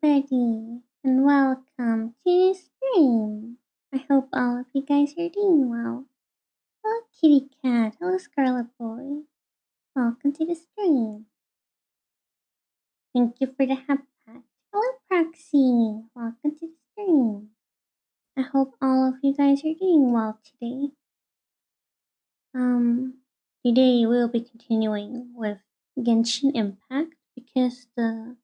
everybody, and welcome to the stream. I hope all of you guys are doing well. Hello, Kitty Cat. Hello, Scarlet Boy. Welcome to the stream. Thank you for the hap pat. Hello, Proxy. Welcome to the stream. I hope all of you guys are doing well today. Today we'll be continuing with Genshin Impact because the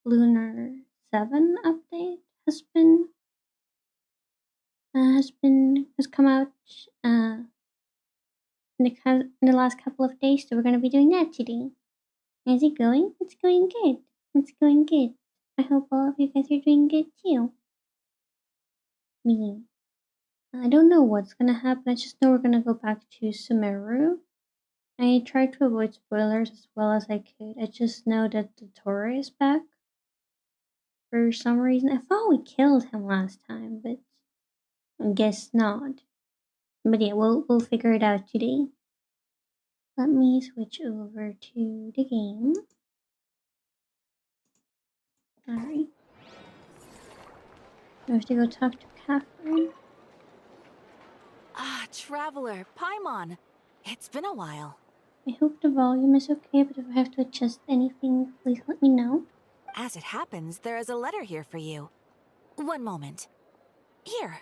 Lunar 7 update has come out in the last couple of days, so we're gonna be doing that today. How's it going? It's going good. It's going good. I hope all of you guys are doing good too. Me. I don't know what's gonna happen. I just know we're gonna go back to Sumeru. I tried to avoid spoilers as well as I could. I just know that the Tora is back. For some reason, I thought we killed him last time, but I guess not. But yeah, we'll figure it out today. Let me switch over to the game. Sorry. I have to go talk to Catherine. Ah, Traveler, Paimon. It's been a while. I hope the volume is okay, but if I have to adjust anything, please let me know. As it happens, there is a letter here for you. One moment. Here.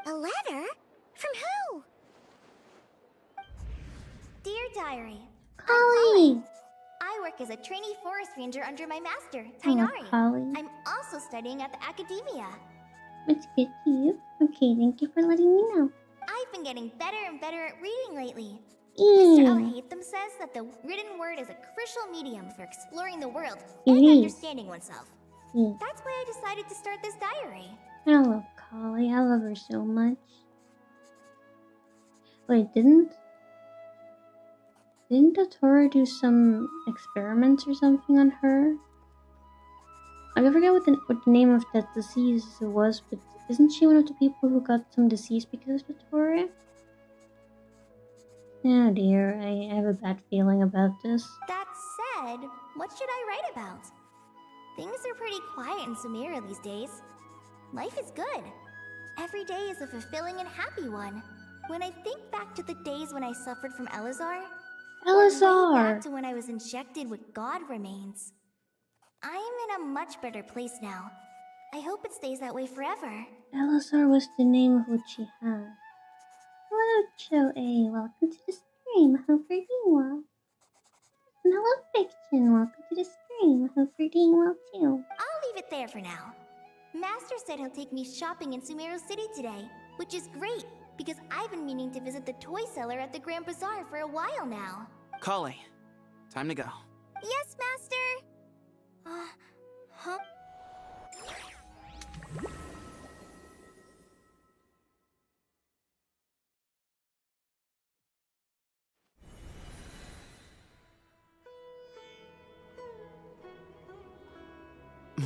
A letter? From who? Dear Diary, Holly! I work as a trainee forest ranger under my master, Oh, Tainari. Holly. I'm also studying at the academia. It's good to you. Okay, thank you for letting me know. I've been getting better and better at reading lately. Mr. Al-Haytham says that the written word is a crucial medium for exploring the world and understanding oneself. That's why I decided to start this diary. I love Holly. I love her so much. Wait, didn't the Tora do some experiments or something on her? I forget what the name of that disease was, but isn't she one of the people who got some disease because of the Tora? Oh dear, I have a bad feeling about this. That said, what should I write about? Things are pretty quiet in Sumeru these days. Life is good. Every day is a fulfilling and happy one. When I think back to the days when I suffered from Elazar, or way back to when I was injected with god remains, I am in a much better place now. I hope it stays that way forever. Elazar was the name of what she had. Hello, Cho-A. Welcome to the stream. I hope you're doing well. And hello, Fiction. Welcome to the stream. I hope you're doing well too. I'll leave it there for now. Master said he'll take me shopping in Sumeru City today, which is great, because I've been meaning to visit the toy seller at the Grand Bazaar for a while now. Kale, time to go. Yes, Master! Huh?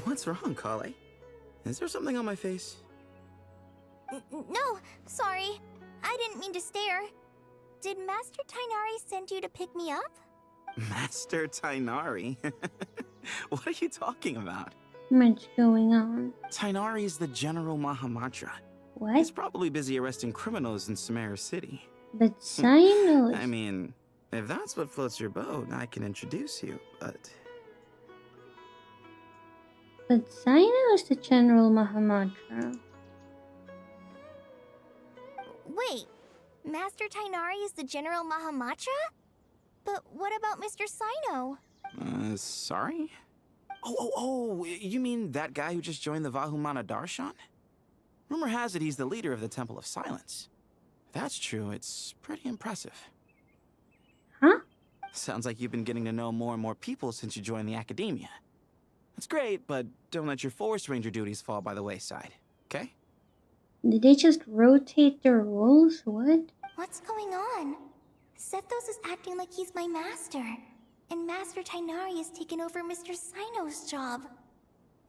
What's wrong, Kale? Is there something on my face? No, sorry. I didn't mean to stare. Did Master Tainari send you to pick me up? Master Tainari? What are you talking about? What's going on? Tainari is the General Mahamatra. What? He's probably busy arresting criminals in Sumeru City. But Cyno I mean, if that's what floats your boat, I can introduce you, but... But Cyno is the General Mahamatra. Wait, Master Tainari is the General Mahamatra? But what about Mr. Cyno? Sorry? Oh, you mean that guy who just joined the Vahumana Darshan? Rumor has it he's the leader of the Temple of Silence. If that's true, it's pretty impressive. Huh? Sounds like you've been getting to know more and more people since you joined the academia. That's great, but don't let your forest ranger duties fall by the wayside, okay? Did they just rotate their roles? What? What's going on? Sethos is acting like he's my master, and Master Tainari has taken over Mr. Cyno's job.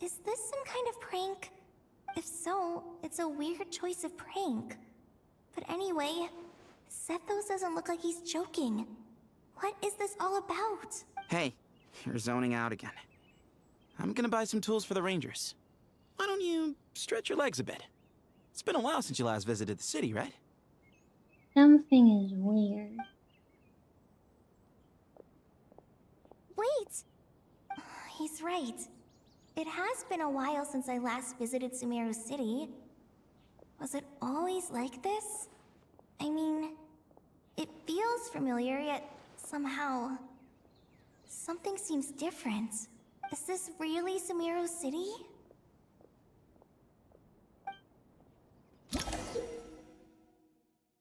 Is this some kind of prank? If so, it's a weird choice of prank. But anyway, Sethos doesn't look like he's joking. What is this all about? Hey, you're zoning out again. I'm gonna buy some tools for the Rangers. Why don't you stretch your legs a bit? It's been a while since you last visited the city, right? Something is weird. Wait! He's right. It has been a while since I last visited Sumeru City. Was it always like this? I mean, it feels familiar, yet somehow... something seems different. Is this really Sumeru City?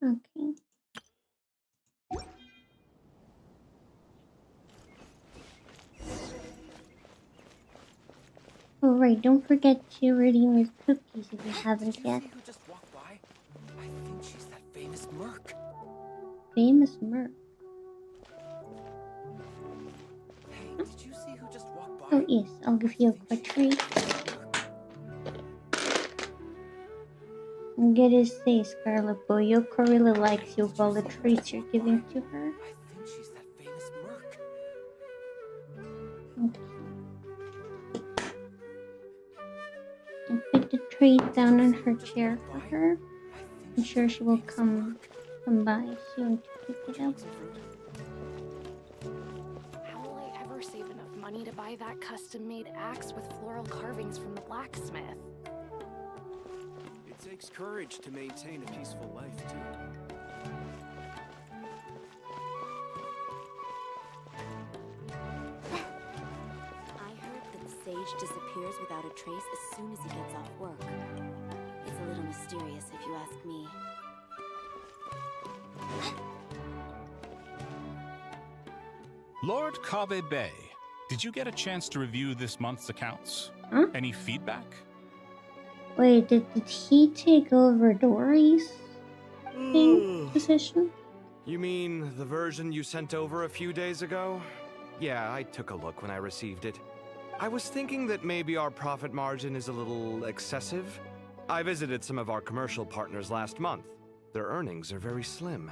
Okay. Oh right, don't forget to redeem your cookies if you haven't yet. Who just walked by? I think she's that famous merc. Famous merc. Hey, did you see who just walked by? Oh yes, I'll give you a quick treat. I'm gonna say, Scarlet Boy, Yoko really likes you with all the treats you're giving to her. I think she's that famous merc. Okay. I'll put the treat down on her chair for her. I'm sure she will come by soon to pick it up. How will I ever save enough money to buy that custom-made axe with floral carvings from the blacksmith? It takes courage to maintain a peaceful life, too. I heard that Sage disappears without a trace as soon as he gets off work. It's a little mysterious if you ask me. Lord Kave Bay, did you get a chance to review this month's accounts? Huh? Any feedback? Wait, did he take over Dory's position? You mean the version you sent over a few days ago? Yeah, I took a look when I received it. I was thinking that maybe our profit margin is a little excessive. I visited some of our commercial partners last month. Their earnings are very slim.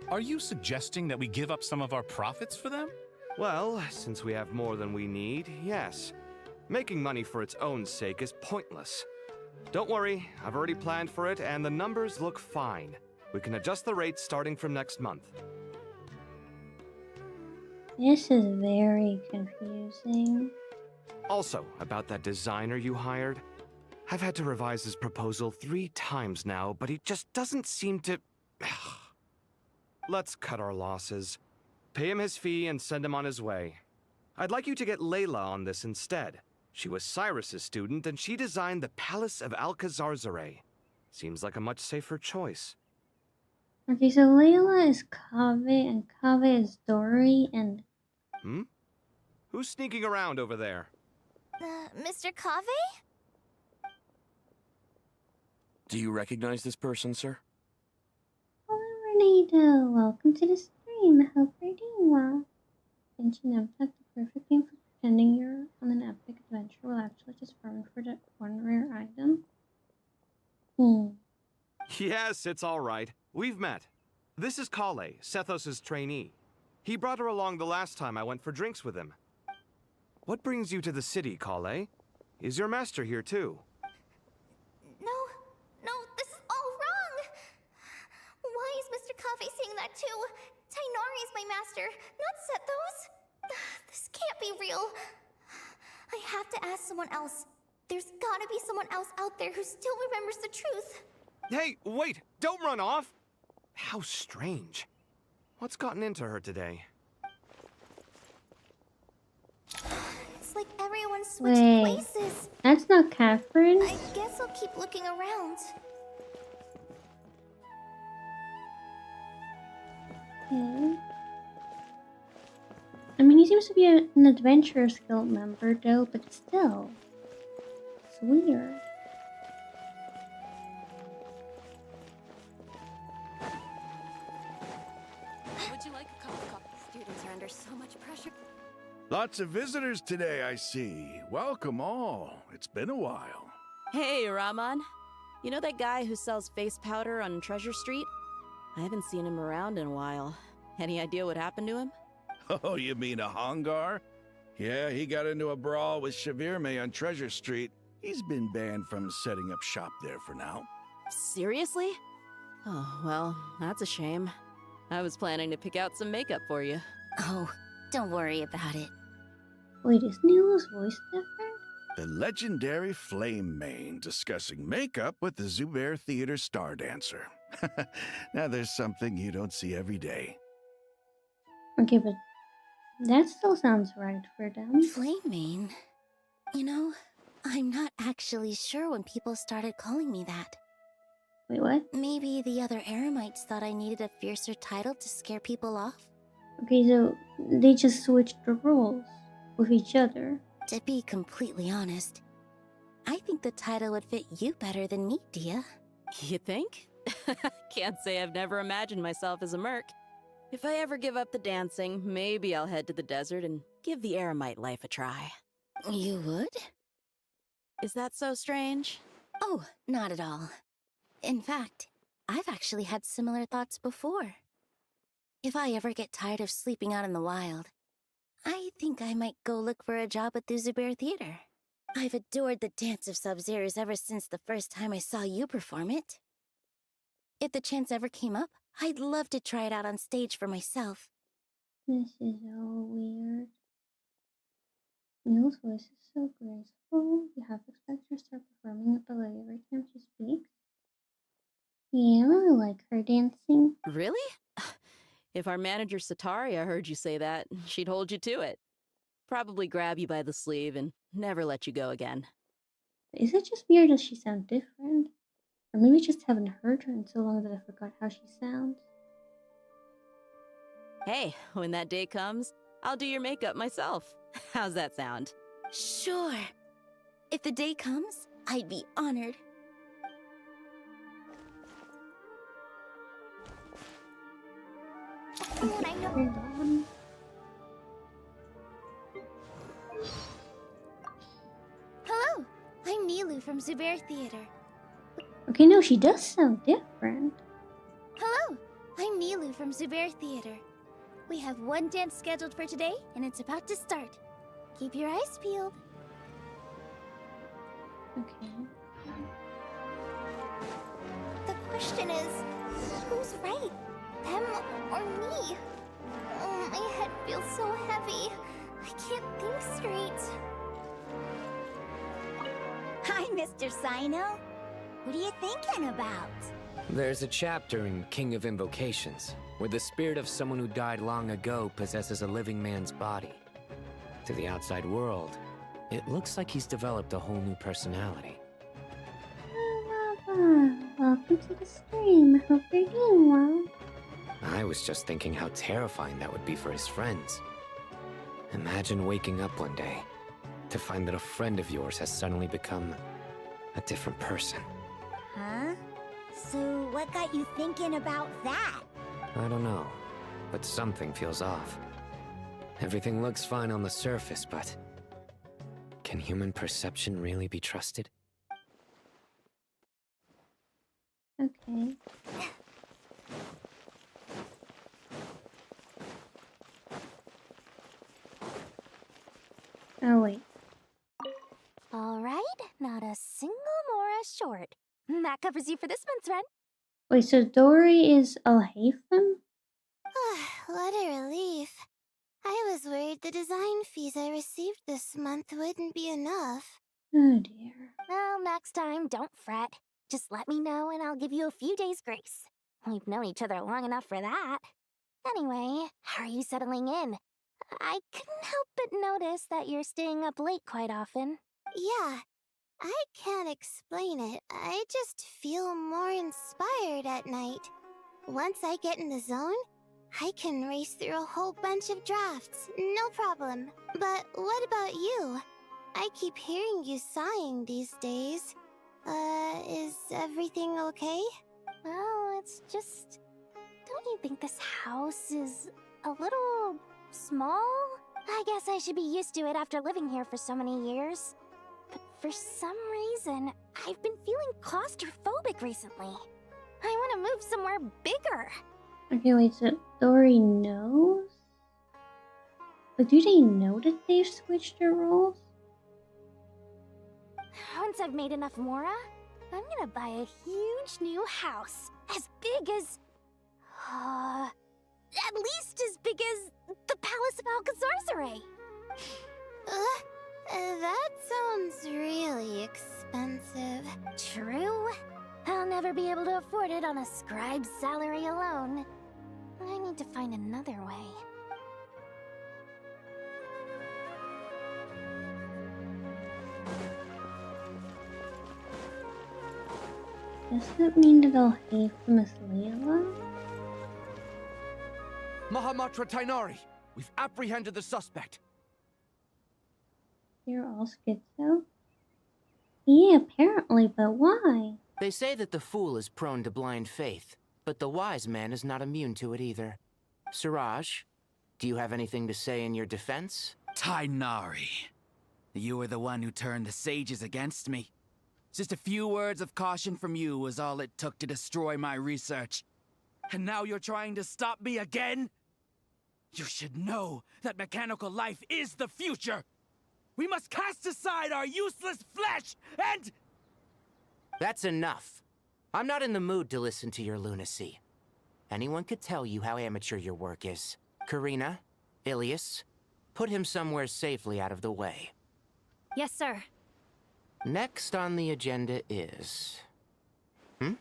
Are you suggesting that we give up some of our profits for them? Well, since we have more than we need, yes. Making money for its own sake is pointless. Don't worry, I've already planned for it, and the numbers look fine. We can adjust the rates starting from next month. This is very confusing. Also, about that designer you hired, I've had to revise his proposal 3 times now, but he just doesn't seem to... Let's cut our losses. Pay him his fee and send him on his way. I'd like you to get Layla on this instead. She was Cyrus's student, and she designed the Palace of Alcazarzare. Seems like a much safer choice. Okay, so Layla is Kave and Kave is Dory and... Hmm? Who's sneaking around over there? Mr. Kave? Do you recognize this person, sir? Hello, Renata. Welcome to the stream. I hope you're doing well. Genshin Impact, the perfect game for pretending you're on an epic adventure while actually just farming for that one rare item. Yes, it's all right. We've met. This is Kale, Sethos' trainee. He brought her along the last time I went for drinks with him. What brings you to the city, Kale? Is your master here too? No, this is all wrong! Why is Mr. Kave saying that too? Tainari is my master, not Sethos. This can't be real. I have to ask someone else. There's gotta be someone else out there who still remembers the truth. Hey, wait! Don't run off! How strange. What's gotten into her today? It's like everyone switched Wait, places. that's not Catherine. I guess I'll keep looking around. Okay. I mean, he seems to be an Adventurers Guild member, though, but still. It's weird. Would you like a cup of coffee? Students are under so much pressure. Lots of visitors today, I see. Welcome all. It's been a while. Hey, Rahman. You know that guy who sells face powder on Treasure Street? I haven't seen him around in a while. Any idea what happened to him? Oh, you mean a Hongar? Yeah, he got into a brawl with Shavirme on Treasure Street. He's been banned from setting up shop there for now. Seriously? Oh, well, that's a shame. I was planning to pick out some makeup for you. Oh, don't worry about it. Wait, is Neela's voice different? The legendary Flame Mane discussing makeup with the Zubair Theater star dancer. Now there's something you don't see every day. Okay, but that still sounds right for them. Flame-mane? You know, I'm not actually sure when people started calling me that. Wait, what? Maybe the other Eremites thought I needed a fiercer title to scare people off? Okay, so they just switched the roles with each other. To be completely honest, I think the title would fit you better than me, Dia. You think? Can't say I've never imagined myself as a merc. If I ever give up the dancing, maybe I'll head to the desert and give the Eremite life a try. You would? Is that so strange? Oh, not at all. In fact, I've actually had similar thoughts before. If I ever get tired of sleeping out in the wild, I think I might go look for a job at the Zubair Theater. I've adored the dance of Sub-Zeros ever since the first time I saw you perform it. If the chance ever came up, I'd love to try it out on stage for myself. This is all weird. Neil's voice is so graceful. You have to expect her to start performing at ballet every time she speaks. Yeah, I really like her dancing. Really? If our manager Sataria heard you say that, she'd hold you to it. Probably grab you by the sleeve and never let you go again. Is it just me or does she sound different? Or maybe I just haven't heard her in so long that I forgot how she sounds. Hey, when that day comes, I'll do your makeup myself. How's that sound? Sure. If the day comes, I'd be honored. I know. Hold on. Hello, I'm Nilu from Zubair Theater. Okay, no, she does sound different. Hello, I'm Nilu from Zubair Theater. We have one dance scheduled for today, and it's about to start. Keep your eyes peeled. Okay. The question is, who's right? Them or me? Oh, my head feels so heavy. I can't think straight. Hi, Mr. Sino. What are you thinking about? There's a chapter in King of Invocations where the spirit of someone who died long ago possesses a living man's body. To the outside world, it looks like he's developed a whole new personality. Welcome to the stream. Hope you're doing well. I was just thinking how terrifying that would be for his friends. Imagine waking up one day to find that a friend of yours has suddenly become a different person. Huh? So what got you thinking about that? I don't know, but something feels off. Everything looks fine on the surface, but can human perception really be trusted? Okay. Oh, wait. Alright, not a single Mora short. That covers you for this month's rent. Wait, so Dory is Alhaitham? What a relief. I was worried the design fees I received this month wouldn't be enough. Oh dear. Well, next time, don't fret. Just let me know and I'll give you a few days' grace. We've known each other long enough for that. Anyway, how are you settling in? I couldn't help but notice that you're staying up late quite often. Yeah, I can't explain it. I just feel more inspired at night. Once I get in the zone, I can race through a whole bunch of drafts, no problem. But what about you? I keep hearing you sighing these days. Is everything okay? Well, it's just... Don't you think this house is a little small? I guess I should be used to it after living here for so many years. But for some reason, I've been feeling claustrophobic recently. I want to move somewhere bigger. Okay, wait, so Dory knows? But do they know that they've switched their roles? Once I've made enough Mora, I'm gonna buy a huge new house. As big as... at least as big as the Palace of Alcazarzaray. That sounds really expensive. True. I'll never be able to afford it on a scribe's salary alone. I need to find another way. Does that mean that I'll hate Miss Layla? Mahamatra Tainari, we've apprehended the suspect. You're all schizo? Yeah, apparently, but why? They say that the fool is prone to blind faith, but the wise man is not immune to it either. Siraj, do you have anything to say in your defense? Tainari, you were the one who turned the sages against me. Just a few words of caution from you was all it took to destroy my research. And now you're trying to stop me again? You should know that mechanical life is the future! We must cast aside our useless flesh and... That's enough. I'm not in the mood to listen to your lunacy. Anyone could tell you how amateur your work is. Karina, Ilias, put him somewhere safely out of the way. Yes, sir. Next on the agenda is... Master?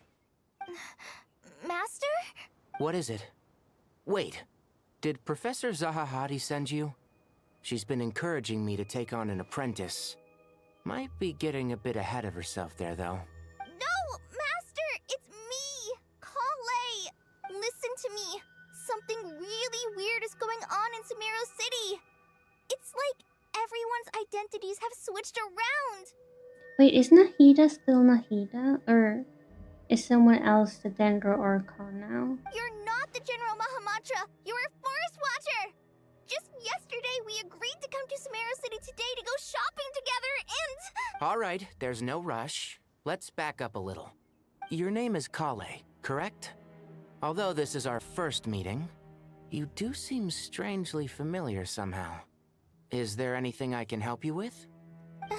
What is it? Wait, did Professor Zahahati send you? She's been encouraging me to take on an apprentice. Might be getting a bit ahead of herself there, though. No, Master! It's me! Kale! Listen to me. Something really weird is going on in Sumeru City. It's like everyone's identities have switched around. Wait, is Nahida still Nahida? Or is someone else the Dendro Archon now? You're not the General Mahamatra. You're a Forest Watcher. Just yesterday, we agreed to come to Sumeru City today to go shopping together and... All right, there's no rush. Let's back up a little. Your name is Kale, correct? Although this is our first meeting, you do seem strangely familiar somehow. Is there anything I can help you with? No.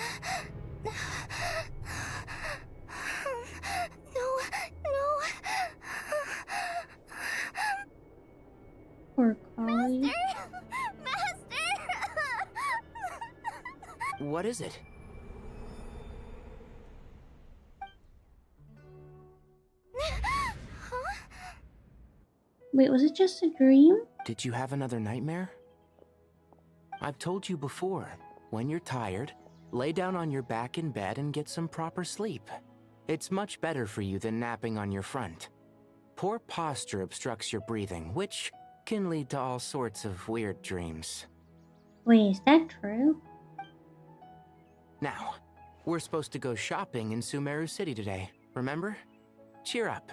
Poor Kale. Master! What is it? Wait, was it just a dream? Did you have another nightmare? I've told you before, when you're tired, lay down on your back in bed and get some proper sleep. It's much better for you than napping on your front. Poor posture obstructs your breathing, which can lead to all sorts of weird dreams. Wait, is that true? Now, we're supposed to go shopping in Sumeru City today, remember? Cheer up.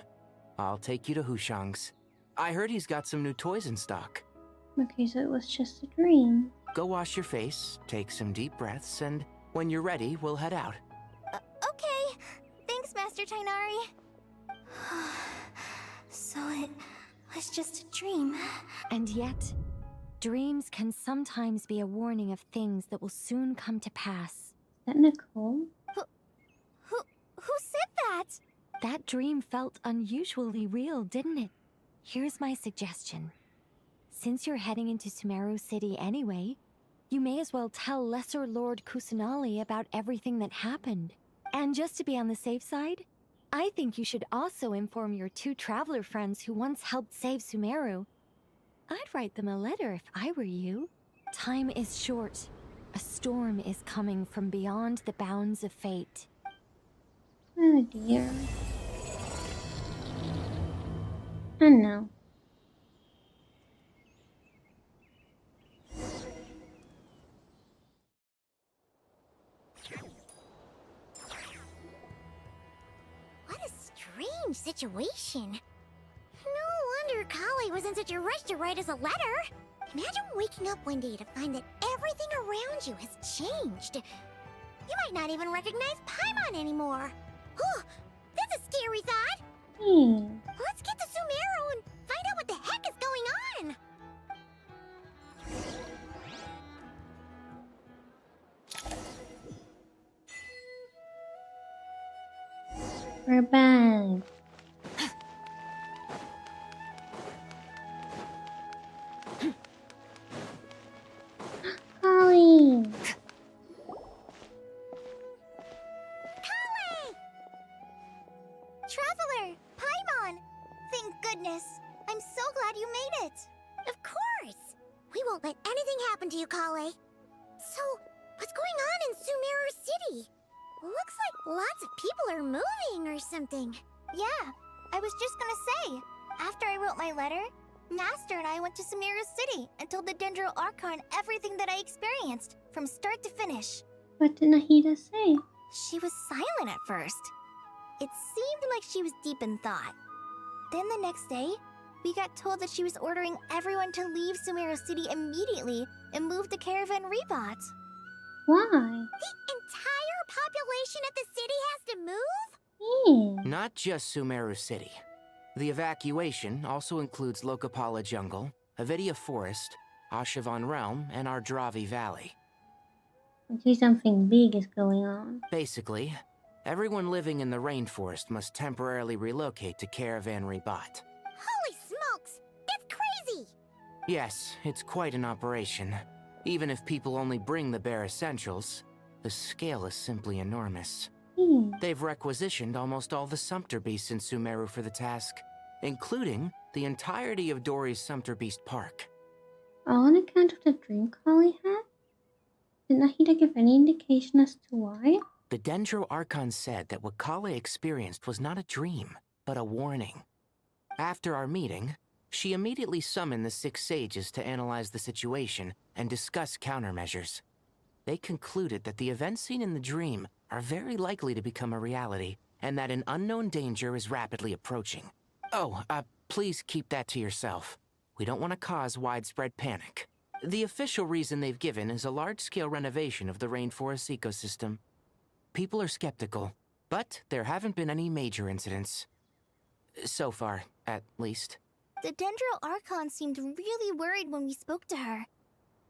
I'll take you to Hushang's. I heard he's got some new toys in stock. Okay, so it was just a dream. Go wash your face, take some deep breaths, and when you're ready, we'll head out. Okay. Thanks, Master Tainari. So it was just a dream. And yet, dreams can sometimes be a warning of things that will soon come to pass. Is that Nicole? Who said that? That dream felt unusually real, didn't it? Here's my suggestion. Since you're heading into Sumeru City anyway, you may as well tell Lesser Lord Kusanali about everything that happened. And just to be on the safe side, I think you should also inform your 2 traveler friends who once helped save Sumeru. I'd write them a letter if I were you. Time is short. A storm is coming from beyond the bounds of fate. Oh dear. Oh no. What a strange situation. No wonder Kale was in such a rush to write us a letter. Imagine waking up one day to find that everything around you has changed. You might not even recognize Paimon anymore. Oh, that's a scary thought. Let's get to Sumeru and find out what the heck is going on. We're back. Holly! Traveler! Paimon! Thank goodness! I'm so glad you made it! Of course! We won't let anything happen to you, Kale. So, what's going on in Sumeru City? Looks like lots of people are moving or something. Yeah, I was just gonna say, after I wrote my letter, Master and I went to Sumeru City and told the Dendro Archon everything that I experienced, from start to finish. What did Nahida say? She was silent at first. It seemed like she was deep in thought. Then the next day, we got told that she was ordering everyone to leave Sumeru City immediately and move to Caravan Rebot. Why? The entire population of the city has to move? Yeah. Not just Sumeru City. The evacuation also includes Lokapala Jungle, Avidia Forest, Ashavan Realm, and Ardravi Valley. Okay, something big is going on. Basically, everyone living in the rainforest must temporarily relocate to Caravan Rebot. Holy smokes! That's crazy! Yes, it's quite an operation. Even if people only bring the bare essentials, the scale is simply enormous. They've requisitioned almost all the Sumpter Beasts in Sumeru for the task, including the entirety of Dori's Sumpter Beast Park. All on account of the dream Kali had? Did Nahida give any indication as to why? The Dendro Archon said that what Kale experienced was not a dream, but a warning. After our meeting, she immediately summoned the 6 sages to analyze the situation and discuss countermeasures. They concluded that the events seen in the dream are very likely to become a reality, and that an unknown danger is rapidly approaching. Oh, please keep that to yourself. We don't want to cause widespread panic. The official reason they've given is a large-scale renovation of the rainforest ecosystem. People are skeptical, but there haven't been any major incidents. So far, at least. The Dendro Archon seemed really worried when we spoke to her.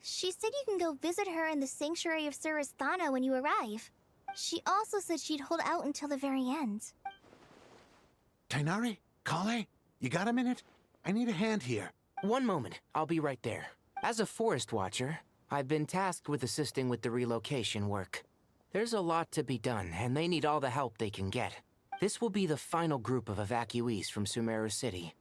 She said you can go visit her in the Sanctuary of Surasthana when you arrive. She also said she'd hold out until the very end. Tainari? Kale? You got a minute? I need a hand here. One moment, I'll be right there. As a forest watcher, I've been tasked with assisting with the relocation work. There's a lot to be done, and they need all the help they can get. This will be the final group of evacuees from Sumeru City.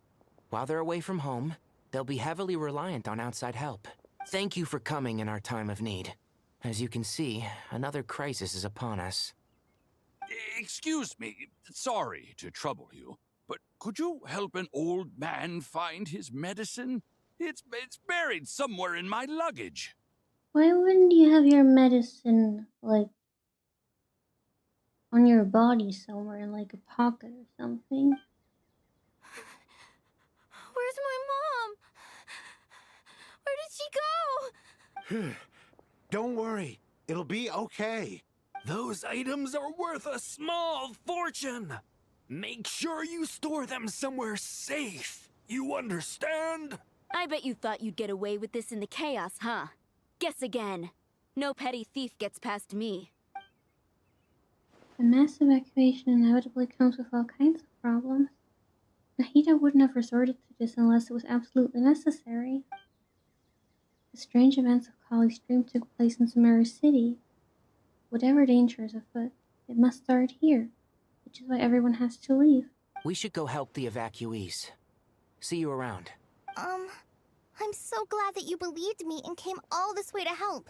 While they're away from home, they'll be heavily reliant on outside help. Thank you for coming in our time of need. As you can see, another crisis is upon us. Excuse me, sorry to trouble you, but could you help an old man find his medicine? It's buried somewhere in my luggage. Why wouldn't you have your medicine, like, on your body somewhere in, like, a pocket or something? Where's my mom? Where did she go? Don't worry. It'll be okay. Those items are worth a small fortune. Make sure you store them somewhere safe. You understand? I bet you thought you'd get away with this in the chaos, huh? Guess again. No petty thief gets past me. A mass evacuation inevitably comes with all kinds of problems. Nahida wouldn't have resorted to this unless it was absolutely necessary. The strange events of Kali's dream took place in Sumeru City. Whatever danger is afoot, it must start here, which is why everyone has to leave. We should go help the evacuees. See you around. I'm so glad that you believed me and came all this way to help.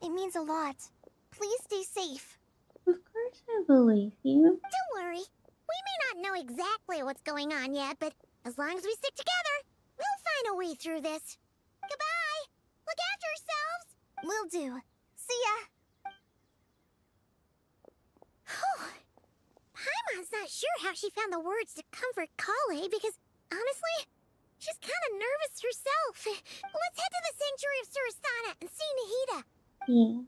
It means a lot. Please stay safe. Of course I believe you. Don't worry. We may not know exactly what's going on yet, but as long as we stick together, we'll find a way through this. Goodbye! Look after yourselves! Will do. See ya! Paimon's not sure how she found the words to comfort Kale because, honestly, she's kind of nervous herself. Let's head to the Sanctuary of Surasthana and see Nahida. Yeah.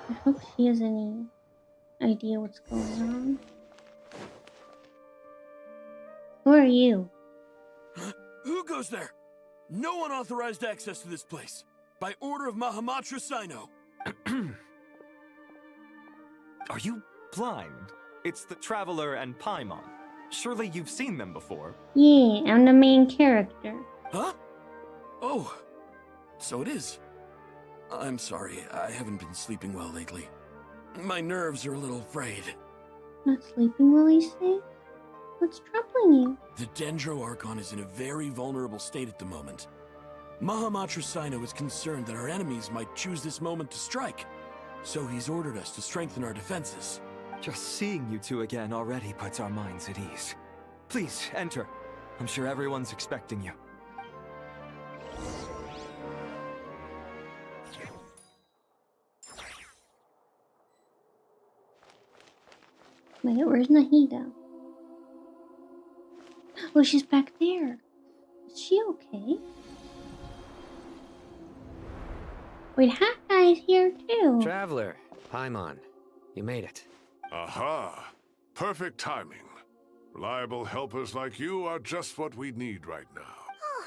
I hope she has any idea what's going on. Who are you? Who goes there? No unauthorized access to this place. By order of Mahamatra Sino. Are you blind? It's the Traveler and Paimon. Surely you've seen them before. Yeah, I'm the main character. Huh? Oh, so it is. I'm sorry, I haven't been sleeping well lately. My nerves are a little frayed. Not sleeping well, you say? What's troubling you? The Dendro Archon is in a very vulnerable state at the moment. Mahamatra Sino is concerned that our enemies might choose this moment to strike, so he's ordered us to strengthen our defenses. Just seeing you two again already puts our minds at ease. Please, enter. I'm sure everyone's expecting you. Wait, where's Nahida? Oh, she's back there. Is she okay? Wait, Hakkai's here too. Traveler, Paimon, you made it. Aha! Perfect timing. Reliable helpers like you are just what we need right now. Oh,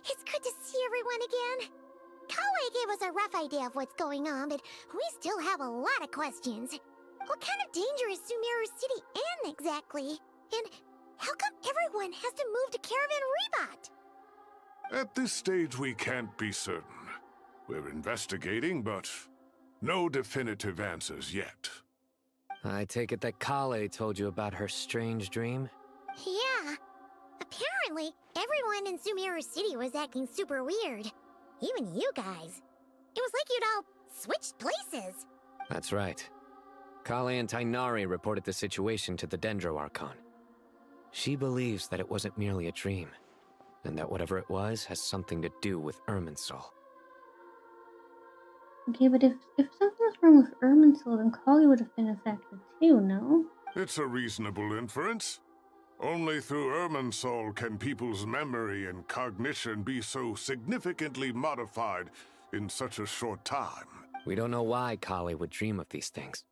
it's good to see everyone again. Kawaii gave us a rough idea of what's going on, but we still have a lot of questions. What kind of danger is Sumeru City in exactly? And how come everyone has to move to Caravan Rebot? At this stage, we can't be certain. We're investigating, but no definitive answers yet. I take it that Kale told you about her strange dream? Yeah. Apparently, everyone in Sumeru City was acting super weird. Even you guys. It was like you'd all switched places. That's right. Kale and Tainari reported the situation to the Dendro Archon. She believes that it wasn't merely a dream, and that whatever it was has something to do with Irminsul. Okay, but if something was wrong with Irminsul, then Kali would have been affected too, no? It's a reasonable inference. Only through Irminsul can people's memory and cognition be so significantly modified in such a short time. We don't know why Kale would dream of these things,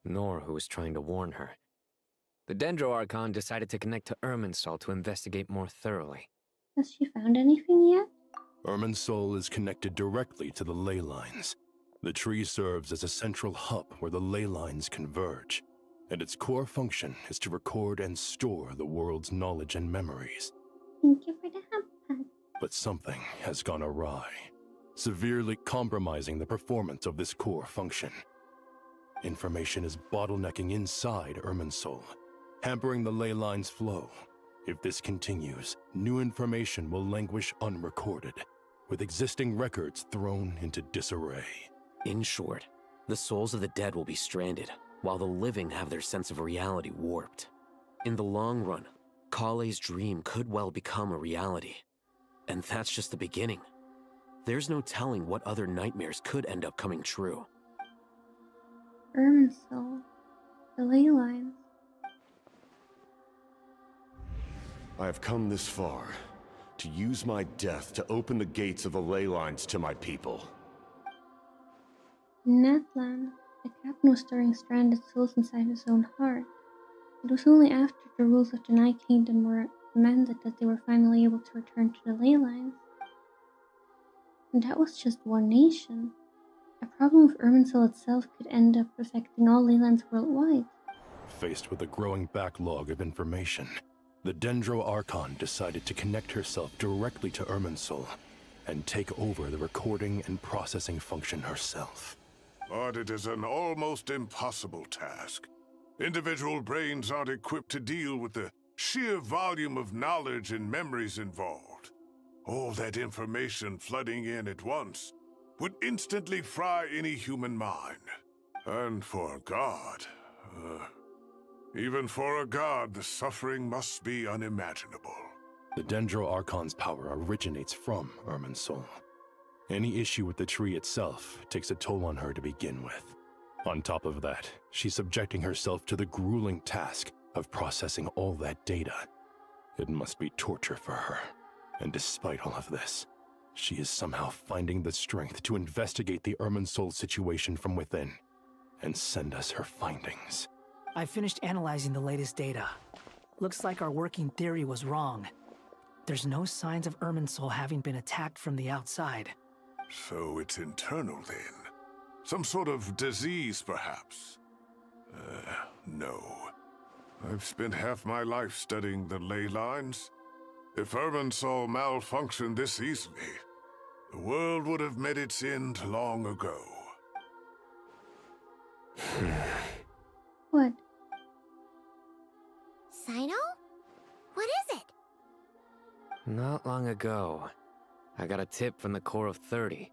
nor who was trying to warn her. The Dendro Archon decided to connect to Irminsul to investigate more thoroughly. Has she found anything yet? Irminsul is connected directly to the ley lines. The tree serves as a central hub where the ley lines converge, and its core function is to record and store the world's knowledge and memories. Thank you for the help. But something has gone awry, severely compromising the performance of this core function. Information is bottlenecking inside Irminsul, hampering the ley line's flow. If this continues, new information will languish unrecorded, with existing records thrown into disarray. In short, the souls of the dead will be stranded, while the living have their sense of reality warped. In the long run, Kale's dream could well become a reality. And that's just the beginning. There's no telling what other nightmares could end up coming true. Irminsul. The ley lines. I have come this far, to use my death to open the gates of the ley lines to my people. In Natlan, the captain was storing stranded souls inside his own heart. It was only after the rules of the Night Kingdom were amended that they were finally able to return to the ley lines. And that was just one nation. A problem with Irminsul itself could end up affecting all ley lines worldwide. Faced with a growing backlog of information, the Dendro Archon decided to connect herself directly to Irminsul and take over the recording and processing function herself. But it is an almost impossible task. Individual brains aren't equipped to deal with the sheer volume of knowledge and memories involved. All that information flooding in at once would instantly fry any human mind. And for a god, even for a god, the suffering must be unimaginable. The Dendro Archon's power originates from Irminsul. Any issue with the tree itself takes a toll on her to begin with. On top of that, she's subjecting herself to the grueling task of processing all that data. It must be torture for her. And despite all of this, she is somehow finding the strength to investigate the Irminsul situation from within and send us her findings. I finished analyzing the latest data. Looks like our working theory was wrong. There's no signs of Irminsul having been attacked from the outside. So it's internal then? Some sort of disease, perhaps? No. I've spent half my life studying the ley lines. If Irminsul malfunctioned this easily, the world would have met its end long ago. What? Sino? What is it? Not long ago, I got a tip from the Core of 30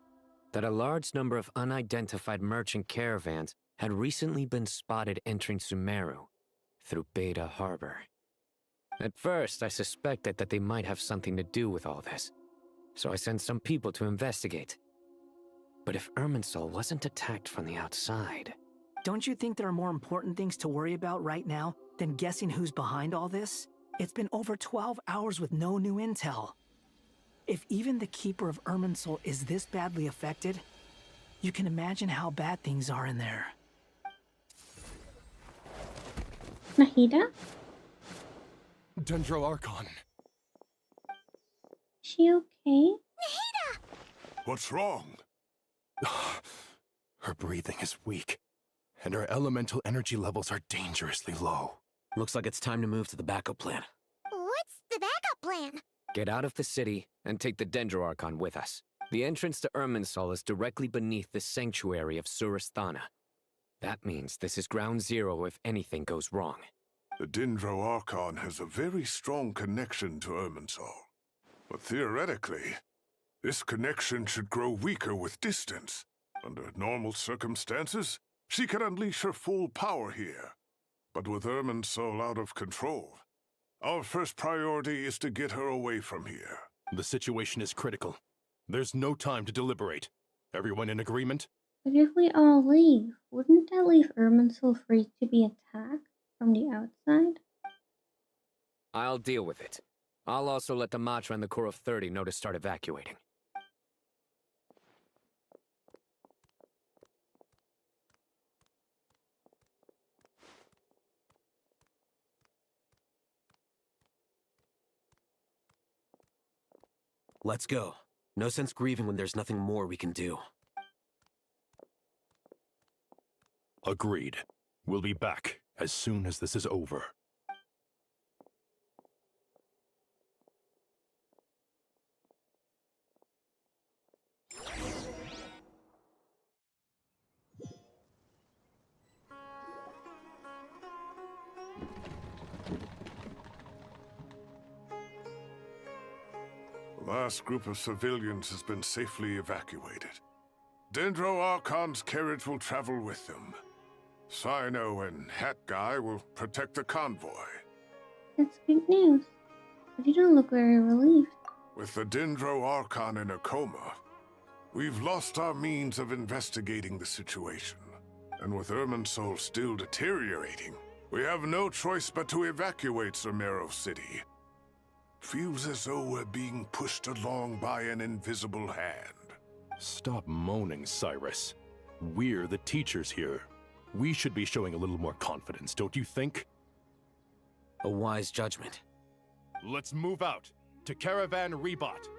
that a large number of unidentified merchant caravans had recently been spotted entering Sumeru through Beta Harbor. At first, I suspected that they might have something to do with all this, so I sent some people to investigate. But if Irminsul wasn't attacked from the outside... Don't you think there are more important things to worry about right now than guessing who's behind all this? It's been over 12 hours with no new intel. If even the Keeper of Irminsul is this badly affected, you can imagine how bad things are in there. Nahida? Dendro Archon. She okay? Nahida! What's wrong? Her breathing is weak, and her elemental energy levels are dangerously low. Looks like it's time to move to the backup plan. What's the backup plan? Get out of the city and take the Dendro Archon with us. The entrance to Irminsul is directly beneath the sanctuary of Surasthana. That means this is ground zero if anything goes wrong. The Dendro Archon has a very strong connection to Irminsul. But theoretically, this connection should grow weaker with distance. Under normal circumstances, she can unleash her full power here. But with Irminsul out of control, our first priority is to get her away from here. The situation is critical. There's no time to deliberate. Everyone in agreement? But if we all leave, wouldn't that leave Irminsul free to be attacked from the outside? I'll deal with it. I'll also let the Matra and the Core of 30 know to start evacuating. Let's go. No sense grieving when there's nothing more we can do. Agreed. We'll be back as soon as this is over. The last group of civilians has been safely evacuated. Dendro Archon's carriage will travel with them. Sino and Hat Guy will protect the convoy. That's good news. But you don't look very relieved. With the Dendro Archon in a coma, we've lost our means of investigating the situation. And with Irminsul still deteriorating, we have no choice but to evacuate Sumeru City. Feels as though we're being pushed along by an invisible hand. Stop moaning, Cyrus. We're the teachers here. We should be showing a little more confidence, don't you think? A wise judgment. Let's move out to Caravan Rebot.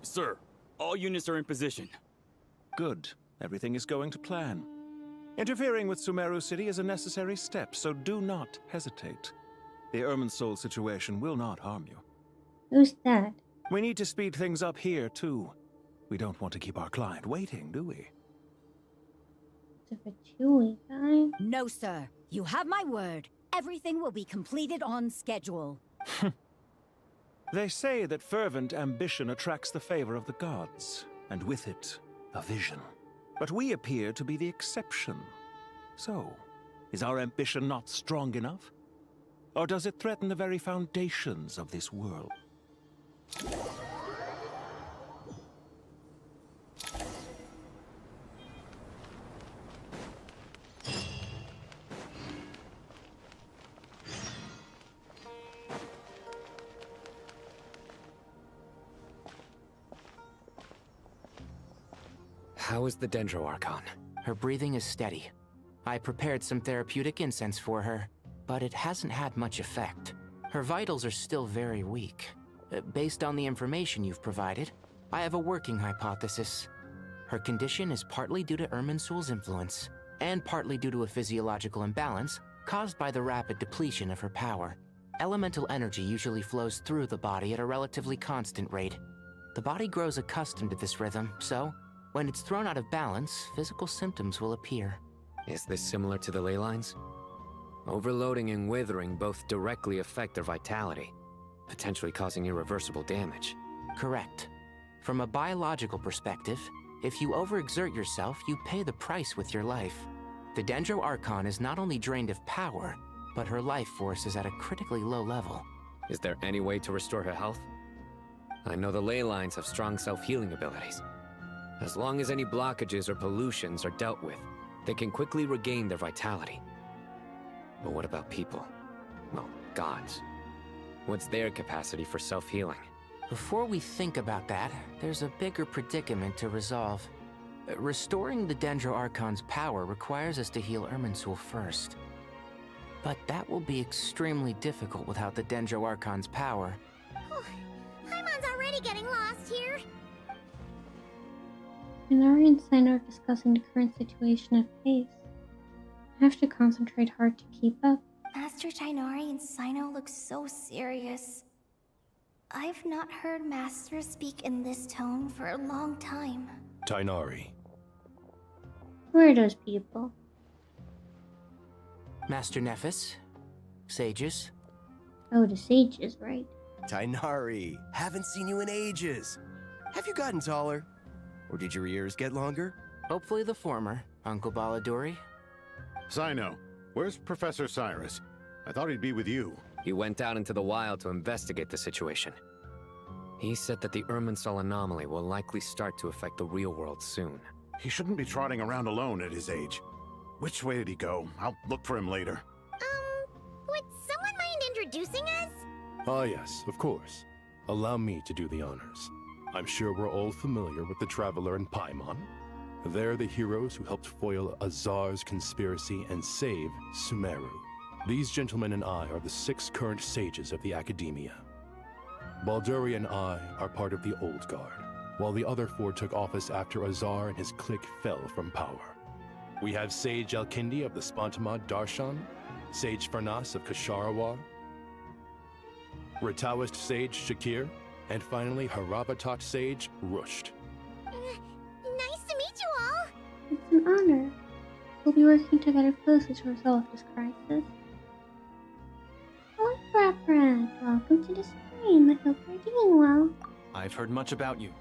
Sir, all units are in position. Good. Everything is going to plan. Interfering with Sumeru City is a necessary step, so do not hesitate. The Irminsul situation will not harm you. Who's that? We need to speed things up here, too. We don't want to keep our client waiting, do we? It's a Chewy guy. No, sir. You have my word. Everything will be completed on schedule. They say that fervent ambition attracts the favor of the gods, and with it, a vision. But we appear to be the exception. So, is our ambition not strong enough? Or does it threaten the very foundations of this world? How is the Dendro Archon? Her breathing is steady. I prepared some therapeutic incense for her, but it hasn't had much effect. Her vitals are still very weak. Based on the information you've provided, I have a working hypothesis. Her condition is partly due to Irminsul's influence, and partly due to a physiological imbalance caused by the rapid depletion of her power. Elemental energy usually flows through the body at a relatively constant rate. The body grows accustomed to this rhythm, so when it's thrown out of balance, physical symptoms will appear. Is this similar to the ley lines? Overloading and withering both directly affect their vitality, potentially causing irreversible damage. Correct. From a biological perspective, if you overexert yourself, you pay the price with your life. The Dendro Archon is not only drained of power, but her life force is at a critically low level. Is there any way to restore her health? I know the ley lines have strong self-healing abilities. As long as any blockages or pollutions are dealt with, they can quickly regain their vitality. But what about people? Well, gods. What's their capacity for self-healing? Before we think about that, there's a bigger predicament to resolve. Restoring the Dendro Archon's power requires us to heal Irminsul first. But that will be extremely difficult without the Dendro Archon's power. Paimon's already getting lost here. Minari and Sino are discussing the current situation at pace. I have to concentrate hard to keep up. Master Tighnari and Sino look so serious. I've not heard Master speak in this tone for a long time. Tighnari. Who are those people? Master Nephis? Sages? Oh, the sages, right. Tighnari, haven't seen you in ages. Have you gotten taller? Or did your ears get longer? Hopefully the former, Uncle Baladuri. Sino, where's Professor Cyrus? I thought he'd be with you. He went out into the wild to investigate the situation. He said that the Irminsul anomaly will likely start to affect the real world soon. He shouldn't be trotting around alone at his age. Which way did he go? I'll look for him later. Would someone mind introducing us? Ah yes, of course. Allow me to do the honors. I'm sure we're all familiar with the Traveler and Paimon. They're the heroes who helped foil Azar's conspiracy and save Sumeru. These gentlemen and I are the 6 current sages of the Academia. Balduri and I are part of the Old Guard, while the other 4 took office after Azar and his clique fell from power. We have Sage Alkindi of the Spontamad Darshan, Sage Farnas of Kasharawar, Ritaoist Sage Shakir, and finally Harabatot Sage Rusht. Nice to meet you all! It's an honor. We'll be working together closely to resolve this crisis. Hello, Brad. Welcome to the stream. I hope you're doing well. I've heard much about you.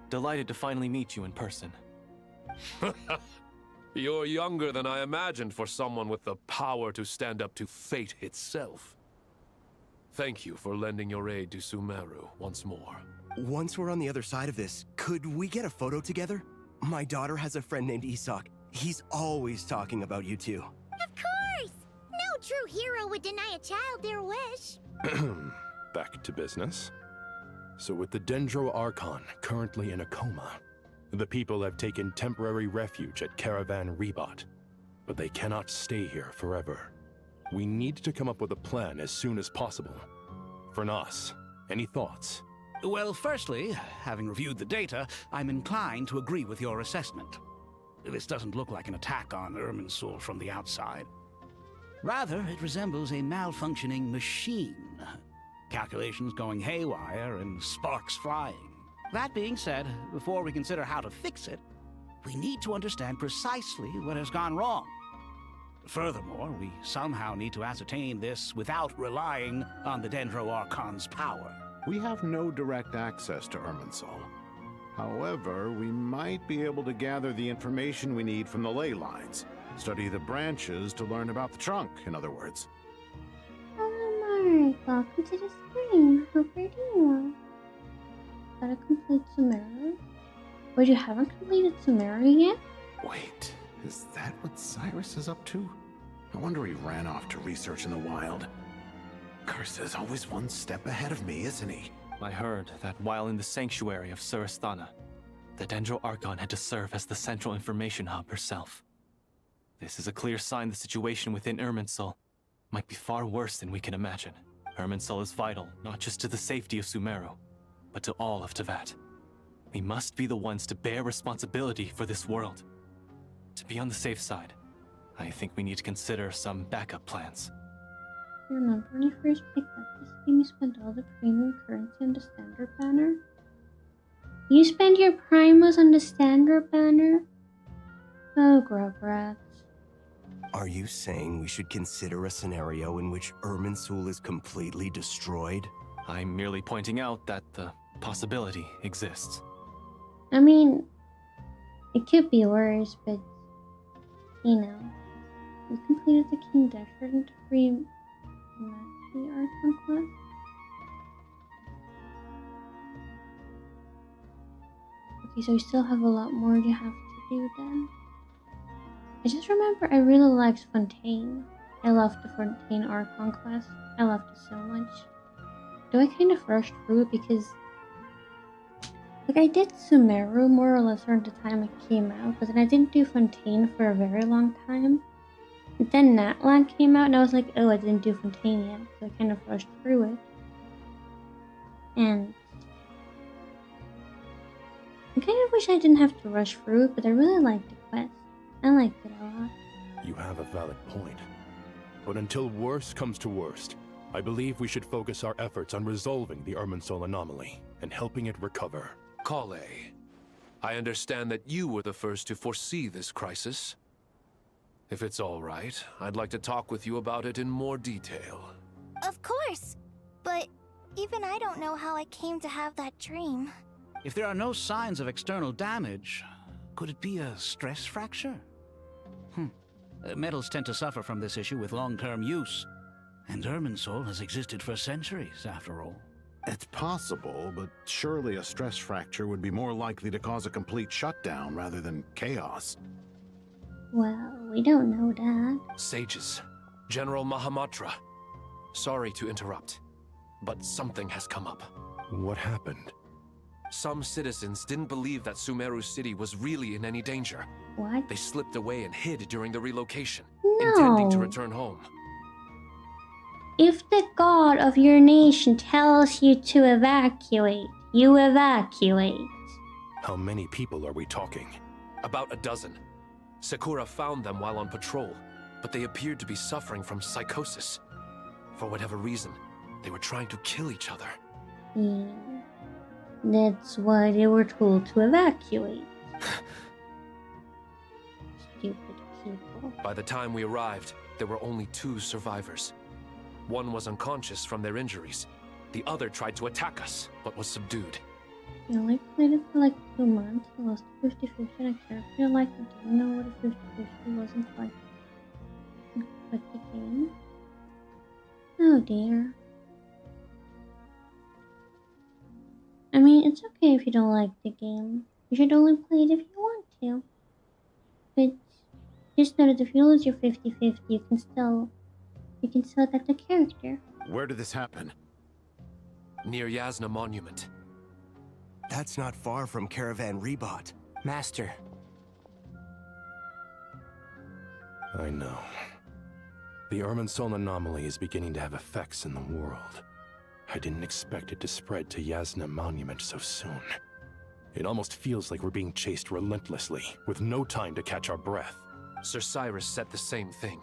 Delighted to finally meet you in person. You're younger than I imagined for someone with the power to stand up to fate itself. Thank you for lending your aid to Sumeru once more. Once we're on the other side of this, could we get a photo together? My daughter has a friend named Isak. He's always talking about you two. Of course! No true hero would deny a child their wish. Back to business. So with the Dendro Archon currently in a coma, the people have taken temporary refuge at Caravan Rebot. But they cannot stay here forever. We need to come up with a plan as soon as possible. Fernas, any thoughts? Well, firstly, having reviewed the data, I'm inclined to agree with your assessment. This doesn't look like an attack on Irminsul from the outside. Rather, it resembles a malfunctioning machine. Calculations going haywire and sparks flying. That being said, before we consider how to fix it, we need to understand precisely what has gone wrong. Furthermore, we somehow need to ascertain this without relying on the Dendro Archon's power. We have no direct access to Irminsul. However, we might be able to gather the information we need from the ley lines. Study the branches to learn about the trunk, in other words. Hello, Mark. Welcome to the stream. Hope you're doing well. Gotta complete Sumeru. Wait, you haven't completed Sumeru yet? Wait, is that what Cyrus is up to? No wonder he ran off to research in the wild. Curse always one step ahead of me, isn't he? I heard that while in the sanctuary of Surasthana, the Dendro Archon had to serve as the central information hub herself. This is a clear sign the situation within Irminsul might be far worse than we can imagine. Irminsul is vital not just to the safety of Sumeru, but to all of Teyvat. We must be the ones to bear responsibility for this world. To be on the safe side, I think we need to consider some backup plans. Remember when you first picked up this game, you spent all the premium currency on the standard banner? You spent your primos on the standard banner? Oh, grub rats. Are you saying we should consider a scenario in which Irminsul is completely destroyed? I'm merely pointing out that the possibility exists. I mean, it could be worse, but, you know, we completed the King Dashford and the free Maxi Archon quest. Okay, so we still have a lot more to have to do then. I just remember I really liked Fontaine. I loved the Fontaine Archon quest. I loved it so much. Though I kind of rushed through it because, like, I did Sumeru more or less around the time it came out, but then I didn't do Fontaine for a very long time. And then Natlan came out and I was like, oh, I didn't do Fontaine yet, so I kind of rushed through it. And I kind of wish I didn't have to rush through it, but I really liked the quest. I liked it a lot. You have a valid point. But until worst comes to worst, I believe we should focus our efforts on resolving the Irminsul anomaly and helping it recover. Kale, I understand that you were the first to foresee this crisis. If it's all right, I'd like to talk with you about it in more detail. Of course! But even I don't know how I came to have that dream. If there are no signs of external damage, could it be a stress fracture? Metals tend to suffer from this issue with long-term use. And Irminsul has existed for centuries, after all. It's possible, but surely a stress fracture would be more likely to cause a complete shutdown rather than chaos. Well, we don't know that. Sages, General Mahamatra, sorry to interrupt, but something has come up. What happened? Some citizens didn't believe that Sumeru City was really in any danger. What? They slipped away and hid during the relocation, No. intending to return home. If the god of your nation tells you to evacuate, you evacuate. How many people are we talking? About a dozen. Sakura found them while on patrol, but they appeared to be suffering from psychosis. For whatever reason, they were trying to kill each other. Yeah. That's why they were told to evacuate. Stupid people. By the time we arrived, there were only 2 survivors. One was unconscious from their injuries. The other tried to attack us, but was subdued. I only played it for like 2 months. I lost 50-50 and I carefully liked it. I didn't know what a 50-50 was until I quit the game. Oh dear. I mean, it's okay if you don't like the game. You should only play it if you want to. But just know that if you lose your 50-50, you can still get the character. Where did this happen? Near Yasna Monument. That's not far from Caravan Rebot. Master. I know. The Irminsul anomaly is beginning to have effects in the world. I didn't expect it to spread to Yasna Monument so soon. It almost feels like we're being chased relentlessly, with no time to catch our breath. Sir Cyrus said the same thing.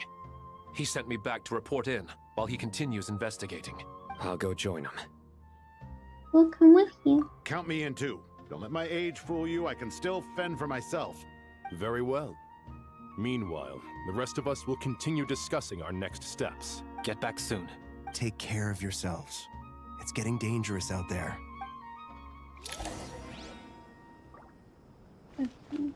He sent me back to report in, while he continues investigating. I'll go join him. We'll come with you. Count me in too. Don't let my age fool you, I can still fend for myself. Very well. Meanwhile, the rest of us will continue discussing our next steps. Get back soon. Take care of yourselves. It's getting dangerous out there. Okay.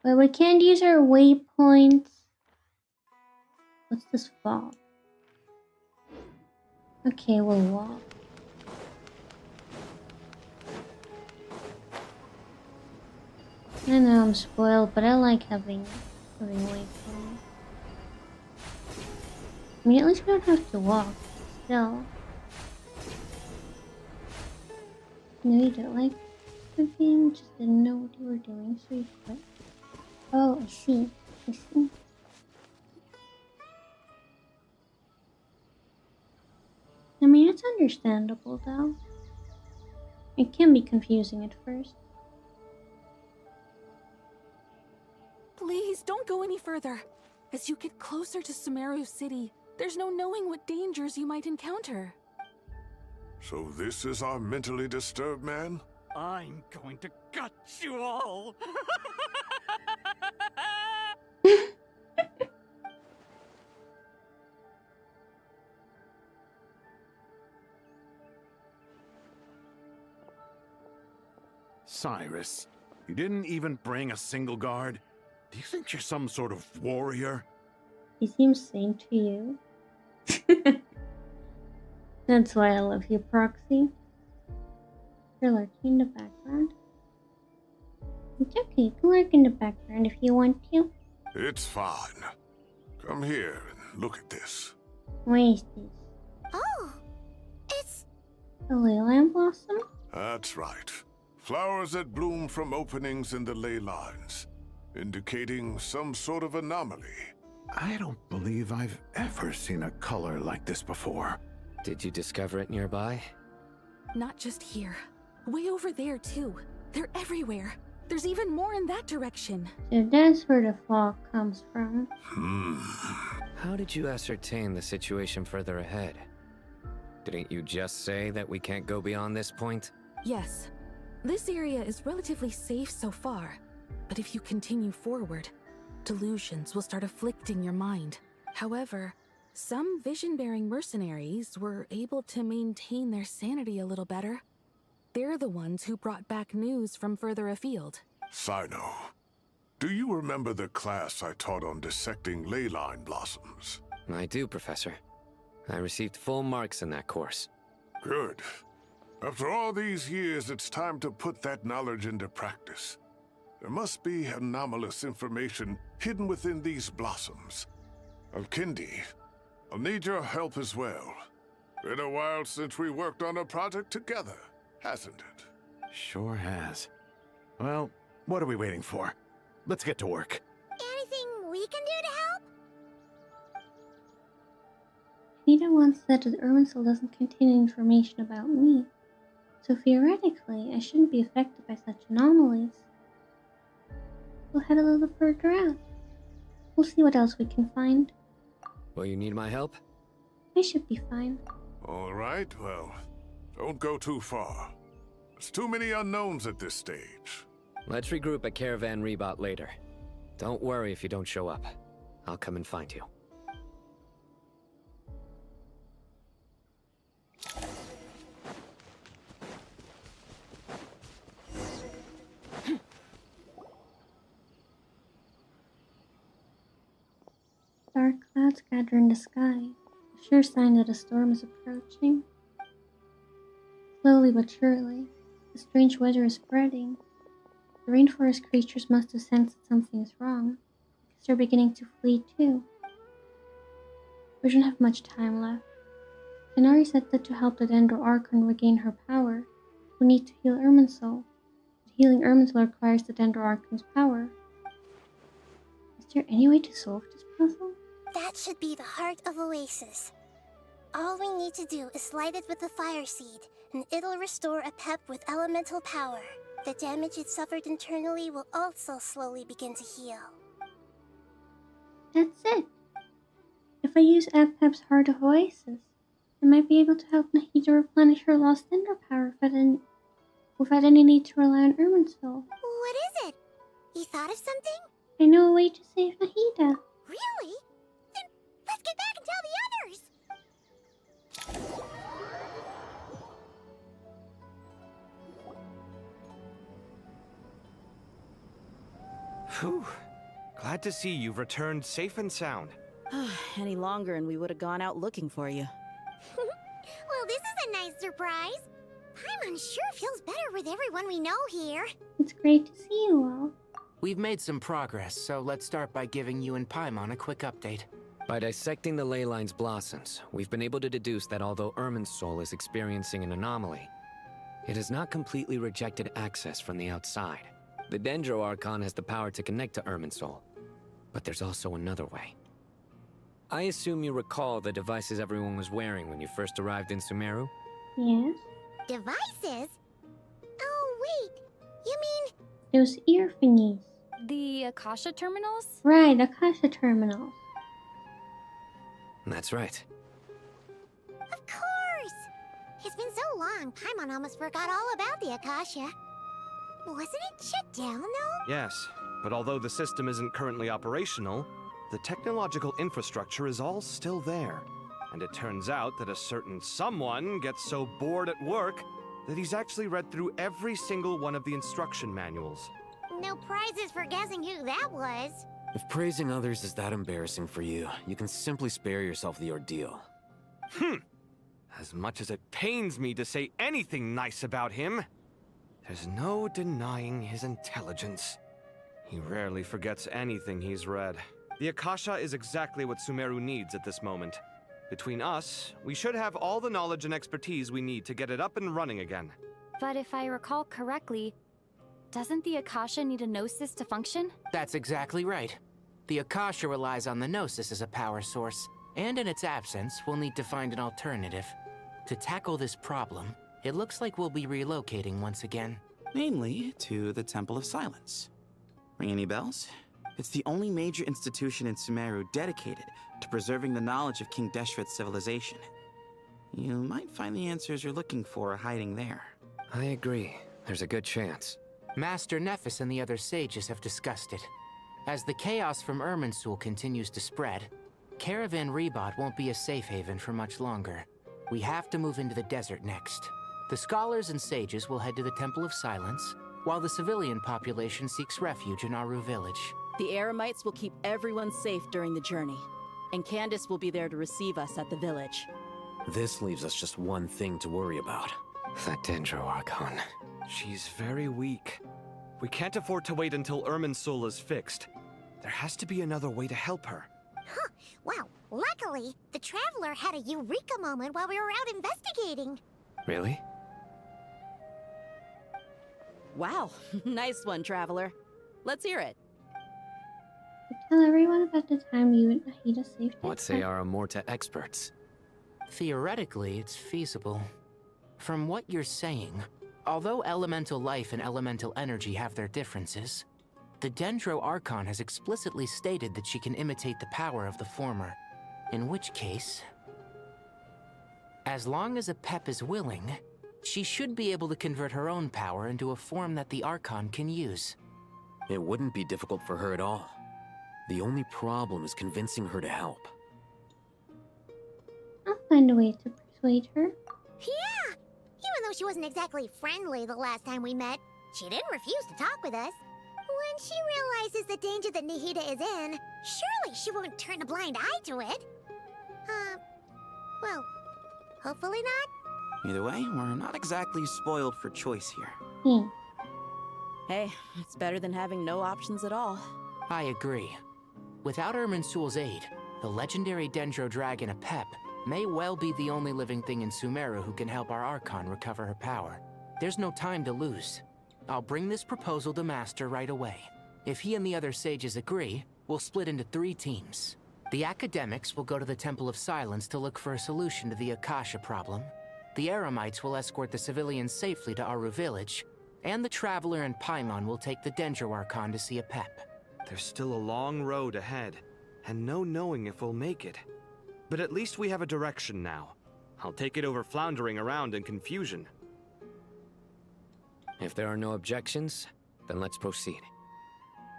But we can't use our waypoints. What's this fog? Okay, we'll walk. I know I'm spoiled, but I like having waypoints. I mean, at least we don't have to walk. Still. No, you don't like the game, just didn't know what you were doing, so you quit. Oh, I see. I see. It's understandable, though. It can be confusing at first. Please, don't go any further. As you get closer to Sumeru City, there's no knowing what dangers you might encounter. So this is our mentally disturbed man? I'm going to gut you all! Cyrus, you didn't even bring a single guard? Do you think you're some sort of warrior? He seems sane to you. That's why I love you, Proxy. You're lurking in the background. It's okay, you can lurk in the background if you want to. It's fine. Come here and look at this. What is this? Oh, it's a leyline blossom? That's right. Flowers that bloom from openings in the ley lines, indicating some sort of anomaly. I don't believe I've ever seen a color like this before. Did you discover it nearby? Not just here. Way over there, too. They're everywhere. There's even more in that direction. So that's where the fog comes from. How did you ascertain the situation further ahead? Didn't you just say that we can't go beyond this point? Yes. This area is relatively safe so far. But if you continue forward, delusions will start afflicting your mind. However, some vision-bearing mercenaries were able to maintain their sanity a little better. They're the ones who brought back news from further afield. Sino, do you remember the class I taught on dissecting ley line blossoms? I do, Professor. I received full marks in that course. Good. After all these years, it's time to put that knowledge into practice. There must be anomalous information hidden within these blossoms. Alkindi, I'll need your help as well. Been a while since we worked on a project together, hasn't it? Sure has. Well, what are we waiting for? Let's get to work. anything we can do to help? Nita once said that Irminsul doesn't contain information about me, so theoretically I shouldn't be affected by such anomalies. We'll head a little further out. We'll see what else we can find. Will you need my help? I should be fine. All right, well, don't go too far. There's too many unknowns at this stage. Let's regroup at Caravan Rebot later. Don't worry if you don't show up. I'll come and find you. Dark clouds gather in the sky, a sure sign that a storm is approaching. Slowly but surely, the strange weather is spreading. The rainforest creatures must have sensed that something is wrong, because they're beginning to flee too. We don't have much time left. Tenari said that to help the Dendro Archon regain her power, we need to heal Irminsul. But healing Irminsul requires the Dendro Archon's power. Is there any way to solve this puzzle? That should be the heart of Oasis. All we need to do is light it with the fire seed, and it'll restore a pep with elemental power. The damage it suffered internally will also slowly begin to heal. That's it. If I use Apep's Heart of Oasis, I might be able to help Nahida replenish her lost Ender power without any need to rely on Irminsul. What is it? You thought of something? I know a way to save Nahida. Really? Then let's get back and tell the others! Phew. Glad to see you've returned safe and sound. Any longer and we would have gone out looking for you. Well, this is a nice surprise. Paimon sure feels better with everyone we know here. It's great to see you all. We've made some progress, so let's start by giving you and Paimon a quick update. By dissecting the ley line's blossoms, we've been able to deduce that although Irminsul is experiencing an anomaly, it has not completely rejected access from the outside. The Dendro Archon has the power to connect to Irminsul, but there's also another way. I assume you recall the devices everyone was wearing when you first arrived in Sumeru? Yes. Devices? Oh, wait. You mean... Those ear thingies. The Akasha terminals? Right, Akasha terminals. That's right. Of course! It's been so long, Paimon almost forgot all about the Akasha. Wasn't it shut down, though? Yes, but although the system isn't currently operational, the technological infrastructure is all still there. And it turns out that a certain someone gets so bored at work that he's actually read through every single one of the instruction manuals. No prizes for guessing who that was. If praising others is that embarrassing for you, you can simply spare yourself the ordeal. As much as it pains me to say anything nice about him, there's no denying his intelligence. He rarely forgets anything he's read. The Akasha is exactly what Sumeru needs at this moment. Between us, we should have all the knowledge and expertise we need to get it up and running again. But if I recall correctly, doesn't the Akasha need a Gnosis to function? That's exactly right. The Akasha relies on the Gnosis as a power source, and in its absence, we'll need to find an alternative. To tackle this problem, it looks like we'll be relocating once again. Namely, to the Temple of Silence. Ring any bells? It's the only major institution in Sumeru dedicated to preserving the knowledge of King Deshret's civilization. You might find the answers you're looking for hiding there. I agree. There's a good chance. Master Nephis and the other sages have discussed it. As the chaos from Irminsul continues to spread, Caravan Rebot won't be a safe haven for much longer. We have to move into the desert next. The scholars and sages will head to the Temple of Silence, while the civilian population seeks refuge in Aru village. The Eremites will keep everyone safe during the journey, and Candace will be there to receive us at the village. This leaves us just one thing to worry about. That Dendro Archon. She's very weak. We can't afford to wait until Irminsul is fixed. There has to be another way to help her. Huh. Well, luckily, the Traveler had a eureka moment while we were out investigating. Really? Wow, nice one, Traveler. Let's hear it. Tell everyone about the time you and Nahida saved What say our Amorta experts? Theoretically, it's feasible. From what you're saying, although elemental life and elemental energy have their differences, the Dendro Archon has explicitly stated that she can imitate the power of the former. In which case, as long as Apep is willing, she should be able to convert her own power into a form that the Archon can use. It wouldn't be difficult for her at all. The only problem is convincing her to help. I'll find a way to persuade her. Yeah! Even though she wasn't exactly friendly the last time we met, she didn't refuse to talk with us. When she realizes the danger that Nahida is in, surely she won't turn a blind eye to it. Well, hopefully not. Either way, we're not exactly spoiled for choice here. Hey, it's better than having no options at all. I agree. Without Irminsul's aid, the legendary Dendro Dragon Apep may well be the only living thing in Sumeru who can help our Archon recover her power. There's no time to lose. I'll bring this proposal to Master right away. If he and the other sages agree, we'll split into 3 teams. The academics will go to the Temple of Silence to look for a solution to the Akasha problem. The Eremites will escort the civilians safely to Aru village, and the Traveler and Paimon will take the Dendro Archon to see Apep. There's still a long road ahead, and no knowing if we'll make it. But at least we have a direction now. I'll take it over floundering around in confusion. If there are no objections, then let's proceed.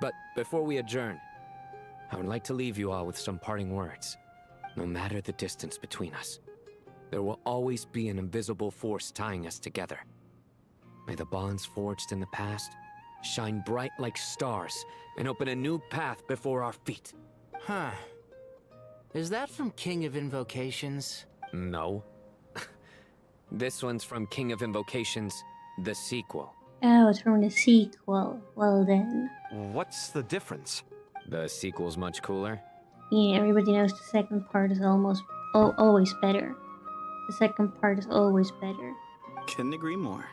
But before we adjourn, I would like to leave you all with some parting words. No matter the distance between us, there will always be an invisible force tying us together. May the bonds forged in the past shine bright like stars and open a new path before our feet. Huh. Is that from King of Invocations? No. This one's from King of Invocations, the sequel. Oh, it's from the sequel. Well then. What's the difference? The sequel's much cooler. Yeah, everybody knows the second part is always better. The second part is always better. Couldn't agree more.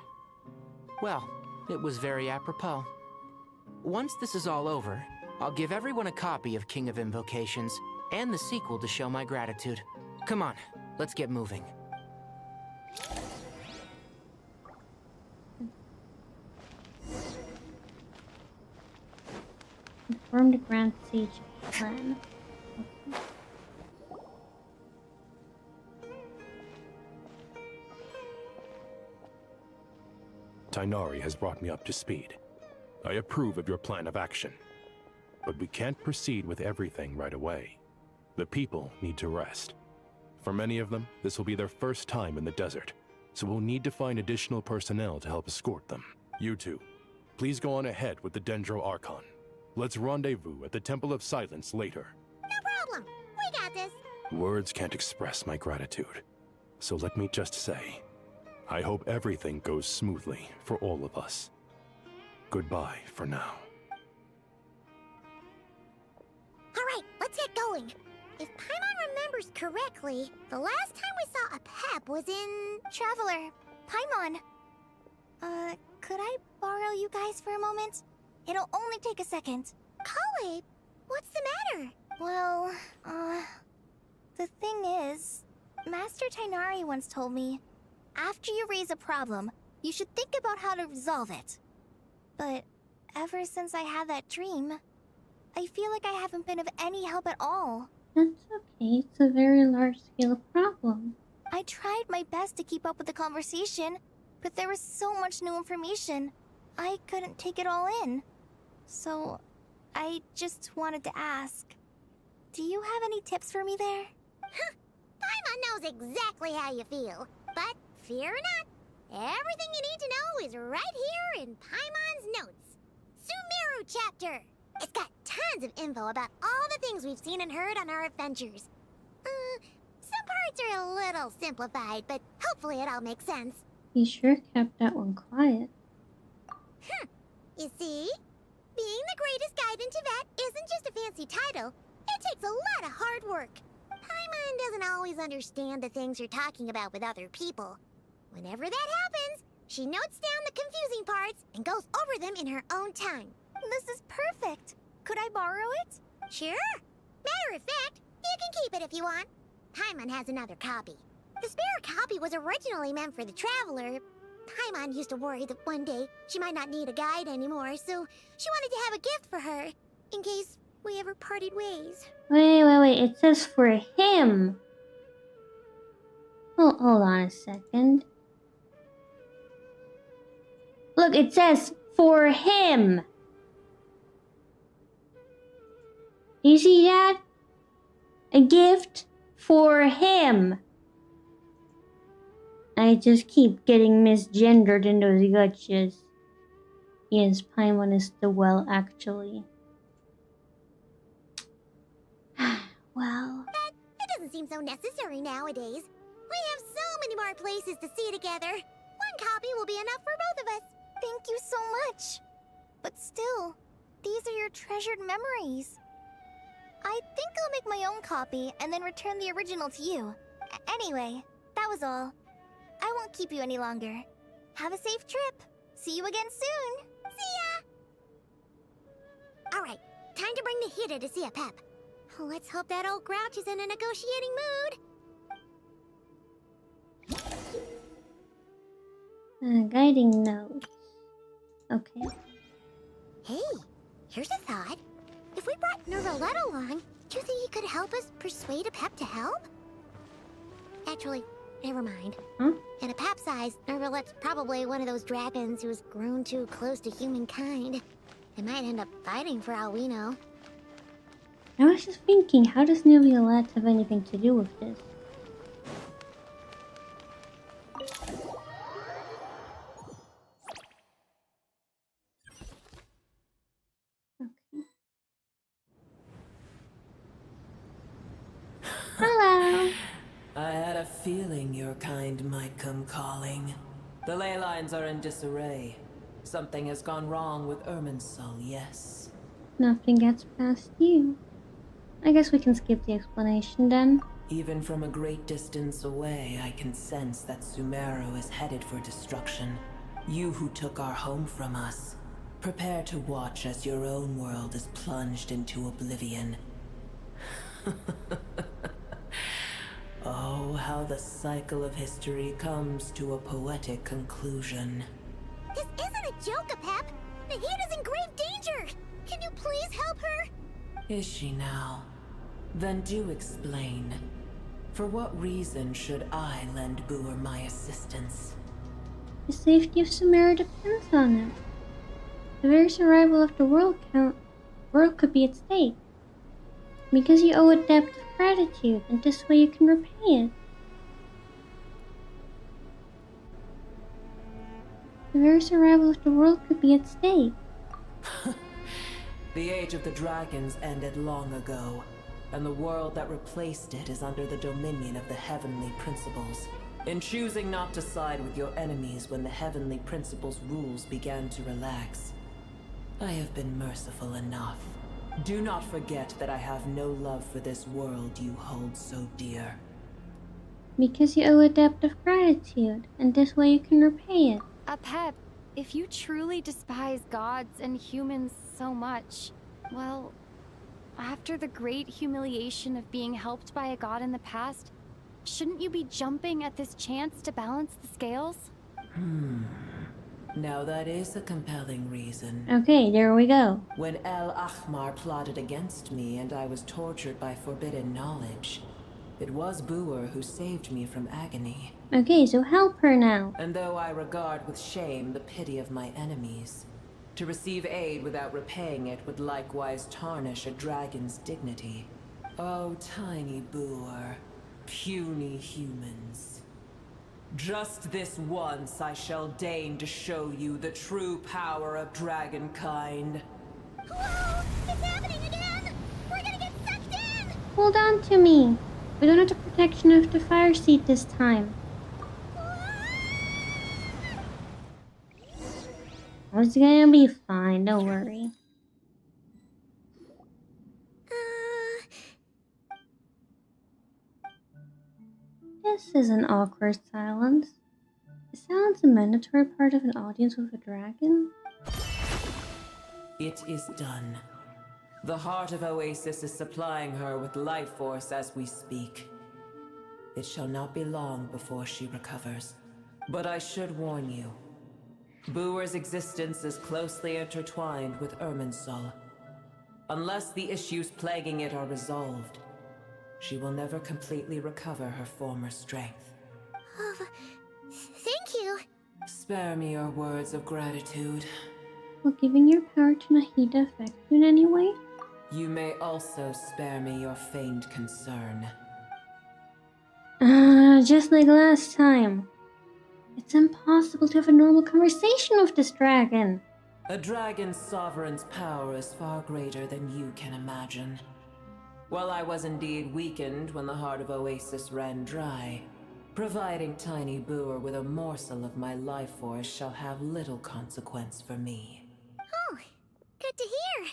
Well, it was very apropos. Once this is all over, I'll give everyone a copy of King of Invocations, and the sequel to show my gratitude. Come on, let's get moving. Confirm the Grand Siege plan. Okay. Tainari has brought me up to speed. I approve of your plan of action. But we can't proceed with everything right away. The people need to rest. For many of them, this will be their first time in the desert, so we'll need to find additional personnel to help escort them. You two, please go on ahead with the Dendro Archon. Let's rendezvous at the Temple of Silence later. No problem. We got this. Words can't express my gratitude. So let me just say, I hope everything goes smoothly for all of us. Goodbye for now. Alright, let's get going. If Paimon remembers correctly, the last time we saw a Pep was in... Traveler, Paimon. Could I borrow you guys for a moment? It'll only take a second. Kale, what's the matter? Well, the thing is, Master Tainari once told me, after you raise a problem, you should think about how to resolve it. But ever since I had that dream, I feel like I haven't been of any help at all. That's okay, it's a very large-scale problem. I tried my best to keep up with the conversation, but there was so much new information, I couldn't take it all in. So, I just wanted to ask, do you have any tips for me there? Huh, Paimon knows exactly how you feel, but fear not, everything you need to know is right here in Paimon's notes. Sumeru chapter! It's got tons of info about all the things we've seen and heard on our adventures. Some parts are a little simplified, but hopefully it all makes sense. He sure kept that one quiet. You see? Being the greatest guide in Tibet isn't just a fancy title. It takes a lot of hard work. Paimon doesn't always understand the things you're talking about with other people. Whenever that happens, she notes down the confusing parts and goes over them in her own time. This is perfect. Could I borrow it? Sure. Matter of fact, you can keep it if you want. Paimon has another copy. The spare copy was originally meant for the Traveler. Paimon used to worry that one day she might not need a guide anymore, so she wanted to have a gift for her, in case we ever parted ways. Wait, it says for him. Oh, hold on a second. Look, it says for him. You see that? A gift for him. I just keep getting misgendered in those gutches. Yes, Paimon is the well, actually. Well... But it doesn't seem so necessary nowadays. We have so many more places to see together. One copy will be enough for both of us. Thank you so much. But still, these are your treasured memories. I think I'll make my own copy and then return the original to you. Anyway, that was all. I won't keep you any longer. Have a safe trip. See you again soon. See ya! Alright, time to bring the Hida to see a Pep. Let's hope that old grouch is in a negotiating mood. Guiding notes. Okay. Hey, here's a thought. If we brought Nervalet along, do you think he could help us persuade a Pep to help? Actually, never mind. Huh? In a Pep size, Nervalet's probably one of those dragons who's grown too close to humankind. They might end up fighting for all we know. I was just thinking, how does New Violette have anything to do with this? Okay. Hello! I had a feeling your kind might come calling. The ley lines are in disarray. Something has gone wrong with Irminsul, yes. Nothing gets past you. I guess we can skip the explanation then. Even from a great distance away, I can sense that Sumeru is headed for destruction. You who took our home from us, prepare to watch as your own world is plunged into oblivion. Oh, how the cycle of history comes to a poetic conclusion. This isn't a joke, Apep! Nahida's in grave danger! Can you please help her? Is she now? Then do explain. For what reason should I lend Booer my assistance? The safety of Sumeru depends on it. The very survival of the world could be at stake. Because you owe a debt of gratitude, and this way you can repay it. The very survival of the world could be at stake. The age of the dragons ended long ago, and the world that replaced it is under the dominion of the heavenly principles. In choosing not to side with your enemies when the heavenly principles' rules began to relax, I have been merciful enough. Do not forget that I have no love for this world you hold so dear. Because you owe a debt of gratitude, and this way you can repay it. Apep, if you truly despise gods and humans so much, well, after the great humiliation of being helped by a god in the past, shouldn't you be jumping at this chance to balance the scales? Now that is a compelling reason. Okay, there we go. When El Ahmar plotted against me and I was tortured by forbidden knowledge, it was Booer who saved me from agony. Okay, so help her now. And though I regard with shame the pity of my enemies, to receive aid without repaying it would likewise tarnish a dragon's dignity. Oh, tiny Booer, puny humans. Just this once I shall deign to show you the true power of dragonkind. Whoa! It's happening again! We're gonna get sucked in! Hold on to me. We don't have the protection of the fire seat this time. It's gonna be fine, don't worry. This is an awkward silence. Is silence a mandatory part of an audience with a dragon? It is done. The heart of Oasis is supplying her with life force as we speak. It shall not be long before she recovers. But I should warn you. Booer's existence is closely intertwined with Irminsul. Unless the issues plaguing it are resolved, she will never completely recover her former strength. Oh, thank you. Spare me your words of gratitude. Will giving your power to Nahida affect you in any way? You may also spare me your feigned concern. Just like last time. It's impossible to have a normal conversation with this dragon. A dragon's sovereign's power is far greater than you can imagine. While I was indeed weakened when the heart of Oasis ran dry, providing Tiny Booer with a morsel of my life force shall have little consequence for me. Oh, good to hear.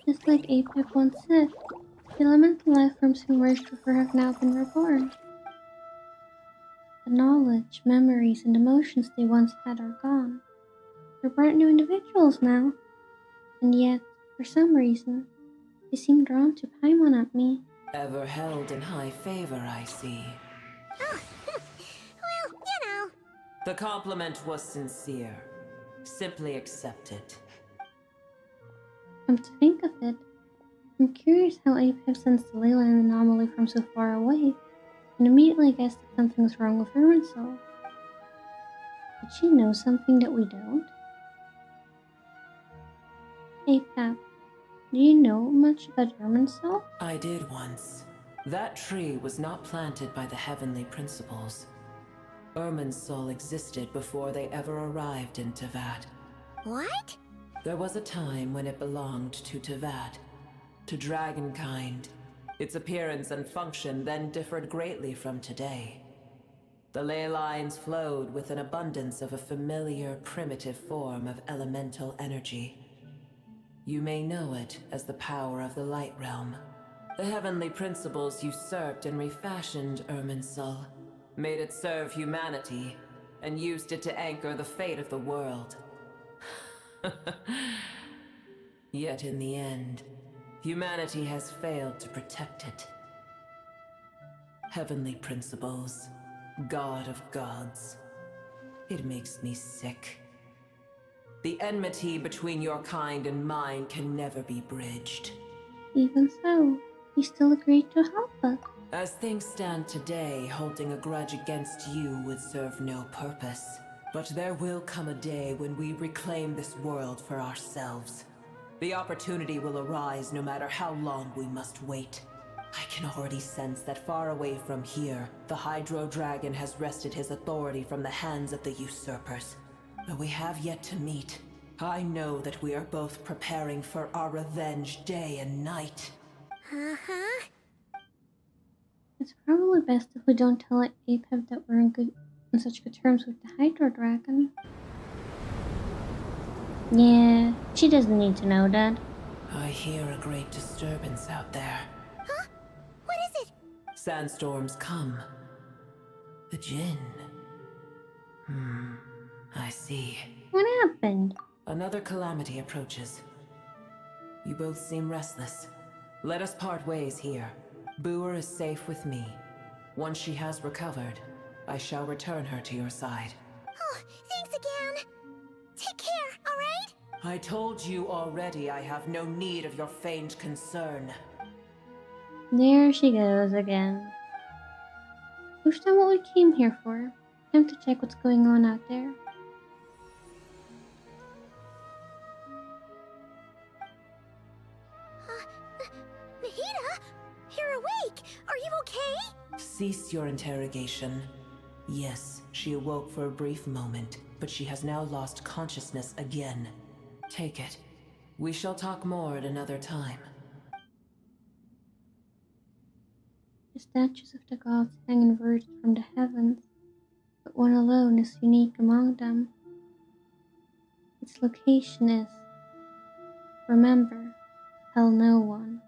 Just like Apep once said, the elemental life forms who emerged with her have now been reborn. The knowledge, memories, and emotions they once had are gone. They're brand new individuals now. And yet, for some reason, they seem drawn to Paimon at me. Ever held in high favor, I see. Oh, well, you know. The compliment was sincere. Simply accept it. Come to think of it, I'm curious how Apep sensed the Leyline anomaly from so far away, and immediately guessed that something was wrong with Irminsul. Did she know something that we don't? Apep, do you know much about Irminsul? I did once. That tree was not planted by the heavenly principles. Irminsul existed before they ever arrived in Tevat. What? There was a time when it belonged to Tevat, to dragonkind. Its appearance and function then differed greatly from today. The ley lines flowed with an abundance of a familiar, primitive form of elemental energy. You may know it as the power of the Light Realm. The heavenly principles usurped and refashioned Irminsul, made it serve humanity, and used it to anchor the fate of the world. Yet in the end, humanity has failed to protect it. Heavenly principles, God of gods. It makes me sick. The enmity between your kind and mine can never be bridged. Even so, he still agreed to help us. As things stand today, holding a grudge against you would serve no purpose. But there will come a day when we reclaim this world for ourselves. The opportunity will arise no matter how long we must wait. I can already sense that far away from here, the Hydro Dragon has wrested his authority from the hands of the usurpers. But we have yet to meet. I know that we are both preparing for our revenge day and night. Uh-huh. It's probably best if we don't tell Apep that we're in such good terms with the Hydro Dragon. Yeah, she doesn't need to know that. I hear a great disturbance out there. Huh? What is it? Sandstorms come. The Jinn. I see. What happened? Another calamity approaches. You both seem restless. Let us part ways here. Boer is safe with me. Once she has recovered, I shall return her to your side. Oh, thanks again. Take care, alright? I told you already I have no need of your feigned concern. There she goes again. We've done what we came here for. Time to check what's going on out there. Nahida? You're awake! Are you okay? Cease your interrogation. Yes, she awoke for a brief moment, but she has now lost consciousness again. Take it. We shall talk more at another time. The statues of the gods hang inverted from the heavens, but one alone is unique among them. Its location is, remember, tell no one.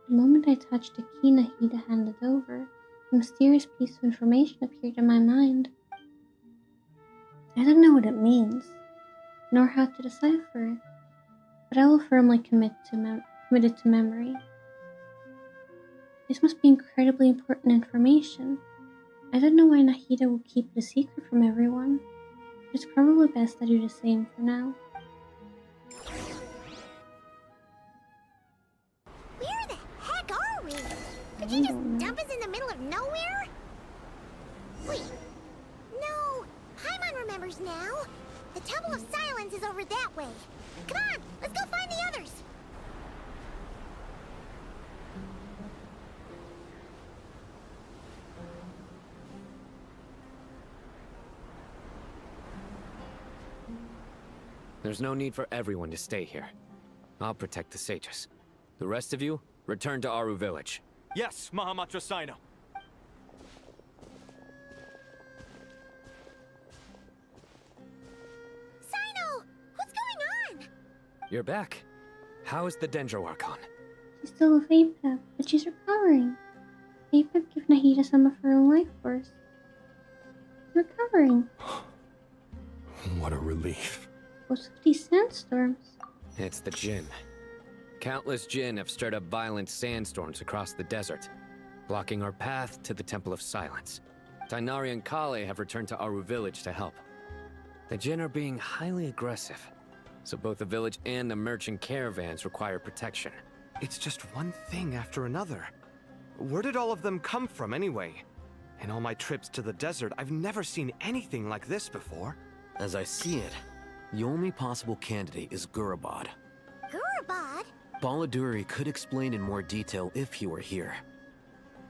The moment I touched the key Nahida handed over, a mysterious piece of information appeared in my mind. I don't know what it means, nor how to decipher it, but I will firmly commit it to memory. This must be incredibly important information. I don't know why Nahida will keep it a secret from everyone, but it's probably best I do the same for now. Where the heck are we? Did you just dump us in the middle of nowhere? Wait. No. Paimon remembers now. The Temple of Silence is over that way. Come on, let's go find the others. There's no need for everyone to stay here. I'll protect the sages. The rest of you, return to Aru village. Yes, Mahamatra Sino. Sino! What's going on? You're back. How is the Dendro Archon? She's still with Apep, but she's recovering. Apep gave Nahida some of her own life force. She's recovering. What a relief. What's with these sandstorms? It's the Jinn. Countless Jinn have stirred up violent sandstorms across the desert, blocking our path to the Temple of Silence. Tainari and Kale have returned to Aru village to help. The Jinn are being highly aggressive, so both the village and the merchant caravans require protection. It's just one thing after another. Where did all of them come from anyway? In all my trips to the desert, I've never seen anything like this before. As I see it, the only possible candidate is Gurabad. Gurabad? Baladuri could explain in more detail if he were here.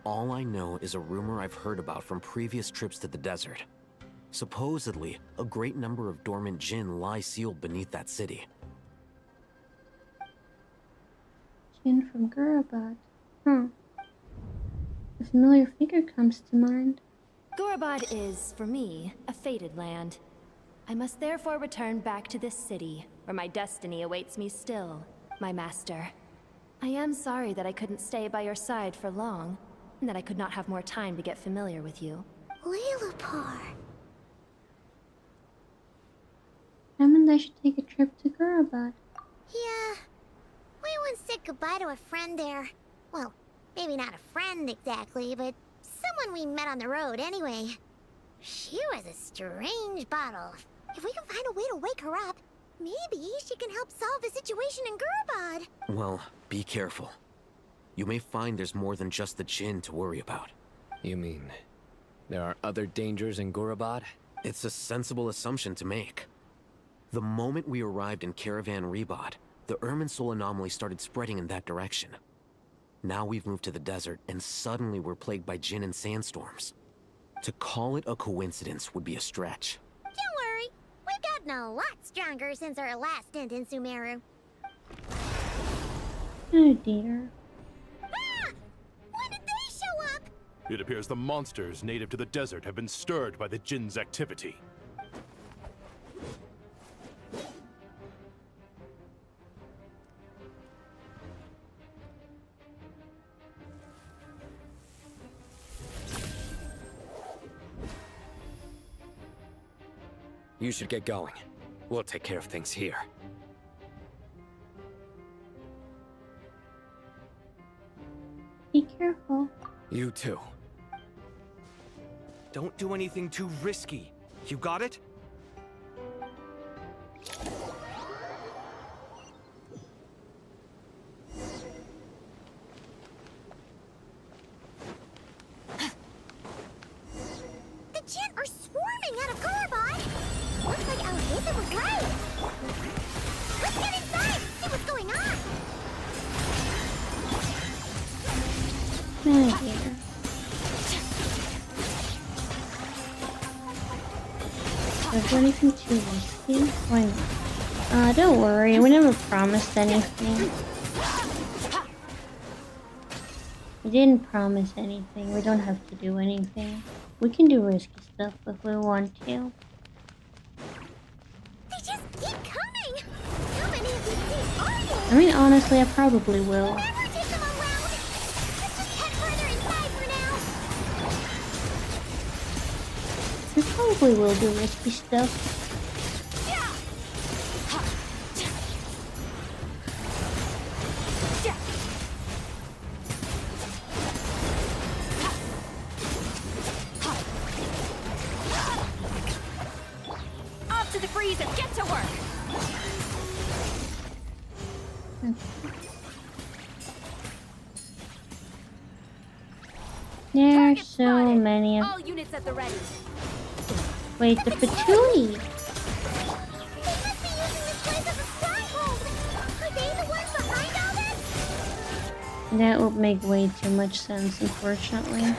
All I know is a rumor I've heard about from previous trips to the desert. Supposedly, a great number of dormant Jinn lie sealed beneath that city. Jinn from Gurabad. A familiar figure comes to mind. Gurabad is, for me, a fated land. I must therefore return back to this city, where my destiny awaits me still, my master. I am sorry that I couldn't stay by your side for long, and that I could not have more time to get familiar with you. Lilipar. I should take a trip to Gurabad. Yeah. We once said goodbye to a friend there. Well, maybe not a friend exactly, but someone we met on the road anyway. She was a strange bottle. If we can find a way to wake her up, maybe she can help solve the situation in Gurabad. Well, be careful. You may find there's more than just the Jinn to worry about. You mean, there are other dangers in Gurabad? It's a sensible assumption to make. The moment we arrived in Caravan Rebod, the Irminsul anomaly started spreading in that direction. Now we've moved to the desert, and suddenly we're plagued by Jinn and sandstorms. To call it a coincidence would be a stretch. Don't worry, we've gotten a lot stronger since our last stint in Sumeru. Oh dear. Ah! When did they show up? It appears the monsters native to the desert have been stirred by the Jinn's activity. You should get going. We'll take care of things here. Be careful. You too. Don't do anything too risky. You got it? The Jinn are swarming out of Gurabad. Looks like our Nathan was right. Let's get inside, see what's going on. Oh dear. Is there anything too risky? Why not? Don't worry, we never promised anything. We didn't promise anything. We don't have to do anything. We can do risky stuff if we want to. They just keep coming. How many of these things are there? I mean, honestly, I probably will. Never take them around. Let's just head further inside for now. We probably will do risky stuff. Off to the freezer, get to work! There are so many of... All units at the ready. Wait, the patootie! That would make way too much sense, unfortunately.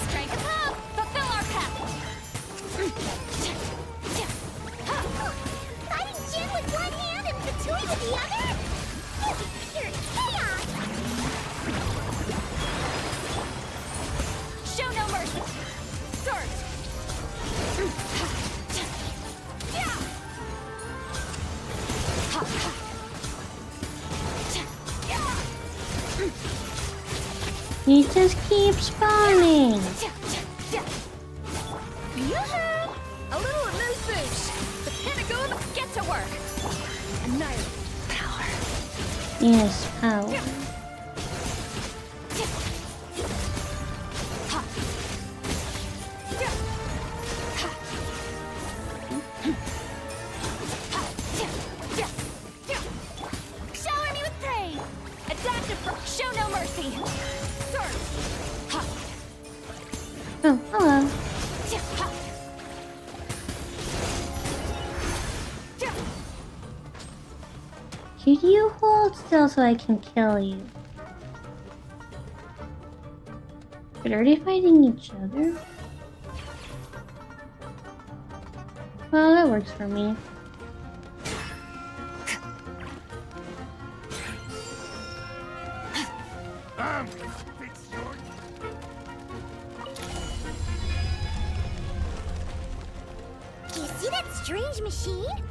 Strike a pop! Fulfill our pact! Fighting Jinn with one hand and Patootie with the other? Pure chaos! Show no mercy! Surge! He just keeps spawning! Yoo-hoo! A little amuse bouche! The Pentagon, get to work! Annihilate power! Yes, power. Shower me with praise! Adaptive, show no mercy! Surge! Oh, hello. Could you hold still so I can kill you? But are they fighting each other? Well, that works for me. Do you see that strange machine?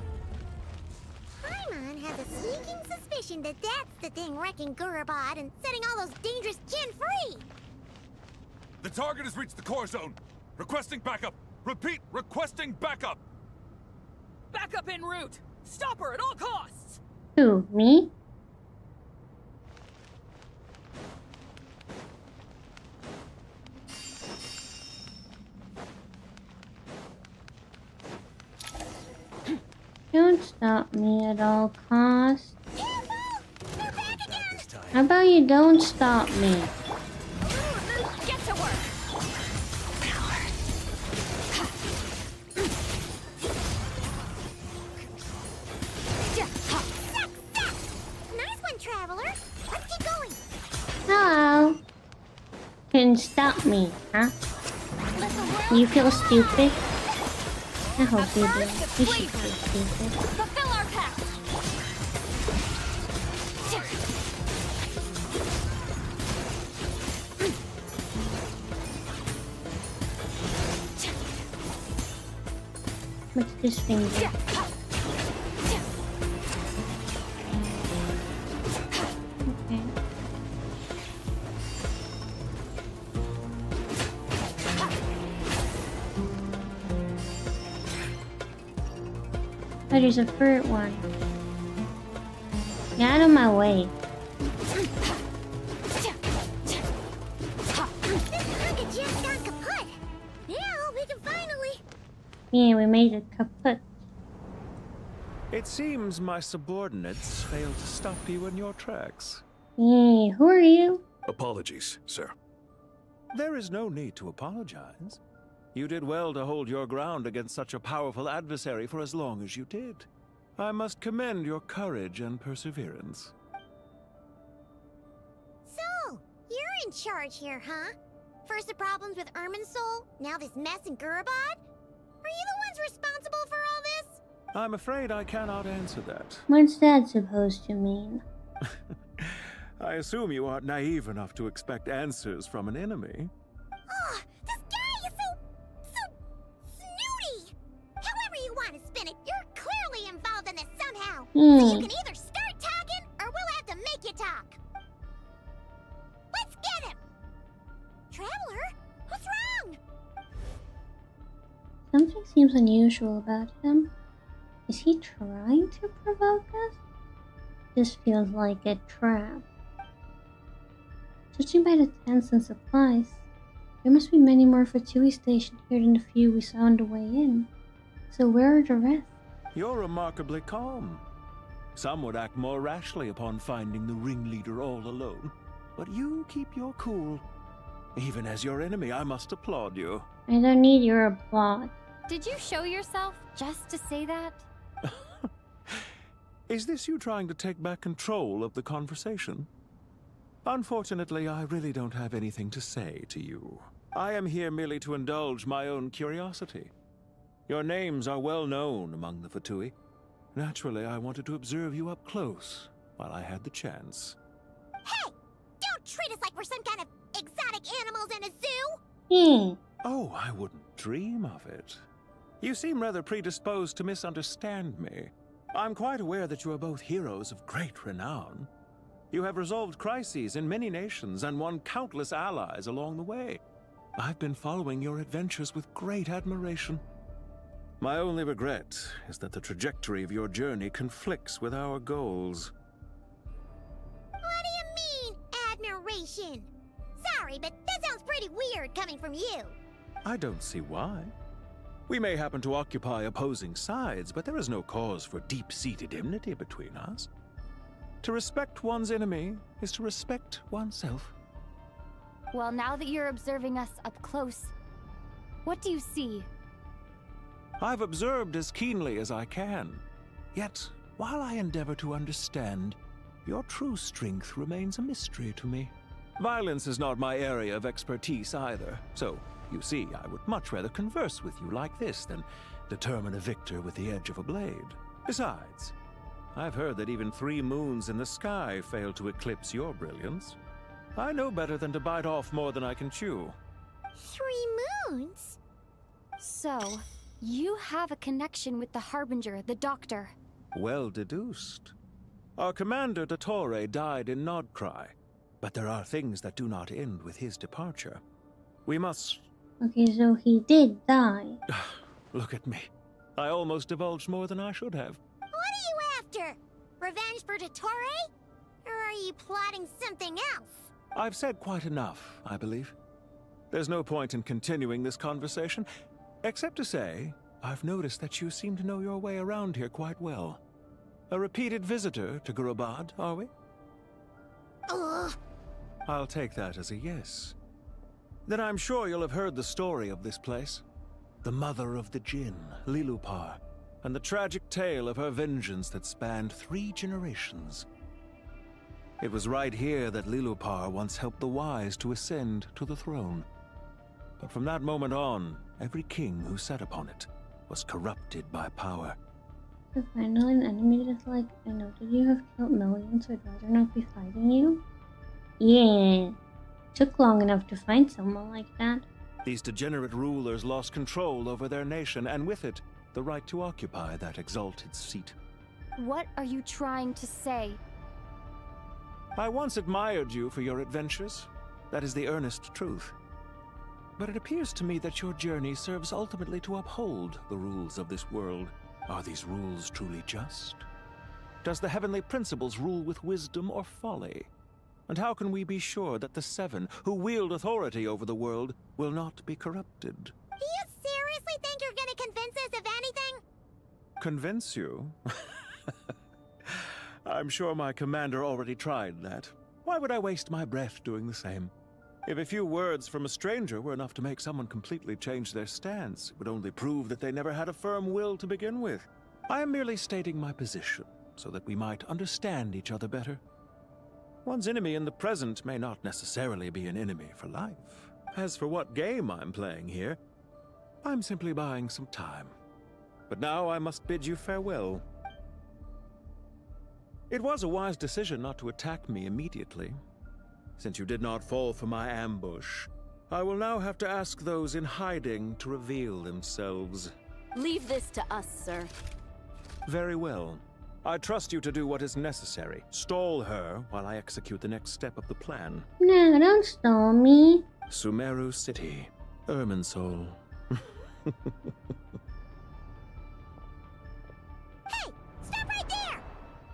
Paimon has a sneaking suspicion that that's the thing wrecking Gurabad and setting all those dangerous Jinn free. The target has reached the core zone. Requesting backup! Repeat, requesting backup! Backup en route! Stop her at all costs! Who, me? Don't stop me at all costs. How about you don't stop me? Get to work! Nice one, Traveler. Let's keep going. Hello. Couldn't stop me, huh? You feel stupid? I hope you do. You should feel stupid. Fulfill our pact! What's this thing do? Okay. Oh, there's a fruit one. Get out of my way. This just got kaput. Now we can finally. Yeah, we made it kaput. It seems my subordinates failed to stop you in your tracks. Yeah, who are you? Apologies, sir. There is no need to apologize. You did well to hold your ground against such a powerful adversary for as long as you did. I must commend your courage and perseverance. So, you're in charge here, huh? First the problems with Irminsul, now this mess in Gurabad? Are you the ones responsible for all this? I'm afraid I cannot answer that. What's that supposed to mean? I assume you aren't naive enough to expect answers from an enemy. Oh, this guy is so snooty! However you want to spin it, you're clearly involved in this somehow. So you can either start talking, or we'll have to make you talk. Let's get him! Traveler, what's wrong? Something seems unusual about him. Is he trying to provoke us? This feels like a trap. Judging by the tents and supplies, there must be many more Fatui stationed here than the few we saw on the way in. So where are the rest? You're remarkably calm. Some would act more rashly upon finding the ringleader all alone. But you keep your cool. Even as your enemy, I must applaud you. I don't need your applause. Did you show yourself just to say that? Is this you trying to take back control of the conversation? Unfortunately, I really don't have anything to say to you. I am here merely to indulge my own curiosity. Your names are well known among the Fatui. Naturally, I wanted to observe you up close while I had the chance. Hey! Don't treat us like we're some kind of exotic animals in a zoo! Oh, I wouldn't dream of it. You seem rather predisposed to misunderstand me. I'm quite aware that you are both heroes of great renown. You have resolved crises in many nations and won countless allies along the way. I've been following your adventures with great admiration. My only regret is that the trajectory of your journey conflicts with our goals. What do you mean, admiration? Sorry, but that sounds pretty weird coming from you. I don't see why. We may happen to occupy opposing sides, but there is no cause for deep-seated enmity between us. To respect one's enemy is to respect oneself. Well, now that you're observing us up close, what do you see? I've observed as keenly as I can. Yet, while I endeavor to understand, your true strength remains a mystery to me. Violence is not my area of expertise either, so, you see, I would much rather converse with you like this than determine a victor with the edge of a blade. Besides, I've heard that even 3 moons in the sky fail to eclipse your brilliance. I know better than to bite off more than I can chew. 3 moons? So, you have a connection with the Harbinger, the Doctor. Well deduced. Our commander, Dottore, died in Nodcry, but there are things that do not end with his departure. We must Okay, so he did die. Look at me. I almost divulged more than I should have. What are you after? Revenge for Dottore? Or are you plotting something else? I've said quite enough, I believe. There's no point in continuing this conversation, except to say, I've noticed that you seem to know your way around here quite well. A repeated visitor to Gurabad, are we? Ugh. I'll take that as a yes. Then I'm sure you'll have heard the story of this place. The mother of the Jinn, Lilupar, and the tragic tale of her vengeance that spanned 3 generations. It was right here that Lilupar once helped the wise to ascend to the throne. But from that moment on, every king who sat upon it was corrupted by power. To find an enemy that's like, I know that you have killed millions, so I'd rather not be fighting you. Yeah. Took long enough to find someone like that. These degenerate rulers lost control over their nation, and with it, the right to occupy that exalted seat. What are you trying to say? I once admired you for your adventures. That is the earnest truth. But it appears to me that your journey serves ultimately to uphold the rules of this world. Are these rules truly just? Does the heavenly principles rule with wisdom or folly? And how can we be sure that the 7 who wield authority over the world will not be corrupted? Do you seriously think you're gonna convince us of anything? Convince you? I'm sure my commander already tried that. Why would I waste my breath doing the same? If a few words from a stranger were enough to make someone completely change their stance, it would only prove that they never had a firm will to begin with. I am merely stating my position, so that we might understand each other better. One's enemy in the present may not necessarily be an enemy for life. As for what game I'm playing here, I'm simply buying some time. But now I must bid you farewell. It was a wise decision not to attack me immediately. Since you did not fall for my ambush, I will now have to ask those in hiding to reveal themselves. Leave this to us, sir. Very well. I trust you to do what is necessary. Stall her while I execute the next step of the plan. No, don't stall me. Sumeru City, Irminsul. Hey! Stop right there!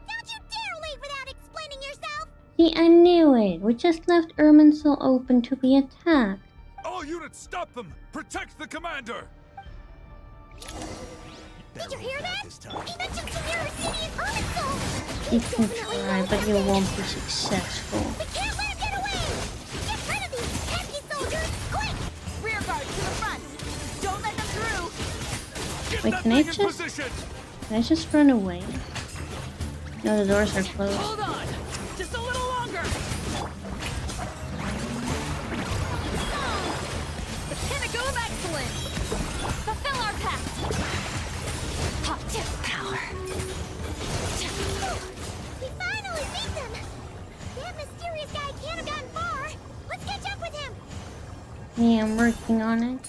Don't you dare leave without explaining yourself! See, I knew it. We just left Irminsul open to be attacked. All units, stop them! Protect the commander! Did you hear that? He mentioned Sumeru City and Irminsul! You can try, but you won't be successful. We can't let him get away! Get rid of these pesky soldiers, quick! Rear guard to the front! Don't let them through! Wait, can I just run away? No, the doors are closed. Hold on! Just a little longer! The pinnacle of excellence! Fulfill our pact! Power. We finally beat them! That mysterious guy can't have gotten far! Let's catch up with him! Yeah, I'm working on it.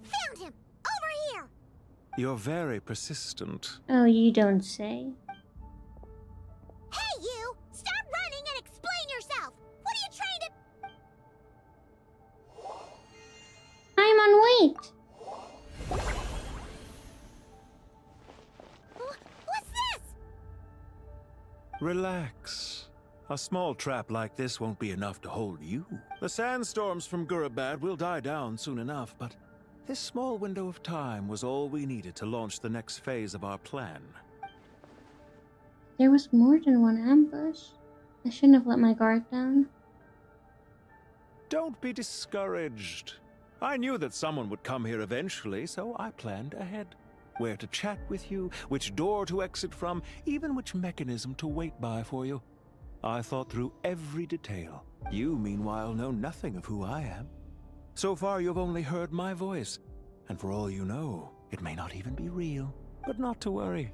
Found him! Over here! You're very persistent. Oh, you don't say. Hey, you! Stop running and explain yourself! What are you trying to... I'm on wait! What's this? Relax. A small trap like this won't be enough to hold you. The sandstorms from Gurabad will die down soon enough, but this small window of time was all we needed to launch the next phase of our plan. There was more than one ambush. I shouldn't have let my guard down. Don't be discouraged. I knew that someone would come here eventually, so I planned ahead. Where to chat with you, which door to exit from, even which mechanism to wait by for you. I thought through every detail. You, meanwhile, know nothing of who I am. So far, you've only heard my voice, and for all you know, it may not even be real. But not to worry.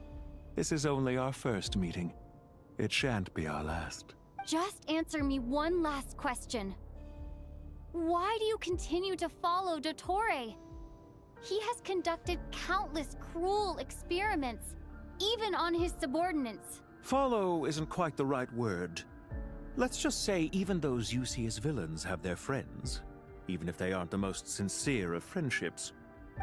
This is only our first meeting. It shan't be our last. Just answer me one last question. Why do you continue to follow Dottore? He has conducted countless cruel experiments, even on his subordinates. Follow isn't quite the right word. Let's just say even those you see as villains have their friends, even if they aren't the most sincere of friendships.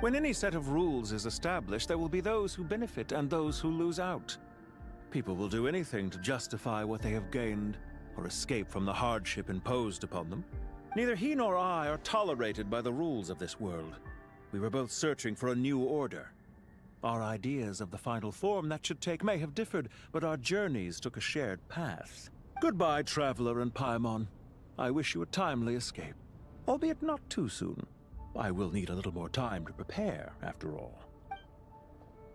When any set of rules is established, there will be those who benefit and those who lose out. People will do anything to justify what they have gained or escape from the hardship imposed upon them. Neither he nor I are tolerated by the rules of this world. We were both searching for a new order. Our ideas of the final form that should take may have differed, but our journeys took a shared path. Goodbye, Traveler and Paimon. I wish you a timely escape, albeit not too soon. I will need a little more time to prepare, after all.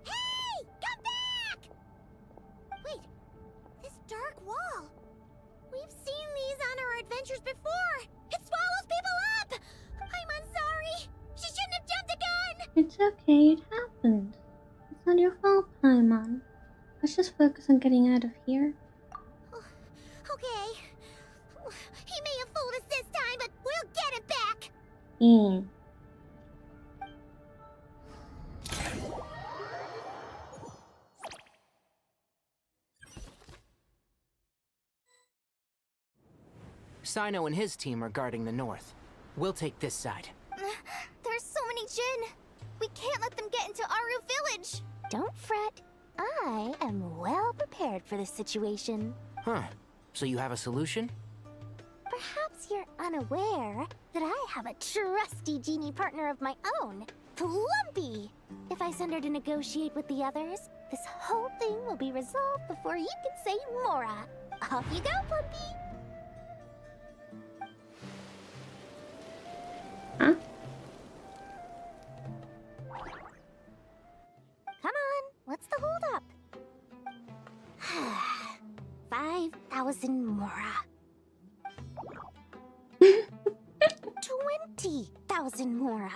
Hey! Come back! Wait, this dark wall. We've seen these on our adventures before. It swallows people up! I'm sorry. She shouldn't have jumped a gun! It's okay, it happened. It's not your fault, Paimon. Let's just focus on getting out of here. Okay. He may have fooled us this time, but we'll get it back! Sino and his team are guarding the north. We'll take this side. There's so many Jin. We can't let them get into Aru Village. Don't fret. I am well prepared for this situation. Huh. So you have a solution? Perhaps you're unaware that I have a trusty genie partner of my own, Plumpy. If I send her to negotiate with the others, this whole thing will be resolved before you can say Mora. Off you go, Plumpy. Huh? Come on, what's the holdup? 5,000 Mora. 20,000 Mora.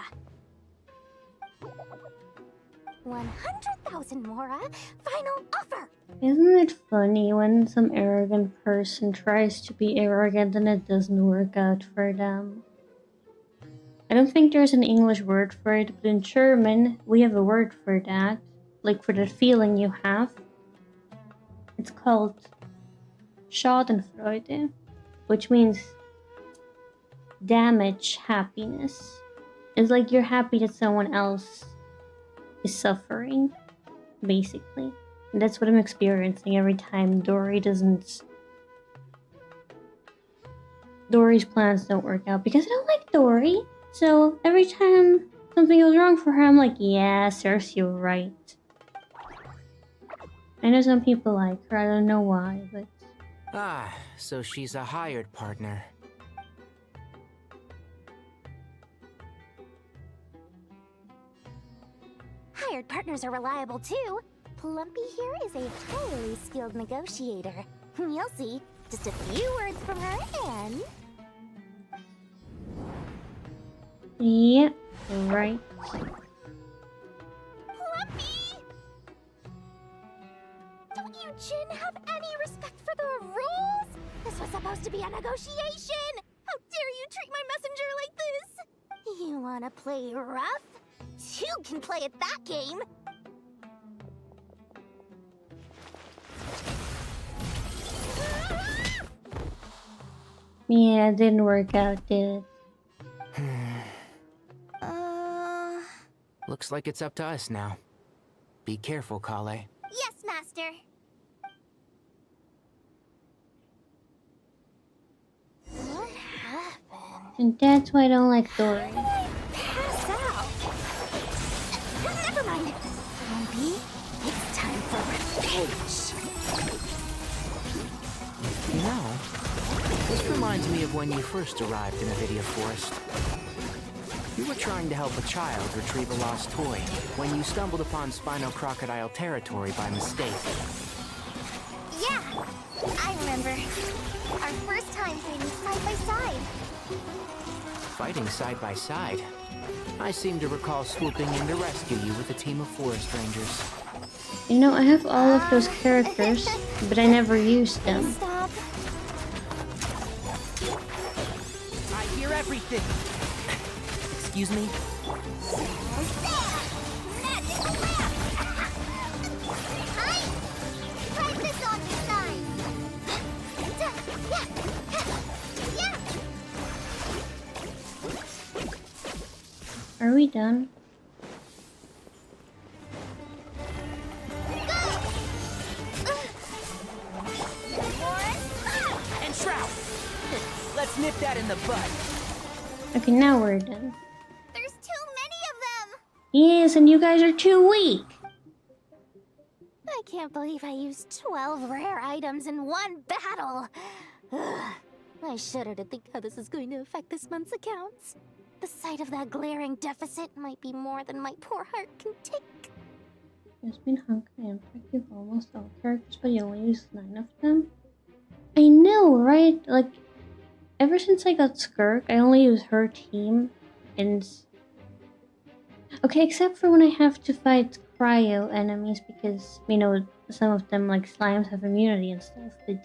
100,000 Mora. Final offer. Isn't it funny when some arrogant person tries to be arrogant and it doesn't work out for them? I don't think there's an English word for it, but in German we have a word for that. Like for that feeling you have. It's called Schadenfreude, which means damage happiness. It's like you're happy that someone else is suffering, basically. And that's what I'm experiencing every time Dory's plans don't work out, because I don't like Dory. So every time something goes wrong for her, I'm like, yeah, serves you right. I know some people like her, I don't know why, but... Ah, so she's a hired partner. Hired partners are reliable too. Plumpy here is a highly skilled negotiator. You'll see. Just a few words from her and... Yep, right. Plumpy! Don't you Jin have any respect for the rules? This was supposed to be a negotiation! How dare you treat my messenger like this? You wanna play rough? You can play at that game! Yeah, it didn't work out, did it? Looks like it's up to us now. Be careful, Kale. Yes, Master. What happened? And that's why I don't like Dory. Pass out! Never mind. Plumpy, it's time for revenge. You know, this reminds me of when you first arrived in the Vidia Forest. You were trying to help a child retrieve a lost toy when you stumbled upon Spino Crocodile territory by mistake. Yeah, I remember. Our first time fighting side by side. Fighting side by side? I seem to recall swooping in to rescue you with a team of forest rangers. You know, I have all of those characters, but I never used them. Stop. I hear everything! Excuse me? Hi Are we done? And Shroud! Let's nip that in the bud. Okay, now we're done. There's too many of them! Yes, and you guys are too weak! I can't believe I used 12 rare items in one battle. Ugh. I shudder to think how this is going to affect this month's accounts. The sight of that glaring deficit might be more than my poor heart can take. There's been hungry and effective almost all characters, but you only use 9 of them? I know, right? Like, ever since I got Skirk, I only use her team, and... Okay, except for when I have to fight cryo enemies, because, you know, some of them, like slimes, have immunity and stuff, but...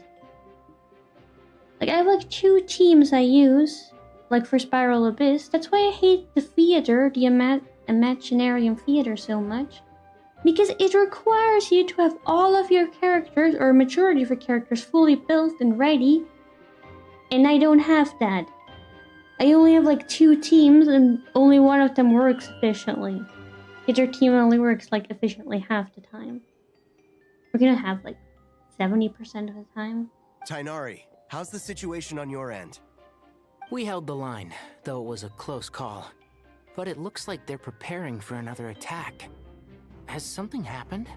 Like, I have like 2 teams I use, like for Spiral Abyss. That's why I hate the theater, the Imaginarium theater so much. Because it requires you to have all of your characters, or a majority of your characters, fully built and ready. And I don't have that. I only have like 2 teams, and only one of them works efficiently. Because your team only works like efficiently half the time. We're gonna have like 70% of the time. Tainari, how's the situation on your end? We held the line, though it was a close call. But it looks like they're preparing for another attack. Has something happened?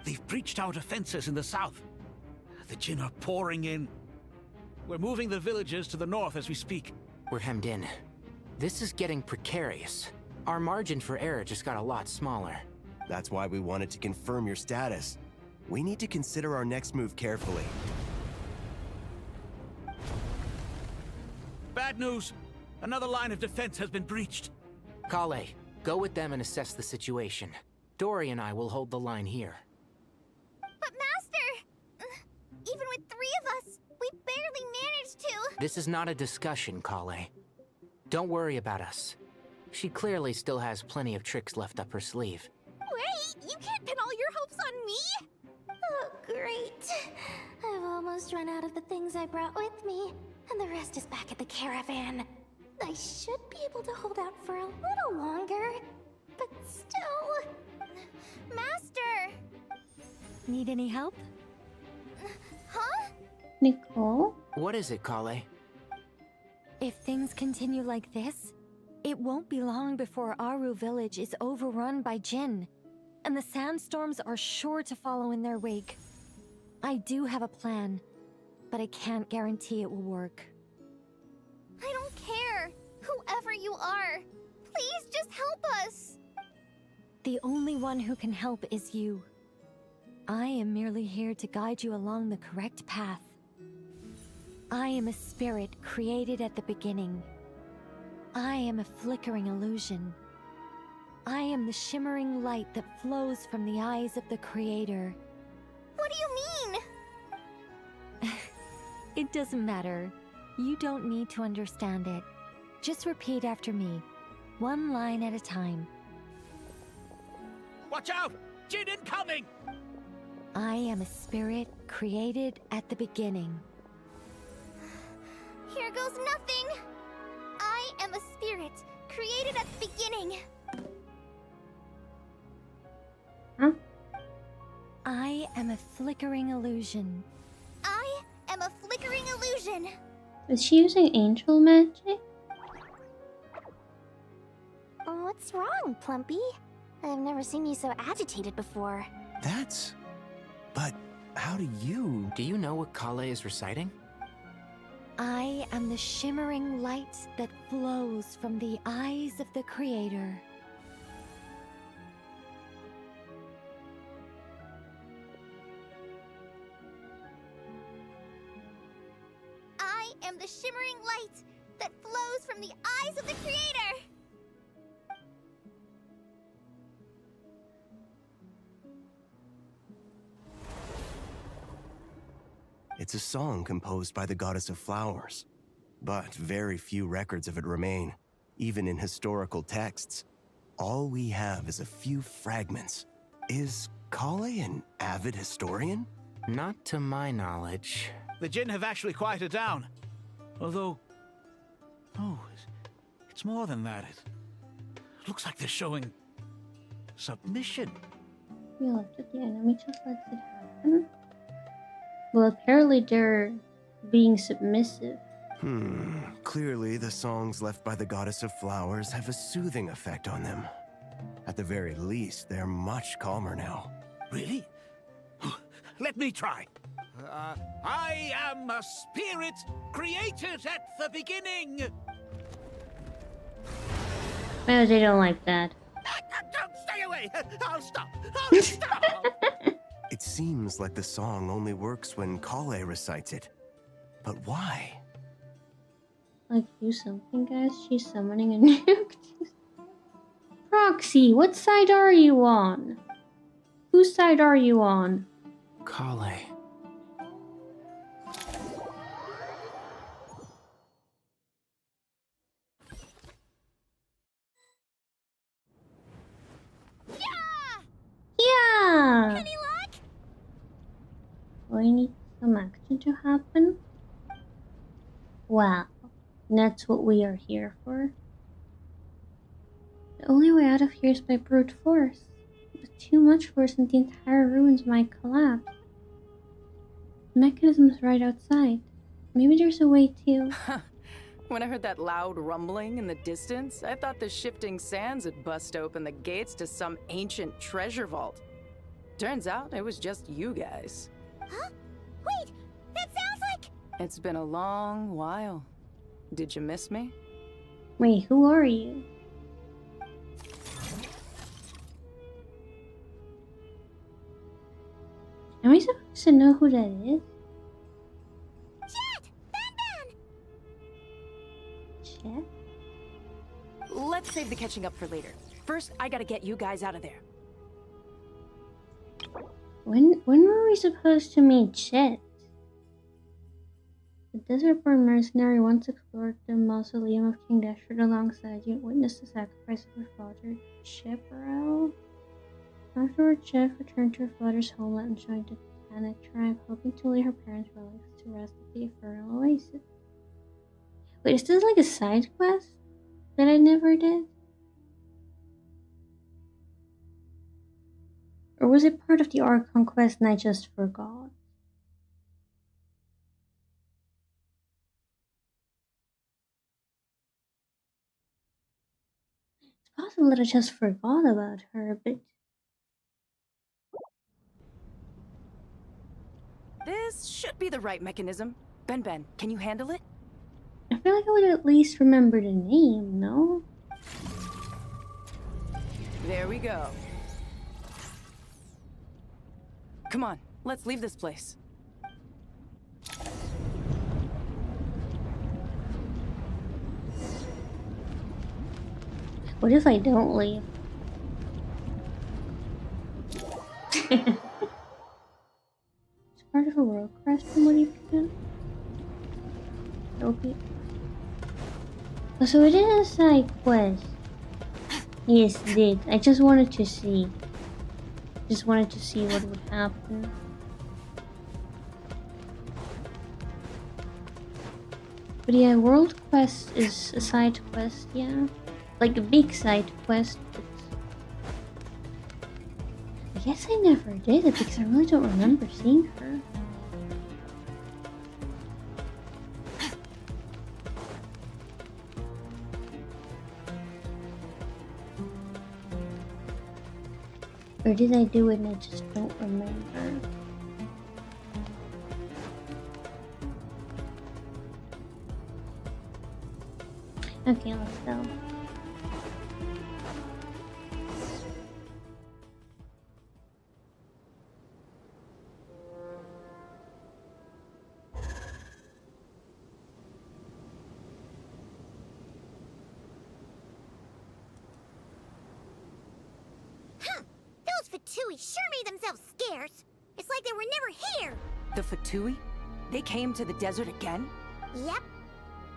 They've breached our defenses in the south. The Jinn are pouring in. We're moving the villagers to the north as we speak. We're hemmed in. This is getting precarious. Our margin for error just got a lot smaller. That's why we wanted to confirm your status. We need to consider our next move carefully. Bad news! Another line of defense has been breached. Kale, go with them and assess the situation. Dory and I will hold the line here. But Master! Even with 3 of us, we barely managed to... This is not a discussion, Kale. Don't worry about us. She clearly still has plenty of tricks left up her sleeve. Wait, you can't pin all your hopes on me! Oh, great. I've almost run out of the things I brought with me, and the rest is back at the caravan. I should be able to hold out for a little longer, but still... Master! Need any help? Huh? Nicole? What is it, Kale? If things continue like this, it won't be long before Aru village is overrun by Jinn, and the sandstorms are sure to follow in their wake. I do have a plan, but I can't guarantee it will work. I don't care! Whoever you are! Please just help us! The only one who can help is you. I am merely here to guide you along the correct path. I am a spirit created at the beginning. I am a flickering illusion. I am the shimmering light that flows from the eyes of the Creator. What do you mean? It doesn't matter. You don't need to understand it. Just repeat after me, one line at a time. Watch out! Jinn incoming! I am a spirit created at the beginning. Here goes nothing! I am a spirit, created at the beginning. Huh? I am a flickering illusion. I am a flickering illusion. Is she using angel magic? What's wrong, Plumpy? I've never seen you so agitated before. That's... But how do you... Do you know what Kale is reciting? I am the shimmering light that flows from the eyes of the Creator. I am the shimmering light that flows from the eyes of the Creator! It's a song composed by the goddess of flowers. But very few records of it remain, even in historical texts. All we have is a few fragments. Is Kale an avid historian? Not to my knowledge. The Jinn have actually quieted down. Although... Oh, it's more than that. Looks like they're showing submission. We left it, the enemy just lets it happen. Well, apparently they're being submissive. Clearly the songs left by the goddess of flowers have a soothing effect on them. At the very least, they're much calmer now. Really? Let me try. I am a spirit created at the beginning. No, they don't like that. Don't stay away. I'll stop. I'll stop. It seems like the song only works when Kale recites it. But why? Like, do something, guys. She's summoning a nuke. Proxy, what side are you on? Whose side are you on? Kale. Yeah! Any luck? We need some action to happen. Wow, that's what we are here for. The only way out of here is by brute force. But too much force and the entire ruins might collapse. The mechanism's right outside. Maybe there's a way to... When I heard that loud rumbling in the distance, I thought the shifting sands had bust open the gates to some ancient treasure vault. Turns out it was just you guys. Huh? Wait, that sounds like... It's been a long while. Did you miss me? Wait, who are you? Am I supposed to know who that is? Jet! Ben! Jet? Let's save the catching up for later. First, I gotta get you guys out of there. When were we supposed to meet Jet? The desert-born mercenary once explored the mausoleum of King Dashwood alongside you and witnessed the sacrifice of her father, Shiro. Afterward, Jet returned to her father's homeland and joined the Tannic tribe, hoping to lay her parents' relics to rest at the Infernal Oasis. Wait, is this like a side quest that I never did? Or was it part of the Archon quest and I just forgot? It's possible that I just forgot about her, but... This should be the right mechanism. Ben, can you handle it? I feel like I would at least remember the name, no? There we go. Come on, let's leave this place. What if I don't leave? It's part of a world quest from what you can do. Okay. Oh, so it is a side quest. Yes, it did. I just wanted to see. Just wanted to see what would happen. But yeah, world quest is a side quest, yeah. Like a big side quest, but... I guess I never did it because I really don't remember seeing her. Or did I do it and I just don't remember? Okay, let's go. Those Fatui sure made themselves scarce. It's like they were never here. The Fatui? They came to the desert again? Yep.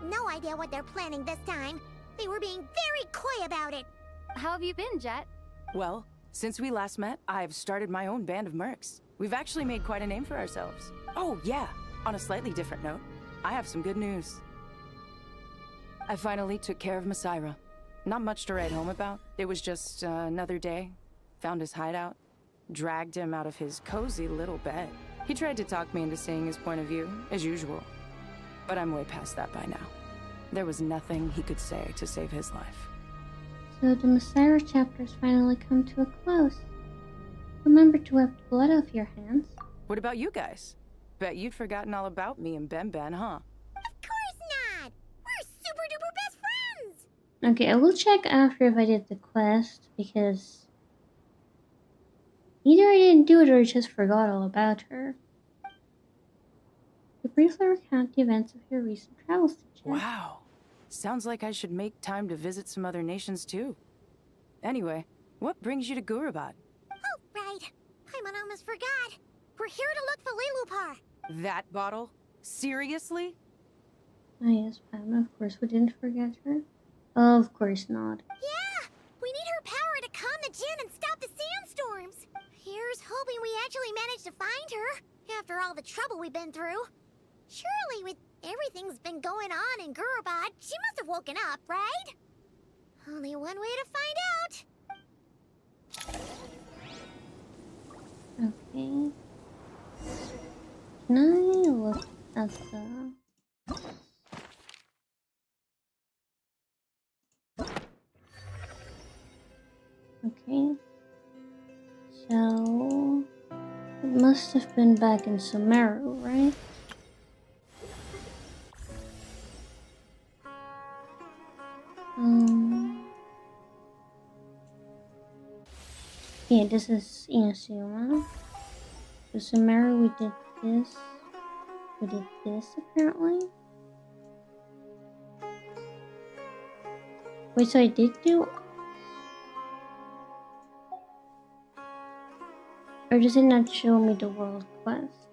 No idea what they're planning this time. They were being very coy about it. How have you been, Jet? Well, since we last met, I've started my own band of mercs. We've actually made quite a name for ourselves. Oh, yeah. On a slightly different note, I have some good news. I finally took care of Masaira. Not much to write home about. It was just another day. Found his hideout. Dragged him out of his cozy little bed. He tried to talk me into seeing his point of view, as usual. But I'm way past that by now. There was nothing he could say to save his life. So the Messiah chapter's finally come to a close. Remember to wipe the blood off your hands. What about you guys? Bet you'd forgotten all about me and Ben, huh? Of course not! We're super duper best friends! Okay, I will check after if I did the quest, because either I didn't do it or I just forgot all about her. To briefly recount the events of your recent travels to Chad. Wow. Sounds like I should make time to visit some other nations too. Anyway, what brings you to Gurabad? Oh, right. I almost forgot. We're here to look for Lilupar. That bottle? Seriously? Oh yes, Pam, of course we didn't forget her. Of course not. Yeah! We need her power to calm the Jinn and stop the sandstorms. Here's hoping we actually manage to find her, after all the trouble we've been through. Surely with everything's been going on in Gurabad, she must have woken up, right? Only one way to find out. Okay. Can I look at the... Okay. So... it must have been back in Sumeru, right? Yeah, this is Inazuma. So Sumeru, we did this. We did this, apparently. Wait, so I did do... or does it not show me the world quest?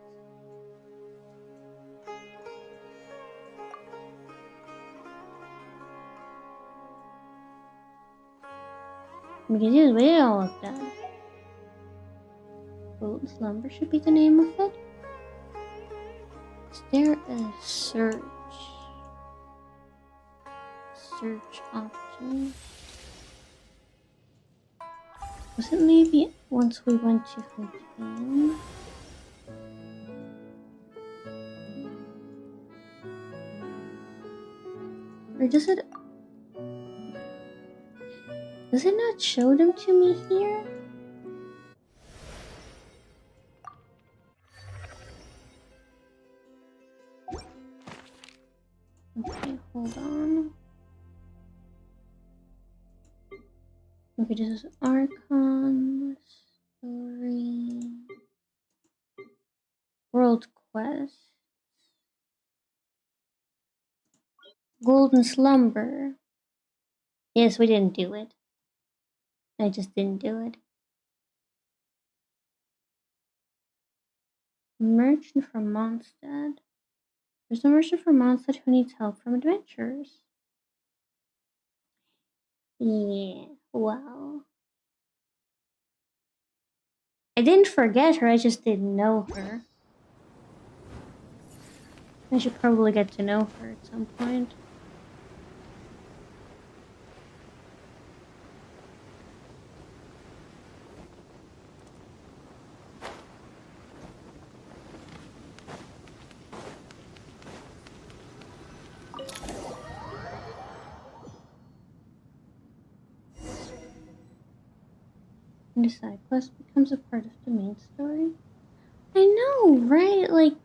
Because you just did all of that. Golden Slumber should be the name of it. Is there a search option? Was it maybe once we went to Fontaine? Or does it not show them to me here? Okay, hold on. Okay, this is Archon, Story, World Quest, Golden Slumber. Yes, we didn't do it. I just didn't do it. Merchant from Mondstadt. There's a merchant from Mondstadt who needs help from adventurers. Yeah, well. I didn't forget her, I just didn't know her. I should probably get to know her at some point. And the side quest becomes a part of the main story. I know, right? Like,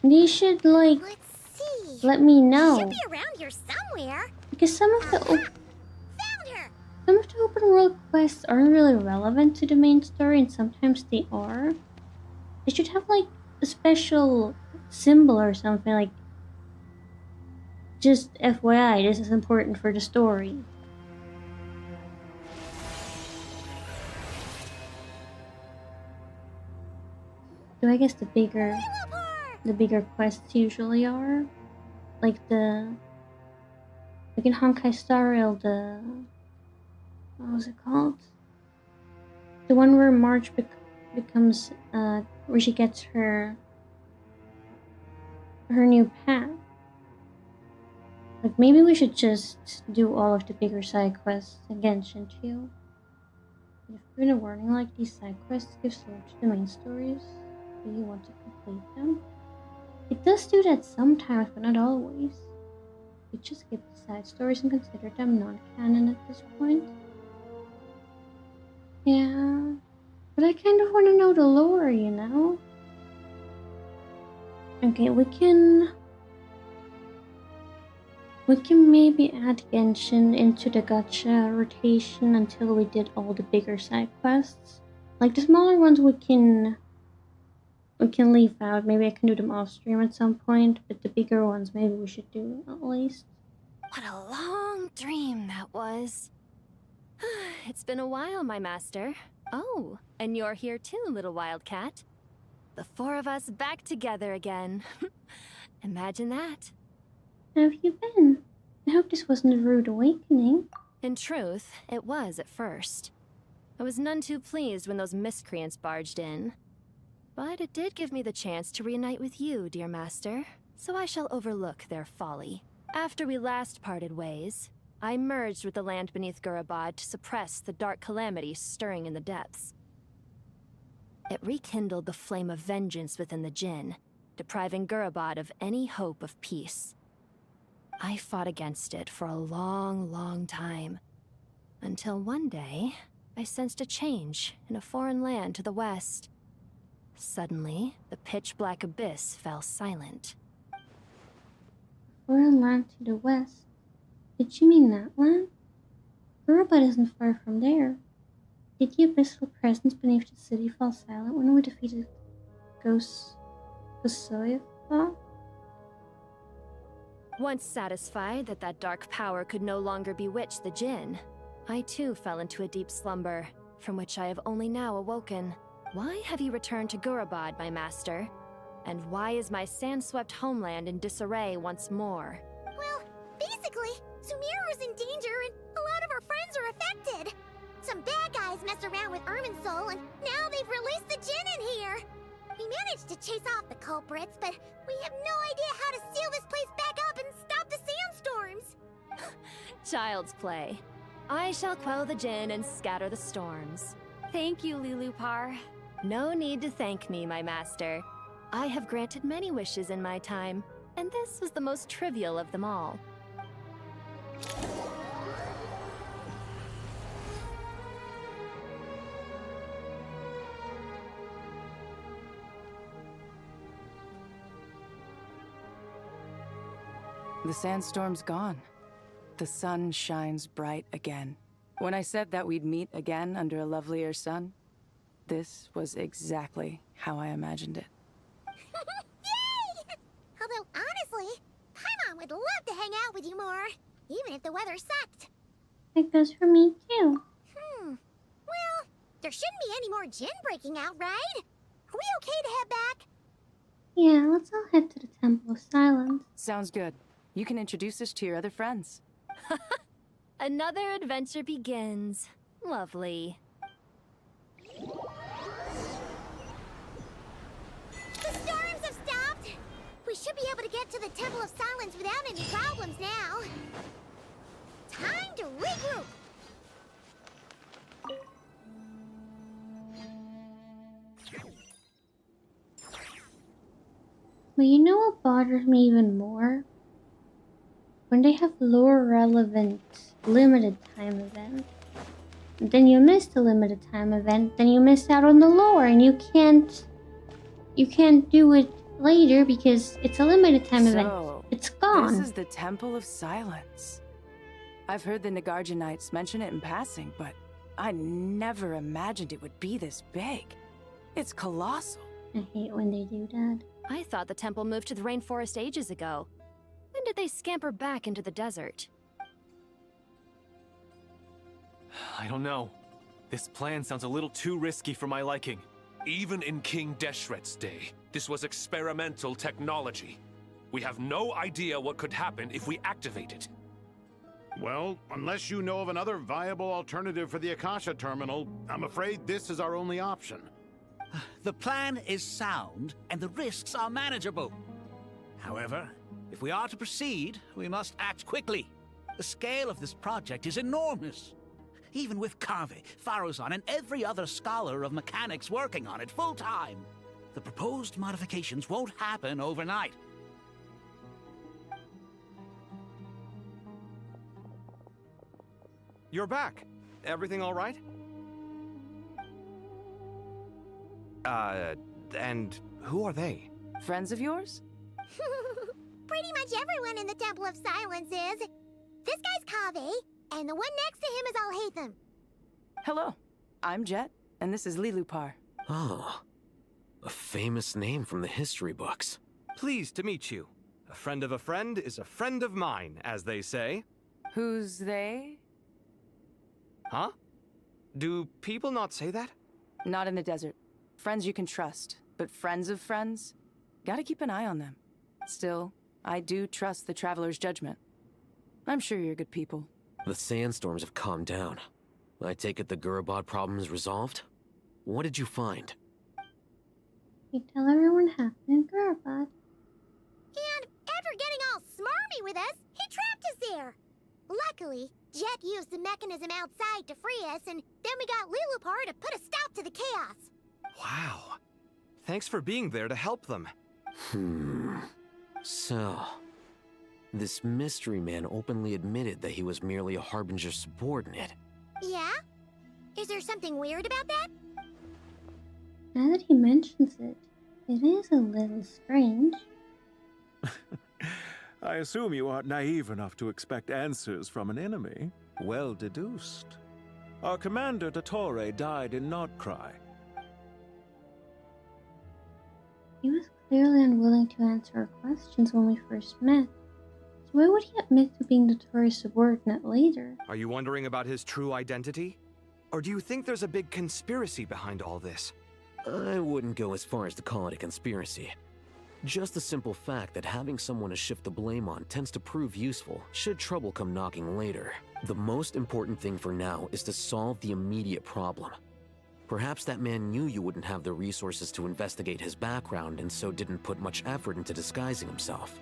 they should, like, let me know. She'll be around here somewhere. Because some of the open world quests aren't really relevant to the main story, and sometimes they are. They should have, like, a special symbol or something, like, just FYI, this is important for the story. So I guess the bigger quests usually are, like in Honkai Star Rail, what was it called? The one where March becomes where she gets her new path. Like, maybe we should just do all of the bigger side quests in Genshin too. If we're in a warning like these side quests give so much to the main stories, do you want to complete them? It does do that sometimes, but not always. We just skip the side stories and consider them non-canon at this point. Yeah, but I kind of want to know the lore, you know? Okay, we can maybe add Genshin into the gacha rotation until we did all the bigger side quests. Like the smaller ones we can leave out. Maybe I can do them off stream at some point, but the bigger ones maybe we should do at least. What a long dream that was. It's been a while, my master. Oh, and you're here too, little wildcat. The four of us back together again. Imagine that. How have you been? I hope this wasn't a rude awakening. In truth, it was at first. I was none too pleased when those miscreants barged in. But it did give me the chance to reunite with you, dear master, so I shall overlook their folly. After we last parted ways, I merged with the land beneath Gurabad to suppress the dark calamity stirring in the depths. It rekindled the flame of vengeance within the Jinn, depriving Gurabad of any hope of peace. I fought against it for a long, long time, until one day, I sensed a change in a foreign land to the west. Suddenly, the pitch-black abyss fell silent. Foreign land to the west? Did you mean that land? Gurabad isn't far from there. Did the abyssal presence beneath the city fall silent when we defeated Gosoyfa? Once satisfied that that dark power could no longer bewitch the Jinn, I too fell into a deep slumber, from which I have only now awoken. Why have you returned to Gurabad, my master? And why is my sand-swept homeland in disarray once more? Well, basically, Sumeru's in danger and a lot of our friends are affected. Some bad guys messed around with Irminsul and now they've released the Jinn in here. We managed to chase off the culprits, but we have no idea how to seal this place back up and stop the sandstorms. Child's play. I shall quell the Jinn and scatter the storms. Thank you, Lulupar. No need to thank me, my master. I have granted many wishes in my time, and this was the most trivial of them all. The sandstorm's gone. The sun shines bright again. When I said that we'd meet again under a lovelier sun, this was exactly how I imagined it. Yay! Although, honestly, Paimon would love to hang out with you more, even if the weather sucked. It goes for me too. Well, there shouldn't be any more Jinn breaking out, right? Are we okay to head back? Yeah, let's all head to the Temple of Silence. Sounds good. You can introduce us to your other friends. Another adventure begins. Lovely. The storms have stopped! We should be able to get to the Temple of Silence without any problems now. Time to regroup! But you know what bothers me even more? When they have lore relevant limited time event. Then you miss the limited time event, then you miss out on the lore and you can't do it later because it's a limited time event. It's gone. This is the Temple of Silence. I've heard the Nagarjanites mention it in passing, but I never imagined it would be this big. It's colossal. I hate when they do that. I thought the temple moved to the rainforest ages ago. When did they scamper back into the desert? I don't know. This plan sounds a little too risky for my liking. Even in King Deshret's day, this was experimental technology. We have no idea what could happen if we activate it. Well, unless you know of another viable alternative for the Akasha terminal, I'm afraid this is our only option. The plan is sound, and the risks are manageable. However, if we are to proceed, we must act quickly. The scale of this project is enormous. Even with Kave, Faruzan, and every other scholar of mechanics working on it full-time, the proposed modifications won't happen overnight. You're back. Everything all right? And who are they? Friends of yours? Pretty much everyone in the Temple of Silence is. This guy's Kave, and the one next to him is Alhaitham. Hello, I'm Jet, and this is Lilupar. Oh, a famous name from the history books. Pleased to meet you. A friend of a friend is a friend of mine, as they say. Who's they? Huh? Do people not say that? Not in the desert. Friends you can trust, but friends of friends? Gotta keep an eye on them. Still, I do trust the Traveler's judgment. I'm sure you're good people. The sandstorms have calmed down. I take it the Gurabad problem is resolved? What did you find? You tell everyone what happened in Gurabad. And after getting all smarmy with us, he trapped us there. Luckily, Jet used the mechanism outside to free us, and then we got Lilupar to put a stop to the chaos. Wow. Thanks for being there to help them. So, this mystery man openly admitted that he was merely a Harbinger subordinate. Yeah? Is there something weird about that? Now that he mentions it, it is a little strange. I assume you aren't naive enough to expect answers from an enemy. Well deduced. Our commander, Dottore, died in Nordcry. He was clearly unwilling to answer our questions when we first met. So why would he admit to being Dottore's subordinate later? Are you wondering about his true identity? Or do you think there's a big conspiracy behind all this? I wouldn't go as far as to call it a conspiracy. Just the simple fact that having someone to shift the blame on tends to prove useful should trouble come knocking later. The most important thing for now is to solve the immediate problem. Perhaps that man knew you wouldn't have the resources to investigate his background and so didn't put much effort into disguising himself.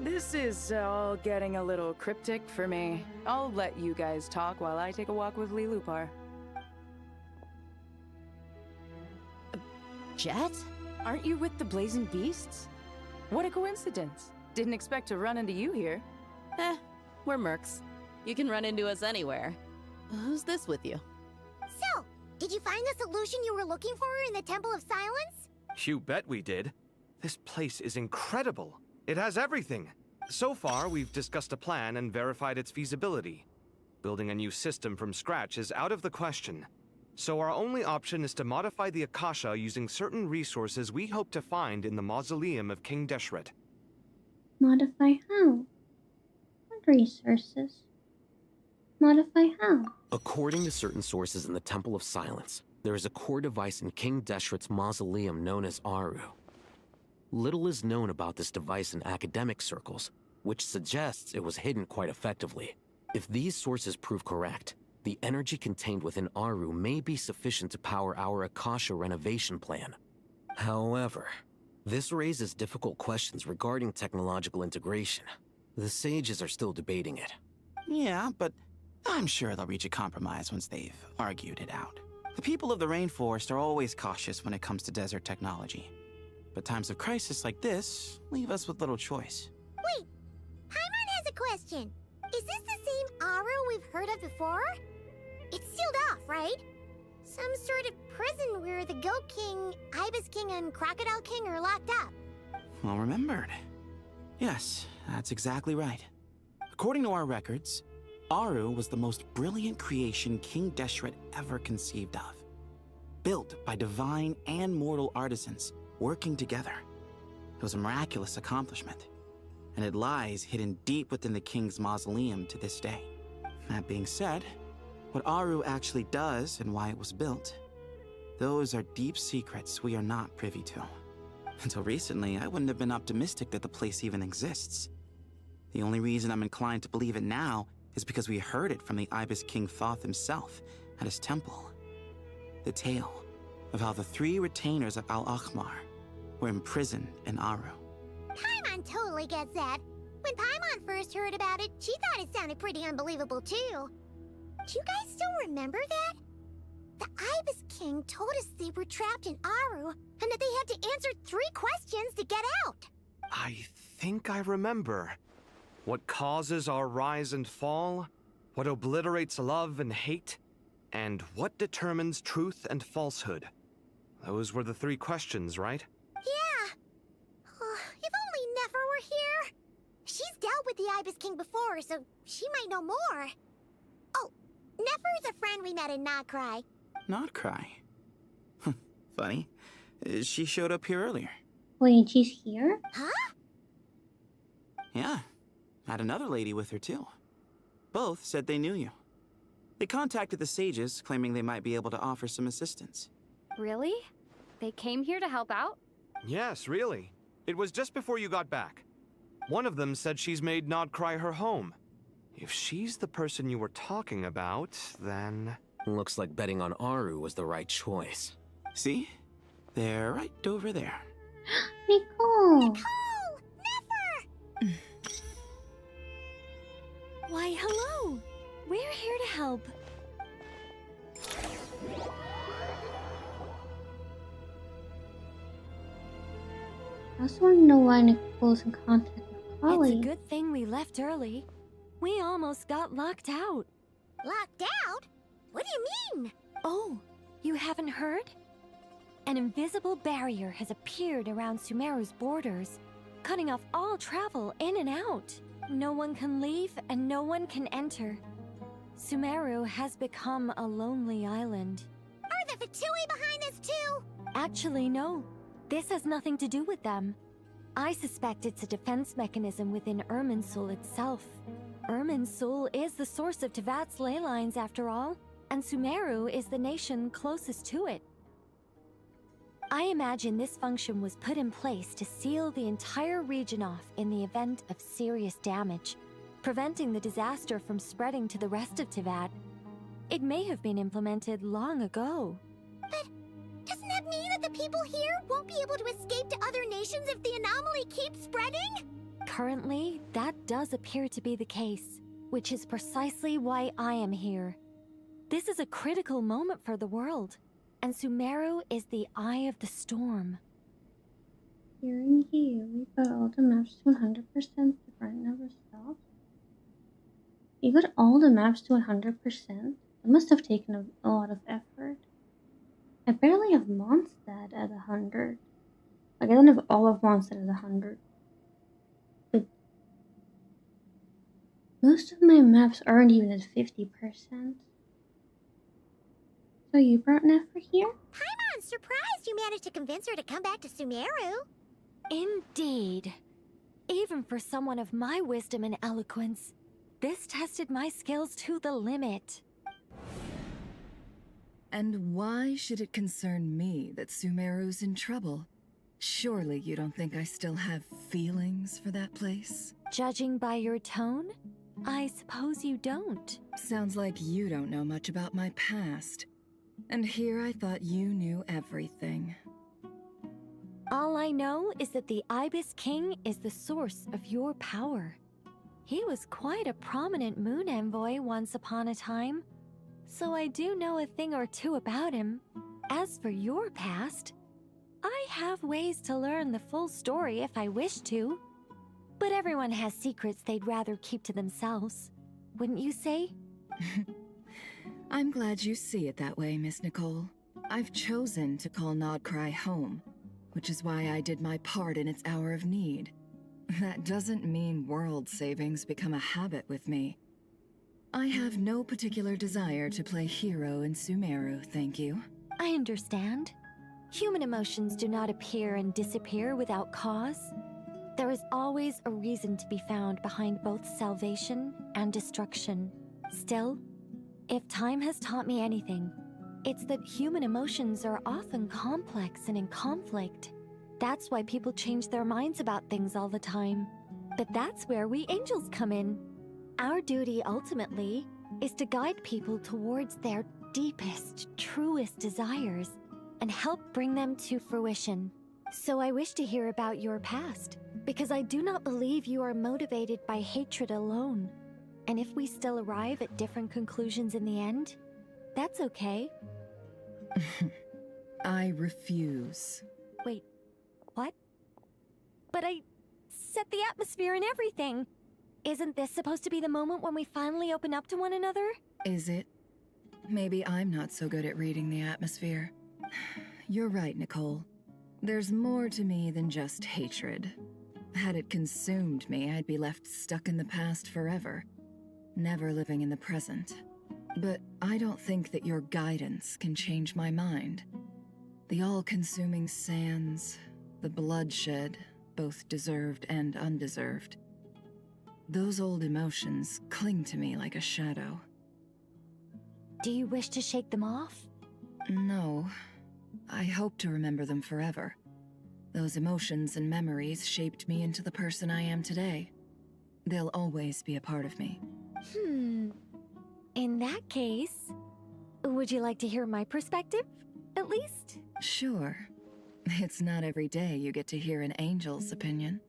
This is all getting a little cryptic for me. I'll let you guys talk while I take a walk with Lilupar. Jet? Aren't you with the Blazing Beasts? What a coincidence. Didn't expect to run into you here. We're mercs. You can run into us anywhere. Who's this with you? So, did you find the solution you were looking for in the Temple of Silence? You bet we did. This place is incredible. It has everything. So far, we've discussed a plan and verified its feasibility. Building a new system from scratch is out of the question. So our only option is to modify the Akasha using certain resources we hope to find in the mausoleum of King Deshret. Modify how? What resources? Modify how? According to certain sources in the Temple of Silence, there is a core device in King Deshret's mausoleum known as Aru. Little is known about this device in academic circles, which suggests it was hidden quite effectively. If these sources prove correct, the energy contained within Aru may be sufficient to power our Akasha renovation plan. However, this raises difficult questions regarding technological integration. The sages are still debating it. Yeah, but I'm sure they'll reach a compromise once they've argued it out. The people of the rainforest are always cautious when it comes to desert technology. But times of crisis like this leave us with little choice. Wait, Paimon has a question. Is this the same Aru we've heard of before? It's sealed off, right? Some sort of prison where the Goat King, Ibis King, and Crocodile King are locked up. Well remembered. Yes, that's exactly right. According to our records, Aru was the most brilliant creation King Deshret ever conceived of. Built by divine and mortal artisans working together. It was a miraculous accomplishment, and it lies hidden deep within the king's mausoleum to this day. That being said, what Aru actually does and why it was built, those are deep secrets we are not privy to. Until recently, I wouldn't have been optimistic that the place even exists. The only reason I'm inclined to believe it now is because we heard it from the Ibis King Thoth himself at his temple. The tale of how the 3 retainers of Al-Akhmar were imprisoned in Aru. Paimon totally gets that. When Paimon first heard about it, she thought it sounded pretty unbelievable too. Do you guys still remember that? The Ibis King told us they were trapped in Aru, and that they had to answer 3 questions to get out. I think I remember. What causes our rise and fall? What obliterates love and hate? And what determines truth and falsehood? Those were the 3 questions, right? Yeah. If only Nefer were here. She's dealt with the Ibis King before, so she might know more. Oh, Nefer's a friend we met in Notcry. Notcry? Funny. She showed up here earlier. Wait, she's here? Huh? Yeah. Had another lady with her too. Both said they knew you. They contacted the sages, claiming they might be able to offer some assistance. Really? They came here to help out? Yes, really. It was just before you got back. One of them said she's made Nodcry her home. If she's the person you were talking about, then... Looks like betting on Aru was the right choice. See? They're right over there. Nicole! Nicole! Nefer! Why, hello! We're here to help. I also want to know why Nicole's in contact with Holly. It's a good thing we left early. We almost got locked out. Locked out? What do you mean? Oh, you haven't heard? An invisible barrier has appeared around Sumeru's borders, cutting off all travel in and out. No one can leave and no one can enter. Sumeru has become a lonely island. Are the Fatui behind this too? Actually, no. This has nothing to do with them. I suspect it's a defense mechanism within Irminsul itself. Irminsul is the source of Teyvat's ley lines after all, and Sumeru is the nation closest to it. I imagine this function was put in place to seal the entire region off in the event of serious damage, preventing the disaster from spreading to the rest of Teyvat. It may have been implemented long ago. But doesn't that mean that the people here won't be able to escape to other nations if the anomaly keeps spreading? Currently, that does appear to be the case, which is precisely why I am here. This is a critical moment for the world, and Sumeru is the eye of the storm. Here and here, we got all the maps to 100%. The grind never stops. You got all the maps to 100%? That must have taken a lot of effort. I barely have Mondstadt at 100. Like, I don't have all of Mondstadt at 100. But most of my maps aren't even at 50%. So you brought Nefer here? Paimon's surprised you managed to convince her to come back to Sumeru. Indeed. Even for someone of my wisdom and eloquence, this tested my skills to the limit. And why should it concern me that Sumeru's in trouble? Surely you don't think I still have feelings for that place? Judging by your tone, I suppose you don't. Sounds like you don't know much about my past. And here I thought you knew everything. All I know is that the Ibis King is the source of your power. He was quite a prominent moon envoy once upon a time, so I do know a thing or two about him. As for your past, I have ways to learn the full story if I wish to. But everyone has secrets they'd rather keep to themselves, wouldn't you say? I'm glad you see it that way, Miss Nicole. I've chosen to call Nodcry home, which is why I did my part in its hour of need. That doesn't mean world savings become a habit with me. I have no particular desire to play hero in Sumeru, thank you. I understand. Human emotions do not appear and disappear without cause. There is always a reason to be found behind both salvation and destruction. Still, if time has taught me anything, it's that human emotions are often complex and in conflict. That's why people change their minds about things all the time. But that's where we angels come in. Our duty ultimately is to guide people towards their deepest, truest desires and help bring them to fruition. So I wish to hear about your past, because I do not believe you are motivated by hatred alone. And if we still arrive at different conclusions in the end, that's okay. I refuse. Wait, what? But I set the atmosphere and everything. Isn't this supposed to be the moment when we finally open up to one another? Is it? Maybe I'm not so good at reading the atmosphere. You're right, Nicole. There's more to me than just hatred. Had it consumed me, I'd be left stuck in the past forever, never living in the present. But I don't think that your guidance can change my mind. The all-consuming sands, the bloodshed, both deserved and undeserved. Those old emotions cling to me like a shadow. Do you wish to shake them off? No. I hope to remember them forever. Those emotions and memories shaped me into the person I am today. They'll always be a part of me. In that case, would you like to hear my perspective, at least? Sure. It's not every day you get to hear an angel's opinion.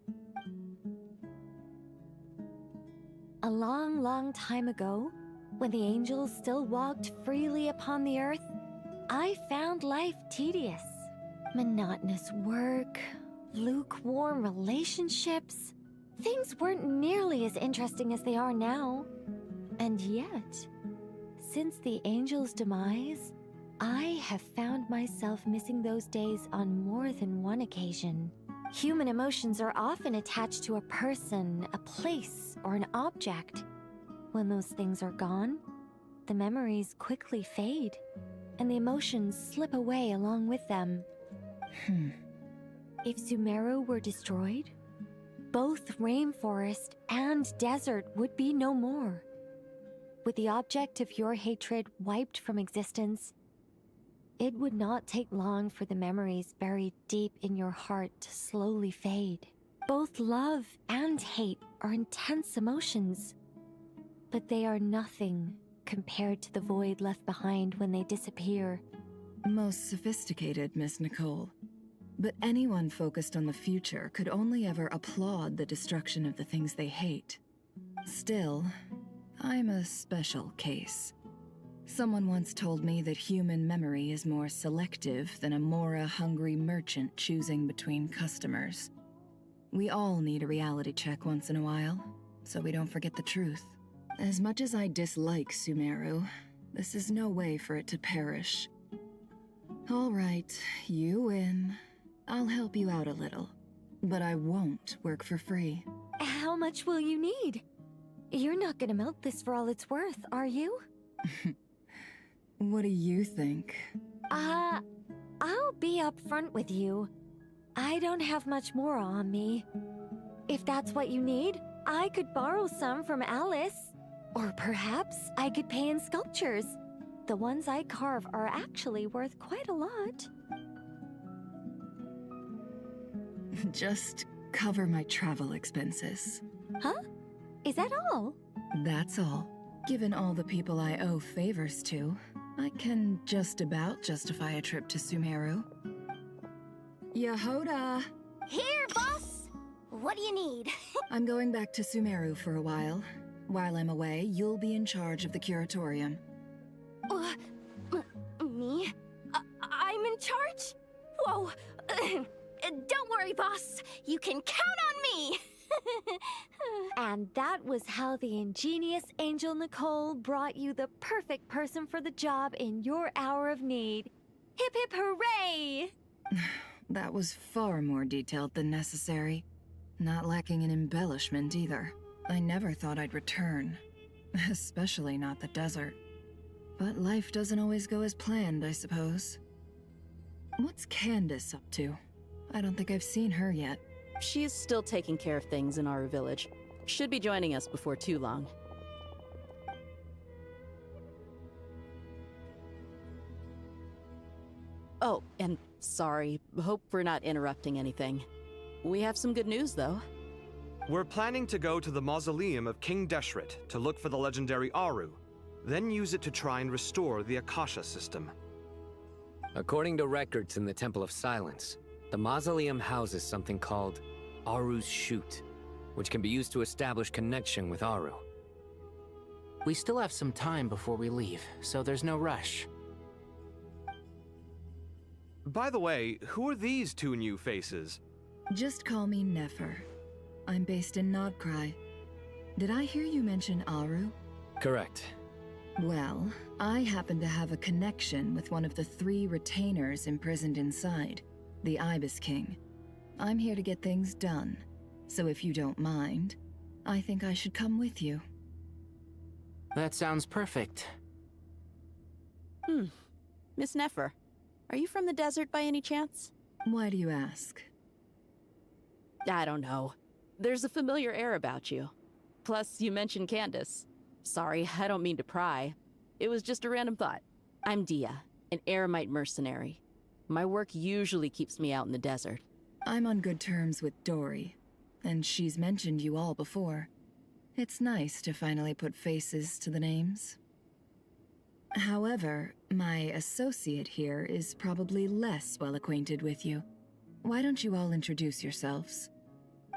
A long, long time ago, when the angels still walked freely upon the earth, I found life tedious. Monotonous work, lukewarm relationships. Things weren't nearly as interesting as they are now. And yet, since the angels' demise, I have found myself missing those days on more than one occasion. Human emotions are often attached to a person, a place, or an object. When those things are gone, the memories quickly fade, and the emotions slip away along with them. If Sumeru were destroyed, both rainforest and desert would be no more. With the object of your hatred wiped from existence, it would not take long for the memories buried deep in your heart to slowly fade. Both love and hate are intense emotions, but they are nothing compared to the void left behind when they disappear. Most sophisticated, Miss Nicole. But anyone focused on the future could only ever applaud the destruction of the things they hate. Still, I'm a special case. Someone once told me that human memory is more selective than a Mora-hungry merchant choosing between customers. We all need a reality check once in a while, so we don't forget the truth. As much as I dislike Sumeru, this is no way for it to perish. All right, you win. I'll help you out a little, but I won't work for free. How much will you need? You're not gonna milk this for all it's worth, are you? What do you think? I'll be upfront with you. I don't have much more on me. If that's what you need, I could borrow some from Alice. Or perhaps I could pay in sculptures. The ones I carve are actually worth quite a lot. Just cover my travel expenses. Huh? Is that all? That's all. Given all the people I owe favors to, I can just about justify a trip to Sumeru. Yehoda! Here, boss! What do you need? I'm going back to Sumeru for a while. While I'm away, you'll be in charge of the curatorium. Me? I'm in charge? Whoa! Don't worry, boss. You can count on me! And that was how the ingenious Angel Nicole brought you the perfect person for the job in your hour of need. Hip hip hooray! That was far more detailed than necessary. Not lacking in embellishment either. I never thought I'd return. Especially not the desert. But life doesn't always go as planned, I suppose. What's Candace up to? I don't think I've seen her yet. She is still taking care of things in our village. Should be joining us before too long. Oh, and sorry. Hope we're not interrupting anything. We have some good news, though. We're planning to go to the mausoleum of King Deshret to look for the legendary Aru, then use it to try and restore the Akasha system. According to records in the Temple of Silence, The mausoleum houses something called Aru's Shoot, which can be used to establish connection with Aru. We still have some time before we leave, so there's no rush. By the way, who are these two new faces? Just call me Nefer. I'm based in Nodcry. Did I hear you mention Aru? Correct. Well, I happen to have a connection with one of the 3 retainers imprisoned inside, the Ibis King. I'm here to get things done, so if you don't mind, I think I should come with you. That sounds perfect. Miss Nefer, are you from the desert by any chance? Why do you ask? I don't know. There's a familiar air about you. Plus, you mentioned Candace. Sorry, I don't mean to pry. It was just a random thought. I'm Dia, an Eremite mercenary. My work usually keeps me out in the desert. I'm on good terms with Dory, and she's mentioned you all before. It's nice to finally put faces to the names. However, my associate here is probably less well acquainted with you. Why don't you all introduce yourselves?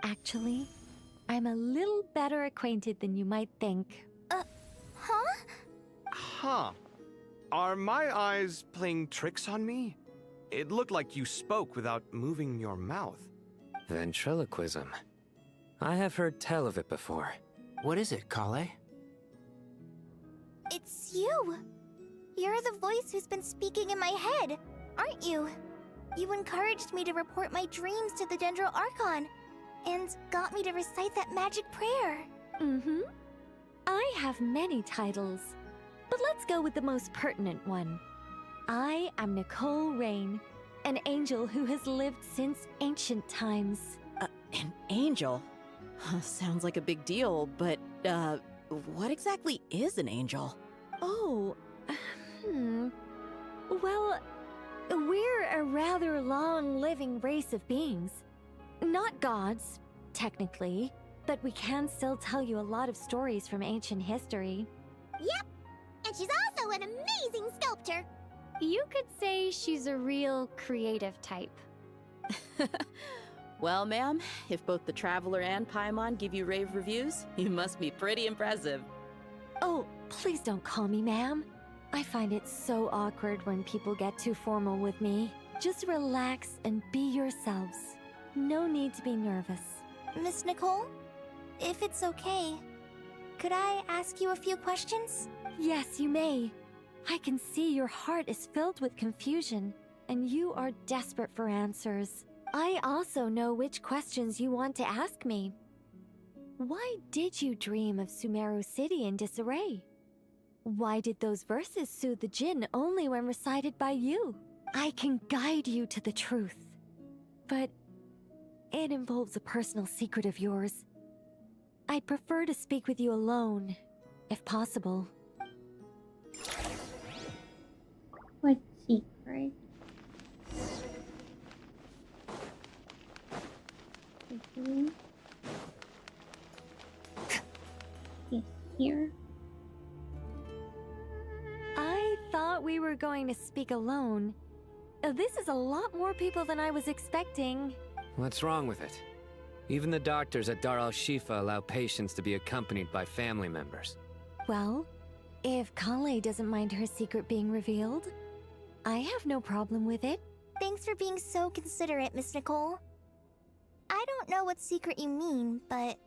Actually, I'm a little better acquainted than you might think. Huh. Are my eyes playing tricks on me? It looked like you spoke without moving your mouth. Ventriloquism. I have heard tell of it before. What is it, Kale? It's you! You're the voice who's been speaking in my head, aren't you? You encouraged me to report my dreams to the Dendro Archon, and got me to recite that magic prayer. Mm-hmm. I have many titles, but let's go with the most pertinent one. I am Nicole Rain, an angel who has lived since ancient times. An angel? Sounds like a big deal, but, what exactly is an angel? Oh, Well, we're a rather long-living race of beings. Not gods, technically, but we can still tell you a lot of stories from ancient history. Yep, and she's also an amazing sculptor. You could say she's a real creative type. Well, ma'am, if both the Traveler and Paimon give you rave reviews, you must be pretty impressive. Oh, please don't call me ma'am. I find it so awkward when people get too formal with me. Just relax and be yourselves. No need to be nervous. Miss Nicole, if it's okay, could I ask you a few questions? Yes, you may. I can see your heart is filled with confusion, and you are desperate for answers. I also know which questions you want to ask me. Why did you dream of Sumeru City in disarray? Why did those verses soothe the Jinn only when recited by you? I can guide you to the truth, but it involves a personal secret of yours. I'd prefer to speak with you alone, if possible. What secret? Yes, here. I thought we were going to speak alone. This is a lot more people than I was expecting. What's wrong with it? Even the doctors at Dar al-Shifa allow patients to be accompanied by family members. Well, if Kale doesn't mind her secret being revealed, I have no problem with it. Thanks for being so considerate, Miss Nicole. I don't know what secret you mean, but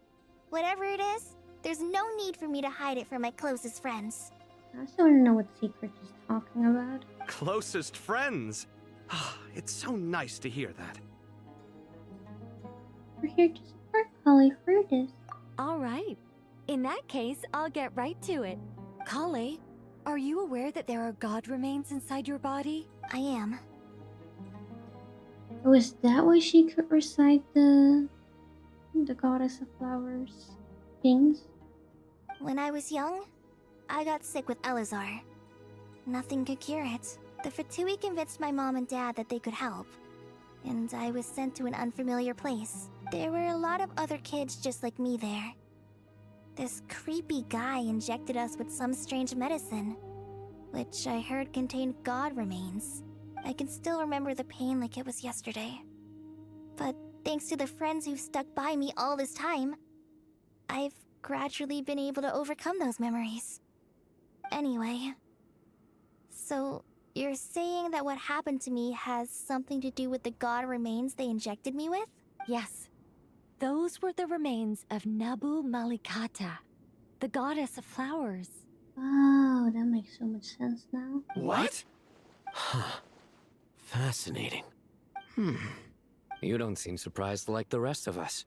whatever it is, there's no need for me to hide it from my closest friends. I also want to know what secret she's talking about. Closest friends? It's so nice to hear that. We're here to support Kale Fruitus. All right. In that case, I'll get right to it. Kale, are you aware that there are god remains inside your body? I am. Oh, is that why she could recite the Goddess of Flowers things? When I was young, I got sick with Elazar. Nothing could cure it. The Fatui convinced my mom and dad that they could help, and I was sent to an unfamiliar place. There were a lot of other kids just like me there. This creepy guy injected us with some strange medicine, which I heard contained god remains. I can still remember the pain like it was yesterday. But thanks to the friends who've stuck by me all this time, I've gradually been able to overcome those memories. Anyway, so you're saying that what happened to me has something to do with the god remains they injected me with? Yes. Those were the remains of Nabu Malikata, the goddess of flowers. Oh, that makes so much sense now. What? Huh. Fascinating. You don't seem surprised like the rest of us.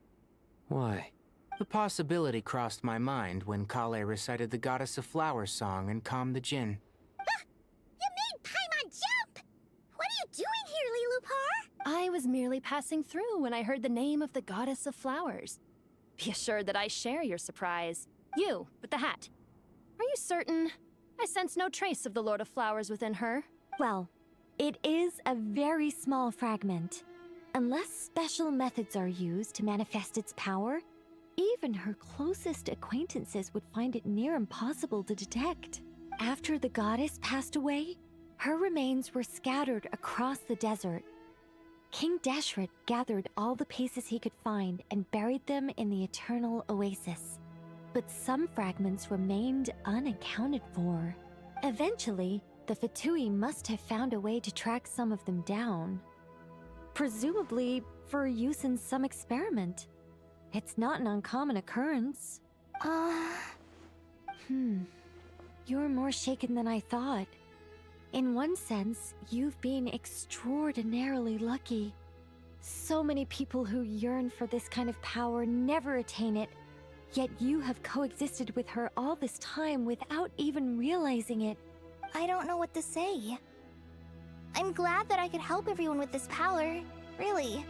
Why? The possibility crossed my mind when Kale recited the Goddess of Flowers song and calmed the Jinn. You made Paimon jump! What are you doing here, Lilupar? I was merely passing through when I heard the name of the Goddess of Flowers. Be assured that I share your surprise. You, with the hat. Are you certain? I sense no trace of the Lord of Flowers within her. Well, it is a very small fragment. Unless special methods are used to manifest its power, even her closest acquaintances would find it near impossible to detect. After the goddess passed away, her remains were scattered across the desert. King Deshret gathered all the pieces he could find and buried them in the Eternal Oasis. But some fragments remained unaccounted for. Eventually, the Fatui must have found a way to track some of them down. Presumably for use in some experiment. It's not an uncommon occurrence. You're more shaken than I thought. In one sense, you've been extraordinarily lucky. So many people who yearn for this kind of power never attain it, yet you have coexisted with her all this time without even realizing it. I don't know what to say. I'm glad that I could help everyone with this power, really.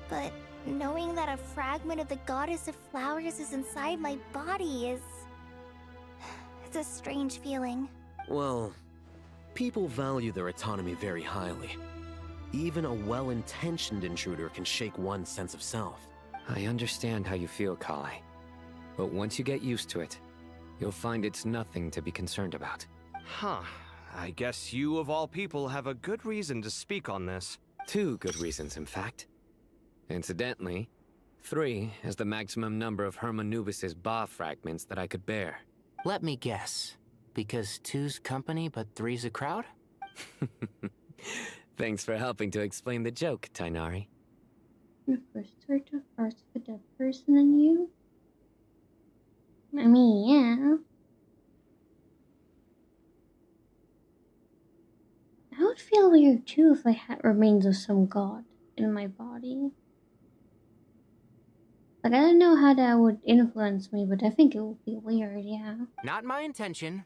But knowing that a fragment of the Goddess of Flowers is inside my body is... it's a strange feeling. Well, people value their autonomy very highly. Even a well-intentioned intruder can shake one's sense of self. I understand how you feel, Kale. But once you get used to it, you'll find it's nothing to be concerned about. Huh. I guess you of all people have a good reason to speak on this. 2 good reasons, in fact. Incidentally, 3 is the maximum number of Hermanubis's Ba fragments that I could bear. Let me guess. Because 2's company, but 3's a crowd? Thanks for helping to explain the joke, Tainari. The first sort of first with that person and you? I mean, yeah. I would feel weird too if I had remains of some god in my body. Like, I don't know how that would influence me, but I think it would be weird, yeah. Not my intention.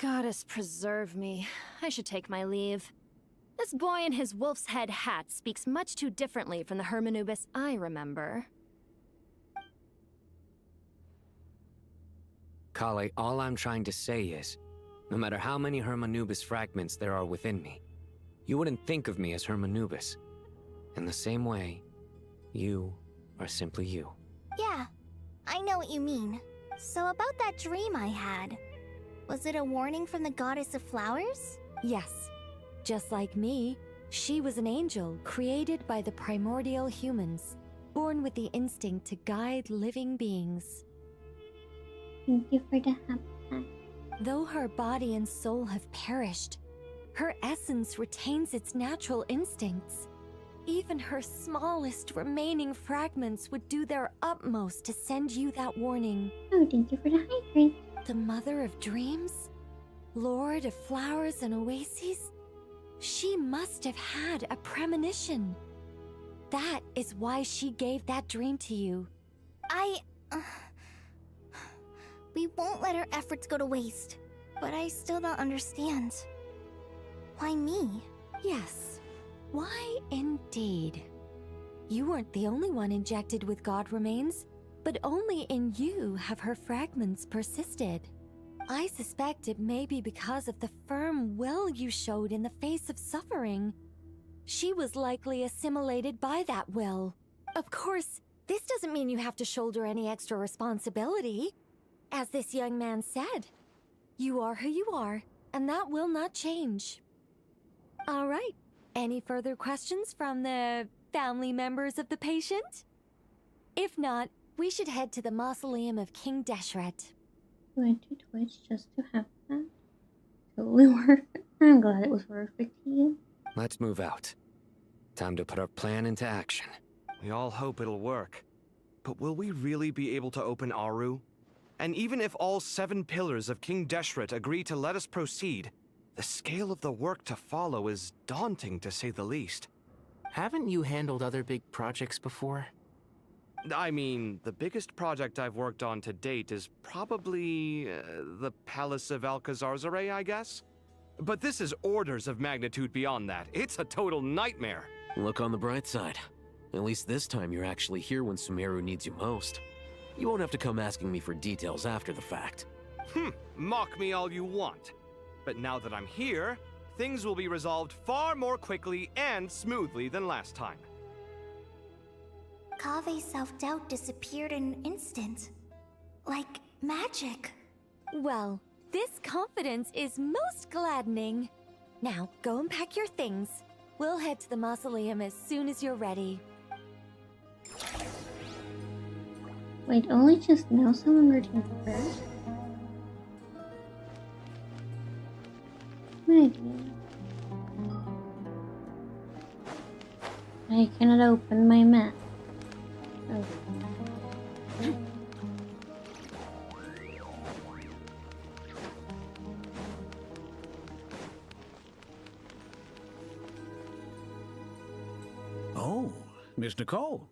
Goddess preserve me. I should take my leave. This boy in his wolf's head hat speaks much too differently from the Hermanubis I remember. Kale, all I'm trying to say is, no matter how many Hermanubis fragments there are within me, you wouldn't think of me as Hermanubis. In the same way, you are simply you. Yeah, I know what you mean. So about that dream I had, was it a warning from the Goddess of Flowers? Yes. Just like me, she was an angel created by the primordial humans, born with the instinct to guide living beings. Thank you for the habitat. Though her body and soul have perished, her essence retains its natural instincts. Even her smallest remaining fragments would do their utmost to send you that warning. Oh, thank you for the hydrant. The Mother of Dreams? Lord of Flowers and Oases? She must have had a premonition. That is why she gave that dream to you. We won't let our efforts go to waste. But I still don't understand. Why me? Yes. Why indeed? You weren't the only one injected with god remains, but only in you have her fragments persisted. I suspect it may be because of the firm will you showed in the face of suffering. She was likely assimilated by that will. Of course, this doesn't mean you have to shoulder any extra responsibility. As this young man said, you are who you are, and that will not change. All right. Any further questions from the family members of the patient? If not, we should head to the mausoleum of King Deshret. Went to Twitch just to have that. Totally worth it. I'm glad it was worth it to you. Let's move out. Time to put our plan into action. We all hope it'll work. But will we really be able to open Aru? And even if all 7 pillars of King Deshret agree to let us proceed, the scale of the work to follow is daunting, to say the least. Haven't you handled other big projects before? I mean, the biggest project I've worked on to date is probably the Palace of Alcazarzaray, I guess? But this is orders of magnitude beyond that. It's a total nightmare. Look on the bright side. At least this time you're actually here when Sumeru needs you most. You won't have to come asking me for details after the fact. Mock me all you want. But now that I'm here, things will be resolved far more quickly and smoothly than last time. Kave's self-doubt disappeared in an instant. Like magic. Well, this confidence is most gladdening. Now, go and pack your things. We'll head to the mausoleum as soon as you're ready. Wait, only just now someone routine first? Maybe. I cannot open my map. Oh. Oh, Miss Nicole.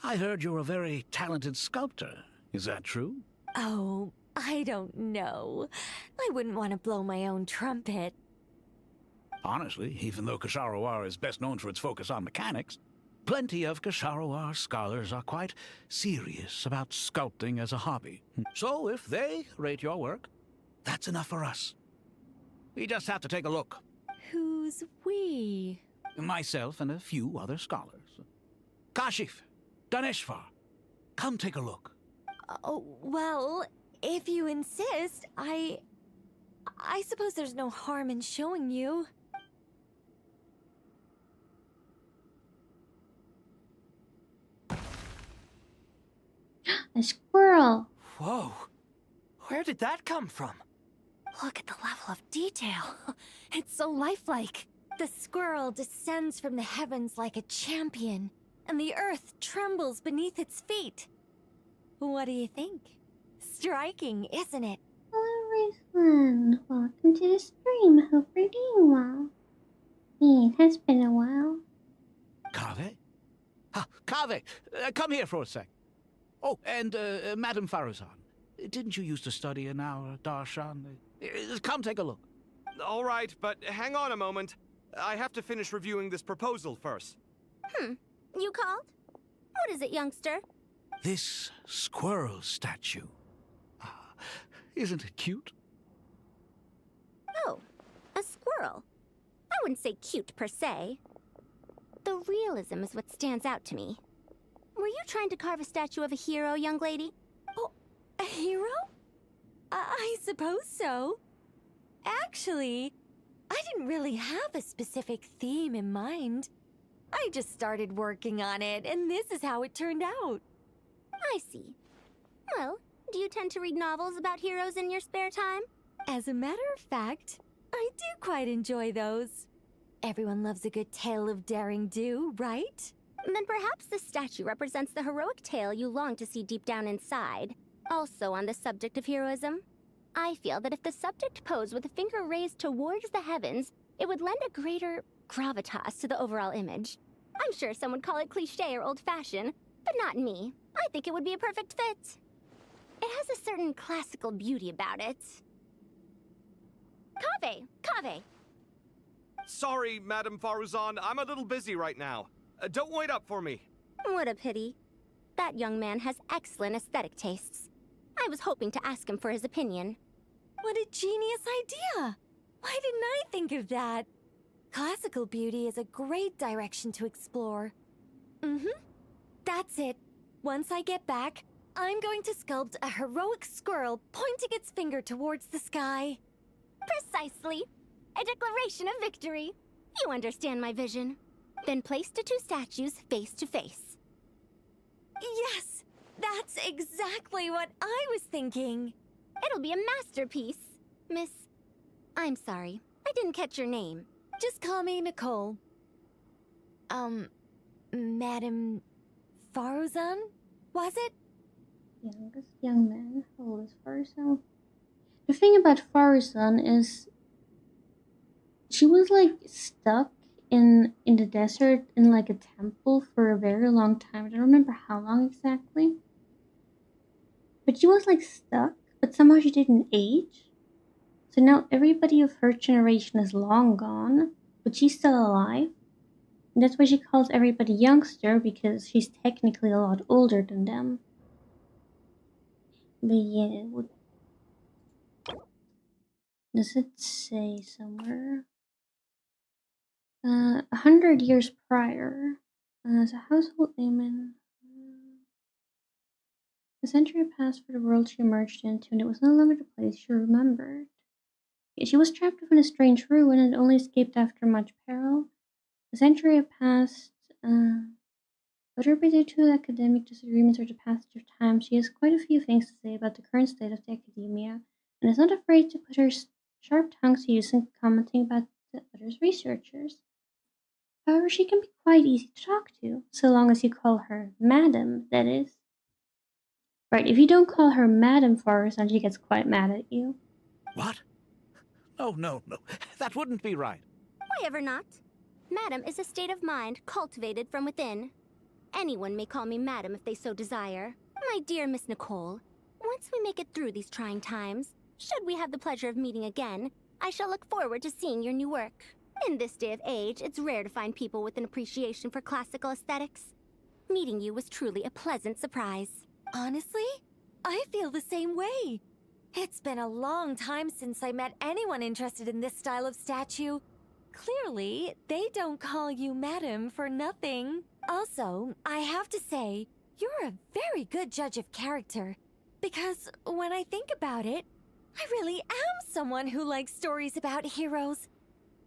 I heard you're a very talented sculptor. Is that true? Oh, I don't know. I wouldn't want to blow my own trumpet. Honestly, even though Kasharawar is best known for its focus on mechanics, plenty of Kasharawar scholars are quite serious about sculpting as a hobby. So if they rate your work, that's enough for us. We just have to take a look. Who's we? Myself and a few other scholars. Kashif, Daneshvar, come take a look. Oh, well, if you insist, I suppose there's no harm in showing you. A squirrel! Whoa! Where did that come from? Look at the level of detail. It's so lifelike. The squirrel descends from the heavens like a champion, and the earth trembles beneath its feet. What do you think? Striking, isn't it? Hello everyone! Welcome to the stream. Hope you're doing well. It has been a while. Kave? Kave, come here for a sec. Oh, and Madame Faruzan, didn't you used to study in our darshan? Come take a look. All right, but hang on a moment. I have to finish reviewing this proposal first. You called? What is it, youngster? This squirrel statue. Isn't it cute? Oh, a squirrel. I wouldn't say cute per se. The realism is what stands out to me. Were you trying to carve a statue of a hero, young lady? Oh, a hero? I suppose so. Actually, I didn't really have a specific theme in mind. I just started working on it, and this is how it turned out. I see. Well, do you tend to read novels about heroes in your spare time? As a matter of fact, I do quite enjoy those. Everyone loves a good tale of daring do, right? Then perhaps this statue represents the heroic tale you long to see deep down inside. Also on the subject of heroism, I feel that if the subject posed with a finger raised towards the heavens, it would lend a greater gravitas to the overall image. I'm sure some would call it cliché or old-fashioned, but not me. I think it would be a perfect fit. It has a certain classical beauty about it. Kave! Sorry, Madame Faruzan, I'm a little busy right now. Don't wait up for me. What a pity. That young man has excellent aesthetic tastes. I was hoping to ask him for his opinion. What a genius idea! Why didn't I think of that? Classical beauty is a great direction to explore. That's it. Once I get back, I'm going to sculpt a heroic squirrel pointing its finger towards the sky. Precisely. A declaration of victory. You understand my vision. then place the two statues face to face. Yes! That's exactly what I was thinking. It'll be a masterpiece. Miss... I'm sorry. I didn't catch your name. Just call me Nicole. Madam Faruzan? Was it? Youngest young man. How old is Faruzan? The thing about Faruzan is she was like stuck in the desert in like a temple for a very long time. I don't remember how long exactly. But she was like stuck, but somehow she didn't age. So now everybody of her generation is long gone, but she's still alive. And that's why she calls everybody youngster, because she's technically a lot older than them. But yeah, what does it say somewhere? 100 years prior, as a household name in a century passed for the world she emerged into, and it was no longer the place she remembered. Yet she was trapped within a strange ruin and only escaped after much peril. A century had passed, whether due to academic disagreements or the passage of time, she has quite a few things to say about the current state of the academia, and is not afraid to put her sharp tongue to use in commenting about the others' researchers. However, she can be quite easy to talk to, so long as you call her Madam, that is. Right, if you don't call her Madam Faruzan, she gets quite mad at you. What? Oh, no. That wouldn't be right. Why ever not? Madam is a state of mind cultivated from within. Anyone may call me Madam if they so desire. My dear Miss Nicole, once we make it through these trying times, should we have the pleasure of meeting again, I shall look forward to seeing your new work. In this day of age, it's rare to find people with an appreciation for classical aesthetics. Meeting you was truly a pleasant surprise. Honestly, I feel the same way. It's been a long time since I met anyone interested in this style of statue. Clearly, they don't call you Madam for nothing. Also, I have to say, you're a very good judge of character. Because when I think about it, I really am someone who likes stories about heroes.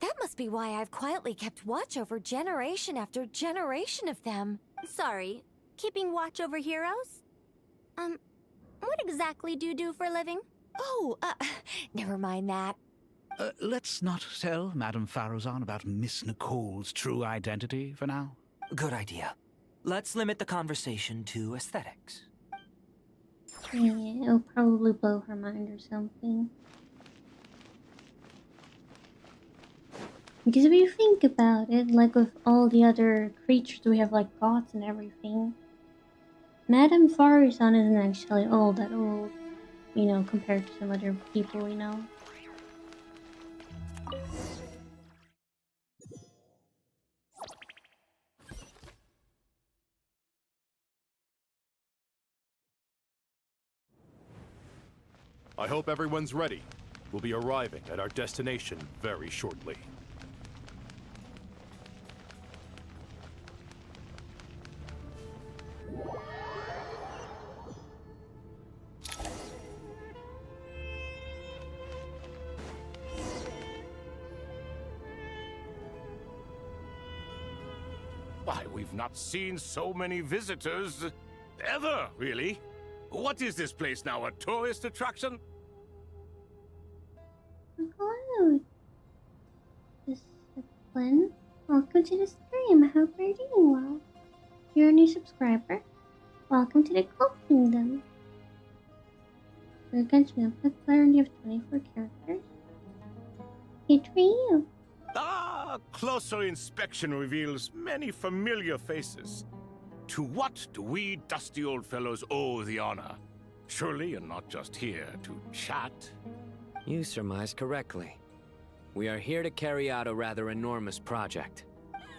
That must be why I've quietly kept watch over generation after generation of them. Sorry, keeping watch over heroes? What exactly do you do for a living? Oh, never mind that. Let's not tell Madame Faruzan about Miss Nicole's true identity for now. Good idea. Let's limit the conversation to aesthetics. Yeah, it'll probably blow her mind or something. Because if you think about it, like with all the other creatures, we have like gods and everything. Madame Faruzan isn't actually all that old, you know, compared to some other people we know. I hope everyone's ready. We'll be arriving at our destination very shortly. Why, we've not seen so many visitors ever, really. What is this place now, a tourist attraction? Hello, Discipline. Welcome to the stream. I hope you're doing well. If you're a new subscriber, welcome to the Cult Kingdom. We're Genshin player and you have 24 characters. Good for you. Ah, closer inspection reveals many familiar faces. To what do we dusty old fellows owe the honor? Surely you're not just here to chat. You surmise correctly. We are here to carry out a rather enormous project.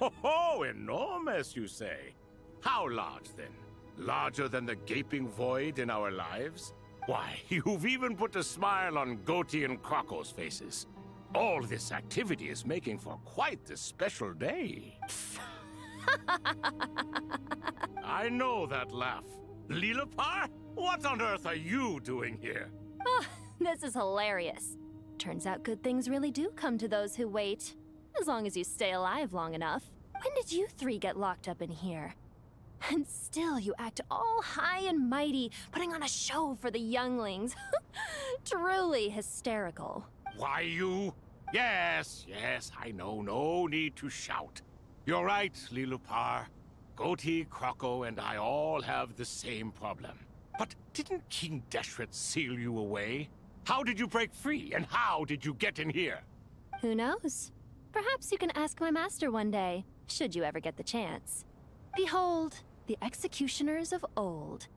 Ho, enormous, you say? How large, then? Larger than the gaping void in our lives? Why, you've even put a smile on Goatee and Croco's faces. All this activity is making for quite a special day. I know that laugh. Lilipar? What on earth are you doing here? Oh, this is hilarious. Turns out good things really do come to those who wait. As long as you stay alive long enough. When did you three get locked up in here? And still you act all high and mighty, putting on a show for the younglings. Truly hysterical. Why, you? Yes, I know. No need to shout. You're right, Lilupar. Goatee, Croco, and I all have the same problem. But didn't King Deshret seal you away? How did you break free, and how did you get in here? Who knows? Perhaps you can ask my master one day, should you ever get the chance. Behold, the executioners of old.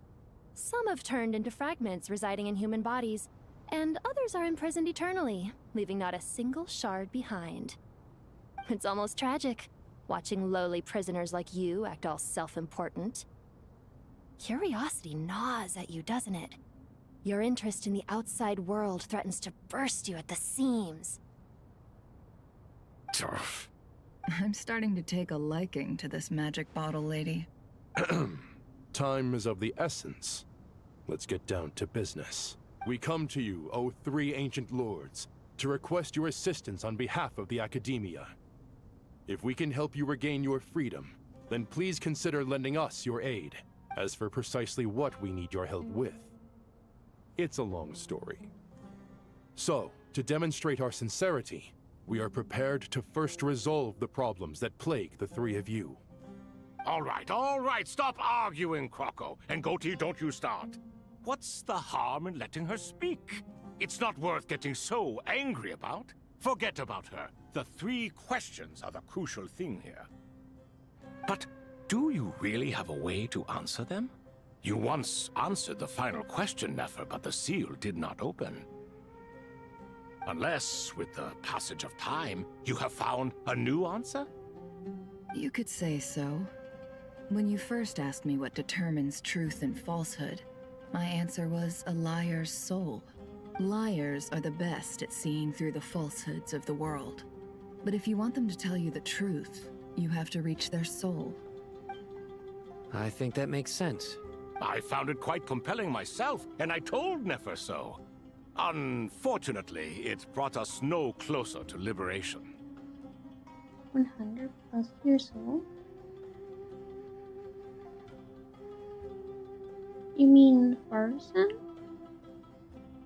Some have turned into fragments residing in human bodies, and others are imprisoned eternally, leaving not a single shard behind. It's almost tragic, watching lowly prisoners like you act all self-important. Curiosity gnaws at you, doesn't it? Your interest in the outside world threatens to burst you at the seams. I'm starting to take a liking to this magic bottle lady. Time is of the essence. Let's get down to business. We come to you, O three ancient lords, to request your assistance on behalf of the Academia. If we can help you regain your freedom, then please consider lending us your aid. As for precisely what we need your help with, it's a long story. So, to demonstrate our sincerity, we are prepared to first resolve the problems that plague the three of you. All right, stop arguing, Croco. And Goatee, don't you start. What's the harm in letting her speak? It's not worth getting so angry about. Forget about her. The three questions are the crucial thing here. But do you really have a way to answer them? You once answered the final question, Nefer, but the seal did not open. Unless, with the passage of time, you have found a new answer? You could say so. When you first asked me what determines truth and falsehood, my answer was a liar's soul. Liars are the best at seeing through the falsehoods of the world. But if you want them to tell you the truth, you have to reach their soul. I think that makes sense. I found it quite compelling myself, and I told Nefer so. Unfortunately, it brought us no closer to liberation. 100 plus years old? You mean Farson?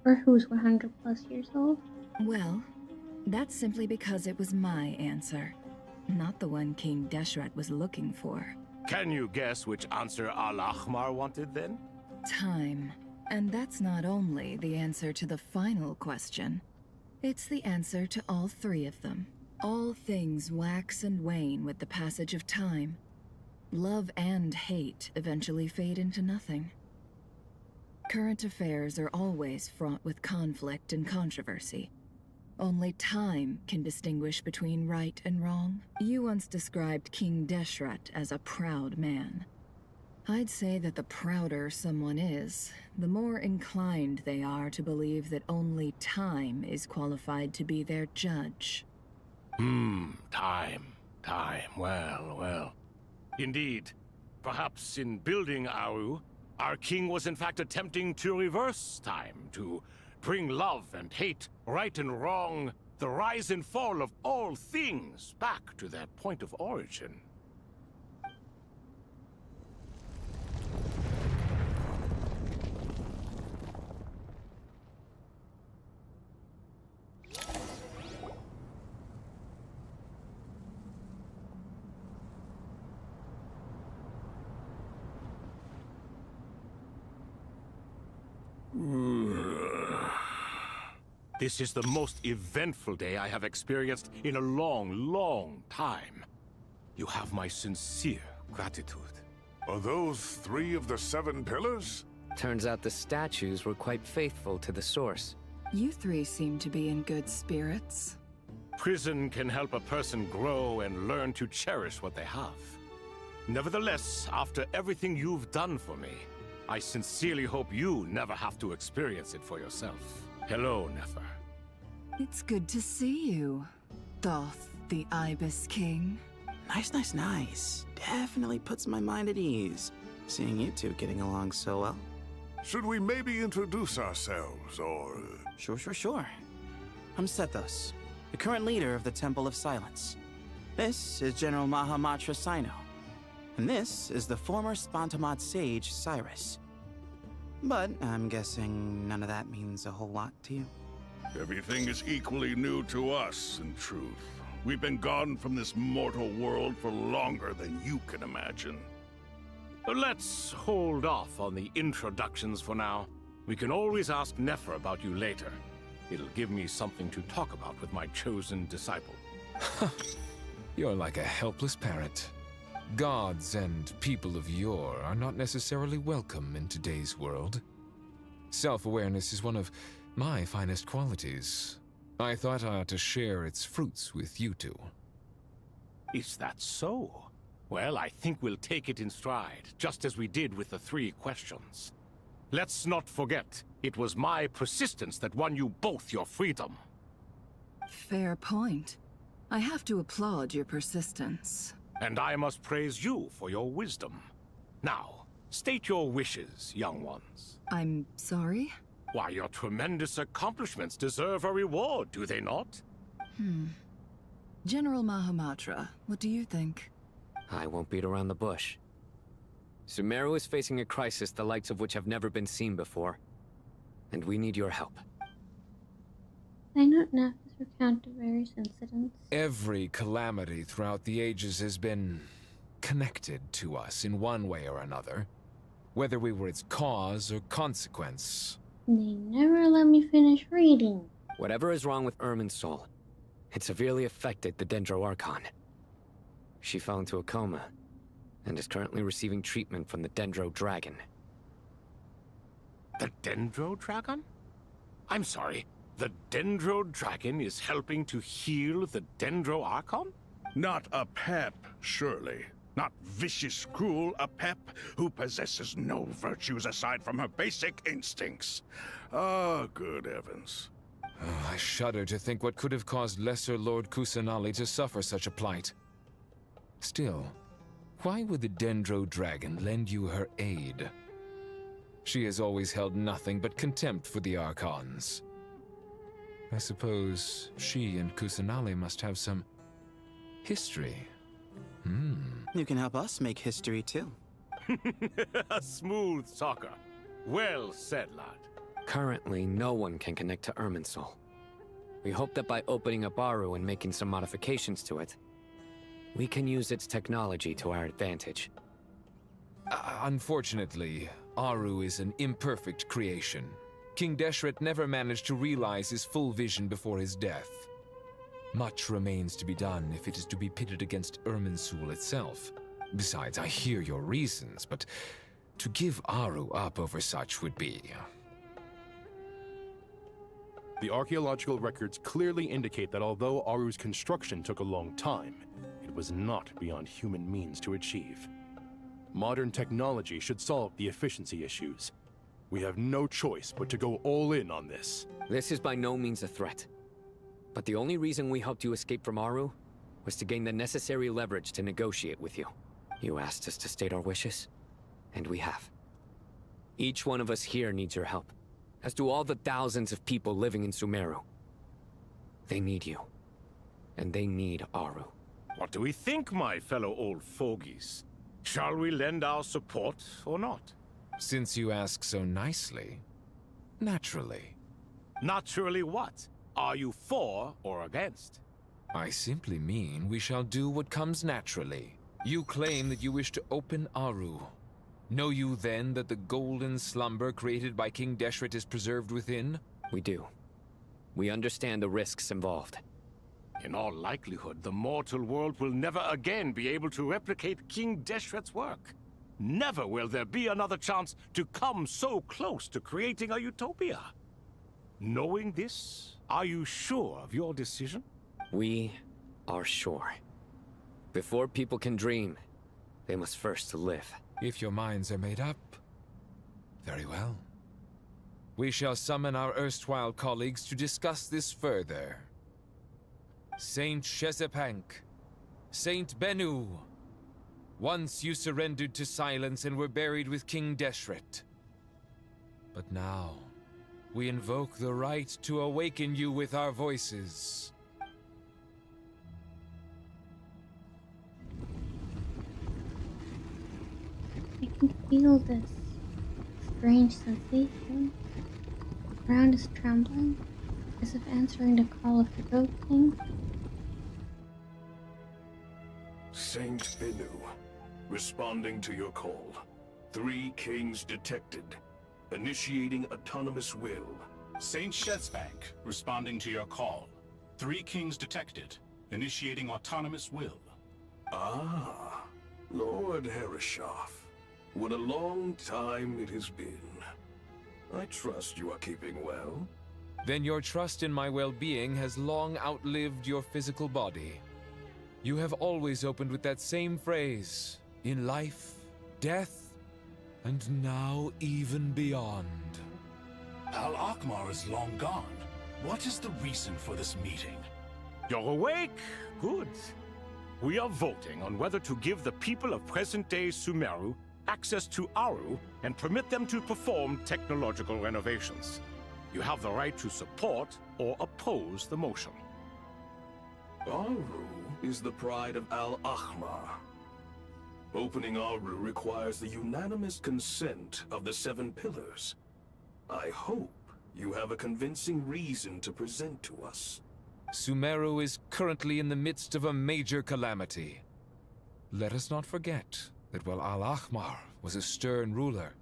Or who's 100 plus years old? Well, that's simply because it was my answer, not the one King Deshret was looking for. Can you guess which answer Al-Ahmar wanted then? Time. And that's not only the answer to the final question. It's the answer to all three of them. All things wax and wane with the passage of time. Love and hate eventually fade into nothing. Current affairs are always fraught with conflict and controversy. Only time can distinguish between right and wrong. You once described King Deshret as a proud man. I'd say that the prouder someone is, the more inclined they are to believe that only time is qualified to be their judge. Time. Well. Indeed. Perhaps in building Aru, our king was in fact attempting to reverse time, to bring love and hate, right and wrong, the rise and fall of all things back to their point of origin. This is the most eventful day I have experienced in a long time. You have my sincere gratitude. Are those 3 of the 7 pillars? Turns out the statues were quite faithful to the source. You three seem to be in good spirits. Prison can help a person grow and learn to cherish what they have. Nevertheless, after everything you've done for me, I sincerely hope you never have to experience it for yourself. Hello, Nefer. It's good to see you, Thoth the Ibis King. Nice. Definitely puts my mind at ease, seeing you two getting along so well. Should we maybe introduce ourselves, or... Sure. I'm Sethos, the current leader of the Temple of Silence. This is General Mahamatra Sino. And this is the former Spantamot sage, Cyrus. But I'm guessing none of that means a whole lot to you. Everything is equally new to us, in truth. We've been gone from this mortal world for longer than you can imagine. Let's hold off on the introductions for now. We can always ask Nefer about you later. It'll give me something to talk about with my chosen disciple. You're like a helpless parrot. Gods and people of yore are not necessarily welcome in today's world. Self-awareness is one of my finest qualities. I thought I ought to share its fruits with you two. Is that so? Well, I think we'll take it in stride, just as we did with the 3 questions. Let's not forget, it was my persistence that won you both your freedom. Fair point. I have to applaud your persistence. And I must praise you for your wisdom. Now, state your wishes, young ones. I'm sorry? Why, your tremendous accomplishments deserve a reward, do they not? General Mahamatra, what do you think? I won't beat around the bush. Sumeru is facing a crisis the likes of which have never been seen before. And we need your help. I don't know if this recount the various incidents. Every calamity throughout the ages has been connected to us in one way or another, whether we were its cause or consequence. They never let me finish reading. Whatever is wrong with Irminsul, it severely affected the Dendro Archon. She fell into a coma, and is currently receiving treatment from the Dendro Dragon. The Dendro Dragon? I'm sorry, the Dendro Dragon is helping to heal the Dendro Archon? Not a pep, surely. Not vicious, cruel, a pep who possesses no virtues aside from her basic instincts. Ah, good heavens. Oh, I shudder to think what could have caused Lesser Lord Kusanali to suffer such a plight. Still, why would the Dendro Dragon lend you her aid? She has always held nothing but contempt for the Archons. I suppose she and Kusanali must have some history. You can help us make history too. A smooth talker. Well said, lad. Currently, no one can connect to Irminsul. We hope that by opening up Aru and making some modifications to it, we can use its technology to our advantage. Unfortunately, Aru is an imperfect creation. King Deshret never managed to realize his full vision before his death. Much remains to be done if it is to be pitted against Irminsul itself. Besides, I hear your reasons, but to give Aru up over such would be... The archaeological records clearly indicate that although Aru's construction took a long time, it was not beyond human means to achieve. Modern technology should solve the efficiency issues. We have no choice but to go all in on this. This is by no means a threat. But the only reason we helped you escape from Aru was to gain the necessary leverage to negotiate with you. You asked us to state our wishes, and we have. Each one of us here needs your help, as do all the thousands of people living in Sumeru. They need you, and they need Aru. What do we think, my fellow old fogies? Shall we lend our support or not? Since you ask so nicely, naturally. Naturally what? Are you for or against? I simply mean we shall do what comes naturally. You claim that you wish to open Aru. Know you then that the golden slumber created by King Deshret is preserved within? We do. We understand the risks involved. In all likelihood, the mortal world will never again be able to replicate King Deshret's work. Never will there be another chance to come so close to creating a utopia. Knowing this, are you sure of your decision? We are sure. Before people can dream, they must first live. If your minds are made up, very well. We shall summon our erstwhile colleagues to discuss this further. Saint Shezepank, Saint Bennu, once you surrendered to silence and were buried with King Deshret. But now, we invoke the right to awaken you with our voices. feel this strange sensation. The ground is trembling, as if answering the call of the Goat King. Saint Binu, responding to your call. 3 kings detected. Initiating autonomous will. Saint Shesbank, responding to your call. 3 kings detected. Initiating autonomous will. Ah, Lord Herreshoff. What a long time it has been. I trust you are keeping well. Then your trust in my well-being has long outlived your physical body. You have always opened with that same phrase, in life, death, and now even beyond. Al-Akmar is long gone. What is the reason for this meeting? You're awake? Good. We are voting on whether to give the people of present-day Sumeru access to Aru and permit them to perform technological renovations. You have the right to support or oppose the motion. Aru is the pride of Al-Ahmar. Opening Aru requires the unanimous consent of the 7 pillars. I hope you have a convincing reason to present to us. Sumeru is currently in the midst of a major calamity. Let us not forget that while Al-Ahmar was a stern ruler,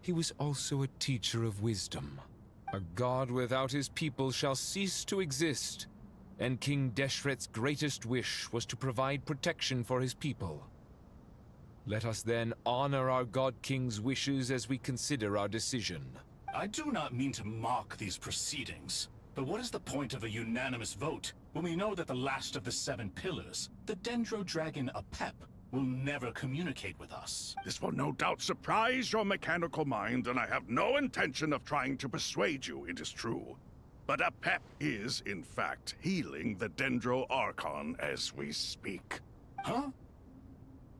he was also a teacher of wisdom. A god without his people shall cease to exist, and King Deshret's greatest wish was to provide protection for his people. Let us then honor our God King's wishes as we consider our decision. I do not mean to mock these proceedings, but what is the point of a unanimous vote when we know that the last of the 7 pillars, the Dendro Dragon Apep, will never communicate with us? This will no doubt surprise your mechanical mind, and I have no intention of trying to persuade you it is true. But Apep is, in fact, healing the Dendro Archon as we speak. Huh?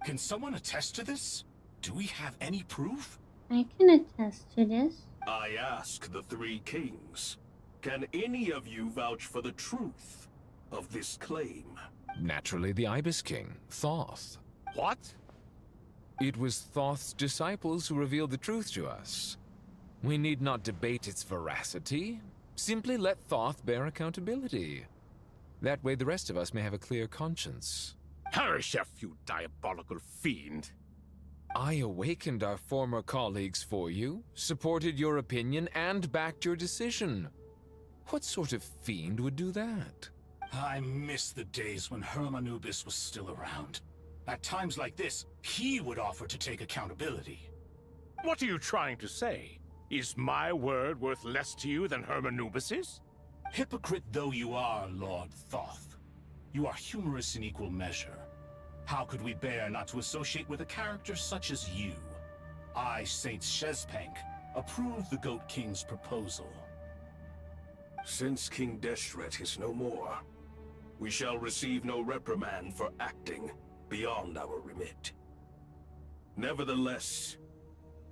Can someone attest to this? Do we have any proof? I can attest to this. I ask the 3 kings, can any of you vouch for the truth of this claim? Naturally, the Ibis King, Thoth. What? It was Thoth's disciples who revealed the truth to us. We need not debate its veracity. Simply let Thoth bear accountability. That way the rest of us may have a clear conscience. Herreshoff, you diabolical fiend! I awakened our former colleagues for you, supported your opinion, and backed your decision. What sort of fiend would do that? I miss the days when Hermanubis was still around. At times like this, he would offer to take accountability. What are you trying to say? Is my word worth less to you than Hermanubis's? Hypocrite though you are, Lord Thoth, you are humorous in equal measure. How could we bear not to associate with a character such as you? I, Saint Shespank, approve the Goat King's proposal. Since King Deshret is no more, we shall receive no reprimand for acting beyond our remit. Nevertheless,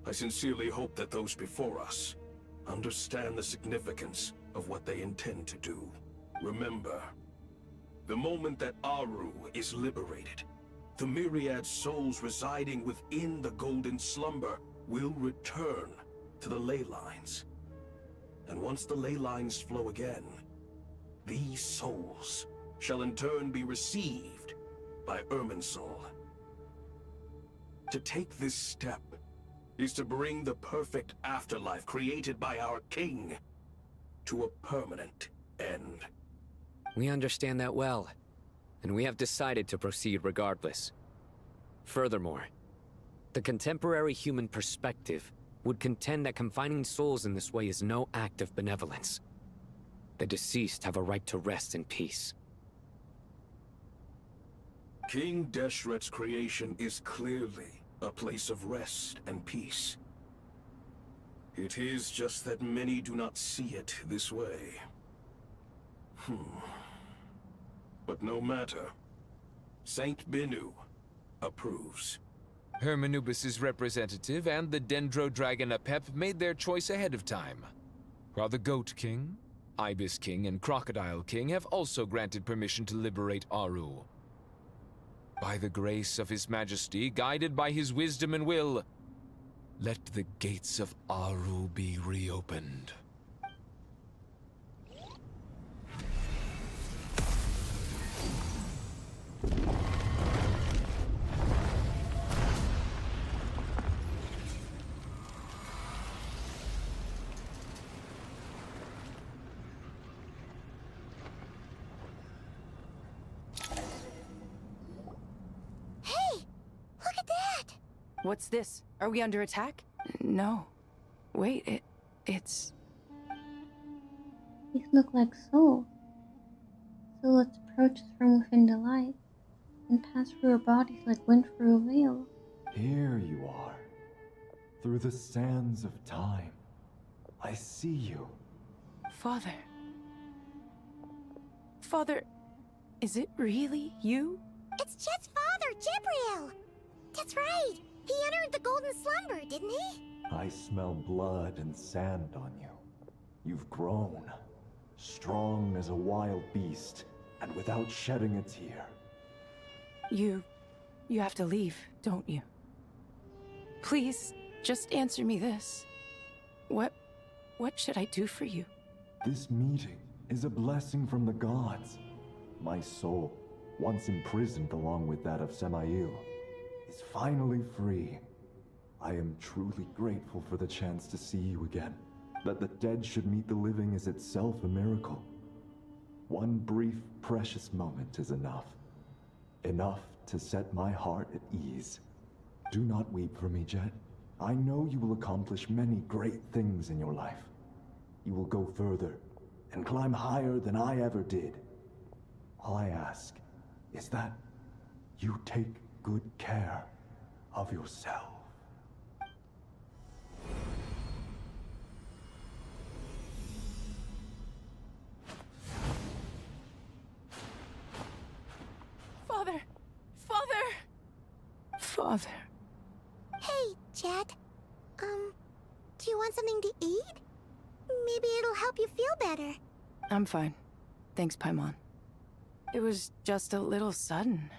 I sincerely hope that those before us understand the significance of what they intend to do. Remember, the moment that Aru is liberated, the myriad souls residing within the Golden Slumber will return to the ley lines. And once the ley lines flow again, these souls shall in turn be received by Irminsul. To take this step is to bring the perfect afterlife created by our king to a permanent end. We understand that well, and we have decided to proceed regardless. Furthermore, the contemporary human perspective would contend that confining souls in this way is no act of benevolence. The deceased have a right to rest in peace. King Deshret's creation is clearly a place of rest and peace. It is just that many do not see it this way. But no matter. Saint Binu approves. Hermanubis' representative and the Dendro Dragon Apep made their choice ahead of time, while the Goat King, Ibis King, and Crocodile King have also granted permission to liberate Aru. By the grace of His Majesty, guided by his wisdom and will, Let the gates of Aru be reopened. What's this? Are we under attack? No. Wait, it's... These look like souls. So let's approach us from within the light and pass through our bodies like wind through a veil. Here you are. Through the sands of time. I see you. Father. Father, is it really you? It's Chet's father, Jibril! That's right! He entered the Golden Slumber, didn't he? I smell blood and sand on you. You've grown. Strong as a wild beast, and without shedding a tear. You have to leave, don't you? Please, just answer me this. What should I do for you? This meeting is a blessing from the gods. My soul, once imprisoned along with that of Samael, is finally free. I am truly grateful for the chance to see you again. That the dead should meet the living is itself a miracle. One brief, precious moment is enough. Enough to set my heart at ease. Do not weep for me, Jet. I know you will accomplish many great things in your life. You will go further and climb higher than I ever did. All I ask is that you take good care of yourself. Father! Father! Father. Hey, Jet. Do you want something to eat? Maybe it'll help you feel better. I'm fine. Thanks, Paimon. It was just a little sudden.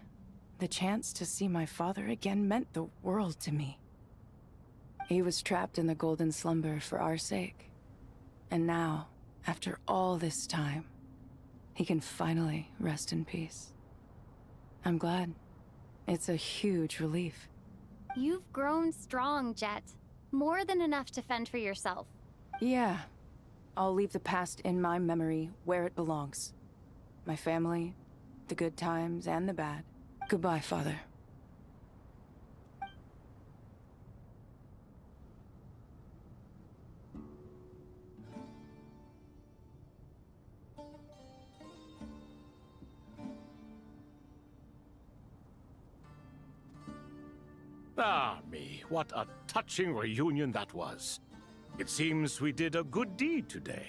The chance to see my father again meant the world to me. He was trapped in the Golden Slumber for our sake. And now, after all this time, he can finally rest in peace. I'm glad. It's a huge relief. You've grown strong, Jet. More than enough to fend for yourself. Yeah. I'll leave the past in my memory where it belongs. My family, the good times and the bad. Goodbye, Father. Ah, me, what a touching reunion that was. It seems we did a good deed today.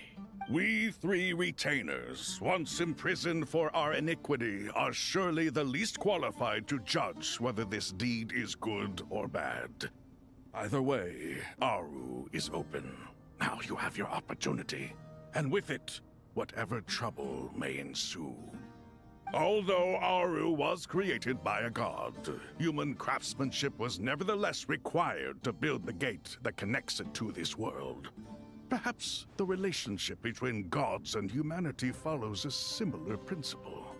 We three retainers, once imprisoned for our iniquity, are surely the least qualified to judge whether this deed is good or bad. Either way, Aru is open. Now you have your opportunity, and with it, whatever trouble may ensue. Although Aru was created by a god, human craftsmanship was nevertheless required to build the gate that connects it to this world. Perhaps the relationship between gods and humanity follows a similar principle.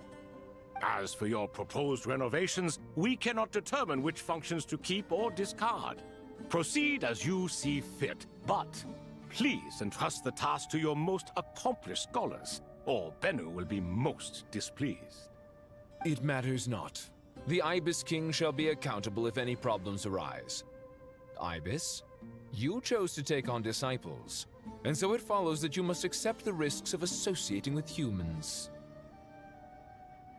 As for your proposed renovations, we cannot determine which functions to keep or discard. Proceed as you see fit, but please entrust the task to your most accomplished scholars, or Bennu will be most displeased. It matters not. The Ibis King shall be accountable if any problems arise. Ibis, you chose to take on disciples, and so it follows that you must accept the risks of associating with humans.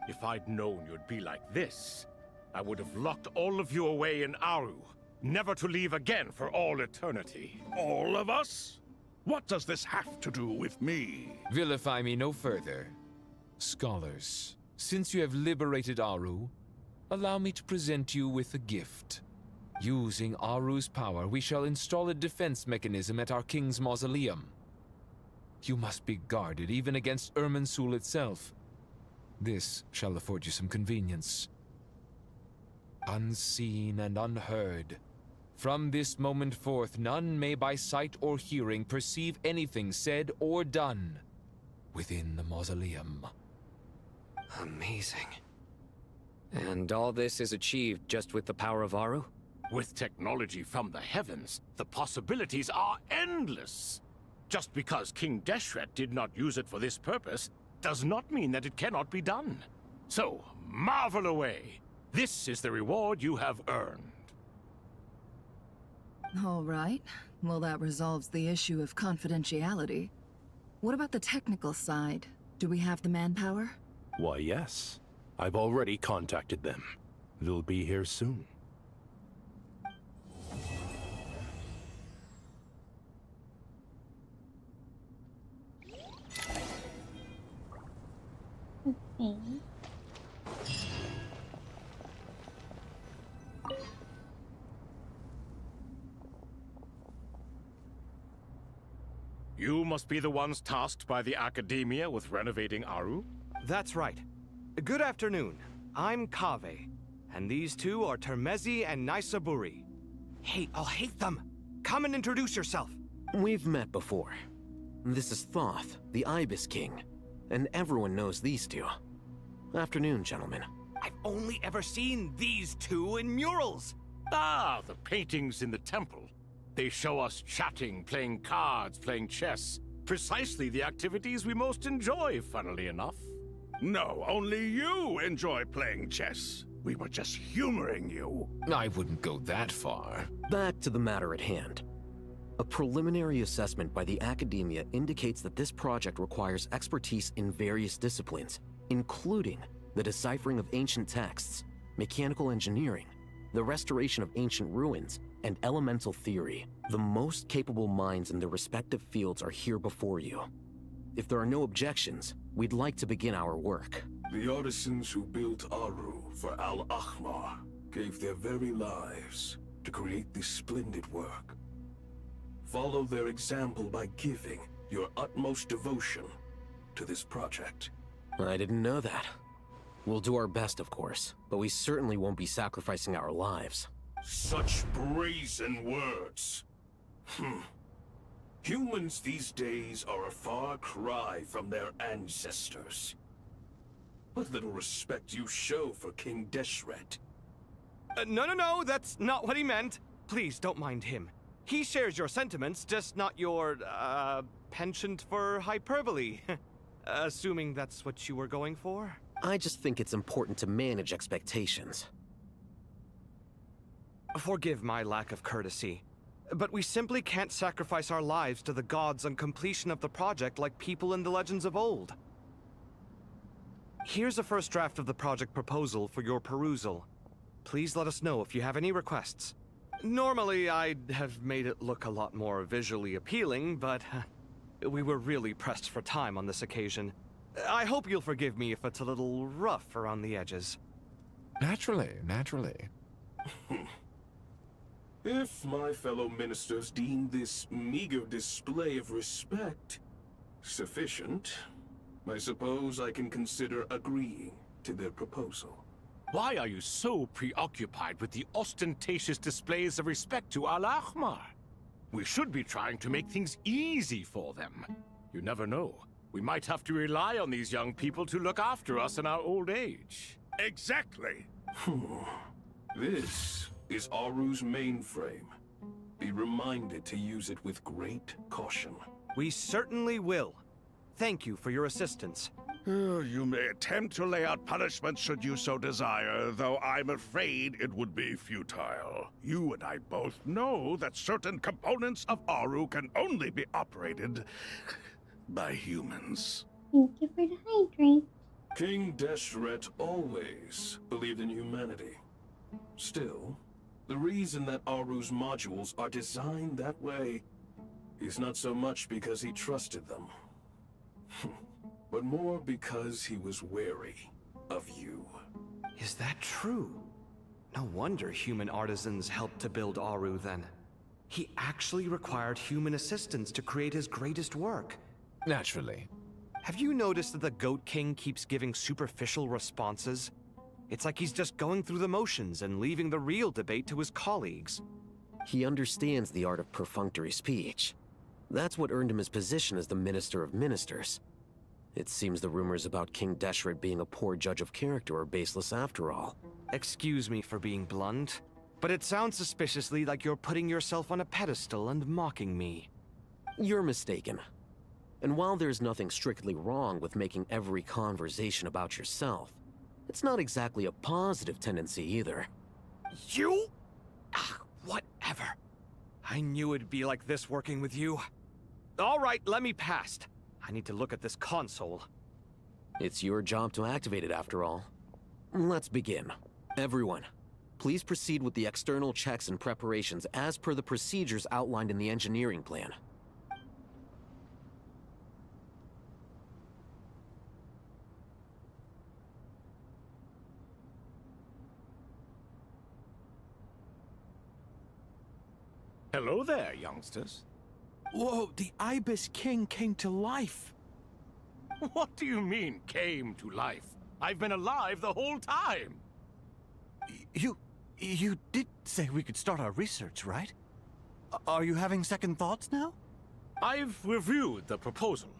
If I'd known you'd be like this, I would have locked all of you away in Aru, never to leave again for all eternity. All of us? What does this have to do with me? Vilify me no further. Scholars, since you have liberated Aru, allow me to present you with a gift. Using Aru's power, we shall install a defense mechanism at our king's mausoleum. You must be guarded even against Irminsul itself. This shall afford you some convenience. Unseen and unheard, From this moment forth, none may by sight or hearing perceive anything said or done within the mausoleum. Amazing. And all this is achieved just with the power of Aru? With technology from the heavens, the possibilities are endless. Just because King Deshret did not use it for this purpose does not mean that it cannot be done. So, marvel away. This is the reward you have earned. All right. Well, that resolves the issue of confidentiality. What about the technical side? Do we have the manpower? Why, yes. I've already contacted them. They'll be here soon. Okay. You must be the ones tasked by the Academia with renovating Aru? That's right. Good afternoon. I'm Kaveh, and these two are Termezi and Naisaburi. Hey, I'll hate them. Come and introduce yourself. We've met before. This is Thoth, the Ibis King, and everyone knows these two. Afternoon, gentlemen. I've only ever seen these two in murals. Ah, the paintings in the temple. They show us chatting, playing cards, playing chess. Precisely the activities we most enjoy, funnily enough. No, only you enjoy playing chess. We were just humoring you. I wouldn't go that far. Back to the matter at hand. A preliminary assessment by the Academia indicates that this project requires expertise in various disciplines, including the deciphering of ancient texts, mechanical engineering, the restoration of ancient ruins, and elemental theory. The most capable minds in their respective fields are here before you. If there are no objections, we'd like to begin our work. The artisans who built Aru for Al-Ahmar gave their very lives to create this splendid work. Follow their example by giving your utmost devotion to this project. I didn't know that. We'll do our best, of course, but we certainly won't be sacrificing our lives. Such brazen words. Humans these days are a far cry from their ancestors. What little respect you show for King Deshret. No, that's not what he meant. Please don't mind him. He shares your sentiments, just not your, penchant for hyperbole. Assuming that's what you were going for? I just think it's important to manage expectations. Forgive my lack of courtesy, but we simply can't sacrifice our lives to the gods on completion of the project like people in the legends of old. Here's a first draft of the project proposal for your perusal. Please let us know if you have any requests. Normally, I'd have made it look a lot more visually appealing, but we were really pressed for time on this occasion. I hope you'll forgive me if it's a little rough around the edges. Naturally. If my fellow ministers deem this meager display of respect sufficient, I suppose I can consider agreeing to their proposal. Why are you so preoccupied with the ostentatious displays of respect to Al-Ahmar? We should be trying to make things easy for them. You never know. We might have to rely on these young people to look after us in our old age. Exactly. This is Aru's mainframe. Be reminded to use it with great caution. We certainly will. Thank you for your assistance. You may attempt to lay out punishment should you so desire, though I'm afraid it would be futile. You and I both know that certain components of Aru can only be operated by humans. Thank you for the hydrate. King Deshret always believed in humanity. Still, the reason that Aru's modules are designed that way is not so much because he trusted them, but more because he was wary of you. Is that true? No wonder human artisans helped to build Aru then. He actually required human assistance to create his greatest work. Naturally. Have you noticed that the Goat King keeps giving superficial responses? It's like he's just going through the motions and leaving the real debate to his colleagues. He understands the art of perfunctory speech. That's what earned him his position as the Minister of Ministers. It seems the rumors about King Deshret being a poor judge of character are baseless after all. Excuse me for being blunt, but it sounds suspiciously like you're putting yourself on a pedestal and mocking me. You're mistaken. And while there's nothing strictly wrong with making every conversation about yourself, it's not exactly a positive tendency either. You? Whatever. I knew it'd be like this working with you. All right, let me past. I need to look at this console. It's your job to activate it after all. Let's begin. Everyone, please proceed with the external checks and preparations as per the procedures outlined in the engineering plan. Hello there, youngsters. Whoa, the Ibis King came to life. What do you mean, came to life? I've been alive the whole time. You did say we could start our research, right? Are you having second thoughts now? I've reviewed the proposal.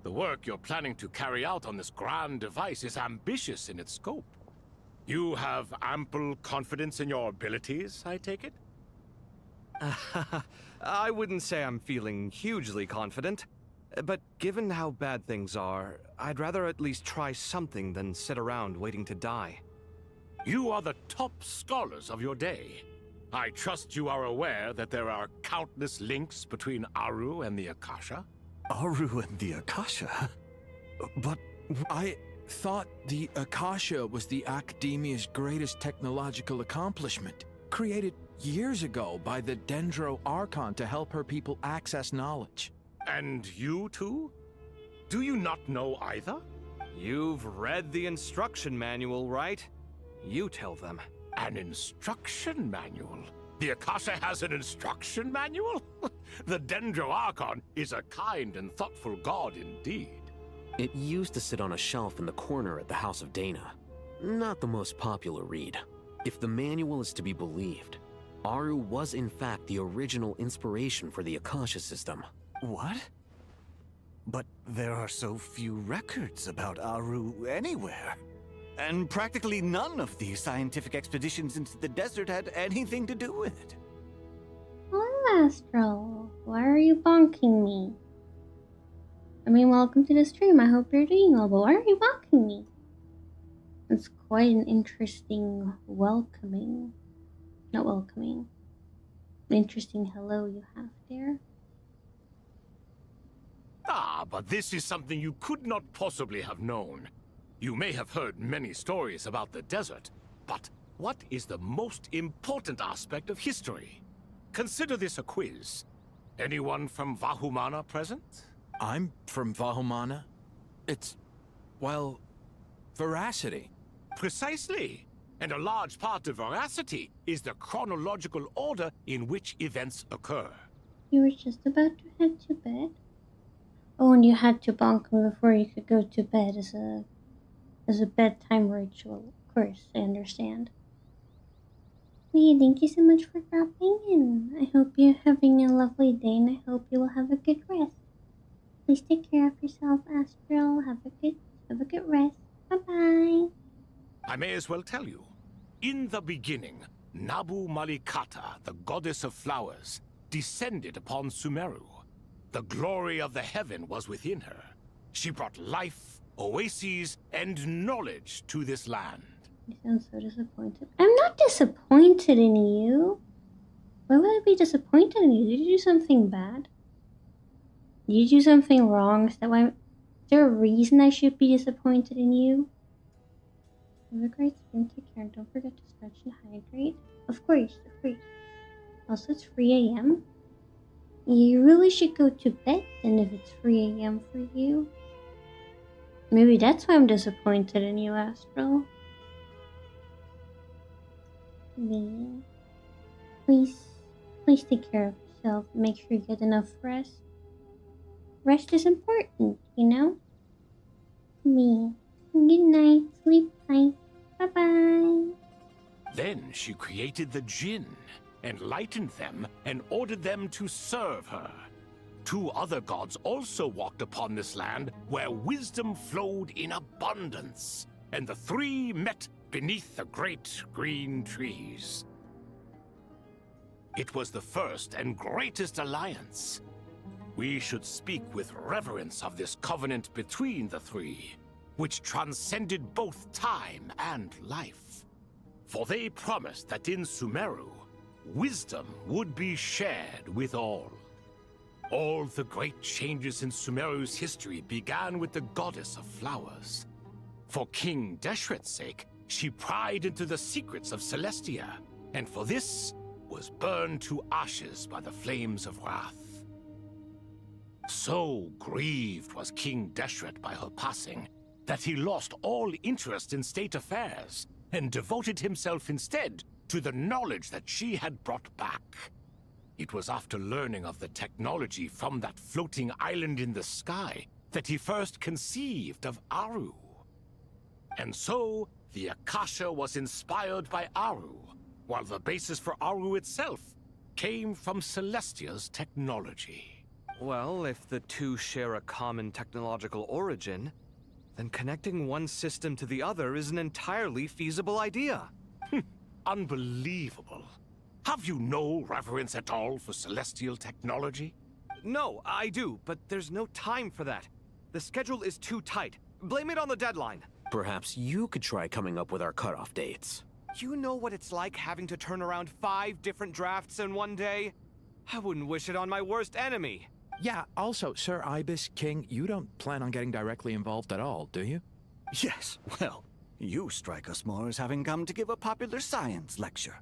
The work you're planning to carry out on this grand device is ambitious in its scope. You have ample confidence in your abilities, I take it? I wouldn't say I'm feeling hugely confident, but given how bad things are, I'd rather at least try something than sit around waiting to die. You are the top scholars of your day. I trust you are aware that there are countless links between Aru and the Akasha? Aru and the Akasha? But I thought the Akasha was the Academia's greatest technological accomplishment, created years ago by the Dendro Archon to help her people access knowledge. And you too? Do you not know either? You've read the instruction manual, right? You tell them. An instruction manual? The Akasha has an instruction manual? The Dendro Archon is a kind and thoughtful god indeed. It used to sit on a shelf in the corner at the House of Dana. Not the most popular read. If the manual is to be believed, Aru was in fact the original inspiration for the Akasha system. What? But there are so few records about Aru anywhere. And practically none of these scientific expeditions into the desert had anything to do with it. Hello, Astral. Why are you bonking me? I mean, welcome to the stream. I hope you're doing well, but why are you bonking me? It's quite an interesting welcoming. Not welcoming. An interesting hello you have there. Ah, but this is something you could not possibly have known. You may have heard many stories about the desert, but what is the most important aspect of history? Consider this a quiz. Anyone from Vahumana present? I'm from Vahumana. It's, well, veracity. Precisely. And a large part of veracity is the chronological order in which events occur. You were just about to head to bed? Oh, and you had to bonk me before you could go to bed as a bedtime ritual. Of course, I understand. Lee, thank you so much for dropping in. I hope you're having a lovely day, and I hope you will have a good rest. Please take care of yourself, Astral. Have a good rest. Bye-bye. I may as well tell you. In the beginning, Nabu Malikata, the goddess of flowers, descended upon Sumeru. The glory of the heaven was within her. She brought life, oases, and knowledge to this land. You sound so disappointed. I'm not disappointed in you. Why would I be disappointed in you? Did you do something bad? Did you do something wrong? Is there a reason I should be disappointed in you? Have a great spring, take care, and don't forget to stretch and hydrate. Of course, of course. Also, it's 3 a.m. You really should go to bed then if it's 3 a.m. for you. Maybe that's why I'm disappointed in you, Astral. Me. Please take care of yourself. Make sure you get enough rest. Rest is important, you know? Me. Good night. Sleep tight. Bye-bye. Then she created the Jinn. enlightened them, and ordered them to serve her. 2 other gods also walked upon this land where wisdom flowed in abundance, and the 3 met beneath the great green trees. It was the first and greatest alliance. We should speak with reverence of this covenant between the 3, which transcended both time and life. For they promised that in Sumeru, wisdom would be shared with all. All the great changes in Sumeru's history began with the goddess of flowers. For King Deshret's sake, she pried into the secrets of Celestia, and for this was burned to ashes by the flames of wrath. So grieved was King Deshret by her passing that he lost all interest in state affairs and devoted himself instead to the knowledge that she had brought back. It was after learning of the technology from that floating island in the sky that he first conceived of Aru. And so, the Akasha was inspired by Aru, while the basis for Aru itself came from Celestia's technology. Well, if the 2 share a common technological origin, then connecting one system to the other is an entirely feasible idea. Unbelievable. Have you no reverence at all for celestial technology? No, I do, but there's no time for that. The schedule is too tight. Blame it on the deadline. Perhaps you could try coming up with our cutoff dates. You know what it's like having to turn around 5 different drafts in one day? I wouldn't wish it on my worst enemy. Yeah, also, Sir Ibis, King, you don't plan on getting directly involved at all, do you? Yes, well, you strike us more as having come to give a popular science lecture.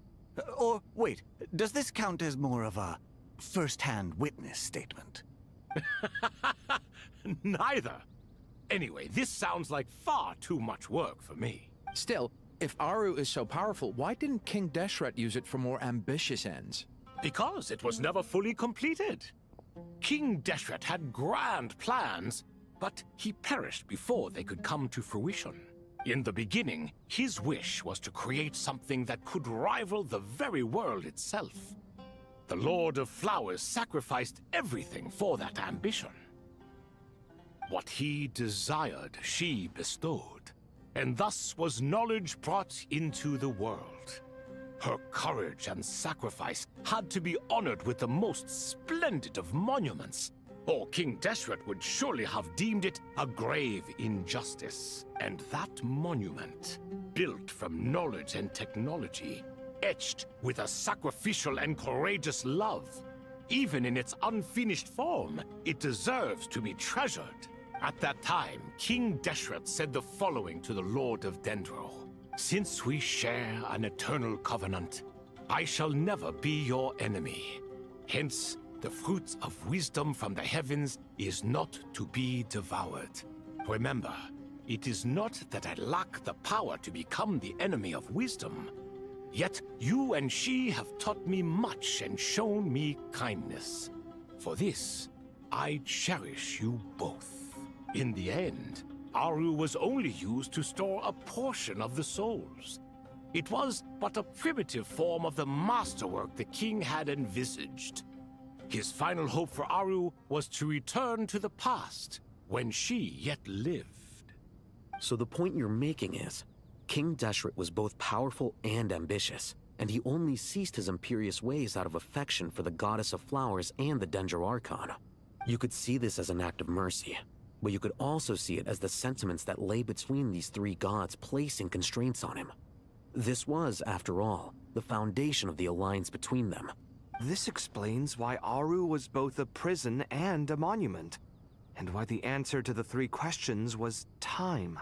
Or, wait, does this count as more of a first-hand witness statement? Neither. Anyway, this sounds like far too much work for me. Still, if Aru is so powerful, why didn't King Deshret use it for more ambitious ends? Because it was never fully completed. King Deshret had grand plans, but he perished before they could come to fruition. In the beginning, his wish was to create something that could rival the very world itself. The Lord of Flowers sacrificed everything for that ambition. What he desired, she bestowed, and thus was knowledge brought into the world. Her courage and sacrifice had to be honored with the most splendid of monuments, or King Deshret would surely have deemed it a grave injustice. And that monument, built from knowledge and technology, etched with a sacrificial and courageous love, even in its unfinished form, it deserves to be treasured. At that time, King Deshret said the following to the Lord of Dendro: "Since we share an eternal covenant, I shall never be your enemy. Hence, the fruits of wisdom from the heavens is not to be devoured. Remember, it is not that I lack the power to become the enemy of wisdom. Yet you and she have taught me much and shown me kindness. For this, I cherish you both." In the end, Aru was only used to store a portion of the souls. It was but a primitive form of the masterwork the king had envisaged. His final hope for Aru was to return to the past, when she yet lived. So the point you're making is, King Deshret was both powerful and ambitious, and he only ceased his imperious ways out of affection for the Goddess of Flowers and the Dendro Archon. You could see this as an act of mercy, but you could also see it as the sentiments that lay between these 3 gods placing constraints on him. This was, after all, the foundation of the alliance between them. This explains why Aru was both a prison and a monument, and why the answer to the 3 questions was time.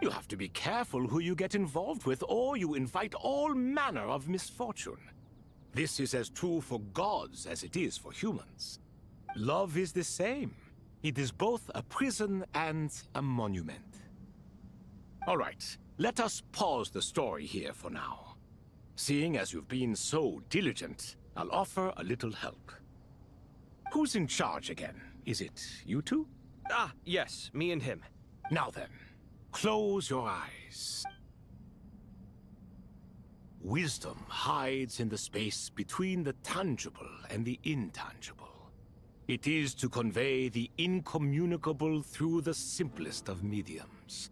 You have to be careful who you get involved with, or you invite all manner of misfortune. This is as true for gods as it is for humans. Love is the same. It is both a prison and a monument. All right, let us pause the story here for now. Seeing as you've been so diligent, I'll offer a little help. Who's in charge again? Is it you 2? Ah, yes, me and him. Now then, close your eyes. Wisdom hides in the space between the tangible and the intangible. It is to convey the incommunicable through the simplest of mediums.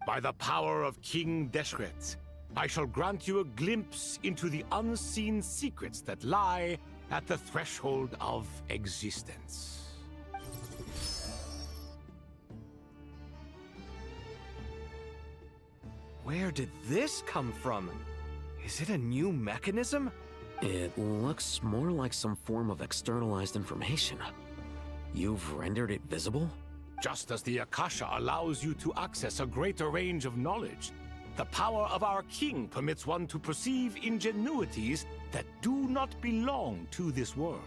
By the power of King Deshret, I shall grant you a glimpse into the unseen secrets that lie at the threshold of existence. Where did this come from? Is it a new mechanism? It looks more like some form of externalized information. You've rendered it visible? Just as the Akasha allows you to access a greater range of knowledge, the power of our king permits one to perceive ingenuities that do not belong to this world.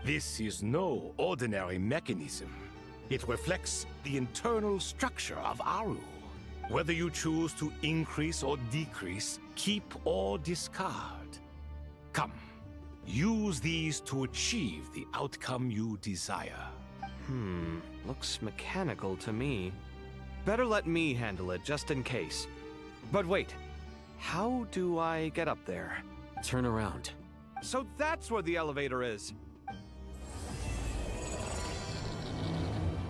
This is no ordinary mechanism. It reflects the internal structure of Aru. Whether you choose to increase or decrease, keep or discard. Come, use these to achieve the outcome you desire. Looks mechanical to me. Better let me handle it just in case. But wait, how do I get up there? Turn around. So that's where the elevator is.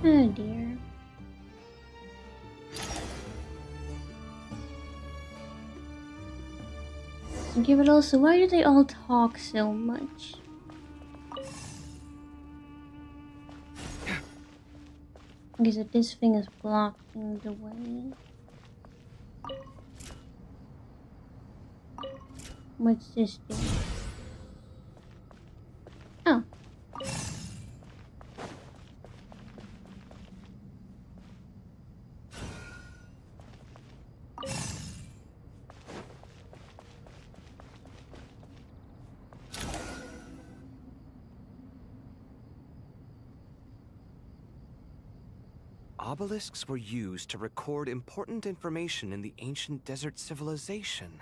Oh dear. Okay, but also, why do they all talk so much? Okay, so this thing is blocking the way. What's this do? Oh. Obelisks were used to record important information in the ancient desert civilization.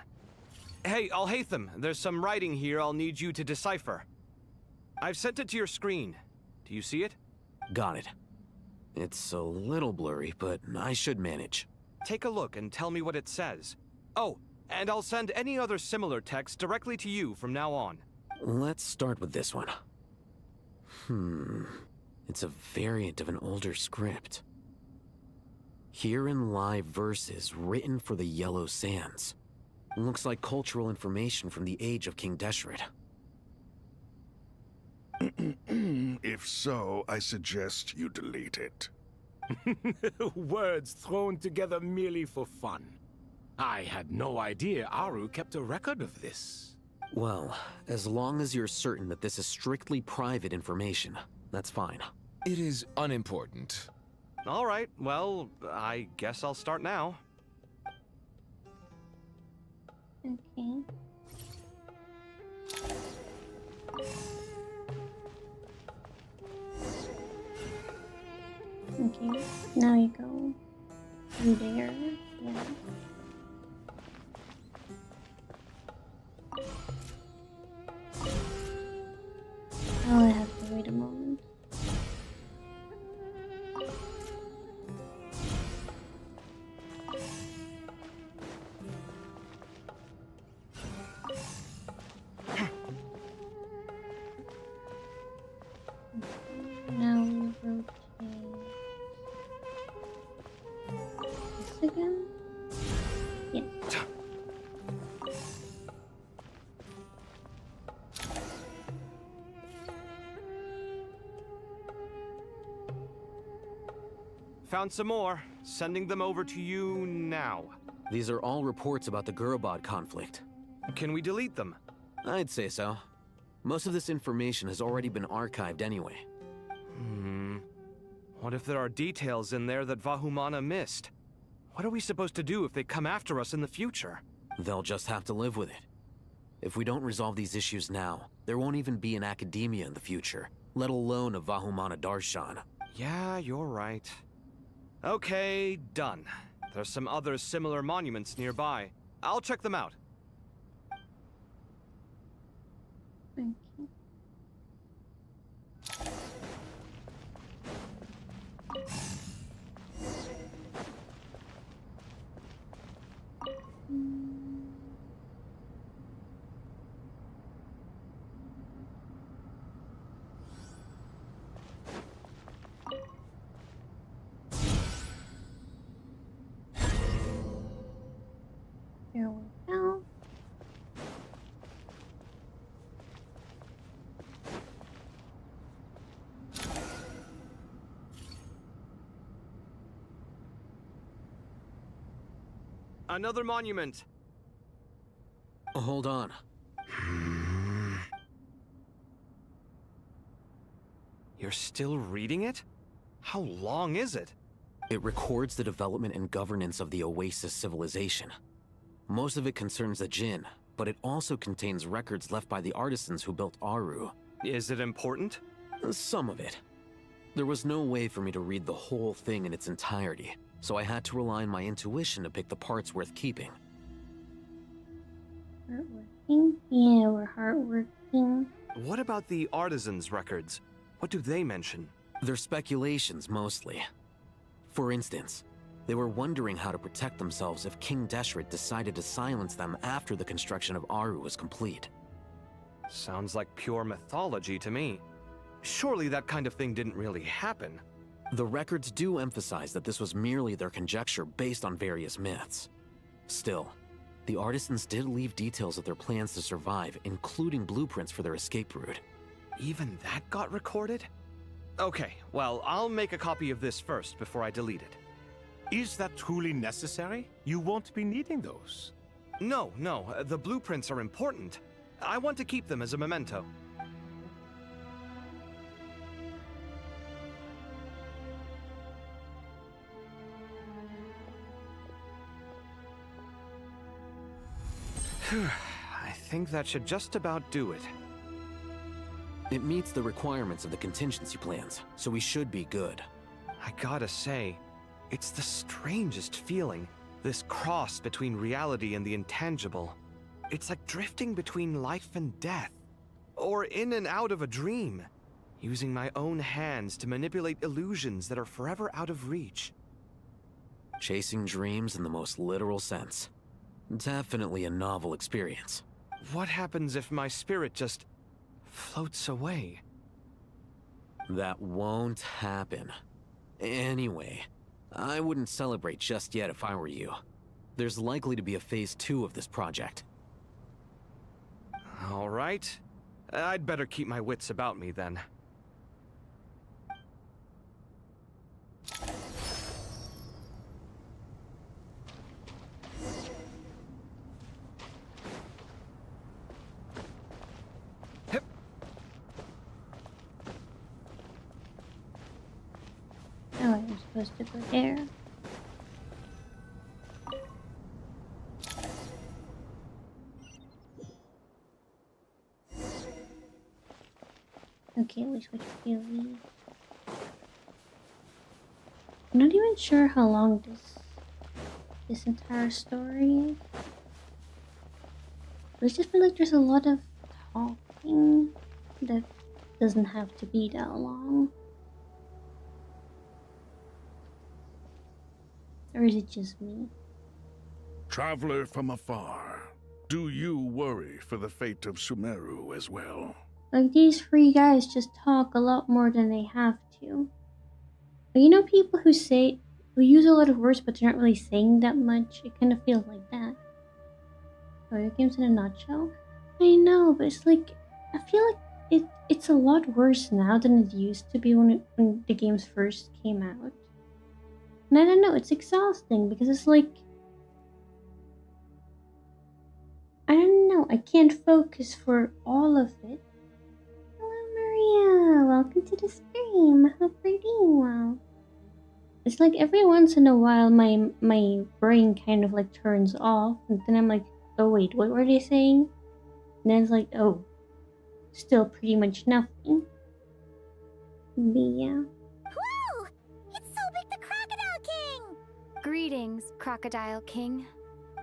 Hey, Alhaitham, there's some writing here I'll need you to decipher. I've sent it to your screen. Do you see it? Got it. It's a little blurry, but I should manage. Take a look and tell me what it says. Oh, and I'll send any other similar text directly to you from now on. Let's start with this one. It's a variant of an older script. Herein lie verses written for the Yellow Sands. Looks like cultural information from the age of King Deshret. If so, I suggest you delete it. Words thrown together merely for fun. I had no idea Aru kept a record of this. Well, as long as you're certain that this is strictly private information, that's fine. It is unimportant. All right, well, I guess I'll start now. Okay. Okay, now you go through there. Yeah. Oh, I have to wait a moment. Now we rotate this again. Yes. Found some more. Sending them over to you now. These are all reports about the Gurubad conflict. Can we delete them? I'd say so. Most of this information has already been archived anyway. What if there are details in there that Vahumana missed? What are we supposed to do if they come after us in the future? They'll just have to live with it. If we don't resolve these issues now, there won't even be an academia in the future, let alone a Vahumana Darshan. Yeah, you're right. Okay, done. There's some other similar monuments nearby. I'll check them out. Thank you. Another monument. Hold on. You're still reading it? How long is it? It records the development and governance of the Oasis civilization. Most of it concerns the Jinn, but it also contains records left by the artisans who built Aru. Is it important? Some of it. There was no way for me to read the whole thing in its entirety, so I had to rely on my intuition to pick the parts worth keeping. Hardworking? Yeah, we're hardworking. What about the artisans' records? What do they mention? They're speculations, mostly. For instance, they were wondering how to protect themselves if King Deshret decided to silence them after the construction of Aru was complete. Sounds like pure mythology to me. Surely that kind of thing didn't really happen. The records do emphasize that this was merely their conjecture based on various myths. Still, the artisans did leave details of their plans to survive, including blueprints for their escape route. Even that got recorded? Okay, well, I'll make a copy of this first before I delete it. Is that truly necessary? You won't be needing those. No, the blueprints are important. I want to keep them as a memento. I think that should just about do it. It meets the requirements of the contingency plans, so we should be good. I gotta say, it's the strangest feeling, this cross between reality and the intangible. It's like drifting between life and death, or in and out of a dream, using my own hands to manipulate illusions that are forever out of reach. Chasing dreams in the most literal sense. Definitely a novel experience. What happens if my spirit just floats away? That won't happen. Anyway, I wouldn't celebrate just yet if I were you. There's likely to be a phase 2 of this project. All right. I'd better keep my wits about me then. Oh, I'm supposed to go there. Okay, we switch POV. I'm not even sure how long this entire story is. But I just feel like there's a lot of talking that doesn't have to be that long. Or is it just me? Traveler from afar, do you worry for the fate of Sumeru as well? Like, these three guys just talk a lot more than they have to. But you know, people who use a lot of words but they're not really saying that much? It kind of feels like that. Oh, your game's in a nutshell? I know, but it's like, I feel like it's a lot worse now than it used to be when the games first came out. And I don't know, it's exhausting because it's like, I don't know, I can't focus for all of it. Hello, Maria. Welcome to the stream. I hope you're doing well. It's like every once in a while, my brain kind of like turns off, and then I'm like, oh wait, what were they saying? And then it's like, oh, still pretty much nothing. But yeah. Whoa! It's so big, the Crocodile King! Greetings, Crocodile King.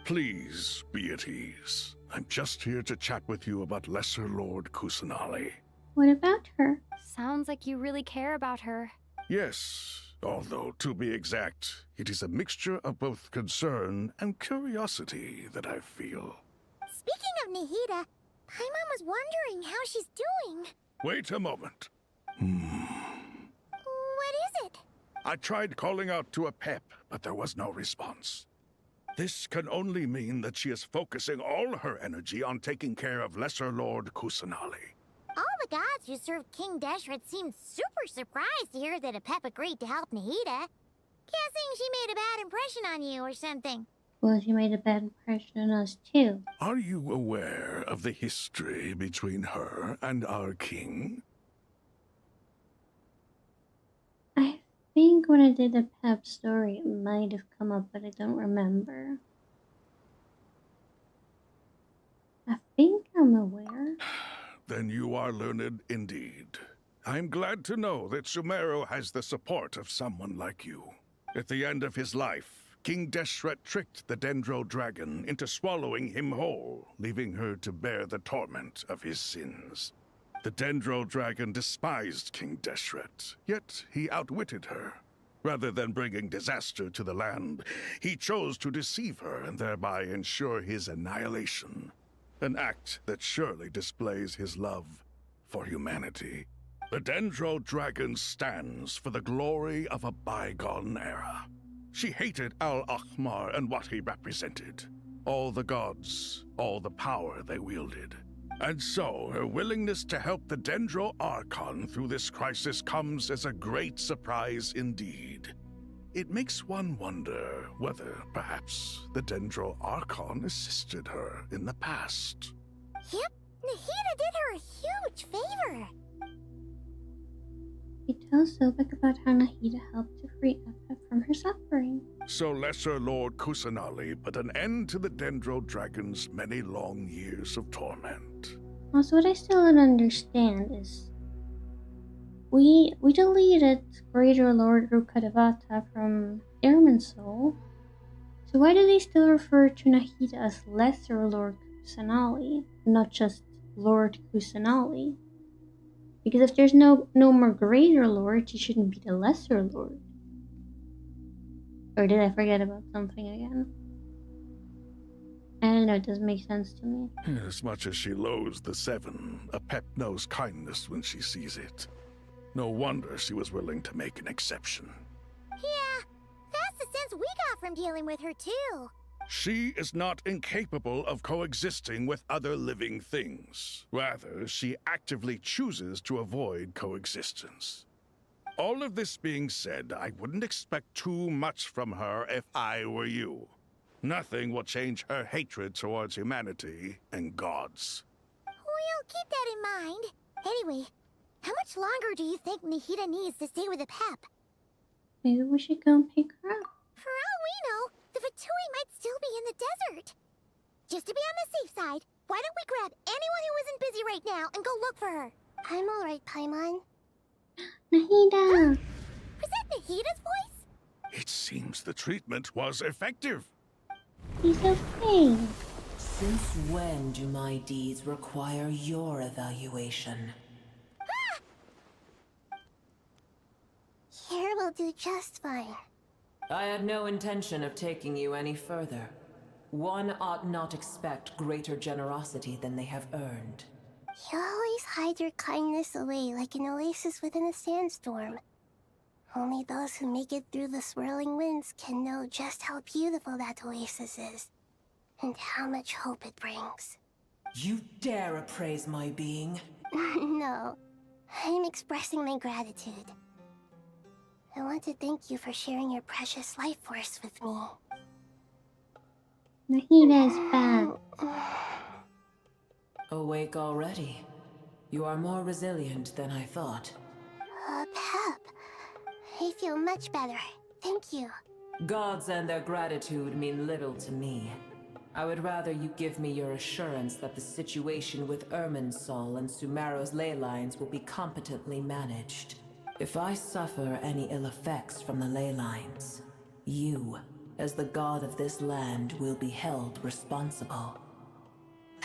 Please be at ease. I'm just here to chat with you about Lesser Lord Kusanali. What about her? Sounds like you really care about her. Yes, although to be exact, it is a mixture of both concern and curiosity that I feel. Speaking of Nahida, Paimon was wondering how she's doing. Wait a moment. What is it? I tried calling out to a pep, but there was no response. This can only mean that she is focusing all her energy on taking care of Lesser Lord Kusanali. All the gods who served King Deshret seemed super surprised to hear that a pep agreed to help Nahida. Guessing she made a bad impression on you or something. Well, she made a bad impression on us too. Are you aware of the history between her and our king? I think when I did the Pep story, it might have come up, but I don't remember. I think I'm aware. Then you are learned indeed. I'm glad to know that Sumeru has the support of someone like you. At the end of his life, King Deshret tricked the Dendro Dragon into swallowing him whole, leaving her to bear the torment of his sins. The Dendro Dragon despised King Deshret, yet he outwitted her. Rather than bringing disaster to the land, he chose to deceive her and thereby ensure his annihilation. An act that surely displays his love for humanity. The Dendro Dragon stands for the glory of a bygone era. She hated Al-Ahmar and what he represented. All the gods, all the power they wielded. And so, her willingness to help the Dendro Archon through this crisis comes as a great surprise indeed. It makes one wonder whether, perhaps, the Dendro Archon assisted her in the past. Yep, Nahida did her a huge favor. He tells Sobek about how Nahida helped to free Epep from her suffering. So Lesser Lord Kusanali put an end to the Dendro Dragon's many long years of torment. Also, what I still don't understand is we deleted Greater Lord Rukadevata from Irminsul, so why do they still refer to Nahida as Lesser Lord Kusanali, not just Lord Kusanali? Because if there's no more Greater Lord, she shouldn't be the Lesser Lord. Or did I forget about something again? I don't know, it doesn't make sense to me. As much as she loathes the Seven, Epep knows kindness when she sees it. No wonder she was willing to make an exception. Yeah, that's the sense we got from dealing with her too. She is not incapable of coexisting with other living things. Rather, she actively chooses to avoid coexistence. All of this being said, I wouldn't expect too much from her if I were you. Nothing will change her hatred towards humanity and gods. We'll keep that in mind. Anyway, how much longer do you think Nahida needs to stay with the Pep? Maybe we should go and pick her up. For all we know, the Fatui might still be in the desert. Just to be on the safe side, why don't we grab anyone who isn't busy right now and go look for her? I'm alright, Paimon. Nahida! Was that Nahida's voice? It seems the treatment was effective. He's okay. Since when do my deeds require your evaluation? Here will do just fine. I had no intention of taking you any further. One ought not expect greater generosity than they have earned. You always hide your kindness away like an oasis within a sandstorm. Only those who make it through the swirling winds can know just how beautiful that oasis is, and how much hope it brings. You dare appraise my being? No, I'm expressing my gratitude. I want to thank you for sharing your precious life force with me. Nahida is back. Awake already. You are more resilient than I thought. Pep. I feel much better. Thank you. Gods and their gratitude mean little to me. I would rather you give me your assurance that the situation with Irminsul and Sumeru's ley lines will be competently managed. If I suffer any ill effects from the ley lines, you, as the god of this land, will be held responsible.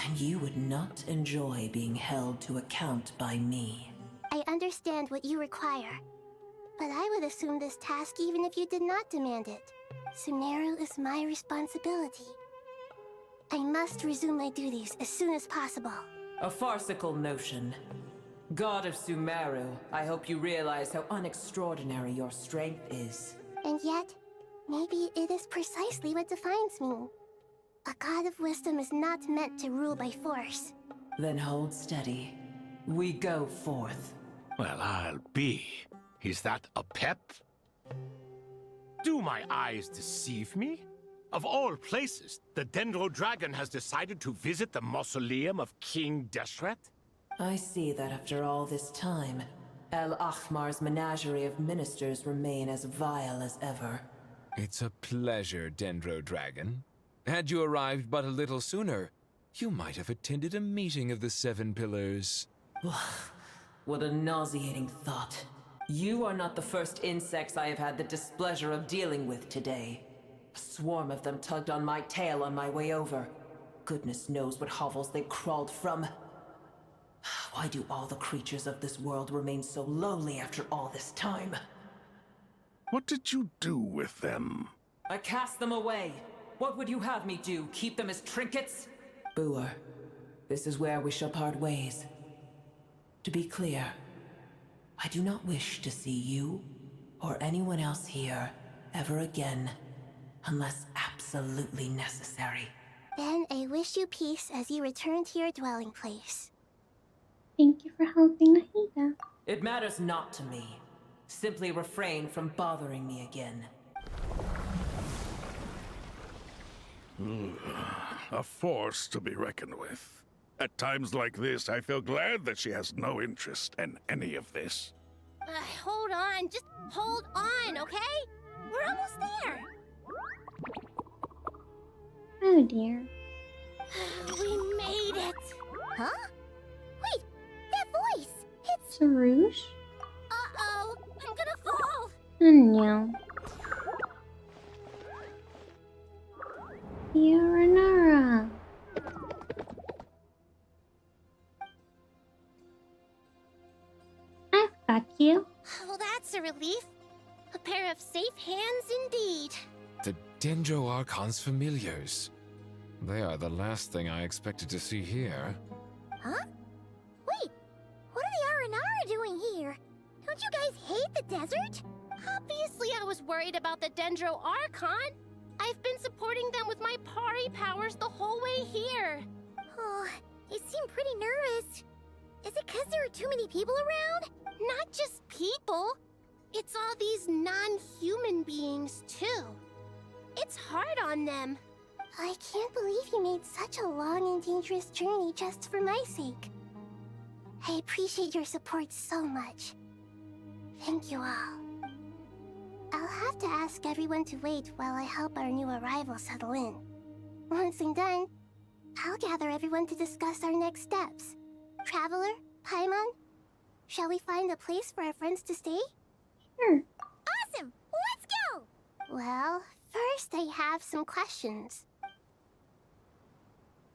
And you would not enjoy being held to account by me. I understand what you require, but I would assume this task even if you did not demand it. Sumeru is my responsibility. I must resume my duties as soon as possible. A farcical notion. God of Sumeru, I hope you realize how unextraordinary your strength is. And yet, maybe it is precisely what defines me. A god of wisdom is not meant to rule by force. Then hold steady. We go forth. Well, I'll be. Is that a pep? Do my eyes deceive me? Of all places, the Dendro Dragon has decided to visit the mausoleum of King Deshret? I see that after all this time, El Ahmar's menagerie of ministers remain as vile as ever. It's a pleasure, Dendro Dragon. Had you arrived but a little sooner, you might have attended a meeting of the Seven Pillars. What a nauseating thought. You are not the first insects I have had the displeasure of dealing with today. A swarm of them tugged on my tail on my way over. Goodness knows what hovels they crawled from. Why do all the creatures of this world remain so lowly after all this time? What did you do with them? I cast them away. What would you have me do? Keep them as trinkets? Boer, this is where we shall part ways. To be clear, I do not wish to see you or anyone else here ever again, unless absolutely necessary. Then I wish you peace as you return to your dwelling place. Thank you for helping Nahida. It matters not to me. Simply refrain from bothering me again. A force to be reckoned with. At times like this, I feel glad that she has no interest in any of this. Hold on, just hold on, okay? We're almost there. Oh dear. We made it. Huh? Wait, that voice. It's Sarouche? Uh-oh, I'm gonna fall. Oh no. Yoruno. I've got you. Well, that's a relief. A pair of safe hands indeed. The Dendro Archon's familiars. They are the last thing I expected to see here. Huh? Wait, what are the Aranara doing here? Don't you guys hate the desert? Obviously I was worried about the Dendro Archon. I've been supporting them with my Pari powers the whole way here. Oh, you seem pretty nervous. Is it because there are too many people around? Not just people. It's all these non-human beings, too. It's hard on them. I can't believe you made such a long and dangerous journey just for my sake. I appreciate your support so much. Thank you all. I'll have to ask everyone to wait while I help our new arrival settle in. Once I'm done, I'll gather everyone to discuss our next steps. Traveler, Paimon, shall we find a place for our friends to stay? Sure. Awesome! Let's go! Well, first I have some questions.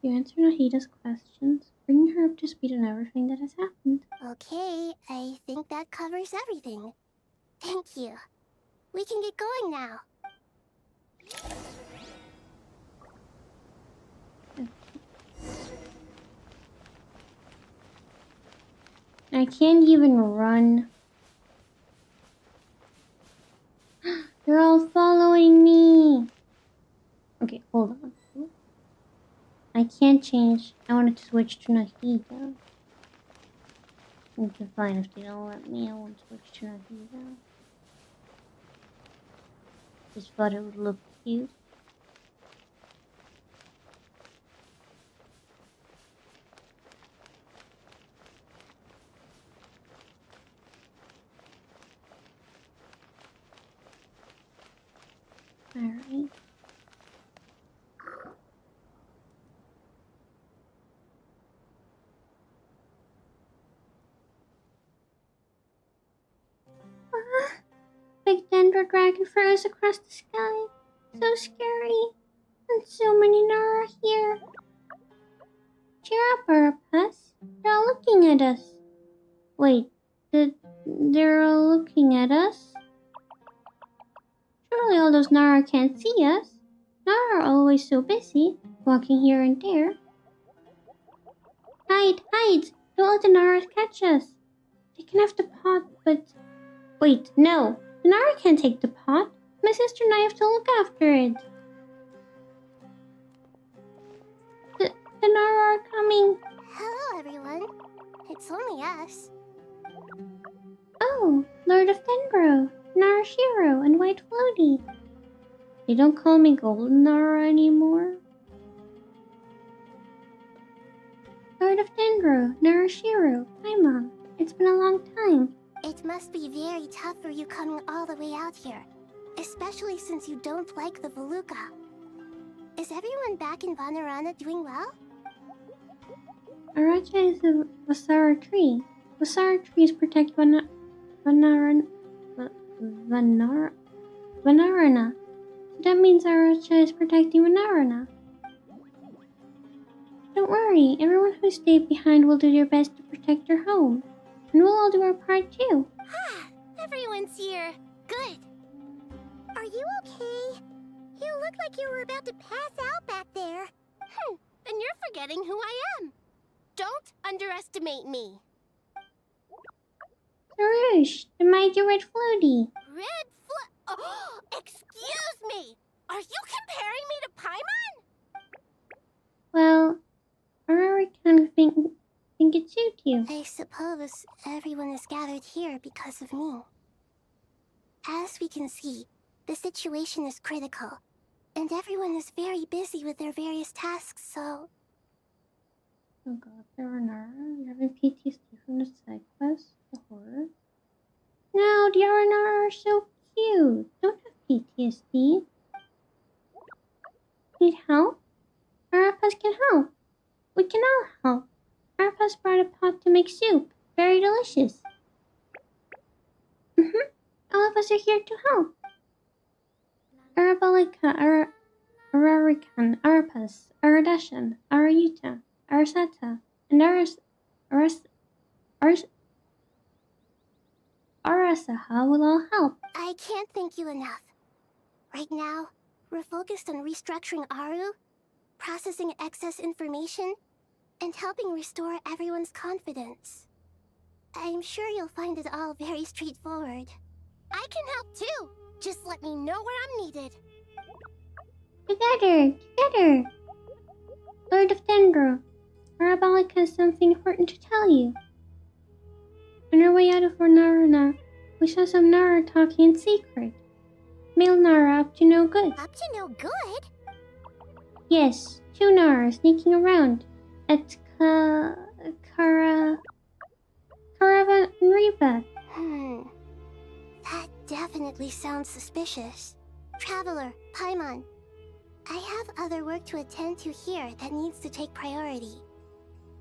You answer Nahida's questions, bringing her up to speed on everything that has happened. Okay, I think that covers everything. Thank you. We can get going now. I can't even run. They're all following me. Okay, hold on. I can't change. I wanted to switch to Nahida. Okay, fine. If they don't let me, I won't switch to Nahida. Just thought it would look cute. Alright. Big Dendro Dragon flies across the sky. So scary. And so many Nara here. Cheer up, Arapas. They're all looking at us. Wait, they're all looking at us? Surely all those Nara can't see us. Nara are always so busy, walking here and there. Hide, hide! Don't let the Nara catch us. They can have the pot, but... Wait, no! The Nara can't take the pot. My sister and I have to look after it. The Nara are coming. Hello, everyone. It's only us. Oh, Lord of Dendro, Nara Shiro, and White Floaty. They don't call me Golden Nara anymore. Lord of Dendro, Nara Shiro, hi Mom. It's been a long time. It must be very tough for you coming all the way out here, especially since you don't like the Voluka. Is everyone back in Vanarana doing well? Aracha is a Vasara tree. Vasara trees protect Vanarana. So that means Aracha is protecting Vanarana. Don't worry, everyone who stayed behind will do their best to protect their home. And we'll all do our part too. Ah, everyone's here. Good. Are you okay? You look like you were about to pass out back there. Then you're forgetting who I am. Don't underestimate me. Sarush, the mighty red floaty. Oh, excuse me! Are you comparing me to Paimon? Well, I kind of think it suits you. I suppose everyone is gathered here because of me. As we can see, the situation is critical, and everyone is very busy with their various tasks, so... Oh god, there are Nara. You're having PTSD from the side quest, the horror. No, the Nara are so cute. Don't have PTSD. Need help? Arapas can help. We can all help. Arapas brought a pot to make soup. Very delicious. All of us are here to help. Arabalika, Ararikan, Arapas, Aradashan, Arayuta, Arasata, and Arasaha will all help. I can't thank you enough. Right now, we're focused on restructuring Aru, processing excess information, and helping restore everyone's confidence. I'm sure you'll find it all very straightforward. I can help too! Just let me know where I'm needed. Together! Lord of Dendro, Arabalika has something important to tell you. On our way out of Vanarana, we saw some Nara talking in secret. Male Nara up to no good. Up to no good? Yes, 2 Nara sneaking around at Caravanriba. That definitely sounds suspicious. Traveler, Paimon, I have other work to attend to here that needs to take priority.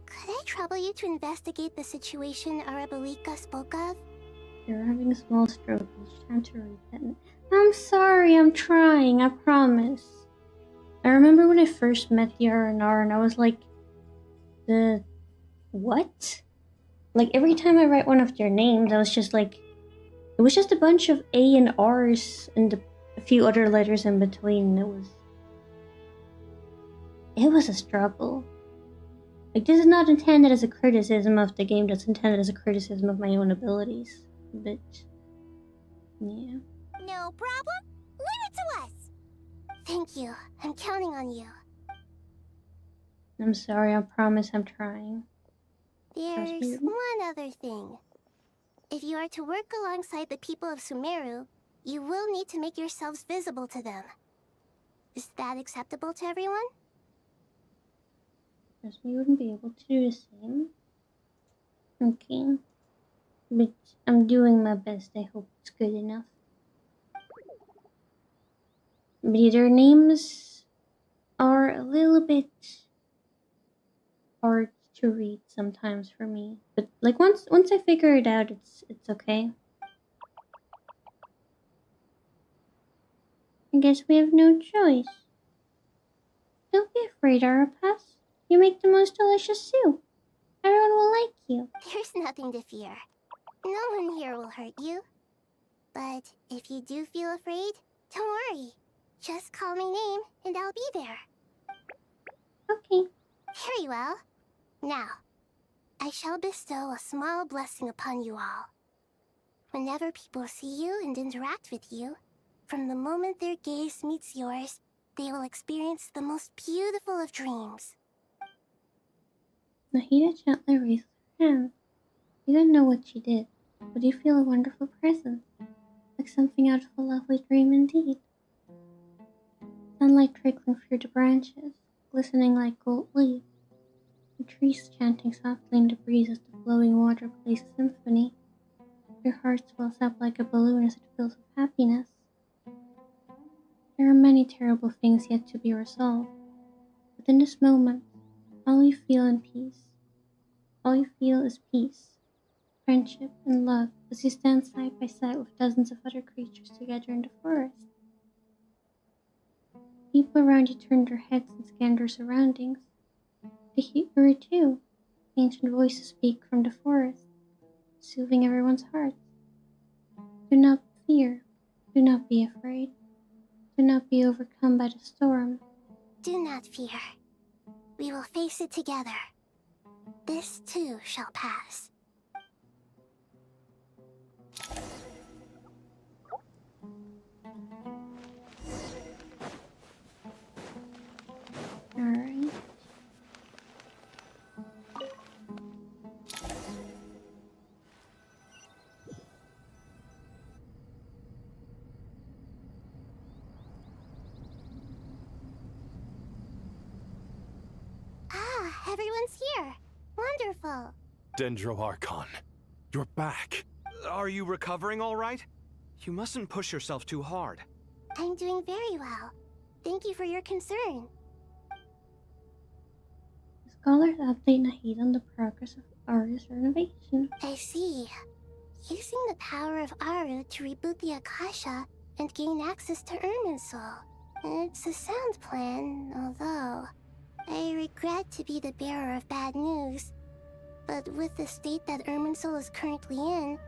Could I trouble you to investigate the situation Arabalika spoke of? You're having a small stroke each time to read that. I'm sorry, I'm trying, I promise. I remember when I first met the R&R and I was like, what? Like every time I write one of their names, I was just like, it was just a bunch of A and R's and a few other letters in between. It was a struggle. Like, this is not intended as a criticism of the game, that's intended as a criticism of my own abilities. But, yeah. No problem. Leave it to us. Thank you. I'm counting on you. I'm sorry, I promise I'm trying. There's one other thing. If you are to work alongside the people of Sumeru, you will need to make yourselves visible to them. Is that acceptable to everyone? Guess we wouldn't be able to do the same. Okay. But I'm doing my best, I hope it's good enough. But their names are a little bit hard to read sometimes for me. But like once I figure it out, it's okay. I guess we have no choice. Don't be afraid, Arapas. You make the most delicious soup. Everyone will like you. There's nothing to fear. No one here will hurt you. But if you do feel afraid, don't worry. Just call my name and I'll be there. Okay. Very well. Now, I shall bestow a small blessing upon you all. Whenever people see you and interact with you, from the moment their gaze meets yours, they will experience the most beautiful of dreams. Nahida gently raised her hand. You don't know what she did, but you feel a wonderful presence, like something out of a lovely dream indeed. Sunlight trickling through the branches, glistening like gold leaf. The trees chanting softly in the breeze as the flowing water plays a symphony. Your heart swells up like a balloon as it fills with happiness. There are many terrible things yet to be resolved, but in this moment, all you feel in peace. All you feel is peace, friendship, and love as you stand side by side with dozens of other creatures together in the forest. People around you turn their heads and scan their surroundings. They hear it too. Ancient voices speak from the forest, soothing everyone's hearts. Do not fear. Do not be afraid. Do not be overcome by the storm. Do not fear. We will face it together. This too shall pass. Alright. Ah, everyone's here. Wonderful. Dendro Archon, you're back. Are you recovering all right? You mustn't push yourself too hard. I'm doing very well. Thank you for your concern. The scholars update Nahid on the progress of Aru's renovation. I see. Using the power of Aru to reboot the Akasha and gain access to Irminsul. It's a sound plan, although I regret to be the bearer of bad news. But with the state that Irminsul is currently in,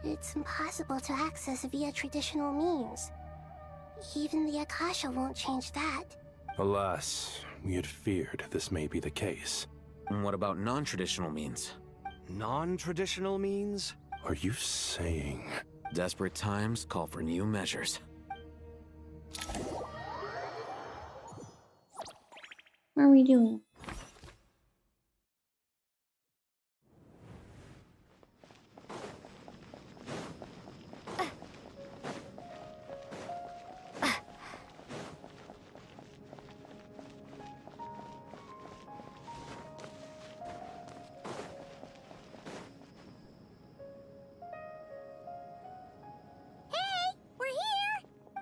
it's impossible to access via traditional means. Even the Akasha won't change that. Alas, we had feared this may be the case. And what about non-traditional means? Non-traditional means? Are you saying... Desperate times call for new measures. What are we doing?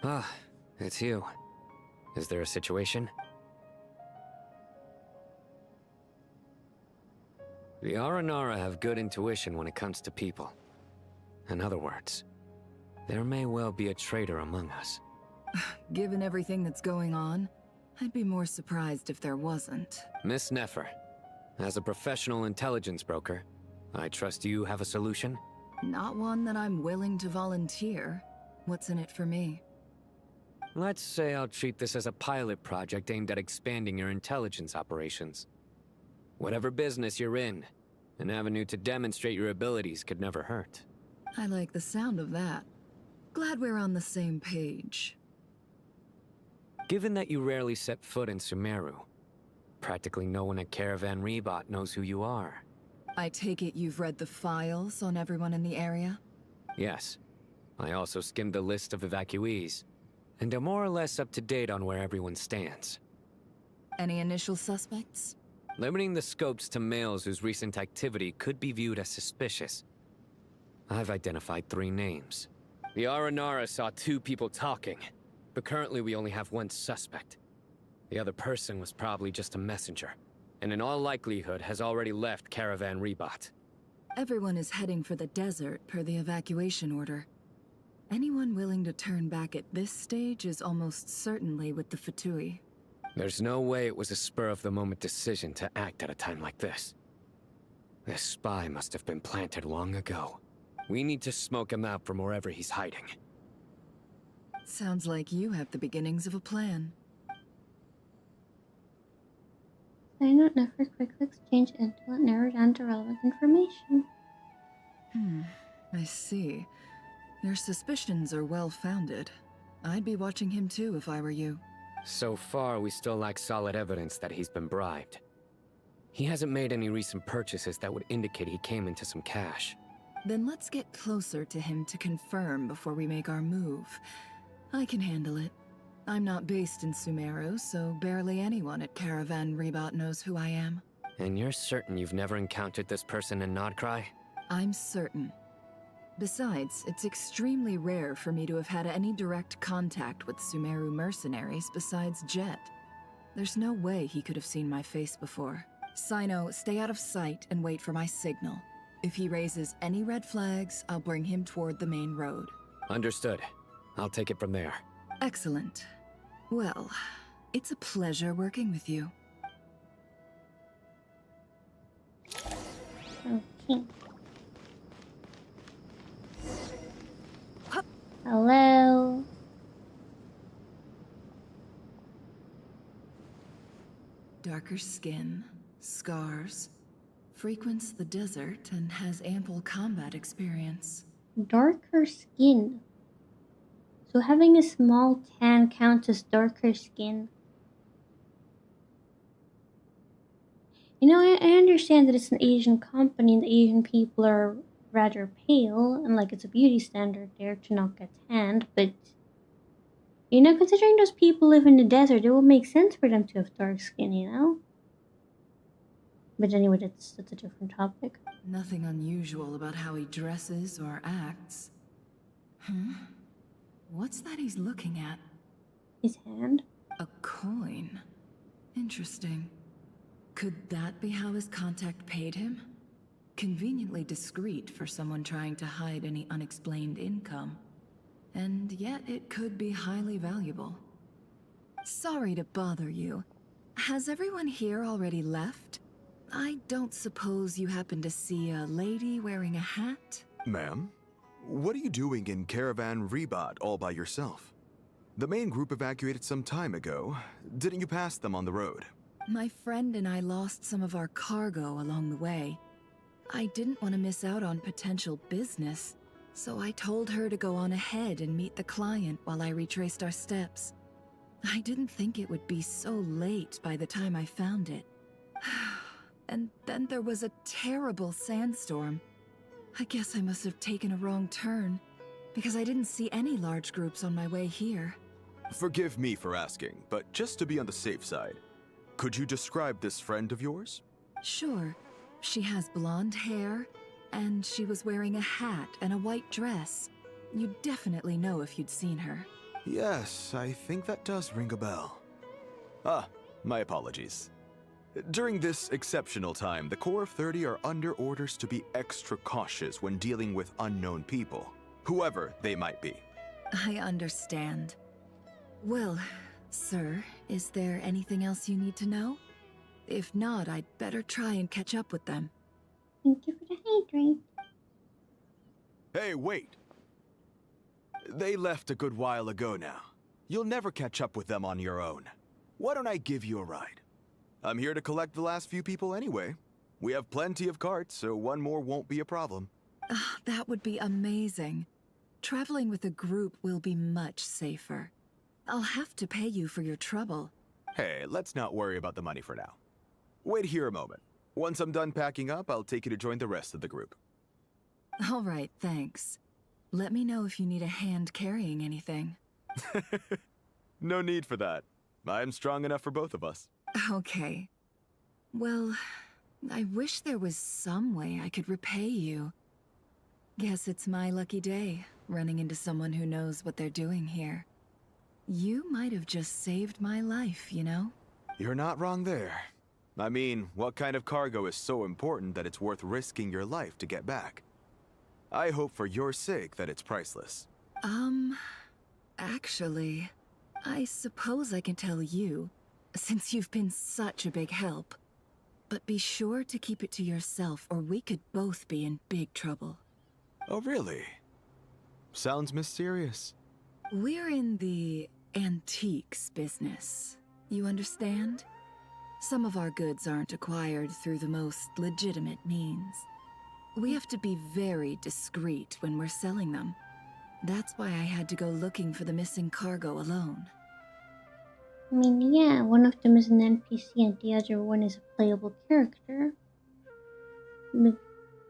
Ah, it's you. Is there a situation? The Aranara have good intuition when it comes to people. In other words, there may well be a traitor among us. Given everything that's going on, I'd be more surprised if there wasn't. Miss Nefer, as a professional intelligence broker, I trust you have a solution? Not one that I'm willing to volunteer. What's in it for me? Let's say I'll treat this as a pilot project aimed at expanding your intelligence operations. Whatever business you're in, an avenue to demonstrate your abilities could never hurt. I like the sound of that. Glad we're on the same page. Given that you rarely set foot in Sumeru, practically no one at Caravan Rebot knows who you are. I take it you've read the files on everyone in the area? Yes. I also skimmed the list of evacuees, and are more or less up to date on where everyone stands. Any initial suspects? Limiting the scopes to males whose recent activity could be viewed as suspicious. I've identified 3 names. The Aranara saw 2 people talking, but currently we only have 1 suspect. The other person was probably just a messenger, and in all likelihood has already left Caravan Rebot. Everyone is heading for the desert per the evacuation order. Anyone willing to turn back at this stage is almost certainly with the Fatui. There's no way it was a spur-of-the-moment decision to act at a time like this. This spy must have been planted long ago. We need to smoke him out from wherever he's hiding. Sounds like you have the beginnings of a plan. Sign Nefer quickly exchange intel and narrow down to relevant information. I see. Your suspicions are well-founded. I'd be watching him too if I were you. So far, we still lack solid evidence that he's been bribed. He hasn't made any recent purchases that would indicate he came into some cash. Then let's get closer to him to confirm before we make our move. I can handle it. I'm not based in Sumeru, so barely anyone at Caravan Rebot knows who I am. And you're certain you've never encountered this person in Nodcry? I'm certain. Besides, it's extremely rare for me to have had any direct contact with Sumeru mercenaries besides Jet. There's no way he could have seen my face before. Sino, stay out of sight and wait for my signal. If he raises any red flags, I'll bring him toward the main road. Understood. I'll take it from there. Excellent. Well, it's a pleasure working with you. Okay. Hello. Darker skin, scars, frequents the desert and has ample combat experience. Darker skin. So having a small tan counts as darker skin. You know, I understand that it's an Asian company and the Asian people are rather pale and like it's a beauty standard there to not get tanned, but you know, considering those people live in the desert, it would make sense for them to have dark skin, you know? But anyway, that's a different topic. Nothing unusual about how he dresses or acts. What's that he's looking at? His hand? A coin. Interesting. Could that be how his contact paid him? Conveniently discreet for someone trying to hide any unexplained income. And yet it could be highly valuable. Sorry to bother you. Has everyone here already left? I don't suppose you happen to see a lady wearing a hat? Ma'am, what are you doing in Caravan Rebot all by yourself? The main group evacuated some time ago. Didn't you pass them on the road? My friend and I lost some of our cargo along the way. I didn't want to miss out on potential business, so I told her to go on ahead and meet the client while I retraced our steps. I didn't think it would be so late by the time I found it. And then there was a terrible sandstorm. I guess I must have taken a wrong turn, because I didn't see any large groups on my way here. Forgive me for asking, but just to be on the safe side, could you describe this friend of yours? Sure. She has blonde hair, and she was wearing a hat and a white dress. You'd definitely know if you'd seen her. Yes, I think that does ring a bell. Ah, my apologies. During this exceptional time, the Corps of 30 are under orders to be extra cautious when dealing with unknown people, whoever they might be. I understand. Well, sir, is there anything else you need to know? If not, I'd better try and catch up with them. Thank you for the hydrate. Hey, wait! They left a good while ago now. You'll never catch up with them on your own. Why don't I give you a ride? I'm here to collect the last few people anyway. We have plenty of carts, so one more won't be a problem. That would be amazing. Traveling with a group will be much safer. I'll have to pay you for your trouble. Hey, let's not worry about the money for now. Wait here a moment. Once I'm done packing up, I'll take you to join the rest of the group. All right, thanks. Let me know if you need a hand carrying anything. No need for that. I'm strong enough for both of us. Okay. Well, I wish there was some way I could repay you. Guess it's my lucky day, running into someone who knows what they're doing here. You might have just saved my life, you know? You're not wrong there. I mean, what kind of cargo is so important that it's worth risking your life to get back? I hope for your sake that it's priceless. Actually, I suppose I can tell you, since you've been such a big help. But be sure to keep it to yourself, or we could both be in big trouble. Oh, really? Sounds mysterious. We're in the antiques business. You understand? Some of our goods aren't acquired through the most legitimate means. We have to be very discreet when we're selling them. That's why I had to go looking for the missing cargo alone. I mean, yeah, one of them is an NPC and the other one is a playable character. But,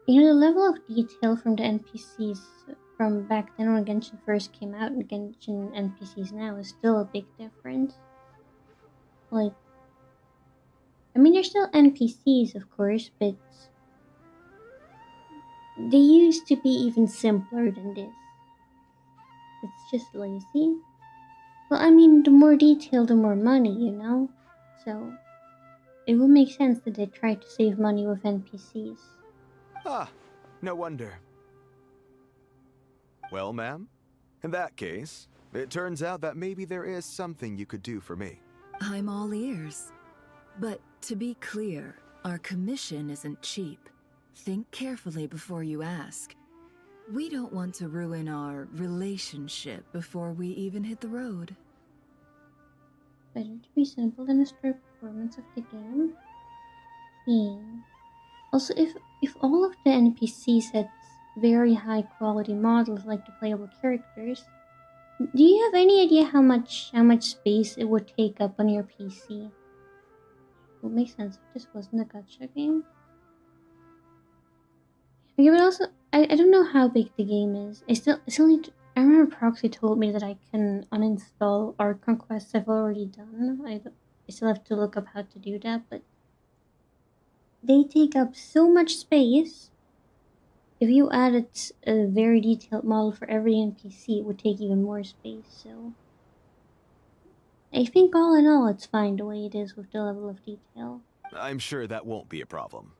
you know, the level of detail from the NPCs from back then when Genshin first came out and Genshin NPCs now is still a big difference. Like, I mean, they're still NPCs, of course, but they used to be even simpler than this. It's just lazy. Well, I mean, the more detail, the more money, you know? So, it would make sense that they try to save money with NPCs. Ah, no wonder. Well, ma'am, in that case, it turns out that maybe there is something you could do for me. I'm all ears. But to be clear, our commission isn't cheap. Think carefully before you ask. We don't want to ruin our relationship before we even hit the road. Better to be simple than a straight performance of the game. Yeah. Also, if all of the NPCs had very high quality models like the playable characters, do you have any idea how much space it would take up on your PC? It would make sense if this wasn't a gacha game. Yeah, but also, I don't know how big the game is. I still need to, I remember Proxy told me that I can uninstall Art Conquests I've already done. I still have to look up how to do that, but they take up so much space. If you added a very detailed model for every NPC, it would take even more space, so... I think all in all, it's fine the way it is with the level of detail. I'm sure that won't be a problem.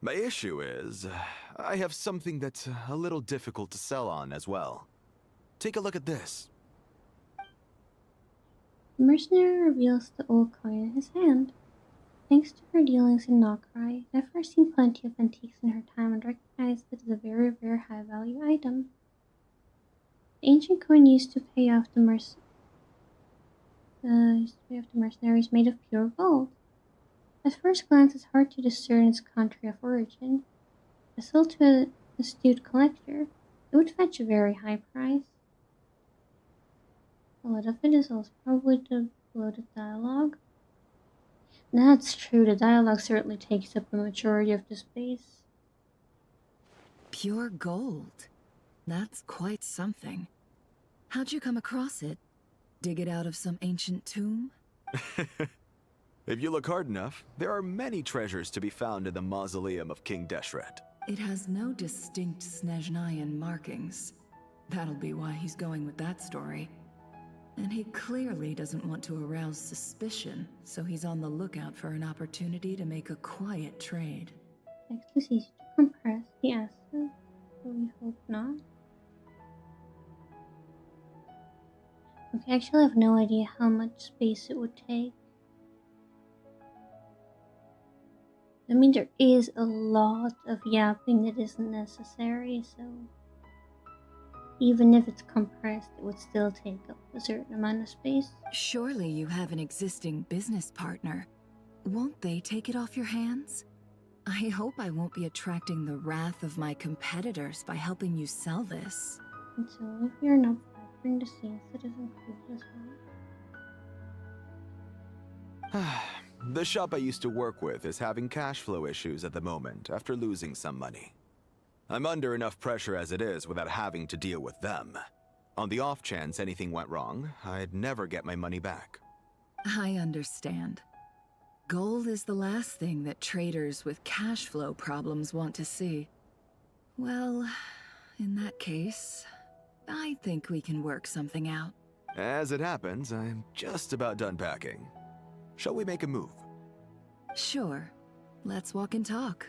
My issue is, I have something that's a little difficult to sell on as well. Take a look at this. The mercenary reveals the old coin in his hand. Thanks to her dealings in Nokrai, I've first seen plenty of antiques in her time and recognized it as a very, very high-value item. The ancient coin used to pay off the mercenaries made of pure gold. At first glance, it's hard to discern its country of origin. If sold to an astute collector, it would fetch a very high price. A lot of it is also probably the bloated dialogue. That's true, the dialogue certainly takes up the majority of the space. Pure gold. That's quite something. How'd you come across it? Dig it out of some ancient tomb? If you look hard enough, there are many treasures to be found in the mausoleum of King Deshret. It has no distinct Snezhnayan markings. That'll be why he's going with that story. And he clearly doesn't want to arouse suspicion, so he's on the lookout for an opportunity to make a quiet trade. Next is easy to compress the acid, but we hope not. Okay, I actually have no idea how much space it would take. I mean, there is a lot of yapping that isn't necessary, so even if it's compressed, it would still take up a certain amount of space. Surely you have an existing business partner. Won't they take it off your hands? I hope I won't be attracting the wrath of my competitors by helping you sell this. And so if you're not factoring the scenes that is included as well. The shop I used to work with is having cash flow issues at the moment after losing some money. I'm under enough pressure as it is without having to deal with them. On the off chance anything went wrong, I'd never get my money back. I understand. Gold is the last thing that traders with cash flow problems want to see. Well, in that case, I think we can work something out. As it happens, I'm just about done packing. Shall we make a move? Sure. Let's walk and talk.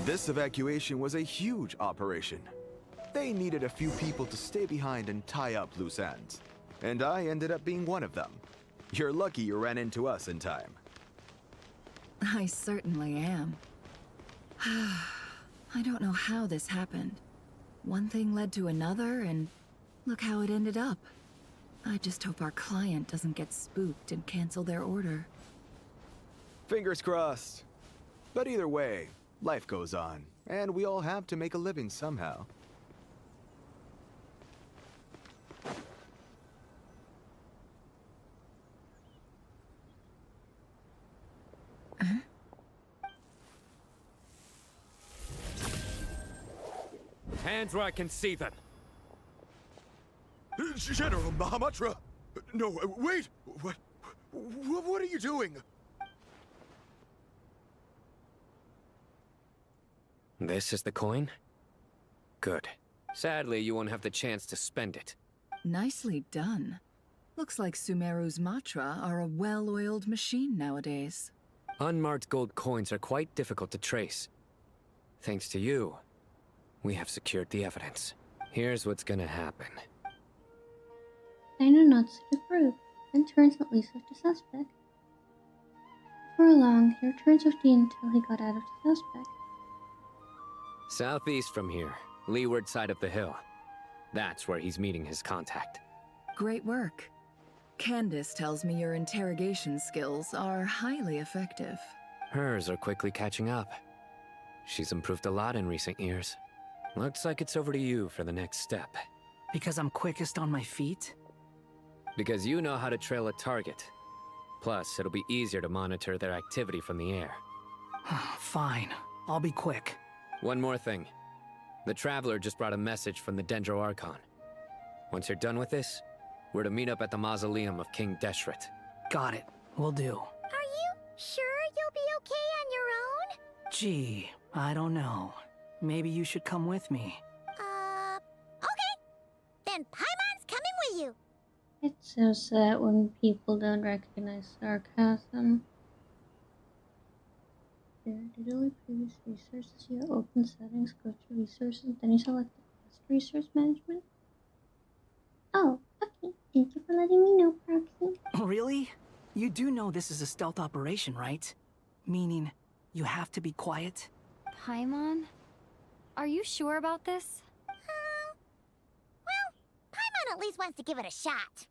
This evacuation was a huge operation. They needed a few people to stay behind and tie up loose ends. And I ended up being one of them. You're lucky you ran into us in time. I certainly am. I don't know how this happened. One thing led to another, and look how it ended up. I just hope our client doesn't get spooked and cancel their order. Fingers crossed. But either way, life goes on, and we all have to make a living somehow. Hands where I can see them. General Mahamatra! No, wait! What are you doing? This is the coin? Good. Sadly, you won't have the chance to spend it. Nicely done. Looks like Sumeru's mantra are a well-oiled machine nowadays. Unmarked gold coins are quite difficult to trace. Thanks to you, we have secured the evidence. Here's what's gonna happen. Dino nods to the group, then turns at Lisa to suspect. For long, he returns with Dean until he got out of the suspect. Southeast from here, leeward side of the hill. That's where he's meeting his contact. Great work. Candace tells me your interrogation skills are highly effective. Hers are quickly catching up. She's improved a lot in recent years. Looks like it's over to you for the next step. Because I'm quickest on my feet? Because you know how to trail a target. Plus, it'll be easier to monitor their activity from the air. Fine. I'll be quick. One more thing. The Traveler just brought a message from the Dendro Archon. Once you're done with this, we're to meet up at the mausoleum of King Deshret. Got it. Will do. Are you sure you'll be okay on your own? Gee, I don't know. Maybe you should come with me. Okay. Then Paimon's coming with you. It's so sad when people don't recognize sarcasm. There are literally previous resources here. Open settings, go to resources, then you select the best resource management. Oh, okay. Thank you for letting me know, Proxy. Really? You do know this is a stealth operation, right? Meaning, you have to be quiet? Paimon? Are you sure about this? Well, Paimon at least wants to give it a shot.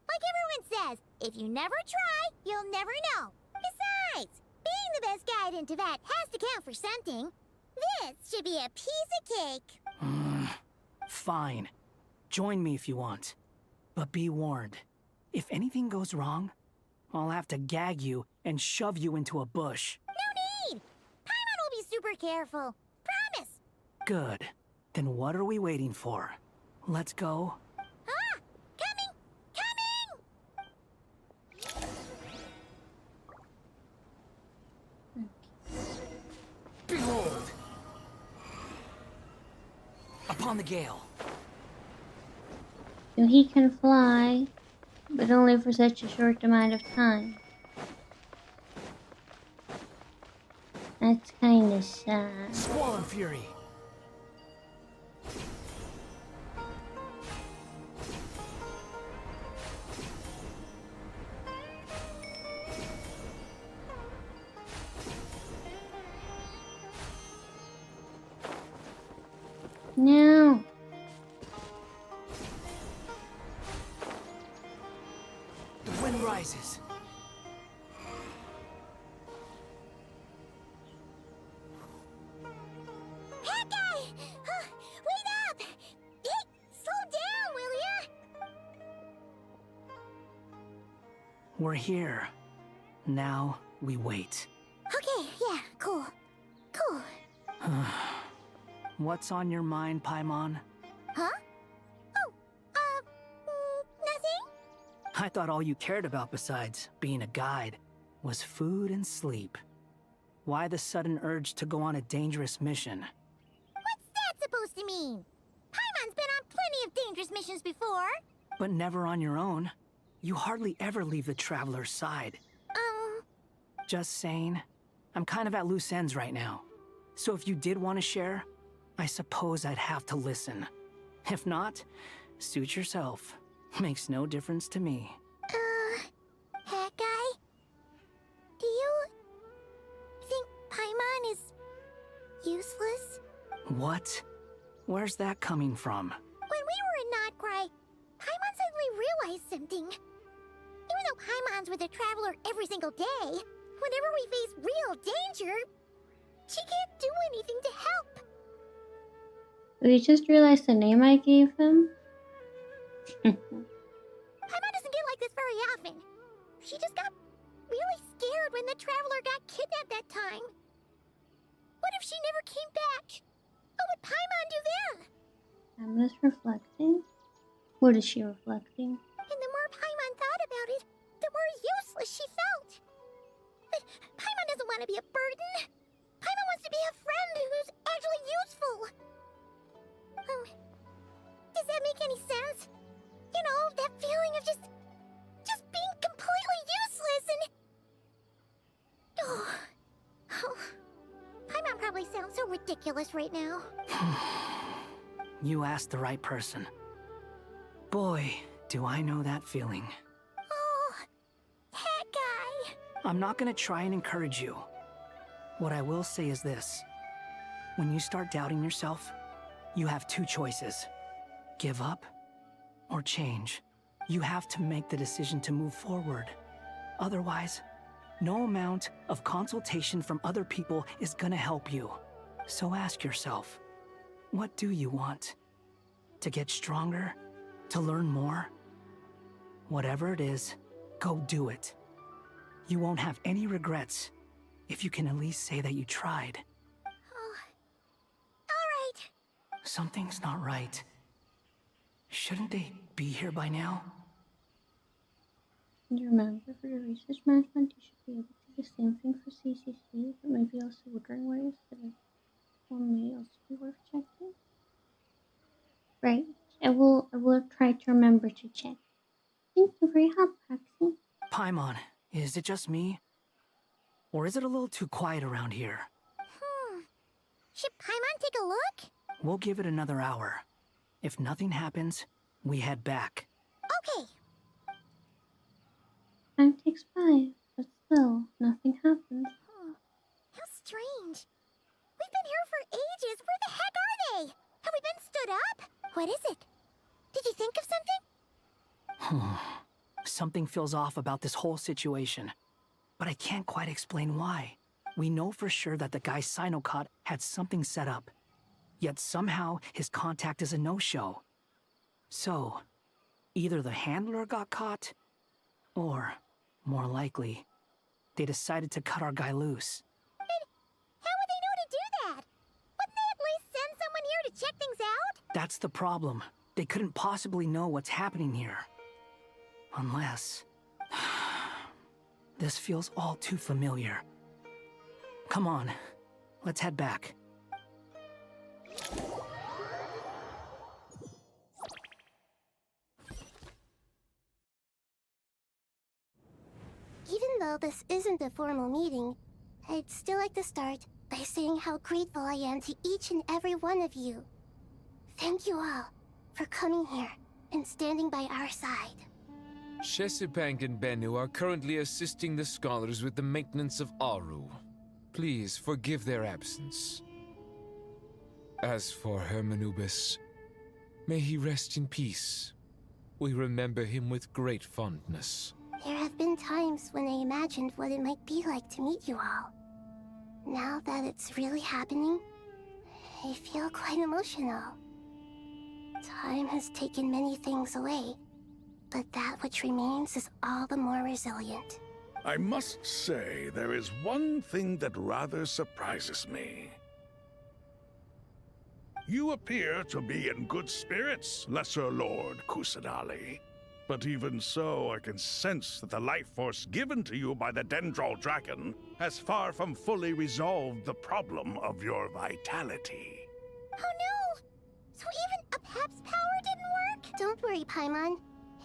Like everyone says, if you never try, you'll never know. Besides, being the best guide in Tibet has to count for something. This should be a piece of cake. Fine. Join me if you want. But be warned. If anything goes wrong, I'll have to gag you and shove you into a bush. No need! Paimon will be super careful. Promise! Good. Then what are we waiting for? Let's go. Ah! Coming! Behold! Upon the gale. So he can fly, but only for such a short amount of time. That's kinda sad. Squall and fury. No. The wind rises. That guy! Wait up! Hey, slow down, will ya? We're here. Now we wait. Okay, yeah, cool. Cool. What's on your mind, Paimon? Huh? Oh, nothing? I thought all you cared about besides being a guide was food and sleep. Why the sudden urge to go on a dangerous mission? What's that supposed to mean? Paimon's been on plenty of dangerous missions before. But never on your own. You hardly ever leave the Traveler's side. Just saying. I'm kind of at loose ends right now. So if you did want to share, I suppose I'd have to listen. If not, suit yourself. Makes no difference to me. That guy? Do you think Paimon is useless? What? Where's that coming from? When we were in Nodcry, Paimon suddenly realized something. Even though Paimon's with the Traveler every single day, whenever we face real danger, she can't do anything to help. We just realized the name I gave him. Paimon doesn't get like this very often. She just got really scared when the Traveler got kidnapped that time. What if she never came back? What would Paimon do then? Amina's reflecting. What is she reflecting? And the more Paimon thought about it, the more useless she felt. But Paimon doesn't want to be a burden. Paimon wants to be a friend who's actually useful. Does that make any sense? You know, that feeling of just being completely useless and... Oh, Paimon probably sounds so ridiculous right now. You asked the right person. Boy, do I know that feeling. Oh, that guy. I'm not gonna try and encourage you. What I will say is this. When you start doubting yourself, you have two choices. Give up or change. You have to make the decision to move forward. Otherwise, no amount of consultation from other people is gonna help you. So ask yourself, what do you want? To get stronger? To learn more? Whatever it is, go do it. You won't have any regrets if you can at least say that you tried. Oh, all right. Something's not right. Shouldn't they be here by now? And remember, for your research management, you should be able to do the same thing for CCC, but maybe also wondering where one may also be worth checking. Right. I will try to remember to check. Thank you for your help, Roxy. Paimon, is it just me? Or is it a little too quiet around here? Should Paimon take a look? We'll give it another hour. If nothing happens, we head back. Okay. Time takes 5, but still, nothing happens. How strange. We've been here for ages. Where the heck are they? Have we been stood up? What is it? Did you think of something? Something feels off about this whole situation. But I can't quite explain why. We know for sure that the guy Sinocot had something set up. Yet somehow his contact is a no-show. So, either the handler got caught, or, more likely, they decided to cut our guy loose. But how would they know to do that? Wouldn't they at least send someone here to check things out? That's the problem. They couldn't possibly know what's happening here. Unless... This feels all too familiar. Come on, let's head back. Even though this isn't a formal meeting, I'd still like to start by saying how grateful I am to each and every one of you. Thank you all for coming here and standing by our side. Shesipank and Bennu are currently assisting the scholars with the maintenance of Aru. Please forgive their absence. As for Hermanubis, may he rest in peace. We remember him with great fondness. There have been times when I imagined what it might be like to meet you all. Now that it's really happening, I feel quite emotional. Time has taken many things away, but that which remains is all the more resilient. I must say, there is one thing that rather surprises me. You appear to be in good spirits, Lesser Lord Kusanali. But even so, I can sense that the life force given to you by the Dendral Dragon has far from fully resolved the problem of your vitality. Oh no! So even a Pep's power didn't work? Don't worry, Paimon.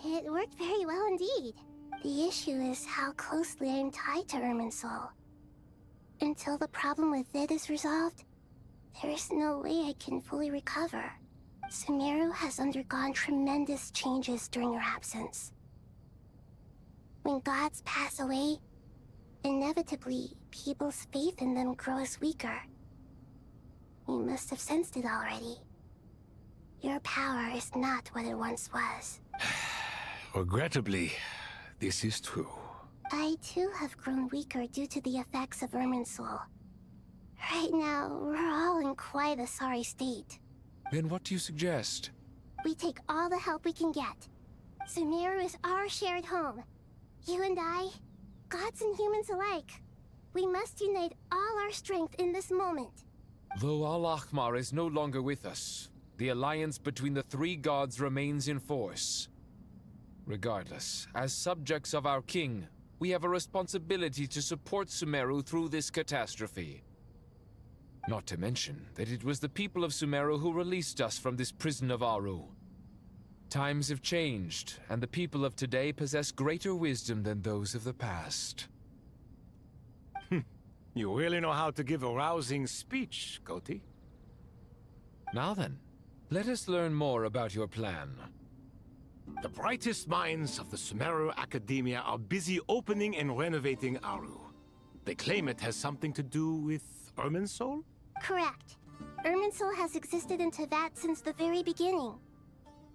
It worked very well indeed. The issue is how closely I'm tied to Irminsul. Until the problem with it is resolved, there is no way I can fully recover. Sumeru has undergone tremendous changes during your absence. When gods pass away, inevitably, people's faith in them grows weaker. You must have sensed it already. Your power is not what it once was. Regrettably, this is true. I too have grown weaker due to the effects of Irminsul. Right now, we're all in quite a sorry state. Then what do you suggest? We take all the help we can get. Sumeru is our shared home. You and I, gods and humans alike. We must unite all our strength in this moment. Though Al-Ahmar is no longer with us, the alliance between the three gods remains in force. Regardless, as subjects of our king, we have a responsibility to support Sumeru through this catastrophe. Not to mention that it was the people of Sumeru who released us from this prison of Aru. Times have changed, and the people of today possess greater wisdom than those of the past. You really know how to give a rousing speech, Goti. Now then, let us learn more about your plan. The brightest minds of the Sumeru Academia are busy opening and renovating Aru. They claim it has something to do with Irminsul? Correct. Irminsul has existed in Teyvat since the very beginning.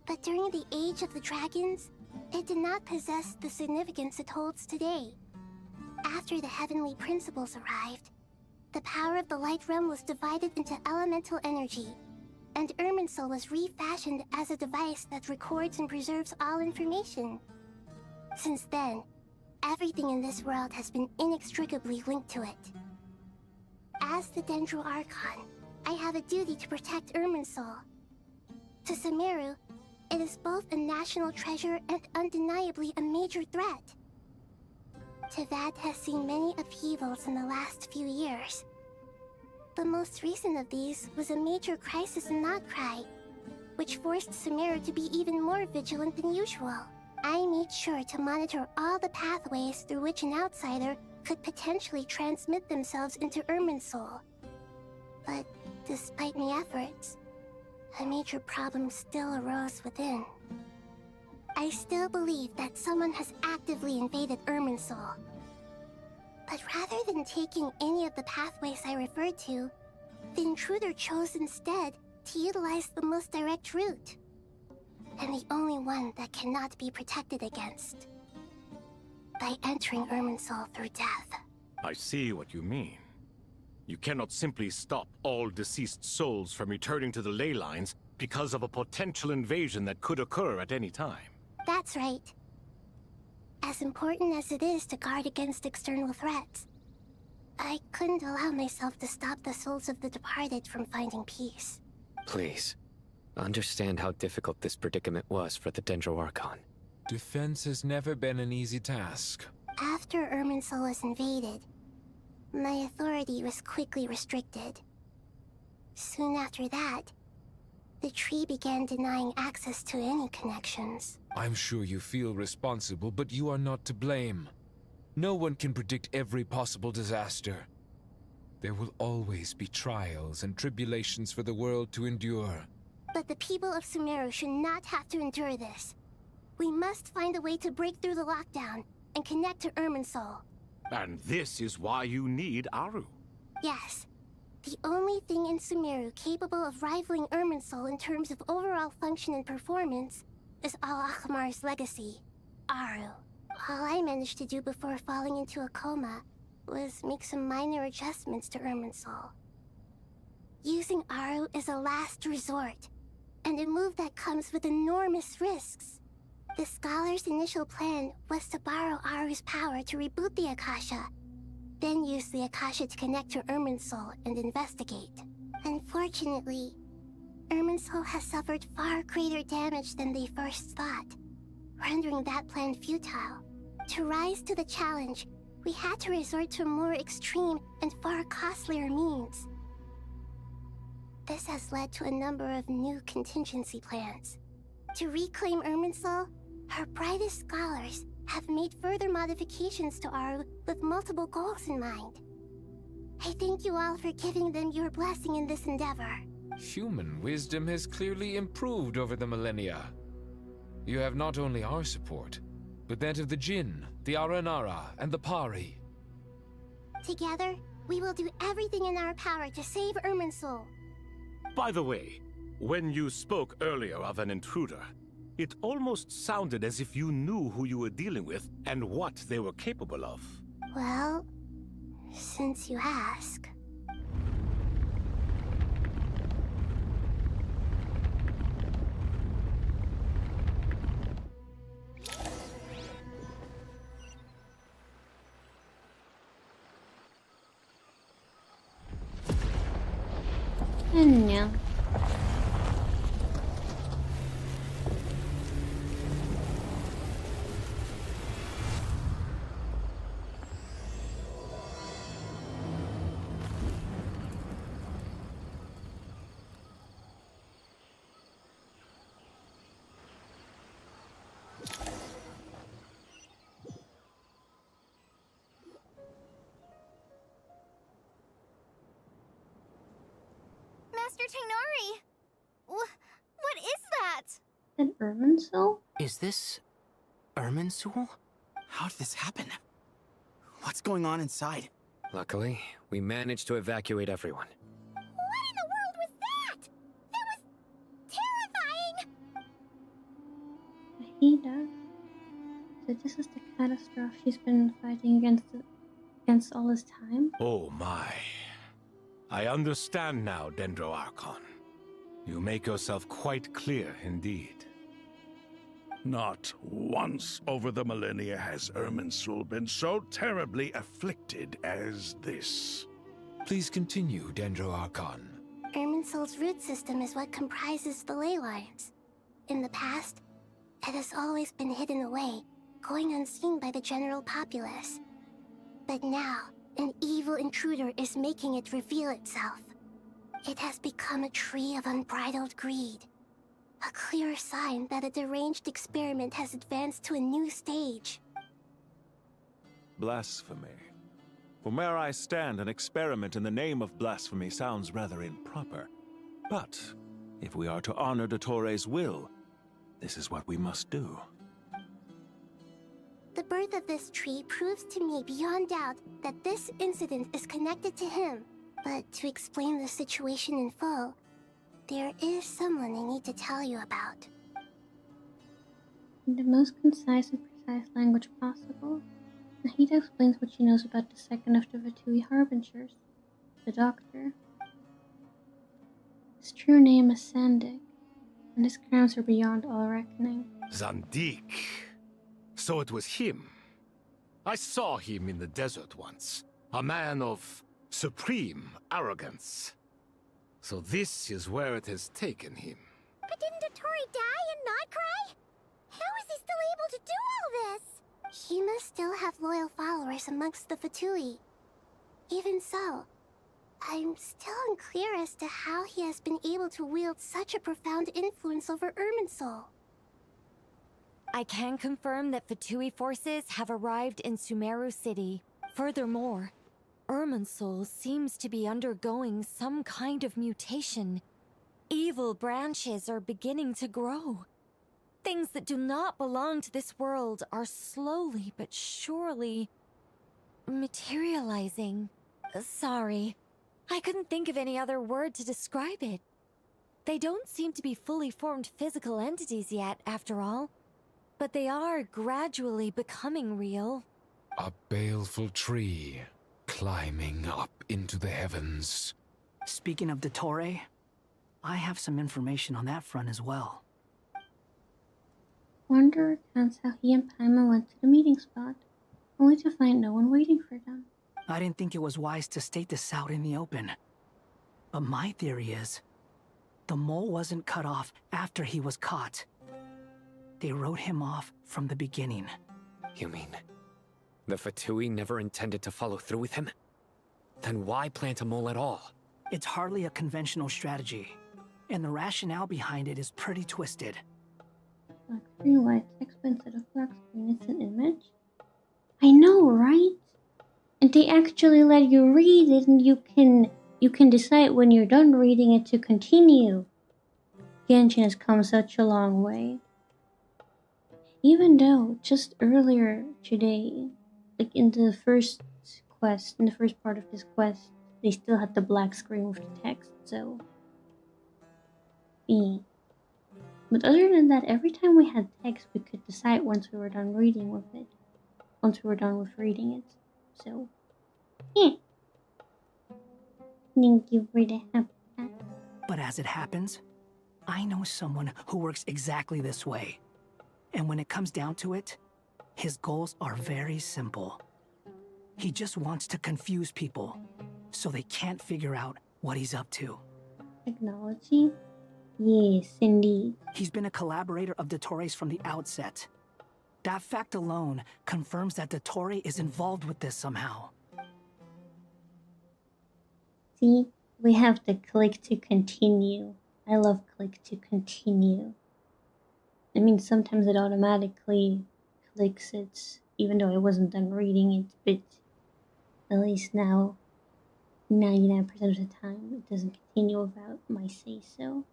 But during the Age of the Dragons, it did not possess the significance it holds today. After the heavenly principles arrived, the power of the Light Realm was divided into elemental energy, and Irminsul was refashioned as a device that records and preserves all information. Since then, everything in this world has been inextricably linked to it. As the Dendro Archon, I have a duty to protect Irminsul. To Sumeru, it is both a national treasure and undeniably a major threat. Teyvat has seen many upheavals in the last few years. The most recent of these was a major crisis in Nodcry, which forced Sumeru to be even more vigilant than usual. I made sure to monitor all the pathways through which an outsider could potentially transmit themselves into Irminsul. But despite my efforts, a major problem still arose within. I still believe that someone has actively invaded Irminsul. But rather than taking any of the pathways I referred to, the intruder chose instead to utilize the most direct route, and the only one that cannot be protected against. By entering Irminsul through death. I see what you mean. You cannot simply stop all deceased souls from returning to the ley lines because of a potential invasion that could occur at any time. That's right. As important as it is to guard against external threats, I couldn't allow myself to stop the souls of the departed from finding peace. Please, understand how difficult this predicament was for the Dendro Archon. Defense has never been an easy task. After Irminsul was invaded, my authority was quickly restricted. Soon after that, the tree began denying access to any connections. I'm sure you feel responsible, but you are not to blame. No one can predict every possible disaster. There will always be trials and tribulations for the world to endure. But the people of Sumeru should not have to endure this. We must find a way to break through the lockdown and connect to Irminsul. And this is why you need Aru. Yes. The only thing in Sumeru capable of rivaling Irminsul in terms of overall function and performance is Al-Akhmar's legacy, Aru. All I managed to do before falling into a coma was make some minor adjustments to Irminsul. Using Aru is a last resort, and a move that comes with enormous risks. The Scholar's initial plan was to borrow Aru's power to reboot the Akasha, then use the Akasha to connect to Irminsul and investigate. Unfortunately, Irminsul has suffered far greater damage than they first thought, rendering that plan futile. To rise to the challenge, we had to resort to more extreme and far costlier means. This has led to a number of new contingency plans. To reclaim Irminsul, our brightest scholars have made further modifications to Aru with multiple goals in mind. I thank you all for giving them your blessing in this endeavor. Human wisdom has clearly improved over the millennia. You have not only our support, but that of the Jinn, the Aranara, and the Pari. Together, we will do everything in our power to save Irminsul. By the way, when you spoke earlier of an intruder, it almost sounded as if you knew who you were dealing with and what they were capable of. Well, since you ask. No. Dr. Tainari! What is that? An Irminsul? Is this Irminsul? How did this happen? What's going on inside? Luckily, we managed to evacuate everyone. What in the world was that? That was terrifying! Ahida. So this is the catastrophe she's been fighting against all this time? Oh my. I understand now, Dendro Archon. You make yourself quite clear indeed. Not once over the millennia has Irminsul been so terribly afflicted as this. Please continue, Dendro Archon. Irminsul's root system is what comprises the ley lines. In the past, it has always been hidden away, going unseen by the general populace. But now, an evil intruder is making it reveal itself. It has become a tree of unbridled greed. A clear sign that a deranged experiment has advanced to a new stage. Blasphemy. From where I stand, an experiment in the name of blasphemy sounds rather improper. But if we are to honor Dottoro's will, this is what we must do. The birth of this tree proves to me beyond doubt that this incident is connected to him. But to explain the situation in full, there is someone I need to tell you about. In the most concise and precise language possible, Nahida explains what she knows about the second of the Vatui Harbingers, the Doctor. His true name is Sandik, and his crimes are beyond all reckoning. Zandik. So it was him. I saw him in the desert once. A man of supreme arrogance. So this is where it has taken him. But didn't Dottore die and not cry? How is he still able to do all this? He must still have loyal followers amongst the Fatui. Even so, I'm still unclear as to how he has been able to wield such a profound influence over Irminsul. I can confirm that Fatui forces have arrived in Sumeru City. Furthermore, Irminsul seems to be undergoing some kind of mutation. Evil branches are beginning to grow. Things that do not belong to this world are slowly but surely materializing. Sorry, I couldn't think of any other word to describe it. They don't seem to be fully formed physical entities yet, after all. But they are gradually becoming real. A baleful tree, climbing up into the heavens. Speaking of Dottore, I have some information on that front as well. Wanderer recounts how he and Paimon went to the meeting spot, only to find no one waiting for them. I didn't think it was wise to state this out in the open. But my theory is, the mole wasn't cut off after he was caught. They wrote him off from the beginning. You mean, the Fatui never intended to follow through with him? Then why plant a mole at all? It's hardly a conventional strategy, and the rationale behind it is pretty twisted. Black screen, white text, but instead of black screen, it's an image? I know, right? And they actually let you read it, and you can decide when you're done reading it to continue. Genshin has come such a long way. Even though, just earlier today, like in the first quest, in the first part of this quest, they still had the black screen with the text, so... yeah. But other than that, every time we had text, we could decide once we were done reading with it. Once we were done with reading it. So, yeah. Thank you for the happy cat. But as it happens, I know someone who works exactly this way. And when it comes down to it, his goals are very simple. He just wants to confuse people, so they can't figure out what he's up to. Technology? Yes, indeed. He's been a collaborator of Dottore's from the outset. That fact alone confirms that Dottore is involved with this somehow. See, we have the click to continue. I love click to continue. I mean, sometimes it automatically clicks it, even though I wasn't done reading it, but at least now 99% of the time, it doesn't continue without my say so.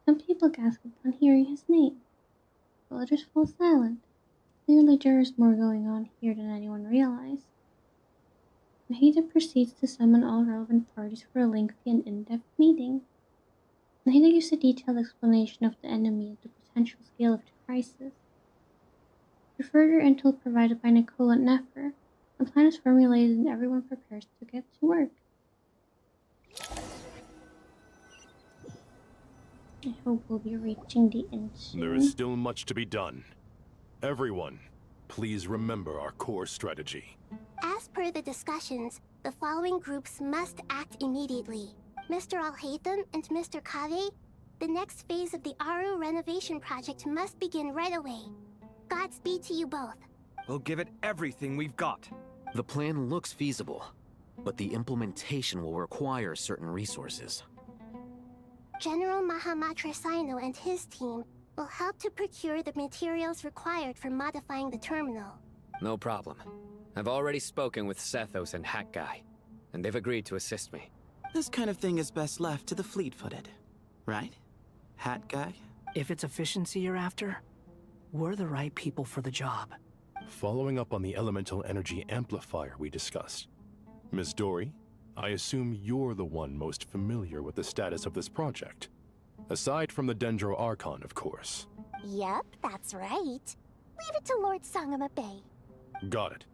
Some people gasp upon hearing his name, but others fall silent. Clearly, there is more going on here than anyone realized. Nahida proceeds to summon all relevant parties for a lengthy and in-depth meeting. Nahida gives a detailed explanation of the enemy and the potential scale of the crisis. With further intel provided by Nicole and Nefer, a plan is formulated and everyone prepares to get to work. I hope we'll be reaching the end soon. There is still much to be done. Everyone, please remember our core strategy. As per the discussions, the following groups must act immediately. Mr. Alhaitham and Mr. Kave, the next phase of the Aru renovation project must begin right away. Godspeed to you both. We'll give it everything we've got. The plan looks feasible, but the implementation will require certain resources. General Mahamatra Sino and his team will help to procure the materials required for modifying the terminal. No problem. I've already spoken with Sethos and Hat Guy, and they've agreed to assist me. This kind of thing is best left to the fleet-footed, right? Hat Guy? If it's efficiency you're after, we're the right people for the job. Following up on the elemental energy amplifier we discussed. Ms. Dory, I assume you're the one most familiar with the status of this project. Aside from the Dendro Archon, of course. Yep, that's right. Leave it to Lord Sangamabe. Got it.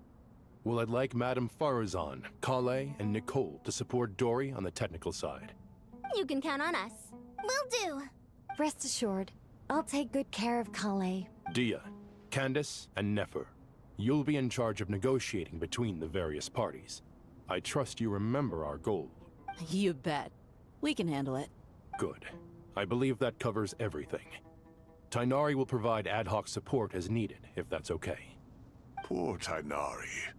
Well, I'd like Madame Farazan, Kale, and Nicole to support Dory on the technical side. You can count on us. Will do. Rest assured, I'll take good care of Kale. Dia, Candace, and Nefer, you'll be in charge of negotiating between the various parties. I trust you remember our goal. You bet. We can handle it. Good. I believe that covers everything. Tainari will provide ad hoc support as needed, if that's okay. Poor Tainari.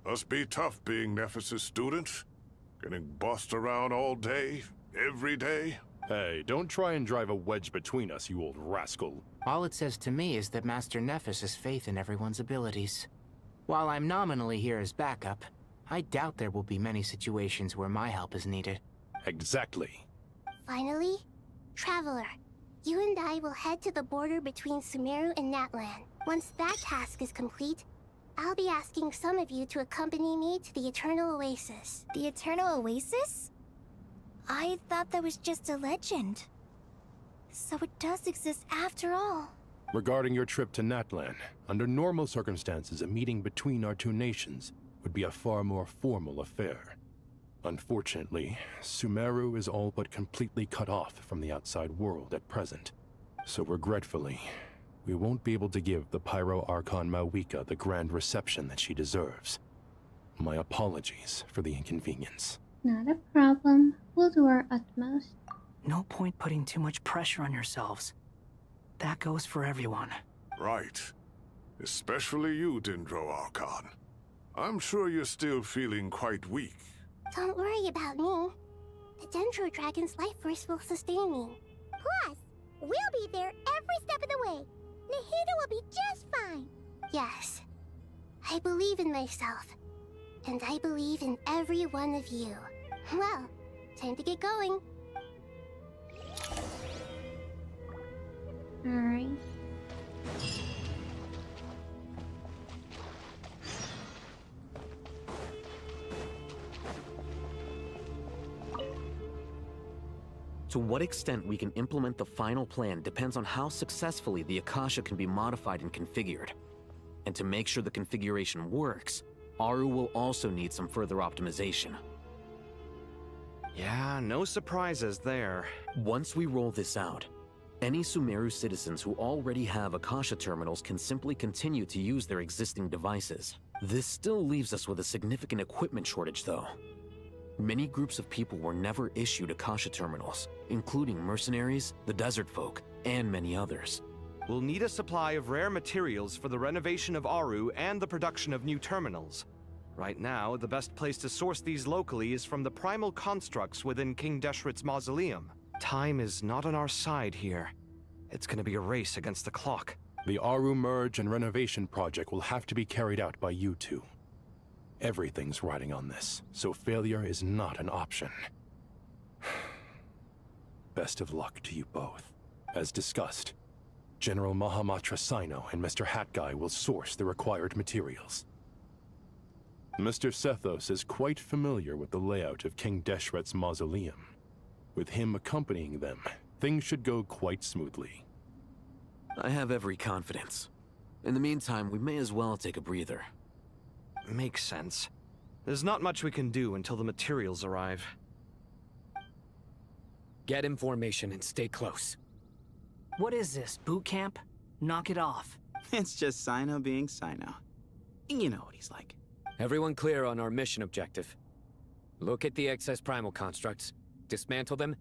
Must be tough being Nephis' student. Getting bossed around all day, every day. Hey, don't try and drive a wedge between us, you old rascal. All it says to me is that Master Nephis has faith in everyone's abilities. While I'm nominally here as backup, I doubt there will be many situations where my help is needed. Exactly. Finally, Traveler, you and I will head to the border between Sumeru and Natlan. Once that task is complete, I'll be asking some of you to accompany me to the Eternal Oasis. The Eternal Oasis? I thought that was just a legend. So it does exist after all. Regarding your trip to Natlan, under normal circumstances, a meeting between our two nations would be a far more formal affair. Unfortunately, Sumeru is all but completely cut off from the outside world at present. So regretfully, we won't be able to give the Pyro Archon Mawika the grand reception that she deserves. My apologies for the inconvenience. Not a problem. We'll do our utmost. No point putting too much pressure on yourselves. That goes for everyone. Right. Especially you, Dendro Archon. I'm sure you're still feeling quite weak. Don't worry about me. The Dendro Dragon's life force will sustain me. Plus, we'll be there every step of the way. Nahida will be just fine. Yes. I believe in myself. And I believe in every one of you. Well, time to get going. Alright. To what extent we can implement the final plan depends on how successfully the Akasha can be modified and configured. And to make sure the configuration works, Aru will also need some further optimization. Yeah, no surprises there. Once we roll this out, any Sumeru citizens who already have Akasha terminals can simply continue to use their existing devices. This still leaves us with a significant equipment shortage, though. Many groups of people were never issued Akasha terminals, including mercenaries, the desert folk, and many others. We'll need a supply of rare materials for the renovation of Aru and the production of new terminals. Right now, the best place to source these locally is from the primal constructs within King Deshret's mausoleum. Time is not on our side here. It's gonna be a race against the clock. The Aru merge and renovation project will have to be carried out by you two. Everything's riding on this, so failure is not an option. Best of luck to you both. As discussed, General Mahamatra Sino and Mr. Hat Guy will source the required materials. Mr. Sethos is quite familiar with the layout of King Deshret's mausoleum. With him accompanying them, things should go quite smoothly. I have every confidence. In the meantime, we may as well take a breather. Makes sense. There's not much we can do until the materials arrive. Get information and stay close. What is this, boot camp? Knock it off. It's just Sino being Sino. You know what he's like. Everyone clear on our mission objective. Look at the excess primal constructs, dismantle them,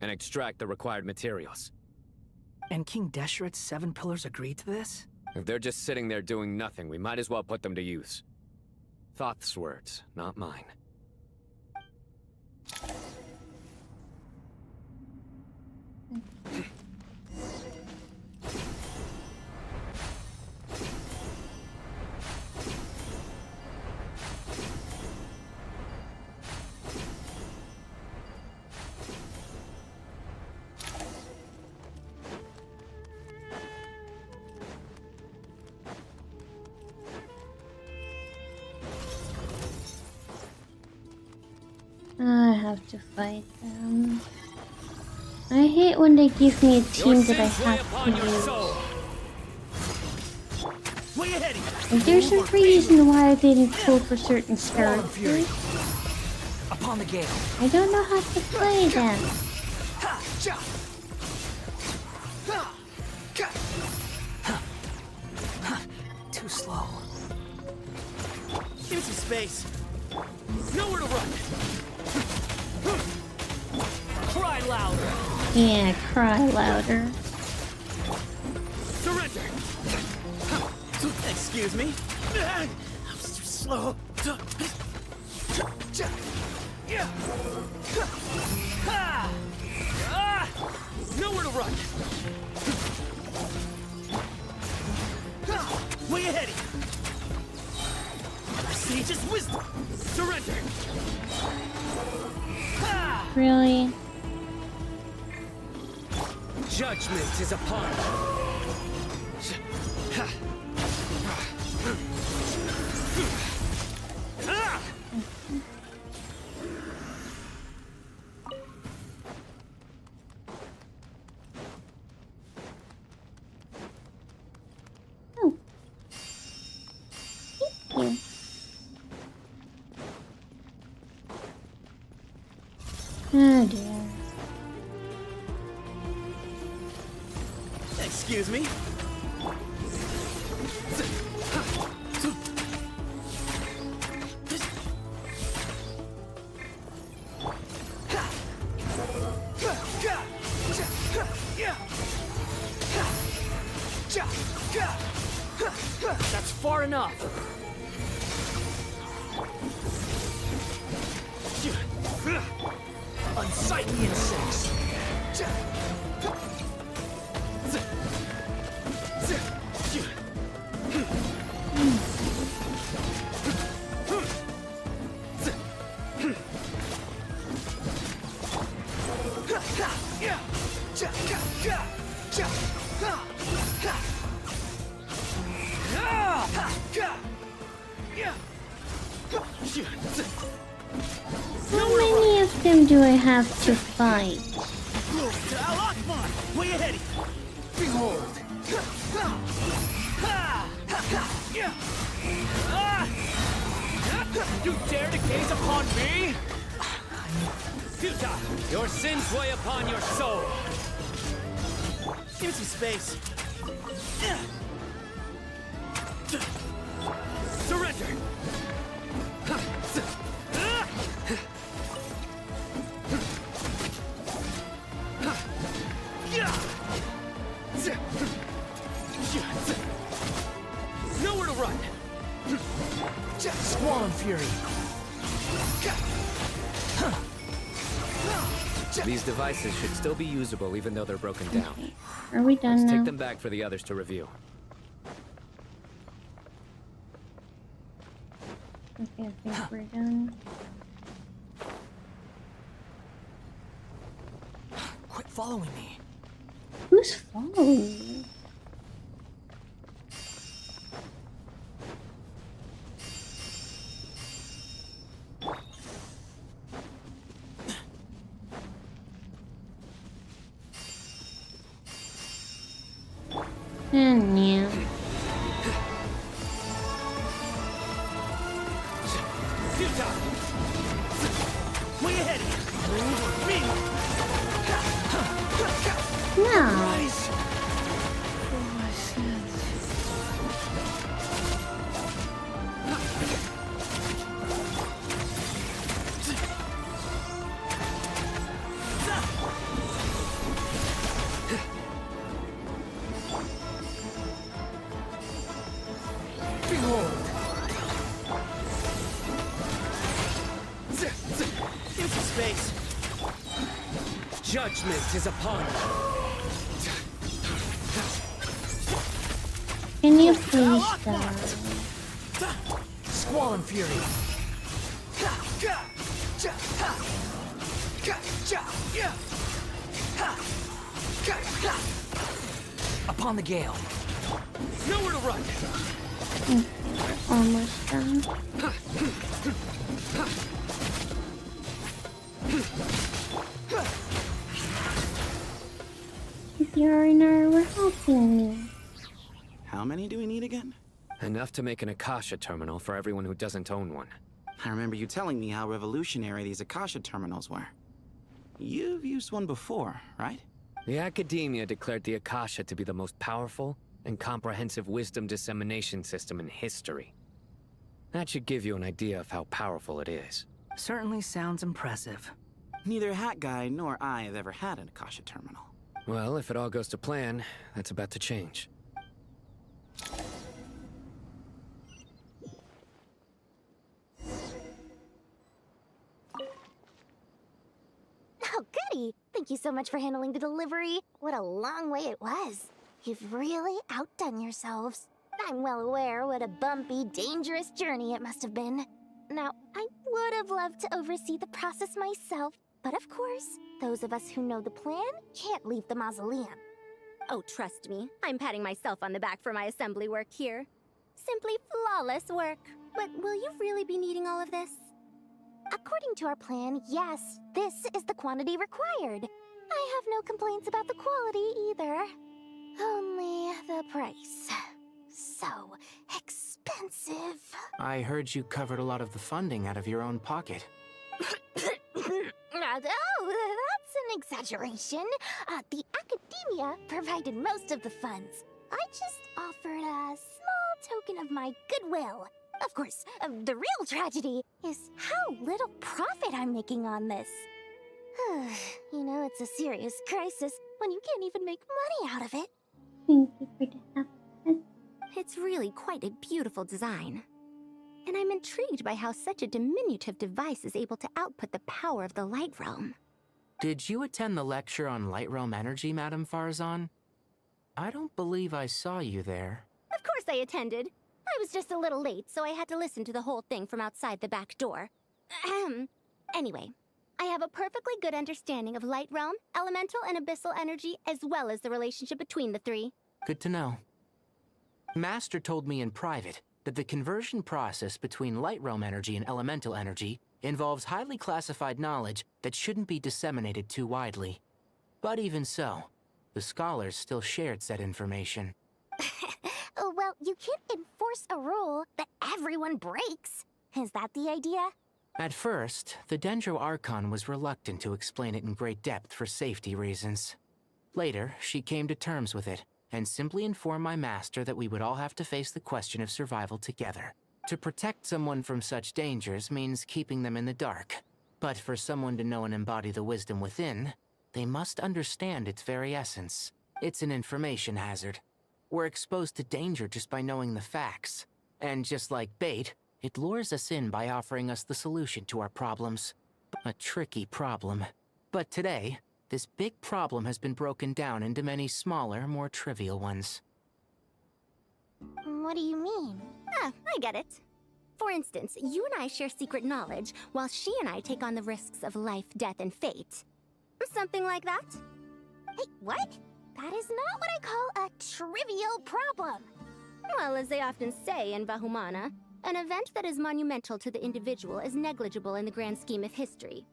and extract the required materials. And King Deshret's 7 pillars agreed to this? If they're just sitting there doing nothing, we might as well put them to use. Thoth's words, not mine. I have to fight them. I hate when they give me a team that I have to use. Like, there's a reason why I didn't pull for certain characters. Upon the gale. I don't know how to play them. Too slow. Give me some space. Nowhere to run. Cry louder. Yeah, cry louder. Surrender. Excuse me. I'm too slow. Nowhere to run. Way ahead of you. Sage's wisdom. Surrender. Really? Judgment is upon Oh. Thank you. Oh dear. Excuse me? That's far enough. Unsightly insects. How many of them do I have to fight? Way ahead. Behold. You dare to gaze upon me? Futile! Your sins weigh upon your soul! Give me some space. Surrender! Nowhere to run! Squall and Fury! These devices should still be usable even though they're broken down. Okay. Are we done Let's now? take them back for the others to review. Okay, I think we're done. Quit following me. Who's following me? Yeah. Way ahead! Me! No. Rise! Behold! Into space! Judgment is upon you! Can you please stop? Squall and fury! Upon the gale! Nowhere to run! Almost done. If you're in our, we're helping you. How many do we need again? Enough to make an Akasha terminal for everyone who doesn't own one. I remember you telling me how revolutionary these Akasha terminals were. You've used one before, right? The Academia declared the Akasha to be the most powerful and comprehensive wisdom dissemination system in history. That should give you an idea of how powerful it is. Certainly sounds impressive. Neither Hat Guy nor I have ever had an Akasha terminal. Well, if it all goes to plan, that's about to change. Oh, goody! Thank you so much for handling the delivery. What a long way it was. You've really outdone yourselves. I'm well aware what a bumpy, dangerous journey it must have been. Now, I would have loved to oversee the process myself, but of course, those of us who know the plan can't leave the mausoleum. Oh, trust me, I'm patting myself on the back for my assembly work here. Simply flawless work. But will you really be needing all of this? According to our plan, yes, this is the quantity required. I have no complaints about the quality either. Only the price. So expensive. I heard you covered a lot of the funding out of your own pocket. Oh, that's an exaggeration. The Academia provided most of the funds. I just offered a small token of my goodwill. Of course, the real tragedy is how little profit I'm making on this. You know, it's a serious crisis when you can't even make money out of it. Thank you for the help. It's really quite a beautiful design. And I'm intrigued by how such a diminutive device is able to output the power of the Light Realm. Did you attend the lecture on Light Realm energy, Madame Farzan? I don't believe I saw you there. Of course I attended. I was just a little late, so I had to listen to the whole thing from outside the back door. Anyway, I have a perfectly good understanding of Light Realm, elemental and abyssal energy, as well as the relationship between the three. Good to know. Master told me in private that the conversion process between Light Realm energy and elemental energy involves highly classified knowledge that shouldn't be disseminated too widely. But even so, the scholars still shared said information. Well, you can't enforce a rule that everyone breaks. Is that the idea? At first, the Dendro Archon was reluctant to explain it in great depth for safety reasons. Later, she came to terms with it, and simply informed my master that we would all have to face the question of survival together. To protect someone from such dangers means keeping them in the dark. But for someone to know and embody the wisdom within, they must understand its very essence. It's an information hazard. We're exposed to danger just by knowing the facts. And just like bait, it lures us in by offering us the solution to our problems. A tricky problem. But today, this big problem has been broken down into many smaller, more trivial ones. What do you mean? I get it. For instance, you and I share secret knowledge, while she and I take on the risks of life, death, and fate. Something like that? Hey, what? That is not what I call a trivial problem. Well, as they often say in Bahumana, an event that is monumental to the individual is negligible in the grand scheme of history.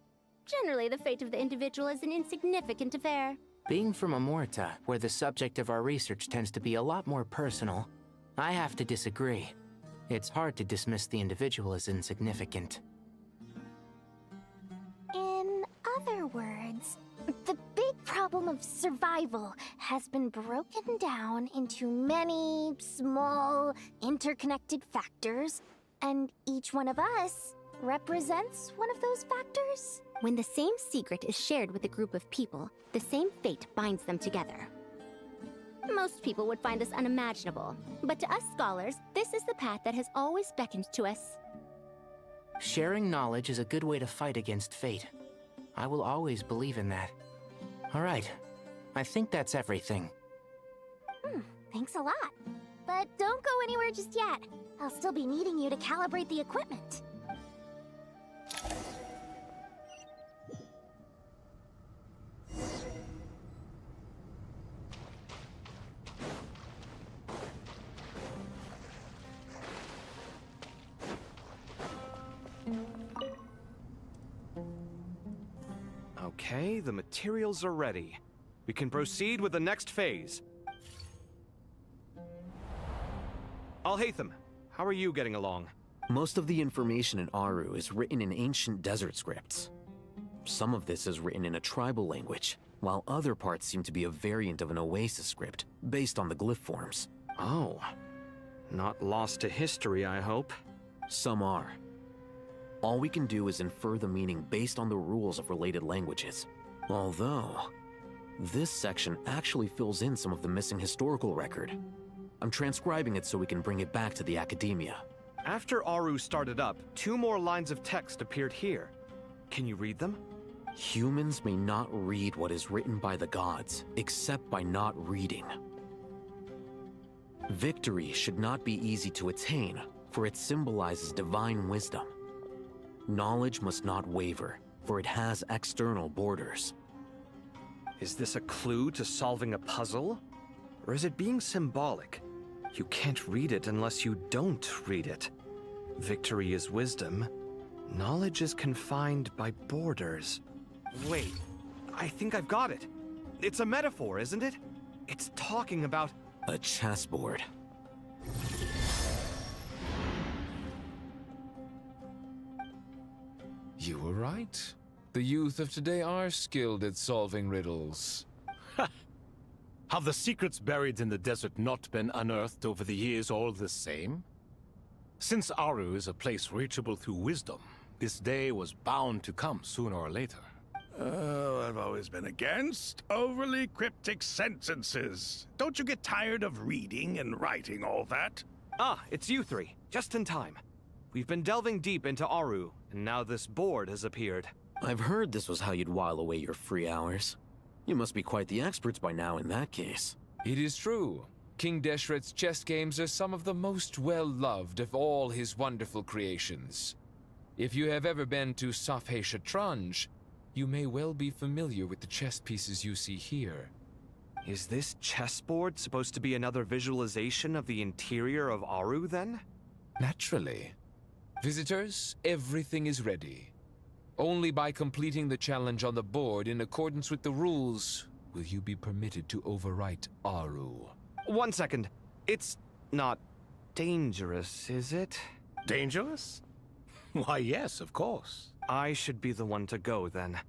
Generally, the fate of the individual is an insignificant affair. Being from Amorta, where the subject of our research tends to be a lot more personal, I have to disagree. It's hard to dismiss the individual as insignificant. In other words, the big problem of survival has been broken down into many small, interconnected factors, and each one of us represents one of those factors. When the same secret is shared with a group of people, the same fate binds them together. Most people would find this unimaginable, but to us scholars, this is the path that has always beckoned to us. Sharing knowledge is a good way to fight against fate. I will always believe in that. All right, I think that's everything. Thanks a lot. But don't go anywhere just yet. I'll still be needing you to calibrate the equipment. Okay, the materials are ready. We can proceed with the next phase. Alhaitham, how are you getting along? Most of the information in Aru is written in ancient desert scripts. Some of this is written in a tribal language, while other parts seem to be a variant of an Oasis script, based on the glyph forms. Oh. Not lost to history, I hope. Some are. All we can do is infer the meaning based on the rules of related languages. Although, this section actually fills in some of the missing historical record. I'm transcribing it so we can bring it back to the academia. After Aru started up, 2 more lines of text appeared here. Can you read them? Humans may not read what is written by the gods, except by not reading. Victory should not be easy to attain, for it symbolizes divine wisdom. Knowledge must not waver, for it has external borders. Is this a clue to solving a puzzle? Or is it being symbolic? You can't read it unless you don't read it. Victory is wisdom. Knowledge is confined by borders. Wait, I think I've got it. It's a metaphor, isn't it? It's talking about... a chessboard. You were right. The youth of today are skilled at solving riddles. Have the secrets buried in the desert not been unearthed over the years all the same? Since Aru is a place reachable through wisdom, this day was bound to come sooner or later. Oh, I've always been against overly cryptic sentences. Don't you get tired of reading and writing all that? Ah, it's you 3. Just in time. We've been delving deep into Aru, and now this board has appeared. I've heard this was how you'd while away your free hours. You must be quite the experts by now in that case. It is true. King Deshret's chess games are some of the most well-loved of all his wonderful creations. If you have ever been to Safhe Shatranj, you may well be familiar with the chess pieces you see here. Is this chessboard supposed to be another visualization of the interior of Aru, then? Naturally. Visitors, everything is ready. Only by completing the challenge on the board in accordance with the rules will you be permitted to overwrite Aru. 1 second. It's not dangerous, is it? Dangerous? Why, yes, of course. I should be the one to go, then.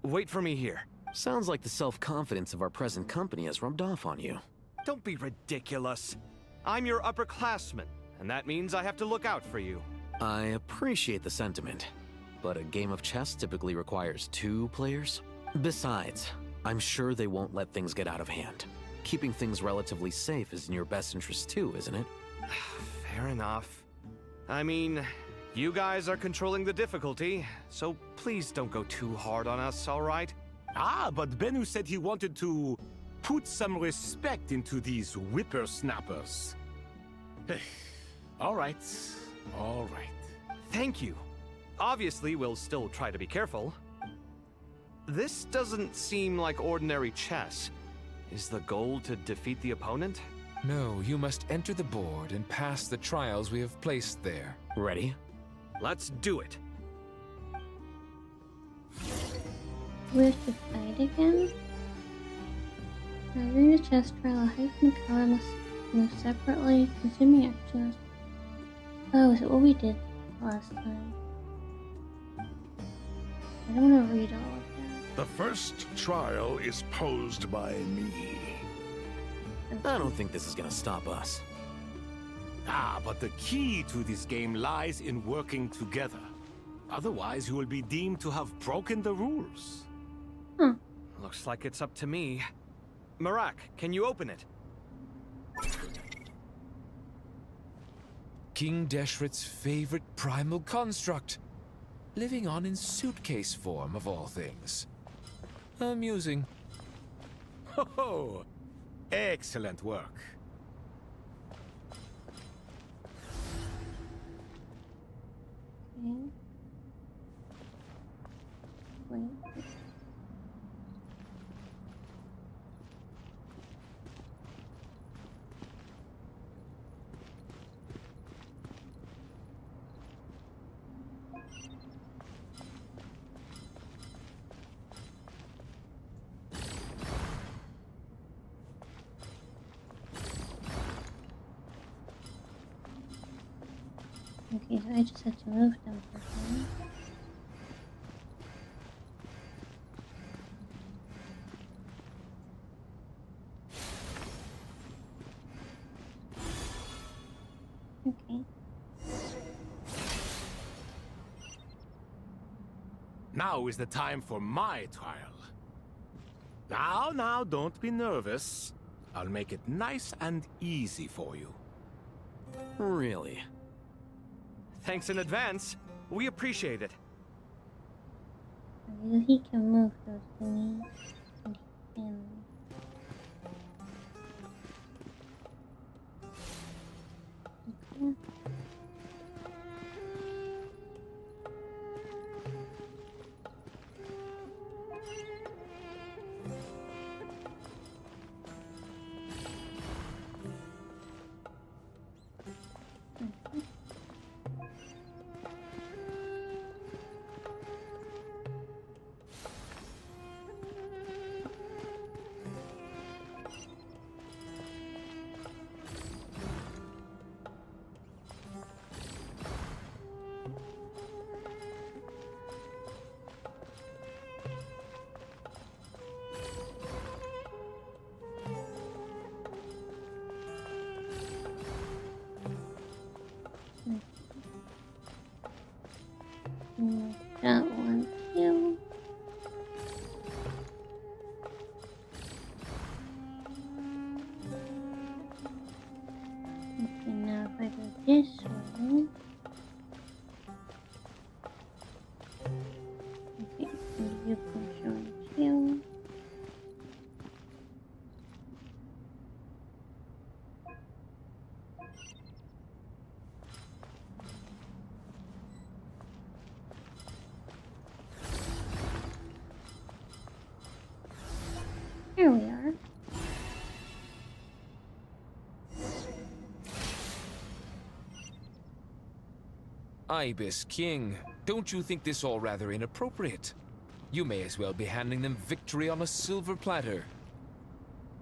Wait for me here. Sounds like the self-confidence of our present company has rubbed off on you. Don't be ridiculous. I'm your upperclassman, and that means I have to look out for you. I appreciate the sentiment, but a game of chess typically requires 2 players. Besides, I'm sure they won't let things get out of hand. Keeping things relatively safe is in your best interest too, isn't it? Fair enough. I mean, you guys are controlling the difficulty, so please don't go too hard on us, all right? Ah, but Bennu said he wanted to put some respect into these whippersnappers. All right, All right. Thank you. Obviously, we'll still try to be careful. This doesn't seem like ordinary chess. Is the goal to defeat the opponent? No, you must enter the board and pass the trials we have placed there. Ready? Let's do it. We have to fight again? Now during the chess trial, Hype and Kala must move separately, consuming actions. Oh, is it what we did last time? I don't want to read all of that. The first trial is posed by me. I don't think this is gonna stop us. Ah, but the key to this game lies in working together. Otherwise, you will be deemed to have broken the rules. Looks like it's up to me. Marak, can you open it? King Deshret's favorite primal construct. Living on in suitcase form, of all things. Amusing. Ho! Excellent work. Okay. Wait. Okay, so I just had to move them for him. Okay. Now is the time for my trial. Now, don't be nervous. I'll make it nice and easy for you. Really? Thanks in advance. We appreciate it. He can move those thingies. And he can... Okay. That one too. Okay, now if I go this way. Okay, and you can join too. Here we are. Ibis King, don't you think this all rather inappropriate? You may as well be handing them victory on a silver platter.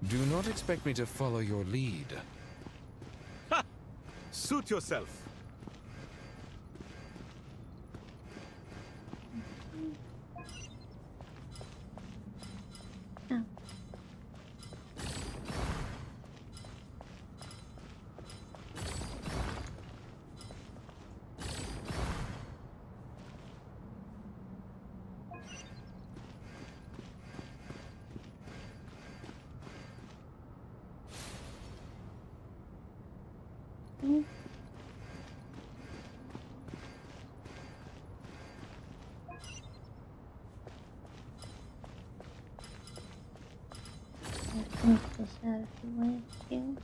Do not expect me to follow your lead. Ha! Suit yourself. Oh. Okay. Let's move this out of the way too.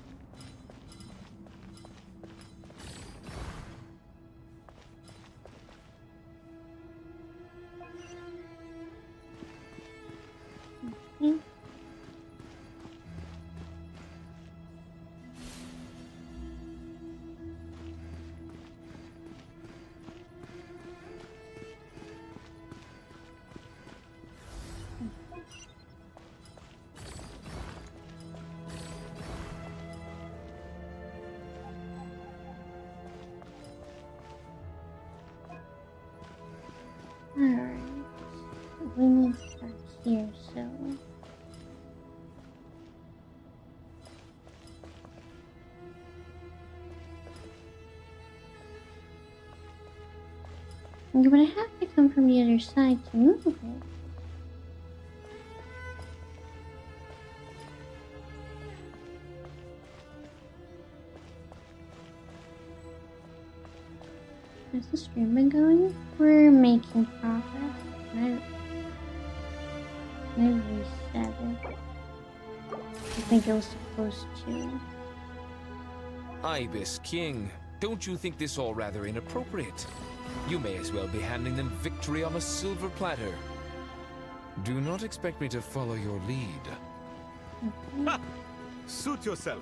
Alright. We need to start here, so. You're gonna have to come from the other side to move it. Has the stream been going? We're making progress. I reset it. I think it was supposed to. Ibis King, don't you think this all rather inappropriate? You may as well be handing them victory on a silver platter. Do not expect me to follow your lead. Ha! Suit yourself.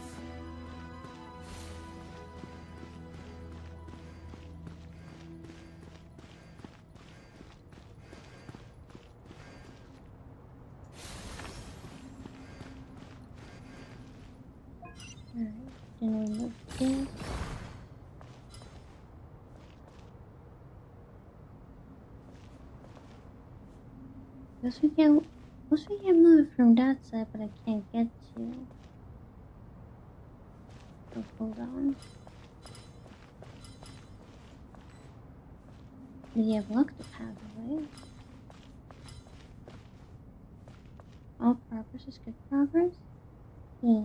Alright, then we move this. Guess we can move it from that side, but I can't get to. So hold on. We have blocked the pathway. All progress is good progress. Yeah.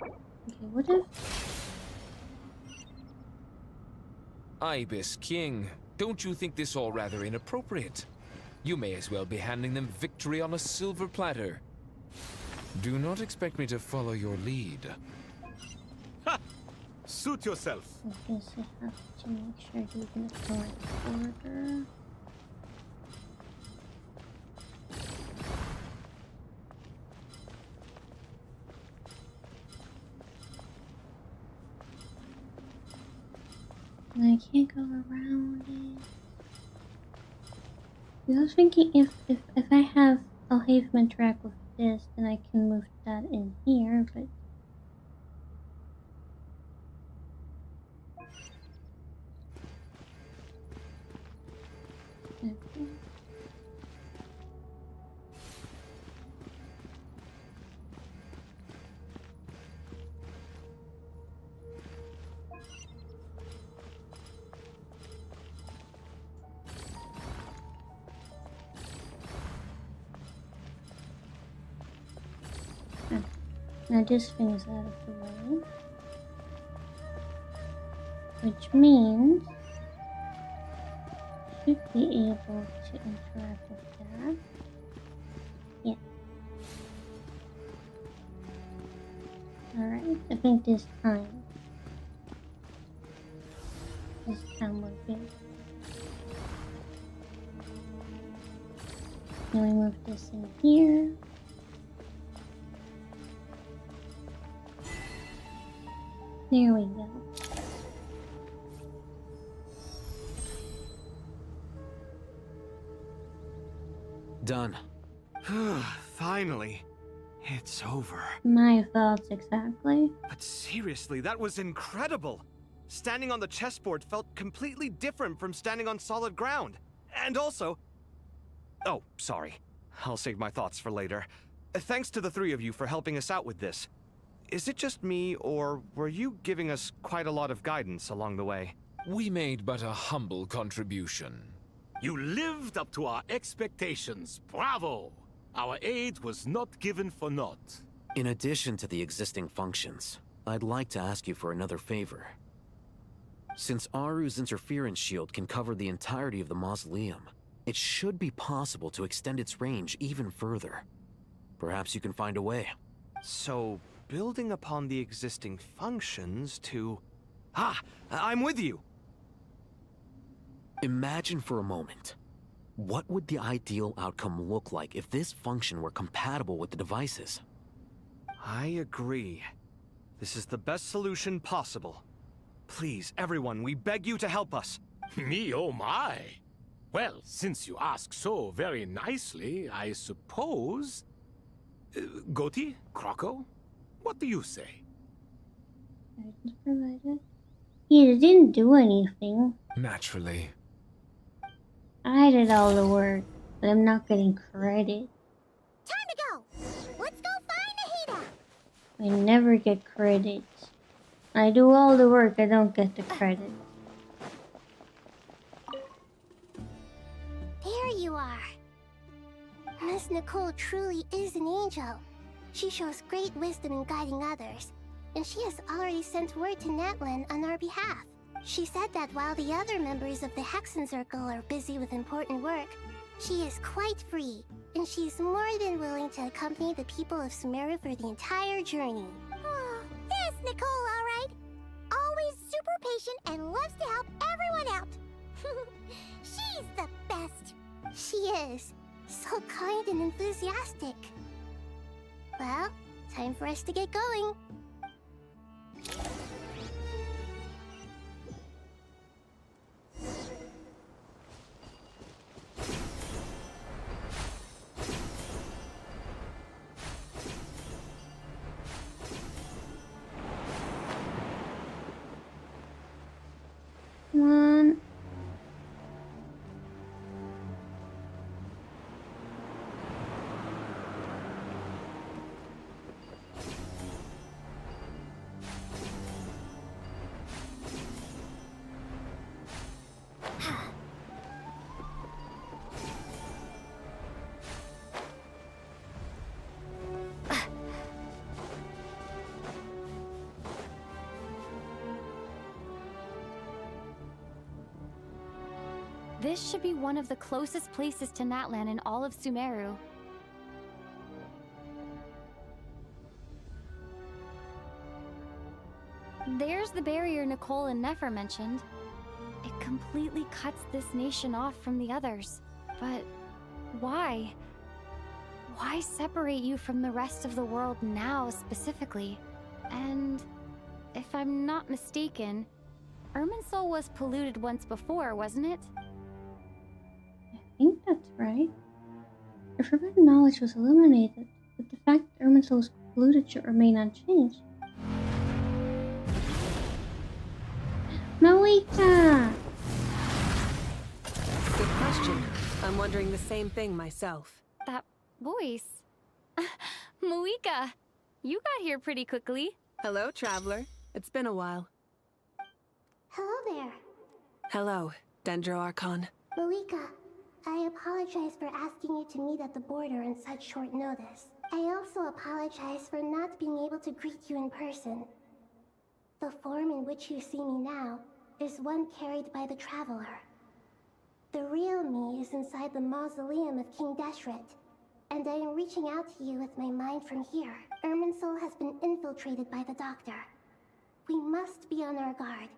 Okay, what if... Ibis King, don't you think this all rather inappropriate? You may as well be handing them victory on a silver platter. Do not expect me to follow your lead. Ha! Suit yourself. I guess I have to make sure to in the correct order. And I can't go around it. I was thinking if I have, I'll have him interact with this, then I can move that in here, but... Okay. Now this thing is out of the way, which means should be able to interact with that. Yeah. Alright, I think this time we're good. Now we move this in here. There we go. Done. Finally. It's over. My thoughts exactly. But seriously, that was incredible. Standing on the chessboard felt completely different from standing on solid ground. And also... Oh, sorry. I'll save my thoughts for later. Thanks to the three of you for helping us out with this. Is it just me, or were you giving us quite a lot of guidance along the way? We made but a humble contribution. You lived up to our expectations. Bravo! Our aid was not given for naught. In addition to the existing functions, I'd like to ask you for another favor. Since Aru's interference shield can cover the entirety of the mausoleum, it should be possible to extend its range even further. Perhaps you can find a way. So, building upon the existing functions to... Ah! I'm with you! Imagine for a moment. What would the ideal outcome look like if this function were compatible with the devices? I agree. This is the best solution possible. Please, everyone, we beg you to help us. Me, oh my! Well, since you ask so very nicely, I suppose... Goti? Croco? What do you say? He didn't do anything. Naturally. I did all the work, but I'm not getting credit. Time to go! Let's go find Nahida! I never get credit. I do all the work, I don't get the credit. There you are. Miss Nicole truly is an angel. She shows great wisdom in guiding others, and she has already sent word to Natlan on our behalf. She said that while the other members of the Hexen Circle are busy with important work, she is quite free, and she's more than willing to accompany the people of Sumeru for the entire journey. Oh, there's Nicole, all right. Always super patient and loves to help everyone out. She's the best. She is. So kind and enthusiastic. Well, time for us to get going. Come on. This should be one of the closest places to Natlan in all of Sumeru. There's the barrier Nicole and Nefer mentioned. It completely cuts this nation off from the others. But why? Why separate you from the rest of the world now specifically? And if I'm not mistaken, Irminsul was polluted once before, wasn't it? I think that's right. The forbidden knowledge was illuminated, but the fact that Irminsul was polluted should remain unchanged. Malika! Good question. I'm wondering the same thing myself. That voice. Malika, you got here pretty quickly. Hello, traveler. It's been a while. Hello there. Hello, Dendro Archon. Malika, I apologize for asking you to meet at the border on such short notice. I also apologize for not being able to greet you in person. The form in which you see me now is one carried by the Traveler. The real me is inside the mausoleum of King Deshret, and I am reaching out to you with my mind from here. Irminsul has been infiltrated by the Doctor. We must be on our guard,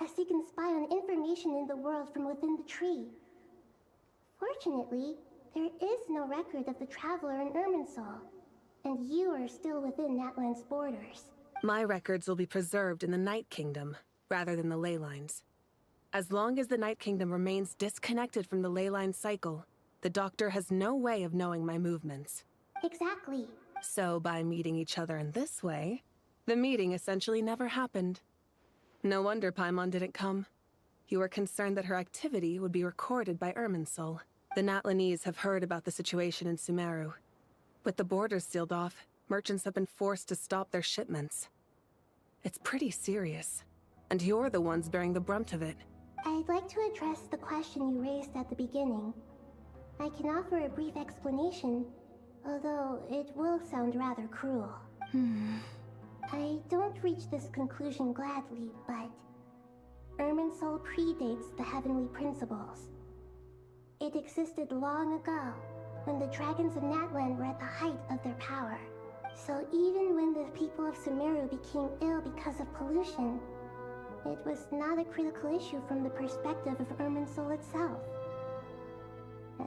as he can spy on information in the world from within the tree. Fortunately, there is no record of the Traveler in Irminsul, and you are still within Natlan's borders. My records will be preserved in the Night Kingdom, rather than the ley lines. As long as the Night Kingdom remains disconnected from the ley line cycle, the Doctor has no way of knowing my movements. Exactly. So by meeting each other in this way, the meeting essentially never happened. No wonder Paimon didn't come. You were concerned that her activity would be recorded by Irminsul. The Natlanese have heard about the situation in Sumeru. With the borders sealed off, merchants have been forced to stop their shipments. It's pretty serious, and you're the ones bearing the brunt of it. I'd like to address the question you raised at the beginning. I can offer a brief explanation, although it will sound rather cruel. I don't reach this conclusion gladly, but Irminsul predates the heavenly principles. It existed long ago, when the dragons of Natlan were at the height of their power. So even when the people of Sumeru became ill because of pollution, it was not a critical issue from the perspective of Irminsul itself.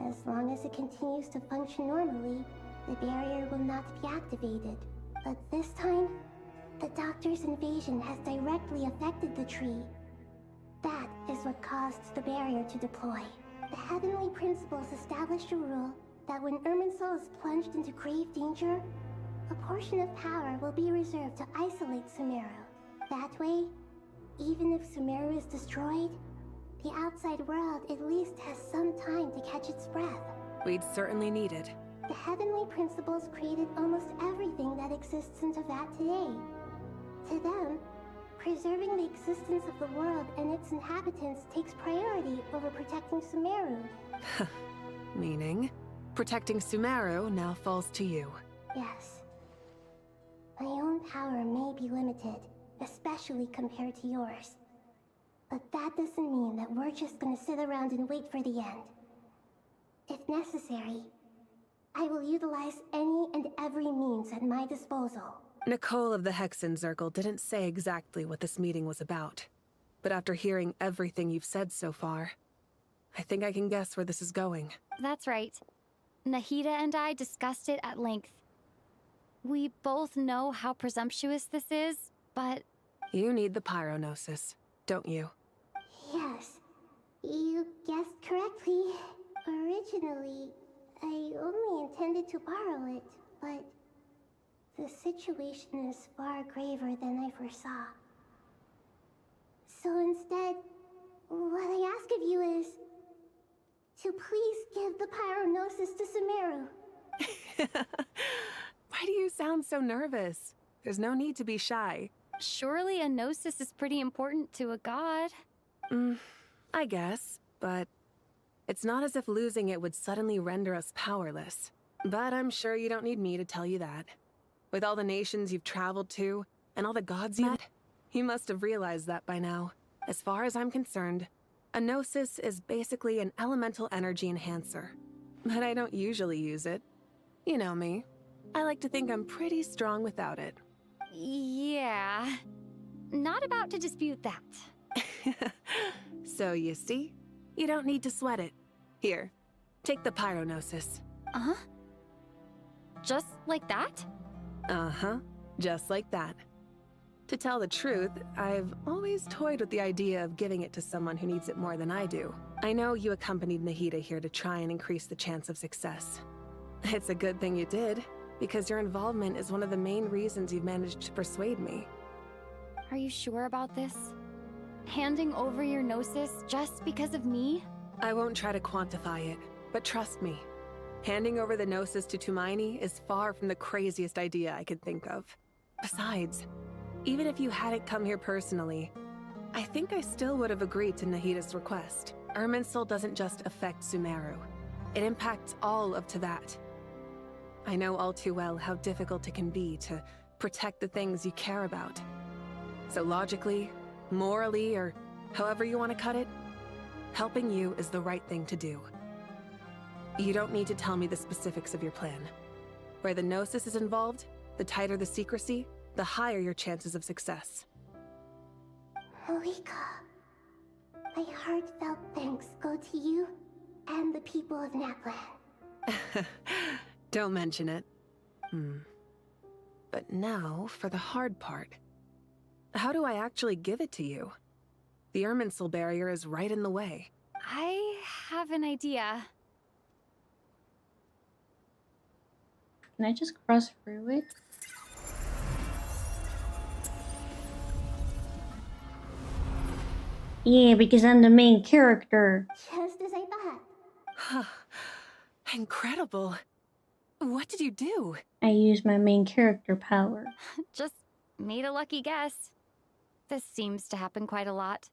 As long as it continues to function normally, the barrier will not be activated. But this time, the Doctor's invasion has directly affected the tree. That is what caused the barrier to deploy. The heavenly principles established a rule that when Irminsul is plunged into grave danger, a portion of power will be reserved to isolate Sumeru. That way, even if Sumeru is destroyed, the outside world at least has some time to catch its breath. We'd certainly need it. The heavenly principles created almost everything that exists in Teyvat today. To them, preserving the existence of the world and its inhabitants takes priority over protecting Sumeru. Meaning, protecting Sumeru now falls to you. Yes. My own power may be limited, especially compared to yours. But that doesn't mean that we're just gonna sit around and wait for the end. If necessary, I will utilize any and every means at my disposal. Nicole of the Hexen Circle didn't say exactly what this meeting was about. But after hearing everything you've said so far, I think I can guess where this is going. That's right. Nahida and I discussed it at length. We both know how presumptuous this is, but... You need the Pyronosis, don't you? Yes, you guessed correctly. Originally, I only intended to borrow it, but the situation is far graver than I foresaw. So instead, what I ask of you is to please give the Pyronosis to Sumeru. Why do you sound so nervous? There's no need to be shy. Surely a gnosis is pretty important to a god. I guess, but it's not as if losing it would suddenly render us powerless. But I'm sure you don't need me to tell you that. With all the nations you've traveled to, and all the gods you met, you must have realized that by now. As far as I'm concerned, a gnosis is basically an elemental energy enhancer. But I don't usually use it. You know me. I like to think I'm pretty strong without it. Yeah. Not about to dispute that. So you see? You don't need to sweat it. Here, take the Pyronosis. Uh-huh? Just like that? Uh-huh, just like that. To tell the truth, I've always toyed with the idea of giving it to someone who needs it more than I do. I know you accompanied Nahida here to try and increase the chance of success. It's a good thing you did, because your involvement is one of the main reasons you've managed to persuade me. Are you sure about this? Handing over your gnosis just because of me? I won't try to quantify it, but trust me. Handing over the gnosis to Tumaini is far from the craziest idea I could think of. Besides, even if you had it come here personally, I think I still would have agreed to Nahida's request. Irminsul doesn't just affect Sumeru. It impacts all of Teyvat. I know all too well how difficult it can be to protect the things you care about. So logically, morally, or however you want to cut it, helping you is the right thing to do. You don't need to tell me the specifics of your plan. Where the gnosis is involved, the tighter the secrecy, the higher your chances of success. Moika, my heartfelt thanks go to you and the people of Naplan. Don't mention it. But now for the hard part. How do I actually give it to you? The Irminsul barrier is right in the way. I have an idea. Can I just cross through it? Yeah, because I'm the main character. Just as I thought. Incredible. What did you do? I used my main character power. Just made a lucky guess. This seems to happen quite a lot.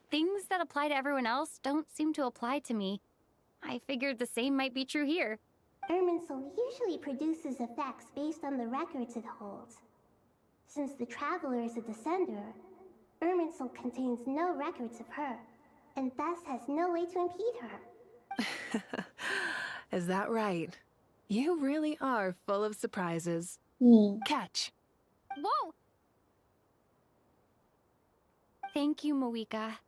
Things that apply to everyone else don't seem to apply to me. I figured the same might be true here. Irminsul usually produces effects based on the records it holds. Since the Traveler is a descender, Irminsul contains no records of her, and thus has no way to impede her. Is that right? You really are full of surprises. Catch. Whoa! Thank you, Moika.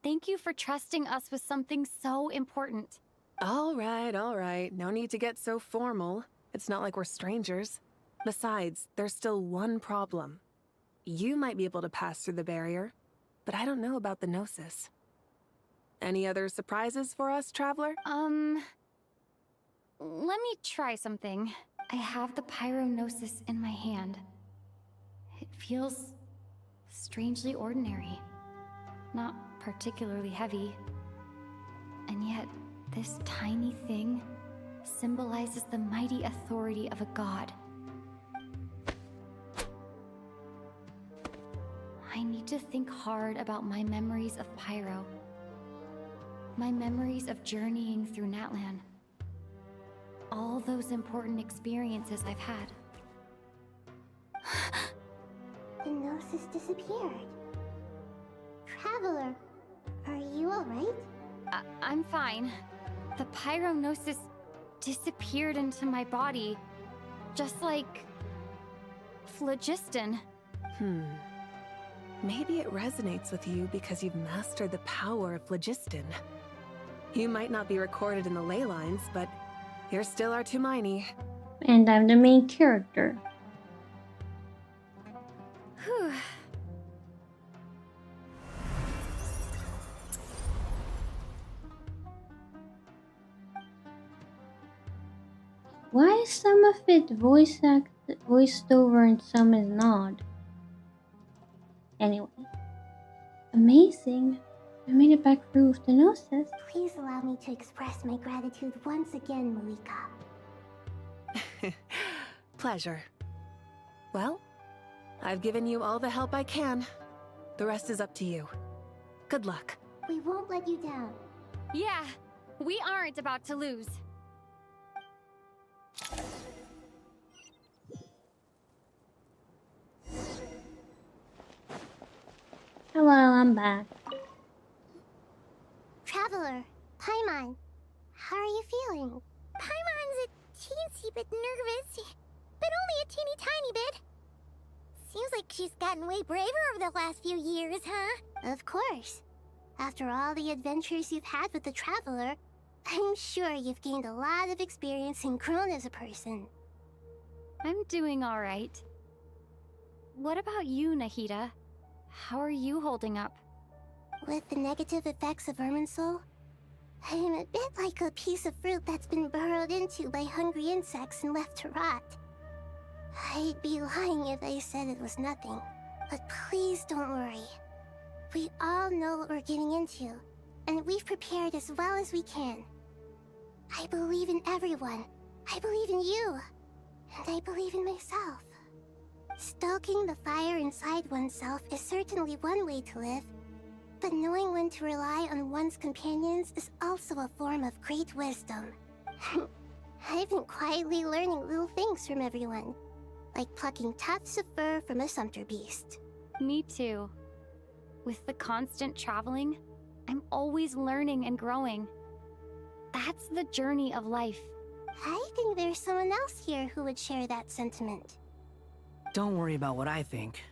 Thank you for trusting us with something so important. All right. No need to get so formal. It's not like we're strangers. Besides, there's still one problem. You might be able to pass through the barrier, but I don't know about the gnosis. Any other surprises for us, Traveler? Let me try something. I have the Pyronosis in my hand. It feels strangely ordinary. Not particularly heavy. And yet, this tiny thing symbolizes the mighty authority of a god. I need to think hard about my memories of Pyro. My memories of journeying through Natlan. All those important experiences I've had. The Gnosis disappeared. Traveler, are you alright? I'm fine. The Pyronosis disappeared into my body, just like phlogiston. Maybe it resonates with you because you've mastered the power of phlogiston. You might not be recorded in the ley lines, but you're still our Tumaini. And I'm the main character. Whew. Why is some of it voiced over and some is not? Anyway. Amazing. I made it back through with the Gnosis. Please allow me to express my gratitude once again, Malika. Pleasure. Well, I've given you all the help I can. The rest is up to you. Good luck. We won't let you down. Yeah, we aren't about to lose. Hello, I'm back. Traveler, Paimon, how are you feeling? Paimon's a teensy bit nervous, but only a teeny tiny bit. Seems like she's gotten way braver over the last few years, huh? Of course. After all the adventures you've had with the Traveler, I'm sure you've gained a lot of experience and grown as a person. I'm doing all right. What about you, Nahida? How are you holding up? With the negative effects of Irminsul, I'm a bit like a piece of fruit that's been burrowed into by hungry insects and left to rot. I'd be lying if I said it was nothing. But please don't worry. We all know what we're getting into, and we've prepared as well as we can. I believe in everyone. I believe in you. And I believe in myself. Stoking the fire inside oneself is certainly one way to live, but knowing when to rely on one's companions is also a form of great wisdom. I've been quietly learning little things from everyone, like plucking tufts of fur from a sumpter beast. Me too. With the constant traveling, I'm always learning and growing. That's the journey of life. I think there's someone else here who would share that sentiment. Don't worry about what I think.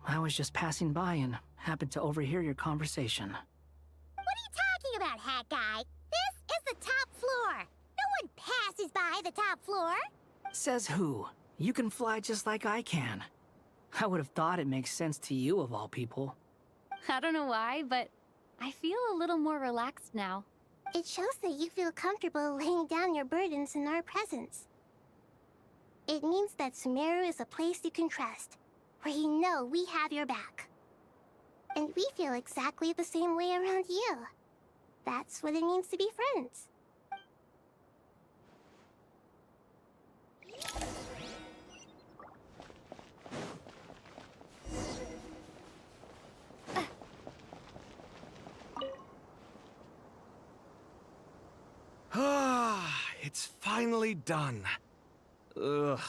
I was just passing by and happened to overhear your conversation. What are you talking about, Hat Guy? This is the top floor. No one passes by the top floor. Says who? You can fly just like I can. I would have thought it makes sense to you of all people. I don't know why, but I feel a little more relaxed now. It shows that you feel comfortable laying down your burdens in our presence. It means that Sumeru is a place you can trust, where you know we have your back. And we feel exactly the same way around you. That's what it means to be friends. It's finally done. Ugh,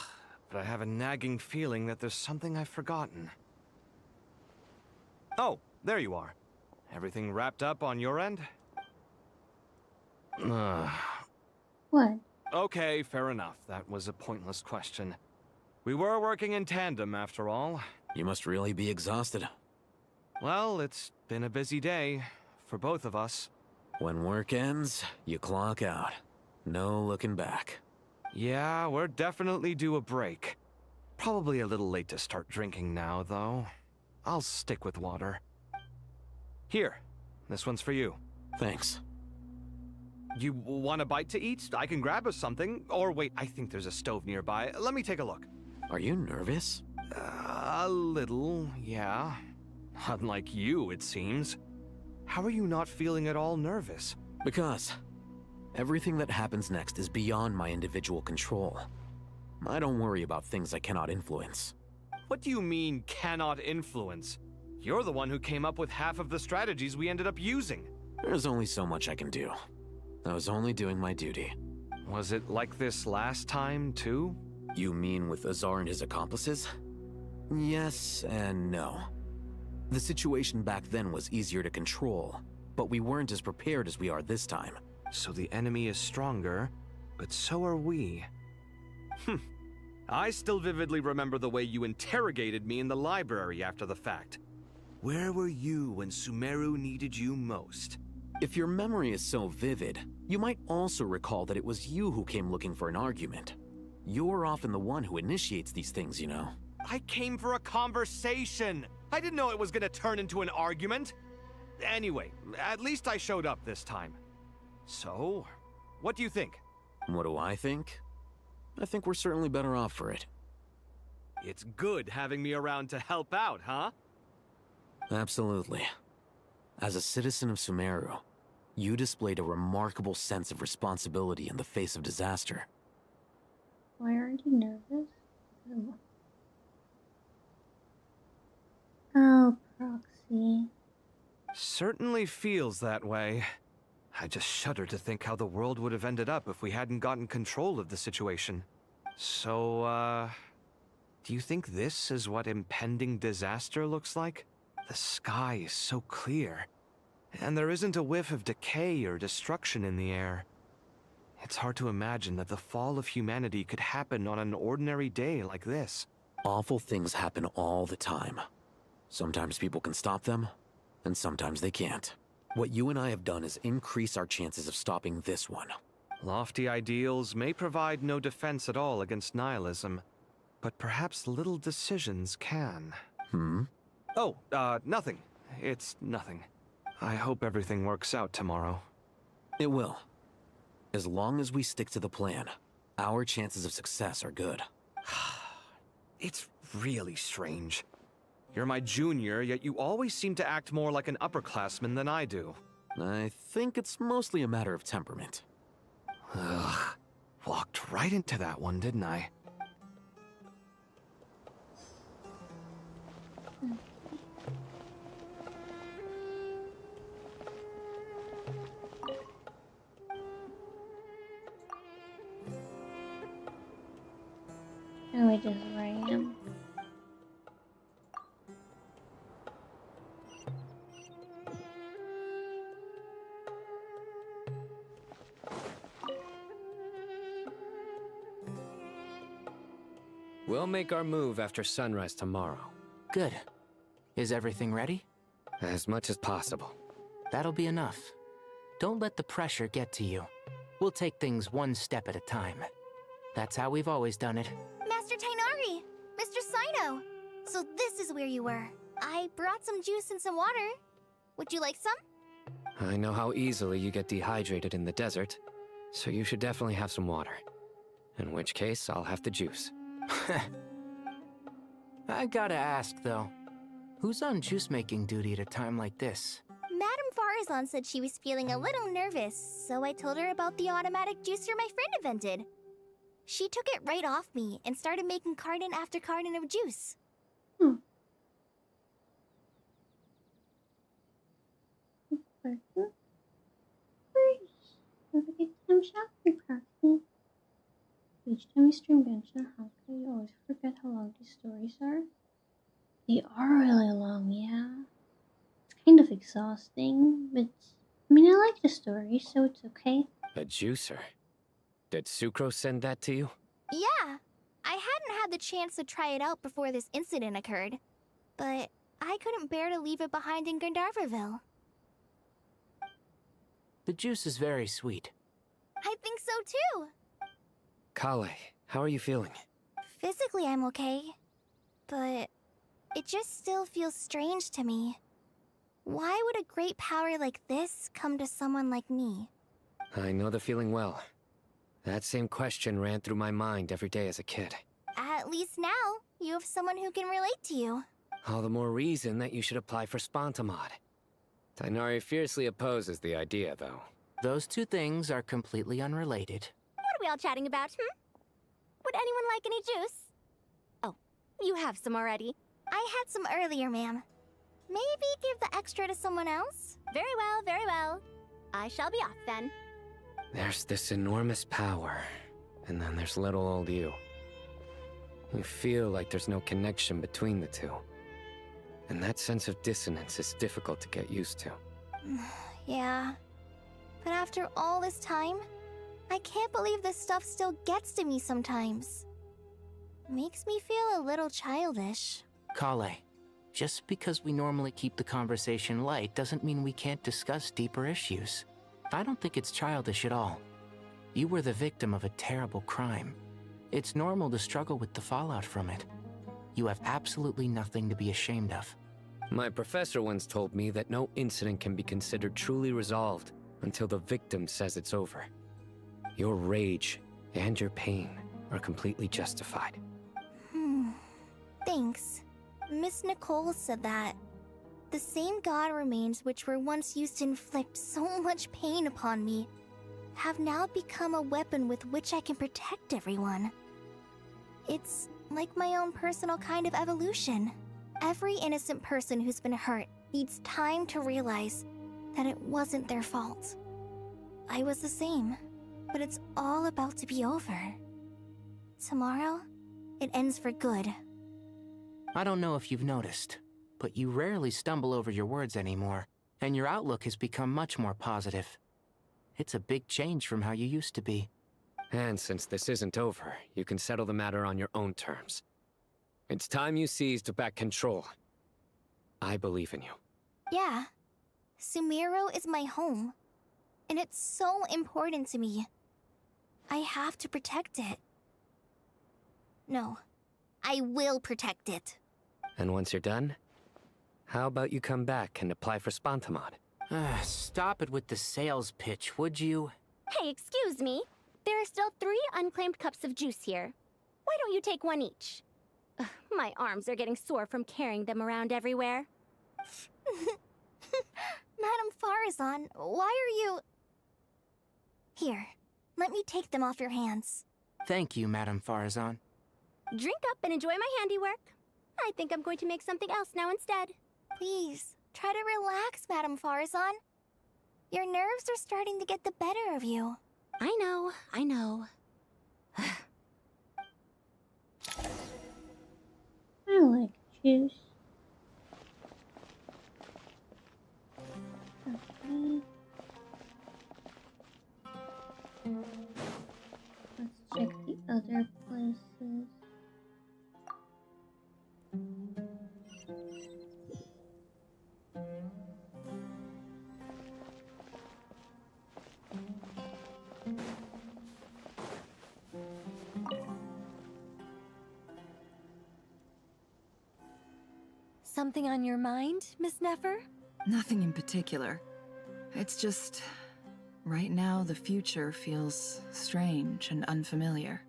but I have a nagging feeling that there's something I've forgotten. Oh, there you are. Everything wrapped up on your end? What? Okay, fair enough. That was a pointless question. We were working in tandem, after all. You must really be exhausted. Well, it's been a busy day for both of us. When work ends, you clock out. No looking back. Yeah, we're definitely due a break. Probably a little late to start drinking now, though. I'll stick with water. Here, this one's for you. Thanks. You want a bite to eat? I can grab us something. Or wait, I think there's a stove nearby. Let me take a look. Are you nervous? A little, yeah. Unlike you, it seems. How are you not feeling at all nervous? Because everything that happens next is beyond my individual control. I don't worry about things I cannot influence. What do you mean, cannot influence? You're the one who came up with half of the strategies we ended up using. There's only so much I can do. I was only doing my duty. Was it like this last time, too? You mean with Azar and his accomplices? Yes and no. The situation back then was easier to control, but we weren't as prepared as we are this time. So the enemy is stronger, but so are we. I still vividly remember the way you interrogated me in the library after the fact. Where were you when Sumeru needed you most? If your memory is so vivid, you might also recall that it was you who came looking for an argument. You're often the one who initiates these things, you know. I came for a conversation! I didn't know it was gonna turn into an argument! Anyway, at least I showed up this time. So, what do you think? What do I think? I think we're certainly better off for it. It's good having me around to help out, huh? Absolutely. As a citizen of Sumeru, you displayed a remarkable sense of responsibility in the face of disaster. Why aren't you nervous? Oh, Proxy. Certainly feels that way. I just shudder to think how the world would have ended up if we hadn't gotten control of the situation. So, do you think this is what impending disaster looks like? The sky is so clear, and there isn't a whiff of decay or destruction in the air. It's hard to imagine that the fall of humanity could happen on an ordinary day like this. Awful things happen all the time. Sometimes people can stop them, and sometimes they can't. What you and I have done is increase our chances of stopping this one. Lofty ideals may provide no defense at all against nihilism, but perhaps little decisions can. Oh, nothing. It's nothing. I hope everything works out tomorrow. It will. As long as we stick to the plan, our chances of success are good. It's really strange. You're my junior, yet you always seem to act more like an upperclassman than I do. I think it's mostly a matter of temperament. Ugh. Walked right into that one, didn't I? Oh, it is where I am. We'll make our move after sunrise tomorrow. Good. Is everything ready? As much as possible. That'll be enough. Don't let the pressure get to you. We'll take things one step at a time. That's how we've always done it. Master Tainari! Mr. Sino! So this is where you were. I brought some juice and some water. Would you like some? I know how easily you get dehydrated in the desert, so you should definitely have some water. In which case, I'll have the juice. I gotta ask, though. Who's on juice-making duty at a time like this? Madame Farazan said she was feeling a little nervous, so I told her about the automatic juicer my friend invented. She took it right off me and started making carton after carton of juice. Don't forget to come shopping, Proxy. Each time we stream Genshin, how can you always forget how long these stories are? They are really long, yeah. It's kind of exhausting, but I mean, I like the story, so it's okay. A juicer? Did Sucro send that to you? Yeah, I hadn't had the chance to try it out before this incident occurred, but I couldn't bear to leave it behind in Gandharvaville. The juice is very sweet. I think so too. Kale, how are you feeling? Physically, I'm okay, but it just still feels strange to me. Why would a great power like this come to someone like me? I know the feeling well. That same question ran through my mind every day as a kid. At least now, you have someone who can relate to you. All the more reason that you should apply for Spontamod. Tighnari fiercely opposes the idea, though. Those two things are completely unrelated. What are we all chatting about, Would anyone like any juice? Oh, you have some already. I had some earlier, ma'am. Maybe give the extra to someone else? Very well, very well. I shall be off then. There's this enormous power, and then there's little old you. You feel like there's no connection between the two. And that sense of dissonance is difficult to get used to. Yeah. But after all this time, I can't believe this stuff still gets to me sometimes. Makes me feel a little childish. Kale, just because we normally keep the conversation light doesn't mean we can't discuss deeper issues. I don't think it's childish at all. You were the victim of a terrible crime. It's normal to struggle with the fallout from it. You have absolutely nothing to be ashamed of. My professor once told me that no incident can be considered truly resolved until the victim says it's over. Your rage and your pain are completely justified. Thanks. Miss Nicole said that. The same god remains which were once used to inflict so much pain upon me have now become a weapon with which I can protect everyone. It's like my own personal kind of evolution. Every innocent person who's been hurt needs time to realize that it wasn't their fault. I was the same, but it's all about to be over. Tomorrow, it ends for good. I don't know if you've noticed, but you rarely stumble over your words anymore, and your outlook has become much more positive. It's a big change from how you used to be. And since this isn't over, you can settle the matter on your own terms. It's time you seized back control. I believe in you. Yeah. Sumeru is my home. And it's so important to me. I have to protect it. No. I will protect it. And once you're done, how about you come back and apply for Spantamod? Stop it with the sales pitch, would you? Hey, excuse me. There are still 3 unclaimed cups of juice here. Why don't you take one each? Ugh, my arms are getting sore from carrying them around everywhere. Madame Farazan, why are you... Here, let me take them off your hands. Thank you, Madame Farazan. Drink up and enjoy my handiwork. I think I'm going to make something else now instead. Please, try to relax, Madame Farazan. Your nerves are starting to get the better of you. I know, I know. I like juice. Okay. Let's check the other places. Something on your mind, Miss Nefer? Nothing in particular. It's just... right now, the future feels strange and unfamiliar.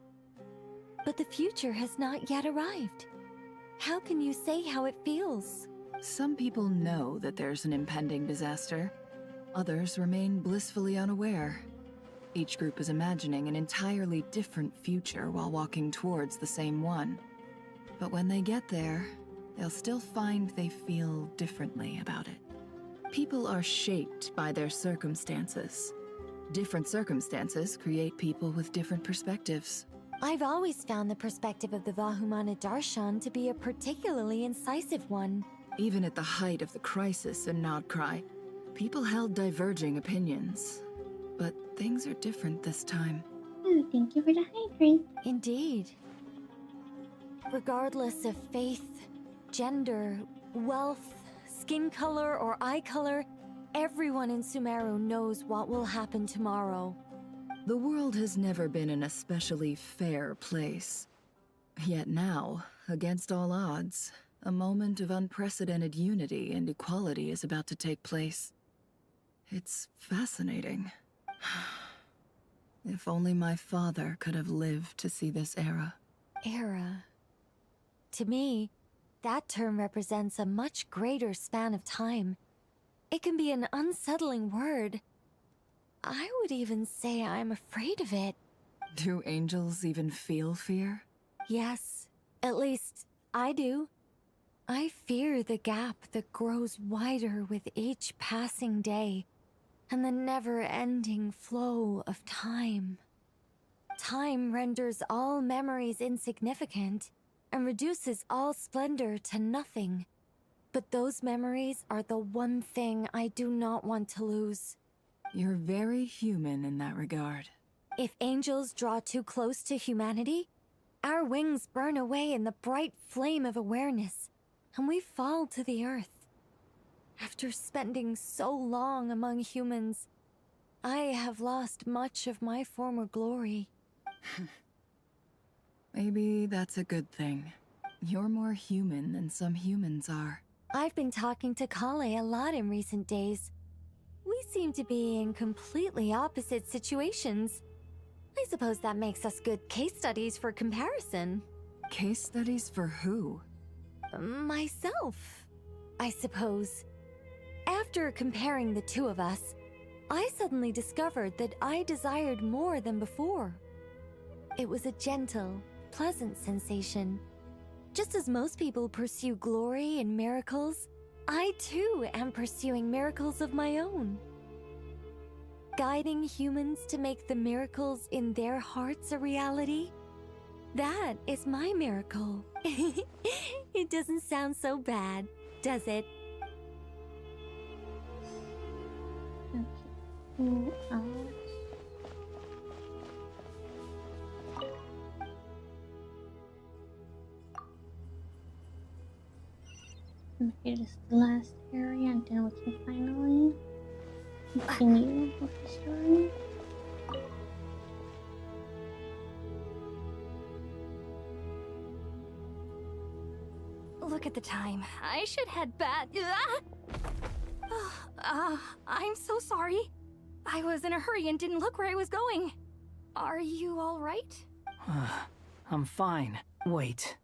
But the future has not yet arrived. How can you say how it feels? Some people know that there's an impending disaster. Others remain blissfully unaware. Each group is imagining an entirely different future while walking towards the same one. But when they get there, they'll still find they feel differently about it. People are shaped by their circumstances. Different circumstances create people with different perspectives. I've always found the perspective of the Vahumana Darshan to be a particularly incisive one. Even at the height of the crisis in Nodcry, people held diverging opinions. But things are different this time. Oh, thank you for the hydrate. Indeed. Regardless of faith, gender, wealth, skin color, or eye color, everyone in Sumeru knows what will happen tomorrow. The world has never been an especially fair place. Yet now, against all odds, a moment of unprecedented unity and equality is about to take place. It's fascinating. If only my father could have lived to see this era. Era. To me, that term represents a much greater span of time. It can be an unsettling word. I would even say I'm afraid of it. Do angels even feel fear? Yes, at least I do. I fear the gap that grows wider with each passing day, and the never-ending flow of time. Time renders all memories insignificant, and reduces all splendor to nothing. But those memories are the one thing I do not want to lose. You're very human in that regard. If angels draw too close to humanity, our wings burn away in the bright flame of awareness, and we fall to the earth. After spending so long among humans, I have lost much of my former glory. Maybe that's a good thing. You're more human than some humans are. I've been talking to Kale a lot in recent days. We seem to be in completely opposite situations. I suppose that makes us good case studies for comparison. Case studies for who? Myself, I suppose. After comparing the two of us, I suddenly discovered that I desired more than before. It was a gentle, pleasant sensation. Just as most people pursue glory and miracles, I too am pursuing miracles of my own. Guiding humans to make the miracles in their hearts a reality? That is my miracle. It doesn't sound so bad, does it? Okay. Who else? Okay, this is the last area, and then we can finally continue with the story. Look at the time. I should head back. I'm so sorry. I was in a hurry and didn't look where I was going. Are you all right? I'm fine. Wait.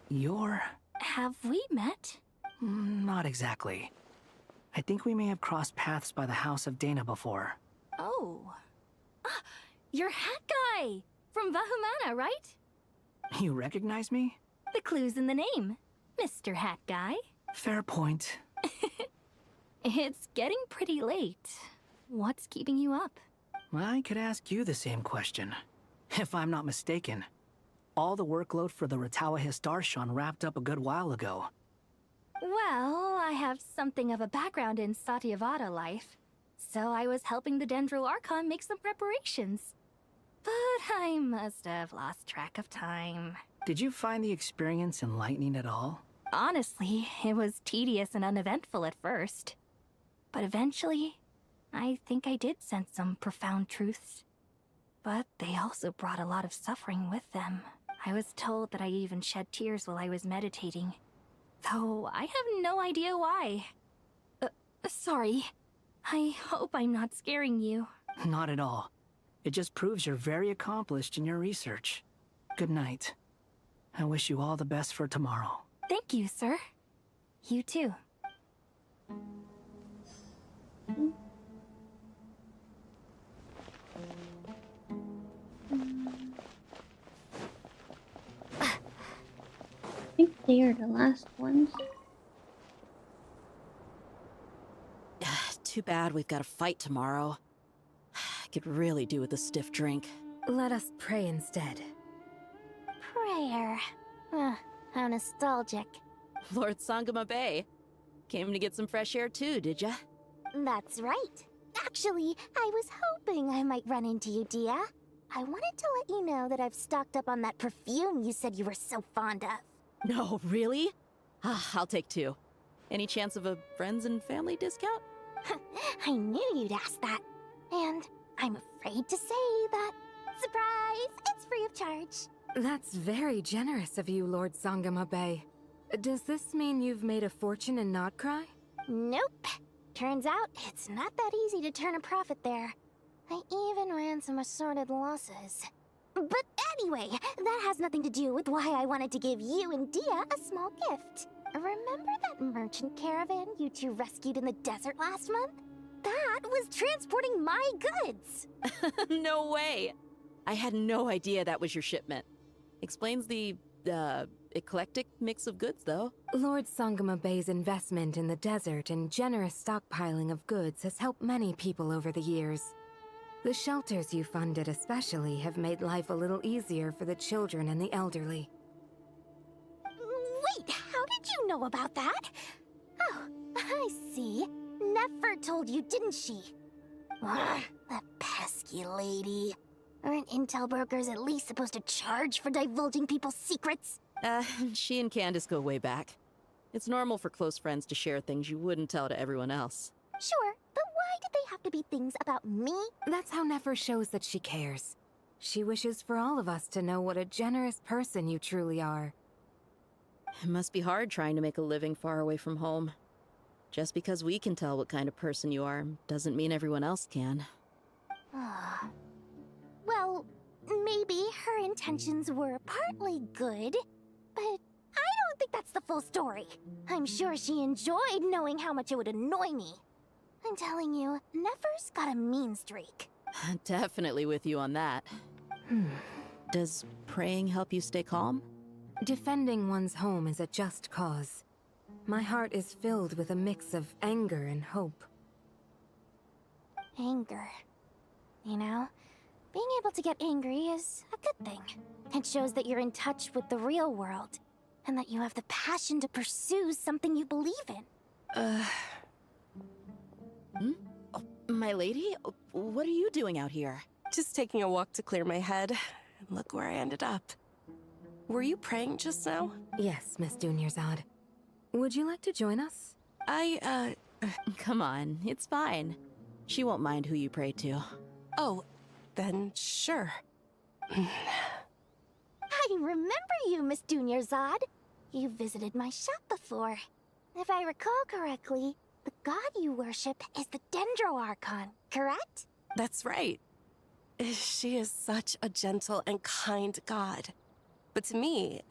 You're... Have we met? Not exactly. I think we may have crossed paths by the house of Dana before. Oh. Ah, you're Hat Guy! From Vahumana, right? You recognize me? The clue's in the name. Mr. Hat Guy. Fair point. It's getting pretty late. What's keeping you up? I could ask you the same question. If I'm not mistaken, all the workload for the Ratawa Histarshan wrapped up a good while ago. Well, I have something of a background in Satyavada life, so I was helping the Dendro Archon make some preparations. But I must have lost track of time. Did you find the experience enlightening at all? Honestly, it was tedious and uneventful at first. But eventually, I think I did sense some profound truths. But they also brought a lot of suffering with them. I was told that I even shed tears while I was meditating. Though I have no idea why. Sorry. I hope I'm not scaring you. Not at all. It just proves you're very accomplished in your research. Good night. I wish you all the best for tomorrow. Thank you, sir. You too. I think they are the last ones. Too bad we've got a fight tomorrow. I could really do with a stiff drink. Let us pray instead. Prayer. How nostalgic. Lord Sangama Bay. Came to get some fresh air too, did ya? That's right. Actually, I was hoping I might run into you, Dia. I wanted to let you know that I've stocked up on that perfume you said you were so fond of. No, really? I'll take two. Any chance of a friends and family discount? I knew you'd ask that. And I'm afraid to say that. Surprise! It's free of charge. That's very generous of you, Lord Sangama Bay. Does this mean you've made a fortune in Nodcry? Nope. Turns out it's not that easy to turn a profit there. I even ran some assorted losses. But anyway, that has nothing to do with why I wanted to give you and Dia a small gift. remember that merchant caravan you two rescued in the desert last month? That was transporting my goods! No way! I had no idea that was your shipment. Explains the, eclectic mix of goods, though. Lord Sangama Bay's investment in the desert and generous stockpiling of goods has helped many people over the years. The shelters you funded especially have made life a little easier for the children and the elderly. Wait, how did you know about that? Oh, I see. Nefer told you, didn't she? Ugh, that pesky lady. Aren't intel brokers at least supposed to charge for divulging people's secrets? She and Candace go way back. It's normal for close friends to share things you wouldn't tell to everyone else. Sure, but why did they have to be things about me? That's how Nefer shows that she cares. She wishes for all of us to know what a generous person you truly are. It must be hard trying to make a living far away from home. Just because we can tell what kind of person you are doesn't mean everyone else can. Well, maybe her intentions were partly good, but I don't think that's the full story. I'm sure she enjoyed knowing how much it would annoy me. I'm telling you, Nefer's got a mean streak. Definitely with you on that. Does praying help you stay calm? Defending one's home is a just cause. My heart is filled with a mix of anger and hope. Anger. You know, being able to get angry is a good thing. It shows that you're in touch with the real world, and that you have the passion to pursue something you believe in. Oh, my lady? What are you doing out here? Just taking a walk to clear my head. And look where I ended up. Were you praying just now? Yes, Miss Dunyarzad. Would you like to join us? Come on, it's fine. She won't mind who you pray to. Oh, then sure. I remember you, Miss Dunyarzad. You visited my shop before. If I recall correctly, the god you worship is the Dendro Archon, correct? That's right. She is such a gentle and kind god. But to me,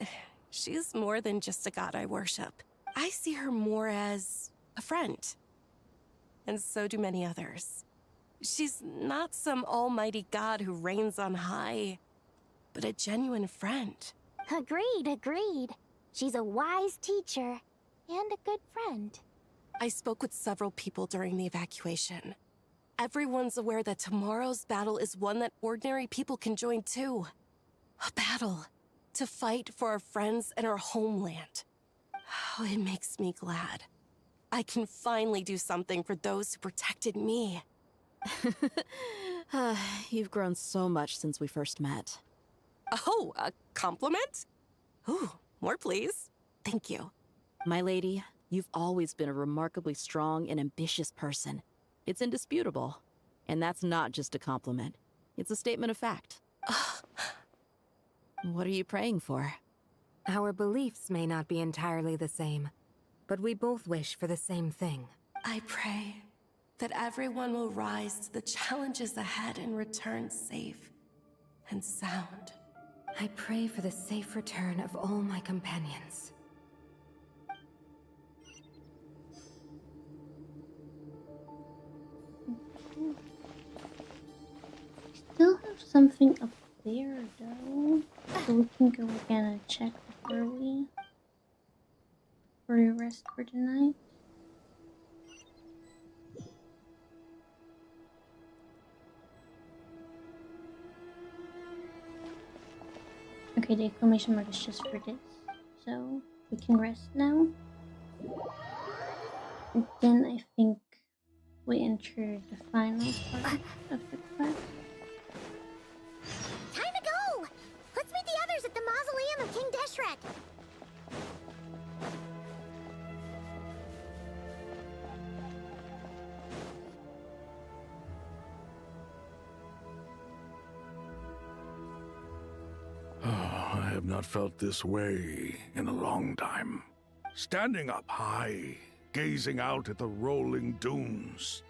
she is more than just a god I worship. I see her more as a friend. And so do many others. She's not some almighty god who reigns on high, but a genuine friend. Agreed. She's a wise teacher and a good friend. I spoke with several people during the evacuation. Everyone's aware that tomorrow's battle is one that ordinary people can join too. A battle to fight for our friends and our homeland. Oh, it makes me glad. I can finally do something for those who protected me. You've grown so much since we first met. Oh, a compliment? Ooh, more please. Thank you. My lady, you've always been a remarkably strong and ambitious person. It's indisputable. And that's not just a compliment. It's a statement of fact. What are you praying for? Our beliefs may not be entirely the same, but we both wish for the same thing. I pray that everyone will rise to the challenges ahead and return safe and sound. I pray for the safe return of all my companions. Still have something up there though, so we can go again and check before we rest for tonight. Okay, the exclamation mark is just for this, so we can rest now. And then I think we enter the final part of the quest. Time to go! Let's meet the others at the mausoleum of King Deshret. I have not felt this way in a long time. Standing up high, gazing out at the rolling dunes.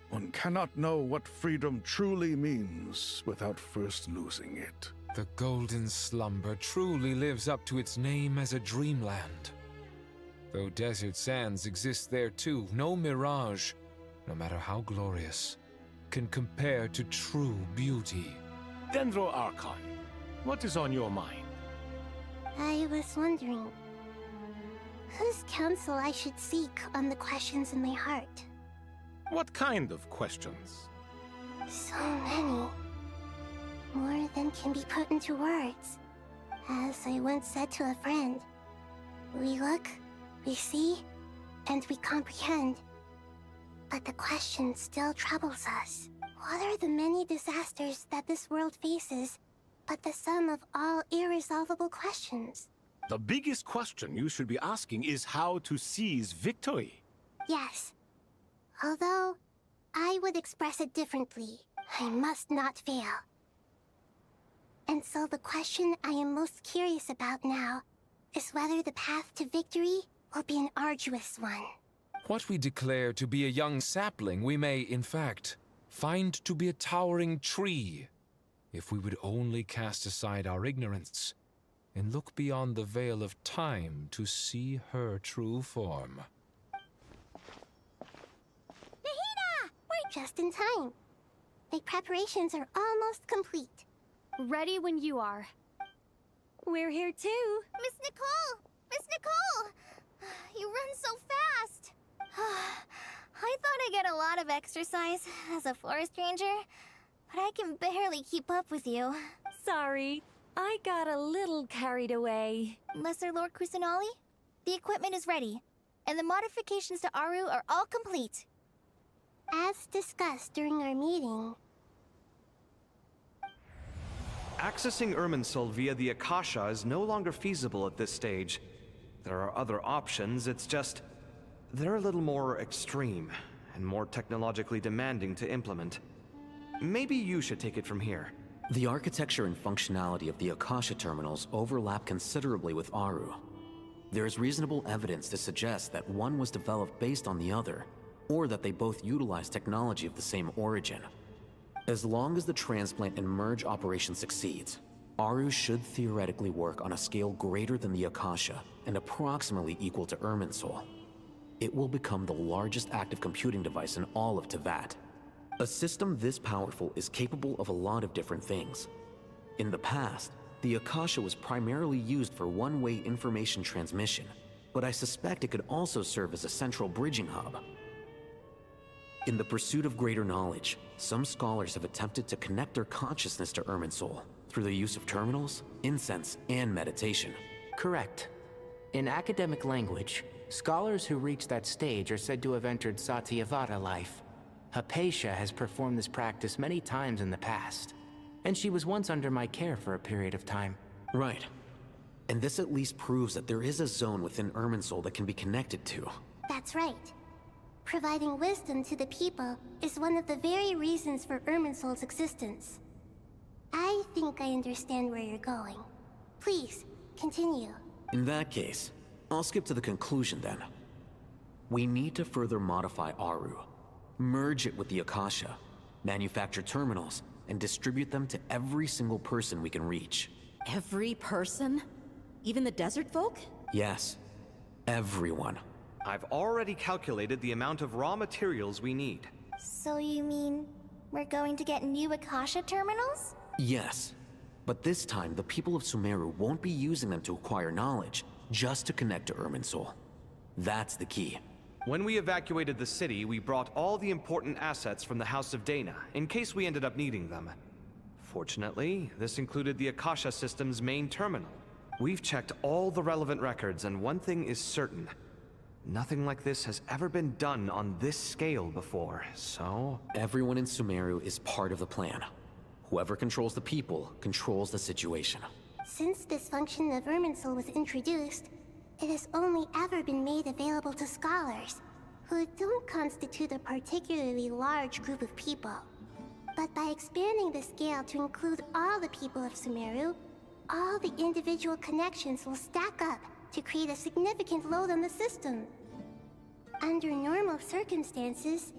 One cannot know what freedom truly means without first losing it. The Golden Slumber truly lives up to its name as a dreamland. Though desert sands exist there too, no mirage, no matter how glorious, can compare to true beauty. Dendro Archon, what is on your mind? I was wondering whose counsel I should seek on the questions in my heart. What kind of questions? So many. More than can be put into words. As I once said to a friend, we look, we see, and we comprehend. But the question still troubles us. What are the many disasters that this world faces, but the sum of all irresolvable questions? The biggest question you should be asking is how to seize victory. Yes. Although, I would express it differently. I must not fail. And so the question I am most curious about now is whether the path to victory will be an arduous one. What we declare to be a young sapling, we may, in fact, find to be a towering tree, if we would only cast aside our ignorance and look beyond the veil of time to see her true form. Nahida! We're just in time. My preparations are almost complete. Ready when you are. We're here too. Miss Nicole! Miss Nicole! You run so fast! I thought I'd get a lot of exercise as a forest ranger, but I can barely keep up with you. Sorry, I got a little carried away. Lesser Lord Kusanali, the equipment is ready, and the modifications to Aru are all complete. As discussed during our meeting... Accessing Irminsul via the Akasha is no longer feasible at this stage. There are other options, it's just... they're a little more extreme, and more technologically demanding to implement. Maybe you should take it from here. The architecture and functionality of the Akasha terminals overlap considerably with Aru. There is reasonable evidence to suggest that one was developed based on the other, or that they both utilize technology of the same origin. As long as the transplant and merge operation succeeds, Aru should theoretically work on a scale greater than the Akasha and approximately equal to Irminsul. It will become the largest active computing device in all of Teyvat. A system this powerful is capable of a lot of different things. In the past, the Akasha was primarily used for one-way information transmission, but I suspect it could also serve as a central bridging hub. In the pursuit of greater knowledge, some scholars have attempted to connect their consciousness to Irminsul through the use of terminals, incense, and meditation. Correct. In academic language, scholars who reach that stage are said to have entered Satyavata life. Hypatia has performed this practice many times in the past, and she was once under my care for a period of time. Right. And this at least proves that there is a zone within Irminsul that can be connected to. That's right. Providing wisdom to the people is one of the very reasons for Irminsul's existence. I think I understand where you're going. Please, continue. In that case, I'll skip to the conclusion then. We need to further modify Aru, merge it with the Akasha, manufacture terminals, and distribute them to every single person we can reach. Every person? Even the desert folk? Yes, everyone. I've already calculated the amount of raw materials we need. So you mean we're going to get new Akasha terminals? Yes, but this time the people of Sumeru won't be using them to acquire knowledge, just to connect to Irminsul. That's the key. When we evacuated the city, we brought all the important assets from the House of Dana, in case we ended up needing them. Fortunately, this included the Akasha system's main terminal. We've checked all the relevant records, and one thing is certain. Nothing like this has ever been done on this scale before, so... Everyone in Sumeru is part of the plan. Whoever controls the people controls the situation. Since this function of Irminsul was introduced, it has only ever been made available to scholars, who don't constitute a particularly large group of people. But by expanding the scale to include all the people of Sumeru, all the individual connections will stack up to create a significant load on the system. Under normal circumstances,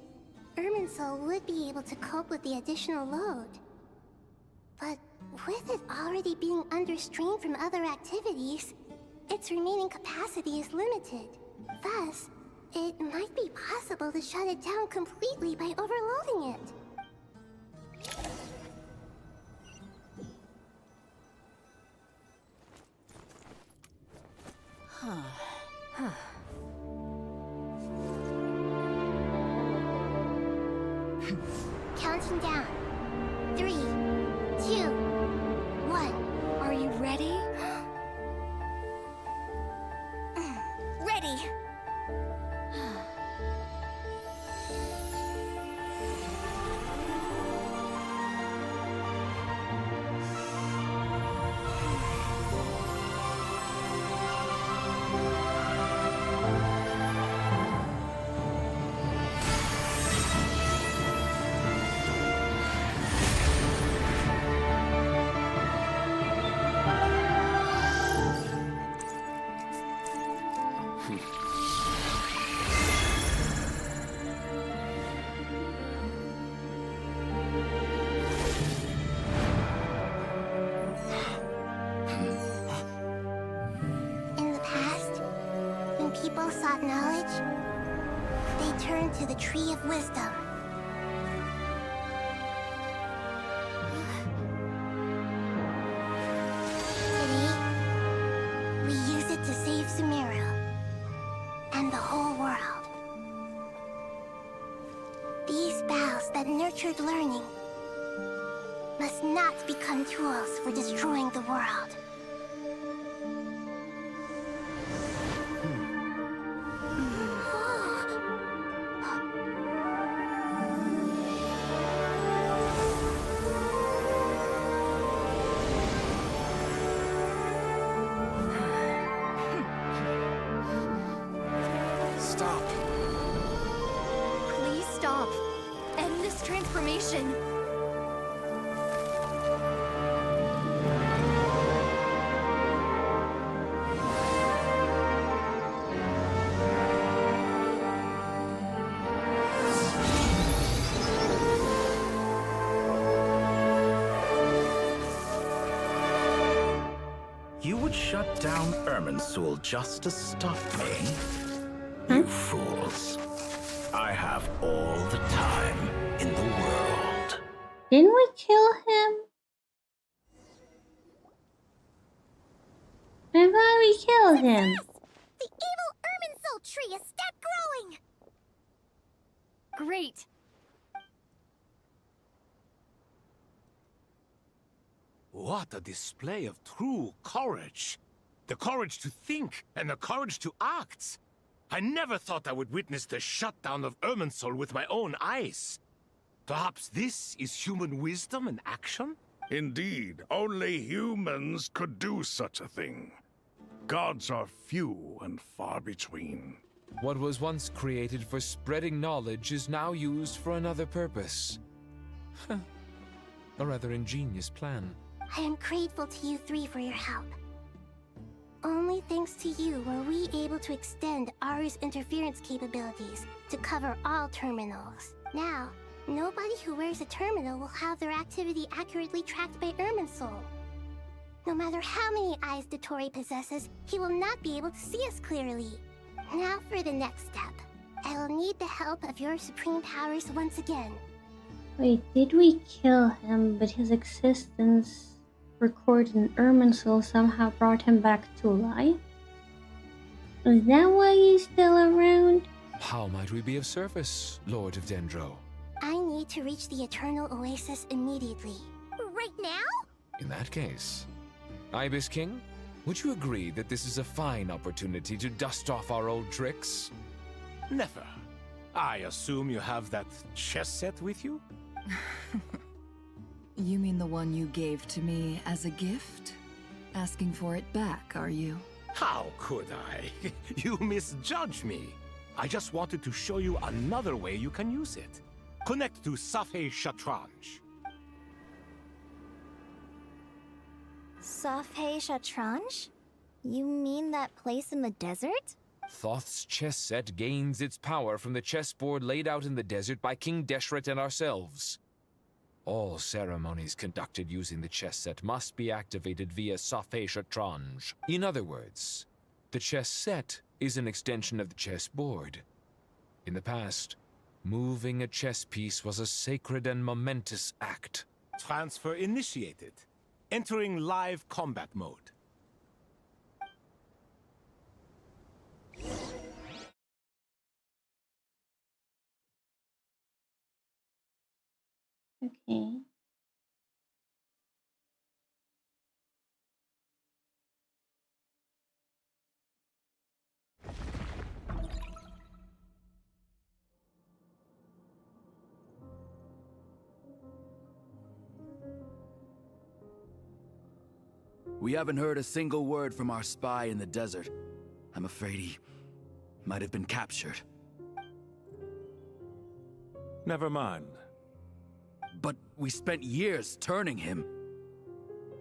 Irminsul would be able to cope with the additional load. But with it already being under strain from other activities, its remaining capacity is limited. Thus, it might be possible to shut it down completely by overloading it. Counting down. 3, 2, 1. Are you ready? Ready. People sought knowledge, they turned to the Tree of Wisdom. Today, we use it to save Sumeru and the whole world. These boughs that nurtured learning must not become tools for destroying the world. Transformation. You would shut down Irminsul just to stop me? You fools. I have all the time in the world. Didn't we kill him? I thought we killed him. The evil Irminsul tree has stopped growing! Great! What a display of true courage. The courage to think and the courage to act. I never thought I would witness the shutdown of Irminsul with my own eyes. Perhaps this is human wisdom in action? Indeed, only humans could do such a thing. Gods are few and far between. What was once created for spreading knowledge is now used for another purpose. A rather ingenious plan. I am grateful to you three for your help. Only thanks to you were we able to extend Aru's interference capabilities to cover all terminals. Now, nobody who wears a terminal will have their activity accurately tracked by Irminsul. No matter how many eyes Dottore possesses, he will not be able to see us clearly. Now for the next step. I will need the help of your supreme powers once again. Wait, did we kill him, but his existence recorded in Irminsul somehow brought him back to life? Is that why he's still around? How might we be of service, Lord of Dendro? I need to reach the Eternal Oasis immediately. Right now? In that case, Ibis King, would you agree that this is a fine opportunity to dust off our old tricks? Never. I assume you have that chess set with you? You mean the one you gave to me as a gift? Asking for it back, are you? How could I? You misjudge me. I just wanted to show you another way you can use it. Connect to Safhe Shatranj. Safhe Shatranj? You mean that place in the desert? Thoth's chess set gains its power from the chessboard laid out in the desert by King Deshret and ourselves. All ceremonies conducted using the chess set must be activated via Safhe Shatranj. In other words, the chess set is an extension of the chessboard. In the past, moving a chess piece was a sacred and momentous act. Transfer initiated. Entering live combat mode. Okay. We haven't heard a single word from our spy in the desert. I'm afraid he might have been captured. Never mind. But we spent years turning him.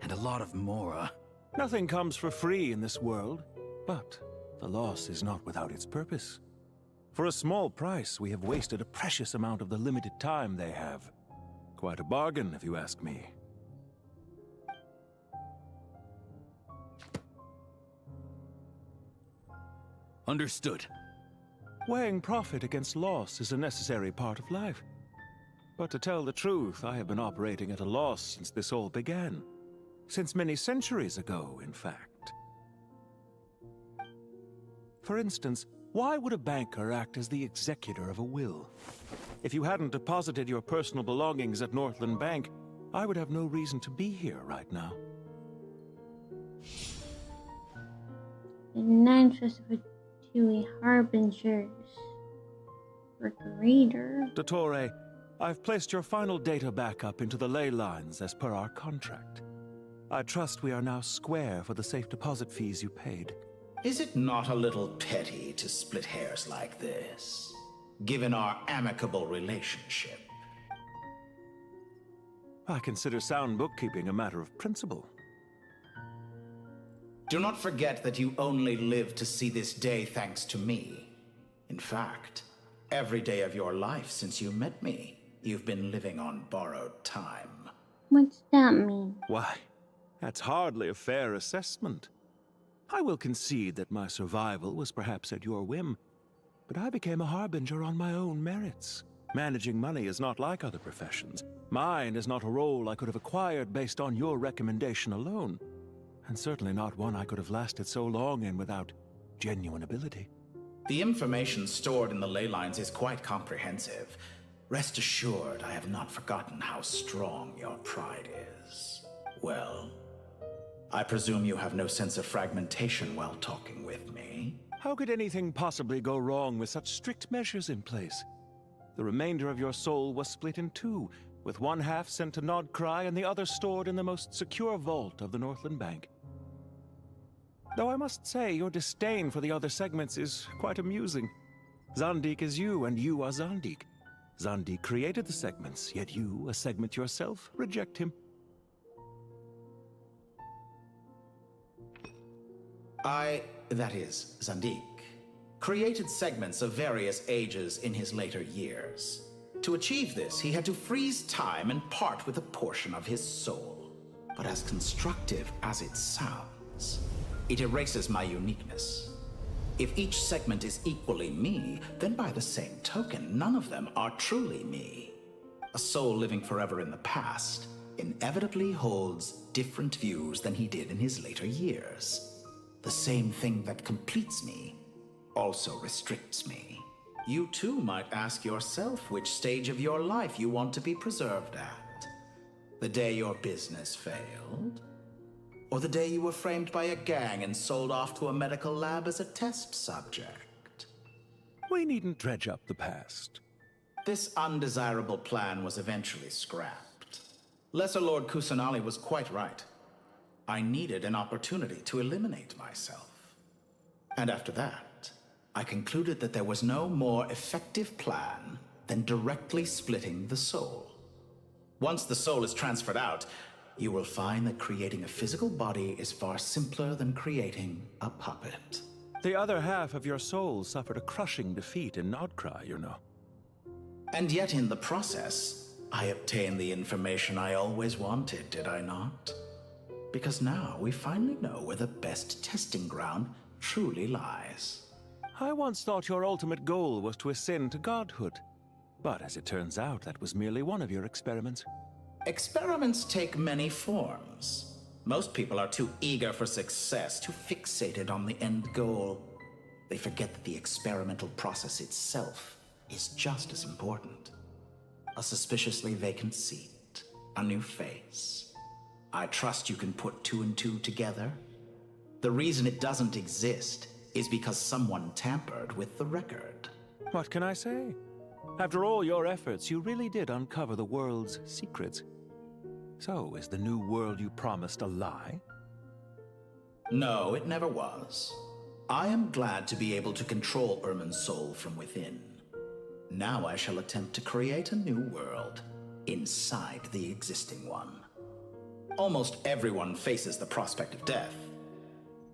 And a lot of Mora. Nothing comes for free in this world, but the loss is not without its purpose. For a small price, we have wasted a precious amount of the limited time they have. Quite a bargain, if you ask me. Understood. Weighing profit against loss is a necessary part of life. But to tell the truth, I have been operating at a loss since this all began. Since many centuries ago, in fact. For instance, why would a banker act as the executor of a will? If you hadn't deposited your personal belongings at Northland Bank, I would have no reason to be here right now. The 9 Fatui Harbingers. Reader. Dottore, I've placed your final data backup into the ley lines as per our contract. I trust we are now square for the safe deposit fees you paid. Is it not a little petty to split hairs like this, given our amicable relationship? I consider sound bookkeeping a matter of principle. Do not forget that you only live to see this day thanks to me. In fact, every day of your life since you met me, you've been living on borrowed time. What's that mean? Why, that's hardly a fair assessment. I will concede that my survival was perhaps at your whim, but I became a harbinger on my own merits. Managing money is not like other professions. Mine is not a role I could have acquired based on your recommendation alone, and certainly not one I could have lasted so long in without genuine ability. The information stored in the ley lines is quite comprehensive. Rest assured, I have not forgotten how strong your pride is. Well, I presume you have no sense of fragmentation while talking with me? How could anything possibly go wrong with such strict measures in place? The remainder of your soul was split in two, with one half sent to Nodcry and the other stored in the most secure vault of the Northland Bank. Though I must say, your disdain for the other segments is quite amusing. Zandik is you, and you are Zandik. Zandik created the segments, yet you, a segment yourself, reject him. That is, Zandik, created segments of various ages in his later years. To achieve this, he had to freeze time and part with a portion of his soul. But as constructive as it sounds, it erases my uniqueness. If each segment is equally me, then by the same token, none of them are truly me. A soul living forever in the past inevitably holds different views than he did in his later years. The same thing that completes me also restricts me. You too might ask yourself which stage of your life you want to be preserved at. The day your business failed? Or the day you were framed by a gang and sold off to a medical lab as a test subject? We needn't dredge up the past. This undesirable plan was eventually scrapped. Lesser Lord Kusanali was quite right. I needed an opportunity to eliminate myself. And after that, I concluded that there was no more effective plan than directly splitting the soul. Once the soul is transferred out, you will find that creating a physical body is far simpler than creating a puppet. The other half of your soul suffered a crushing defeat in Nodcry, you know. And yet in the process, I obtained the information I always wanted, did I not? Because now we finally know where the best testing ground truly lies. I once thought your ultimate goal was to ascend to godhood. But as it turns out, that was merely one of your experiments. Experiments take many forms. Most people are too eager for success, too fixated on the end goal. They forget that the experimental process itself is just as important. A suspiciously vacant seat, a new face. I trust you can put two and two together. The reason it doesn't exist is because someone tampered with the record. What can I say? After all your efforts, you really did uncover the world's secrets. So, is the new world you promised a lie? No, it never was. I am glad to be able to control Irmin's soul from within. Now I shall attempt to create a new world inside the existing one. Almost everyone faces the prospect of death,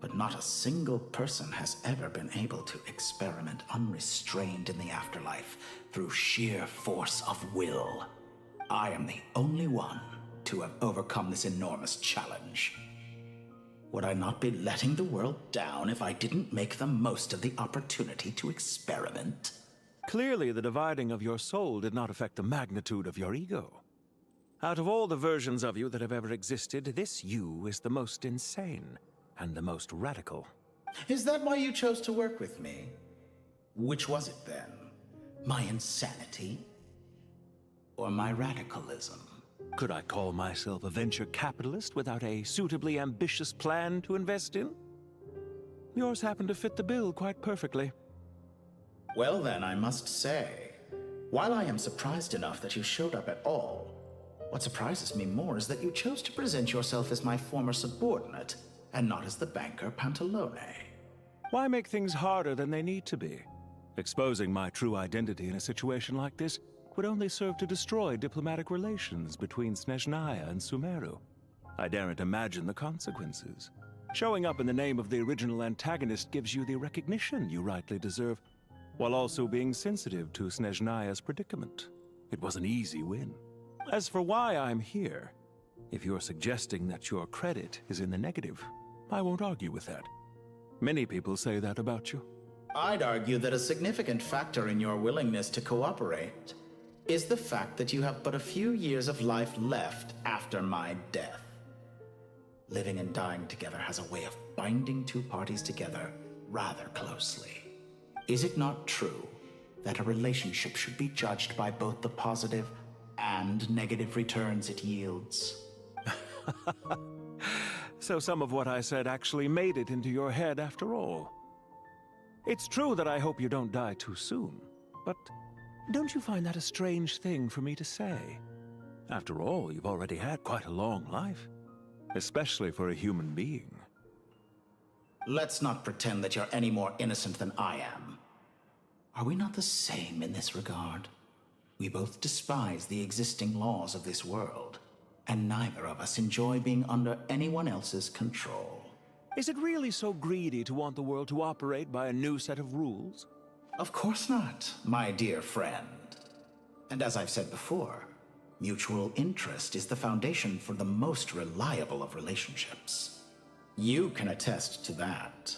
but not a single person has ever been able to experiment unrestrained in the afterlife through sheer force of will. I am the only one to have overcome this enormous challenge. Would I not be letting the world down if I didn't make the most of the opportunity to experiment? Clearly, the dividing of your soul did not affect the magnitude of your ego. Out of all the versions of you that have ever existed, this you is the most insane and the most radical. Is that why you chose to work with me? Which was it then? My insanity? Or my radicalism? Could I call myself a venture capitalist without a suitably ambitious plan to invest in? Yours happened to fit the bill quite perfectly. Well then, I must say, while I am surprised enough that you showed up at all, what surprises me more is that you chose to present yourself as my former subordinate, and not as the banker Pantalone. Why make things harder than they need to be? Exposing my true identity in a situation like this would only serve to destroy diplomatic relations between Snezhnaya and Sumeru. I daren't imagine the consequences. Showing up in the name of the original antagonist gives you the recognition you rightly deserve, while also being sensitive to Snezhnaya's predicament. It was an easy win. As for why I'm here, if you're suggesting that your credit is in the negative, I won't argue with that. Many people say that about you. I'd argue that a significant factor in your willingness to cooperate is the fact that you have but a few years of life left after my death. Living and dying together has a way of binding two parties together rather closely. Is it not true that a relationship should be judged by both the positive and negative returns it yields? So some of what I said actually made it into your head after all. It's true that I hope you don't die too soon, but don't you find that a strange thing for me to say? After all, you've already had quite a long life, especially for a human being. Let's not pretend that you're any more innocent than I am. Are we not the same in this regard? We both despise the existing laws of this world, and neither of us enjoy being under anyone else's control. Is it really so greedy to want the world to operate by a new set of rules? Of course not, my dear friend. And as I've said before, mutual interest is the foundation for the most reliable of relationships. You can attest to that.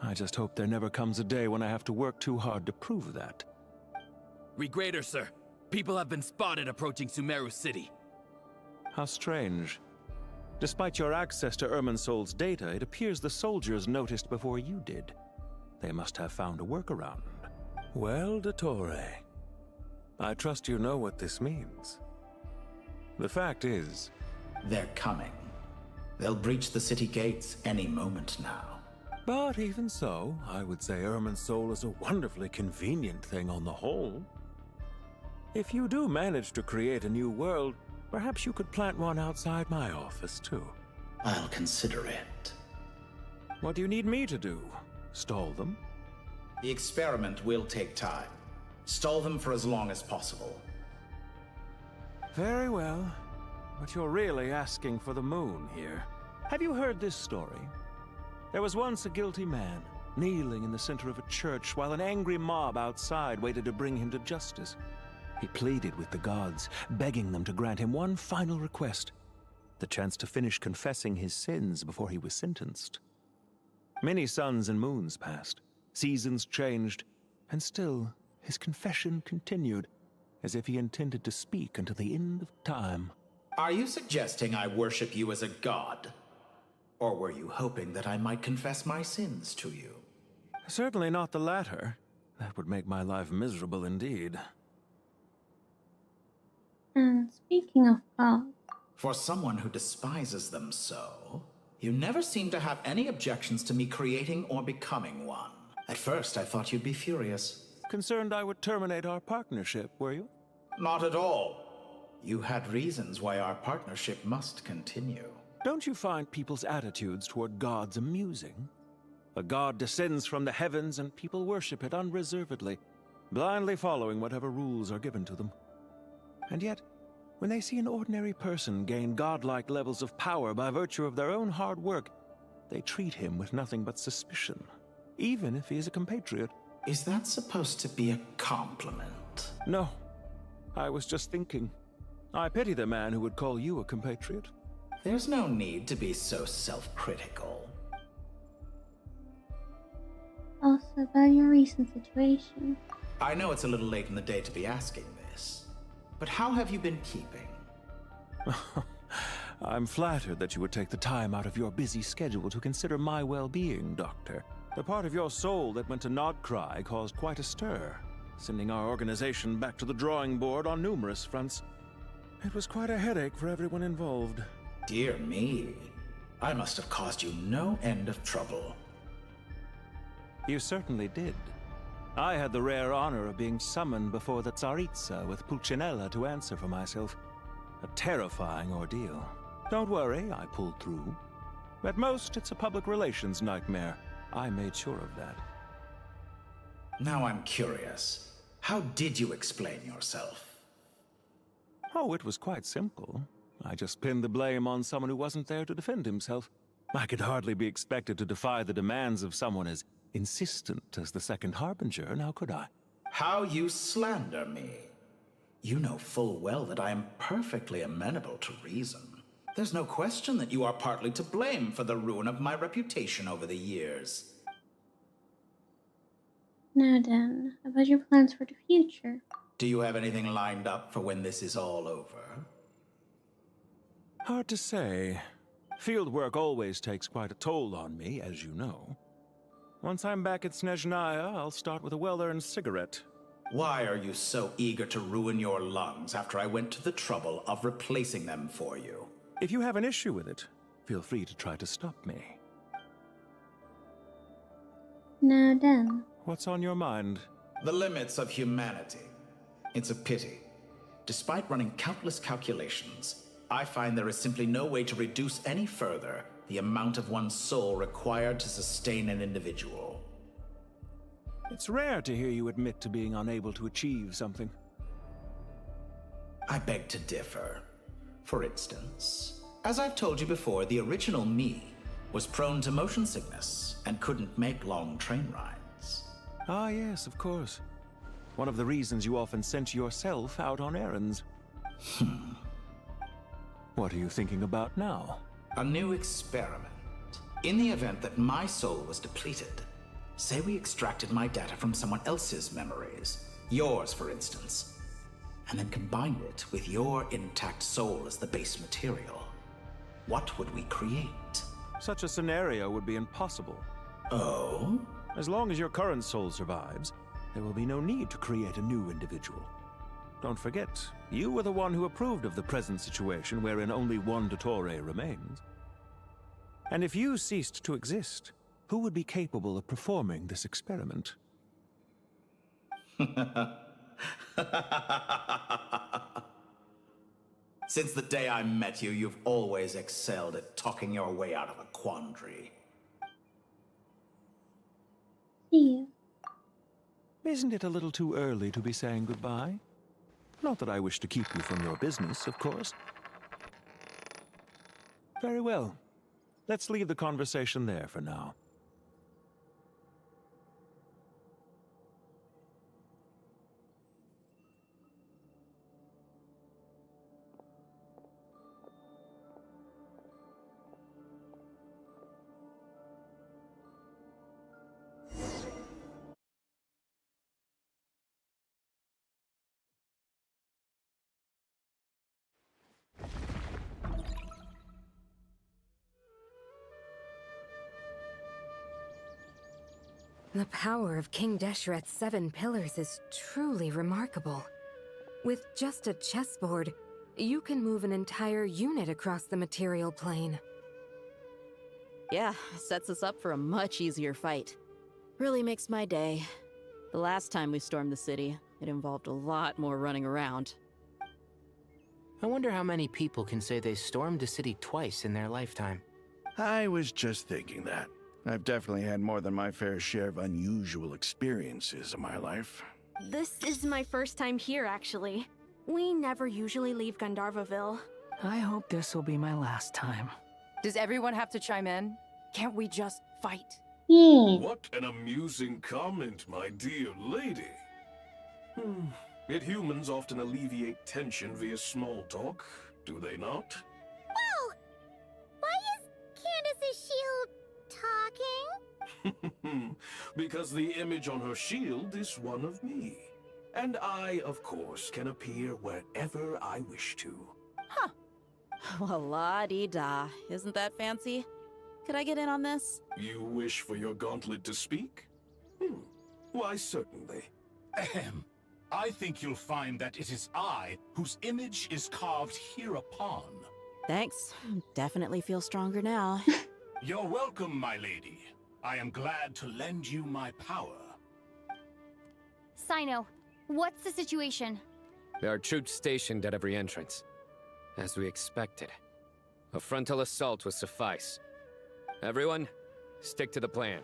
I just hope there never comes a day when I have to work too hard to prove that. Regrader, sir. People have been spotted approaching Sumeru City. How strange. Despite your access to Irminsol's data, it appears the soldiers noticed before you did. They must have found a workaround. Well, Dottore, I trust you know what this means. The fact is... They're coming. They'll breach the city gates any moment now. But even so, I would say Irminsol is a wonderfully convenient thing on the whole. If you do manage to create a new world, perhaps you could plant one outside my office, too. I'll consider it. What do you need me to do? Stall them? The experiment will take time. Stall them for as long as possible. Very well. But you're really asking for the moon here. Have you heard this story? There was once a guilty man, kneeling in the center of a church while an angry mob outside waited to bring him to justice. He pleaded with the gods, begging them to grant him one final request, the chance to finish confessing his sins before he was sentenced. Many suns and moons passed, seasons changed, and still his confession continued, as if he intended to speak until the end of time. Are you suggesting I worship you as a god? Or were you hoping that I might confess my sins to you? Certainly not the latter. That would make my life miserable indeed. And speaking of God, For someone who despises them so, you never seem to have any objections to me creating or becoming one. At first, I thought you'd be furious. Concerned I would terminate our partnership, were you? Not at all. You had reasons why our partnership must continue. Don't you find people's attitudes toward gods amusing? A god descends from the heavens and people worship it unreservedly, blindly following whatever rules are given to them. And yet, when they see an ordinary person gain godlike levels of power by virtue of their own hard work, they treat him with nothing but suspicion, even if he is a compatriot. Is that supposed to be a compliment? No. I was just thinking. I pity the man who would call you a compatriot. There's no need to be so self-critical. also about your recent situation. I know it's a little late in the day to be asking this, but how have you been keeping? I'm flattered that you would take the time out of your busy schedule to consider my well-being, Doctor. The part of your soul that went to Nodcry caused quite a stir, sending our organization back to the drawing board on numerous fronts. It was quite a headache for everyone involved. Dear me, I must have caused you no end of trouble. You certainly did. I had the rare honor of being summoned before the Tsaritsa with Pulcinella to answer for myself. A terrifying ordeal. Don't worry, I pulled through. At most, it's a public relations nightmare. I made sure of that. Now I'm curious. How did you explain yourself? Oh, it was quite simple. I just pinned the blame on someone who wasn't there to defend himself. I could hardly be expected to defy the demands of someone as insistent as the Second Harbinger, now could I? How you slander me. You know full well that I am perfectly amenable to reason. There's no question that you are partly to blame for the ruin of my reputation over the years. Now then, about your plans for the future. Do you have anything lined up for when this is all over? Hard to say. Field work always takes quite a toll on me, as you know. Once I'm back at Snezhnaya, I'll start with a well-earned cigarette. Why are you so eager to ruin your lungs after I went to the trouble of replacing them for you? If you have an issue with it, feel free to try to stop me. Now then. What's on your mind? The limits of humanity. It's a pity. Despite running countless calculations, I find there is simply no way to reduce any further the amount of one's soul required to sustain an individual. It's rare to hear you admit to being unable to achieve something. I beg to differ. For instance, as I've told you before, the original me was prone to motion sickness and couldn't make long train rides. Ah, yes, of course. One of the reasons you often sent yourself out on errands. What are you thinking about now? A new experiment. In the event that my soul was depleted, say we extracted my data from someone else's memories, yours for instance, and then combined it with your intact soul as the base material. What would we create? Such a scenario would be impossible. Oh? As long as your current soul survives, there will be no need to create a new individual. Don't forget, you were the one who approved of the present situation wherein only one Dottore remains. And if you ceased to exist, who would be capable of performing this experiment? Since the day I met you, you've always excelled at talking your way out of a quandary. See you. Isn't it a little too early to be saying goodbye? Not that I wish to keep you from your business, of course. Very well. Let's leave the conversation there for now. The power of King Deshret's 7 pillars is truly remarkable. With just a chessboard, you can move an entire unit across the material plane. Yeah, sets us up for a much easier fight. Really makes my day. The last time we stormed the city, it involved a lot more running around. I wonder how many people can say they stormed a city twice in their lifetime. I was just thinking that. I've definitely had more than my fair share of unusual experiences in my life. This is my first time here, actually. We never usually leave Gandharvaville. I hope this will be my last time. Does everyone have to chime in? Can't we just fight? What an amusing comment, my dear lady. Yet humans often alleviate tension via small talk, do they not? Well, why is Candace's shield talking? Because the image on her shield is one of me. And I, of course, can appear wherever I wish to. Huh. Well, la-dee-da. Isn't that fancy? Could I get in on this? You wish for your gauntlet to speak? Why, certainly. Ahem. I think you'll find that it is I whose image is carved hereupon. Thanks. Definitely feel stronger now. You're welcome, my lady. I am glad to lend you my power. Sino, what's the situation? There are troops stationed at every entrance. As we expected. A frontal assault will suffice. Everyone, stick to the plan.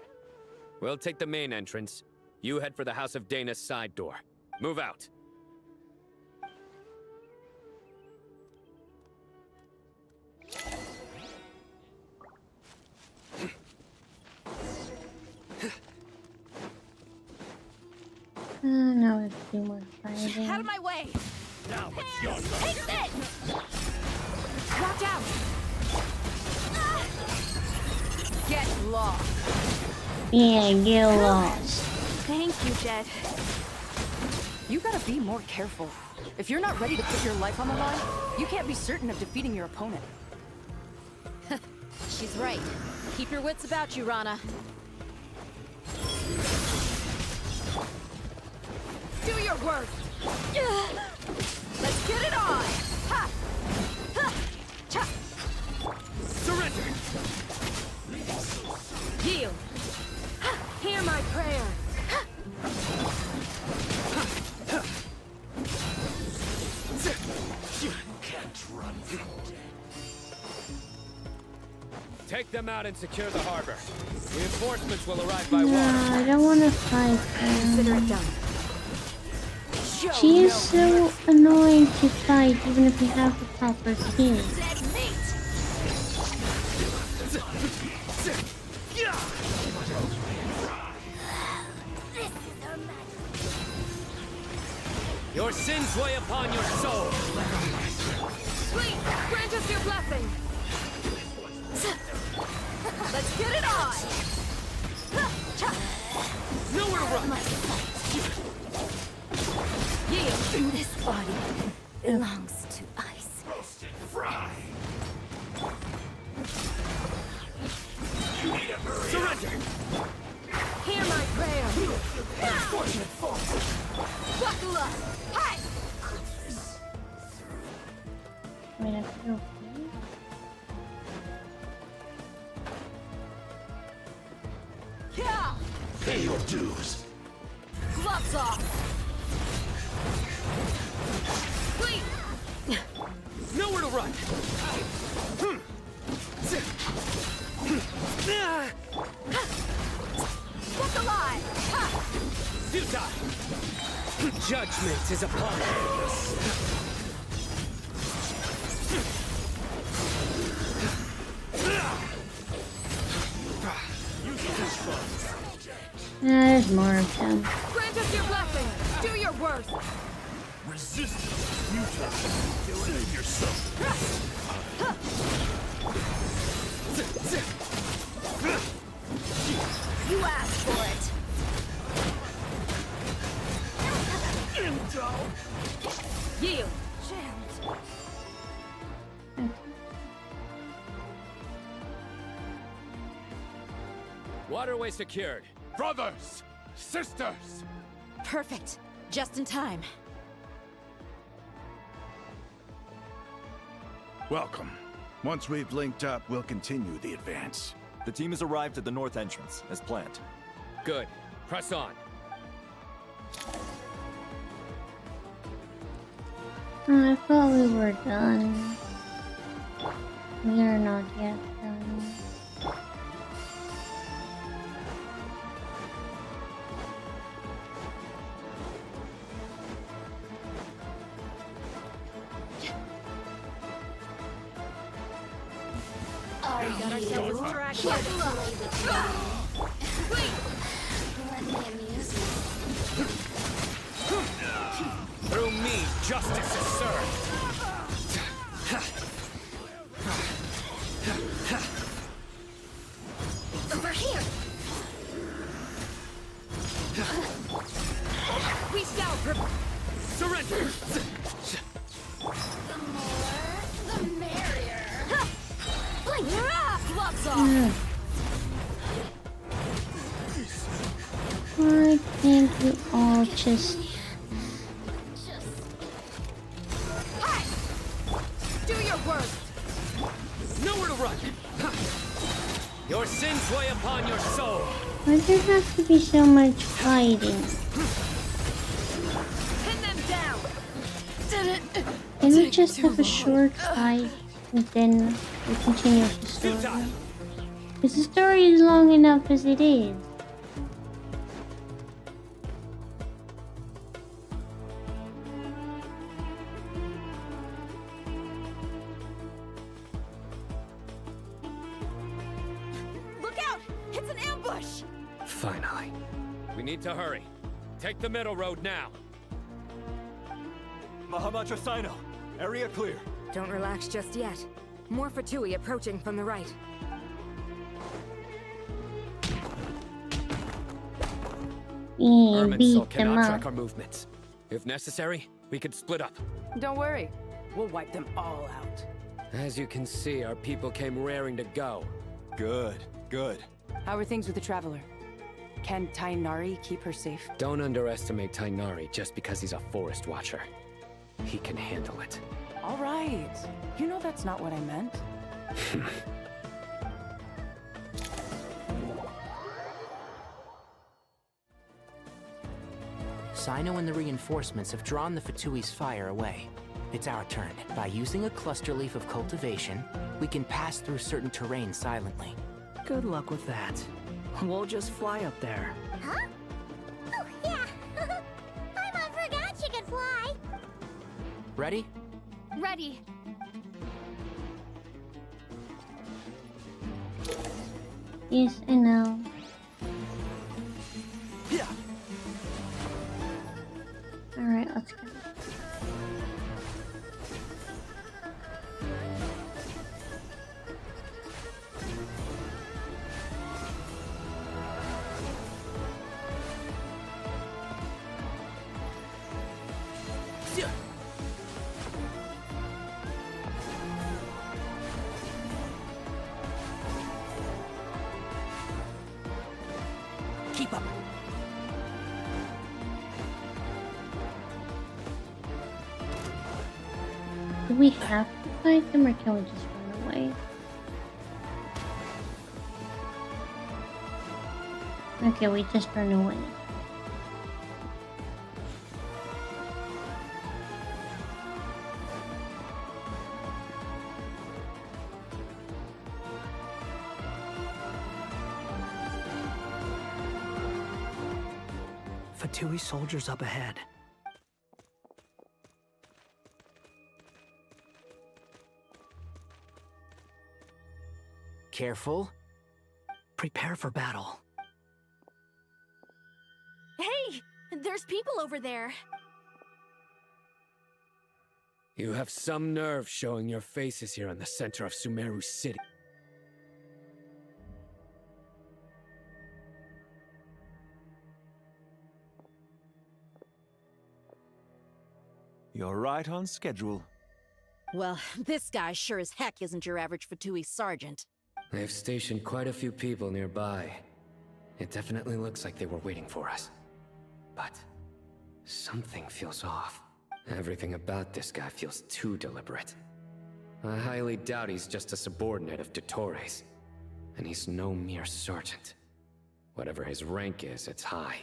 We'll take the main entrance. You head for the House of Dana's side door. Move out. No, it's too much fighting. Out of my way! Now it's your Take this! Watch out! Get lost! Yeah, get lost. Thank you, Jed. You gotta be more careful. If you're not ready to put your life on the line, you can't be certain of defeating your opponent. She's right. Keep your wits about you, Rana. Do your worst! Let's get it on! Ha! Ha! Cha! Surrender! Yield! Ha! Hear my prayer! Ha! You can't run from Take them out and secure the harbor. Reinforcements will arrive by No, water. I don't want to fight Consider it done. She is so annoying to fight, even if you have the proper skills. Your sins weigh upon your soul. Please, grant us your blessing! Let's get it on! nowhere to run! Yield! This body belongs to ice. Roasted fry! Surrender! Hear my prayer! Unfortunate fault! Buckle up! Hi! Wait, I feel Yeah! Pay your dues! Gloves off! Please! Nowhere to run! Look alive! Ha! Futile! Judgment is upon us. there's more of them. Grant us your blessing! Do your worst! Resistance! Futile! Save yourself! You asked for it! Indo! Yield! Waterway secured. Brothers! Sisters! Perfect. Just in time. Welcome. Once we've linked up, we'll continue the advance. The team has arrived at the north entrance, as planned. Good. Press on. I thought we were done. We are not yet done. Through me, justice is served. Over here! We shall surrender! The more, the merrier. Gloves off! I think you all just... Hey! Do your worst! Nowhere to run! Your sins weigh upon your soul! Why does there have to be so much fighting? Pin them down! Can we just have a short fight and then we continue with the story? Because the story is long enough as it is. Look out! It's an ambush! Finally. We need to hurry. Take the middle road now. Mahamacho Sino, area clear. Don't relax just yet. More Fatui approaching from the right. Irminsul cannot track our movements. If necessary, we could split up. Don't worry. We'll wipe them all out. As you can see, our people came raring to go. Good, good. How are things with the Traveler? Can Tainari keep her safe? Don't underestimate Tainari just because he's a forest watcher. He can handle it. All right. You know that's not what I meant. Sino and the reinforcements have drawn the Fatui's fire away. It's our turn. By using a cluster leaf of cultivation, we can pass through certain terrain silently. Good luck with that. We'll just fly up there. Huh? Oh, yeah. I forgot you could fly. Ready? Ready. Yes, I know. Yeah. Alright, let's go. Keep up. Do we have to fight them or can we just run away? Okay, we just run away. Fatui soldiers up ahead. Careful. Prepare for battle. Hey! There's people over there. You have some nerve showing your faces here in the center of Sumeru City. You're right on schedule. Well, this guy sure as heck isn't your average Fatui sergeant. I have stationed quite a few people nearby. It definitely looks like they were waiting for us. But something feels off. Everything about this guy feels too deliberate. I highly doubt he's just a subordinate of Dottores. And he's no mere sergeant. Whatever his rank is, it's high.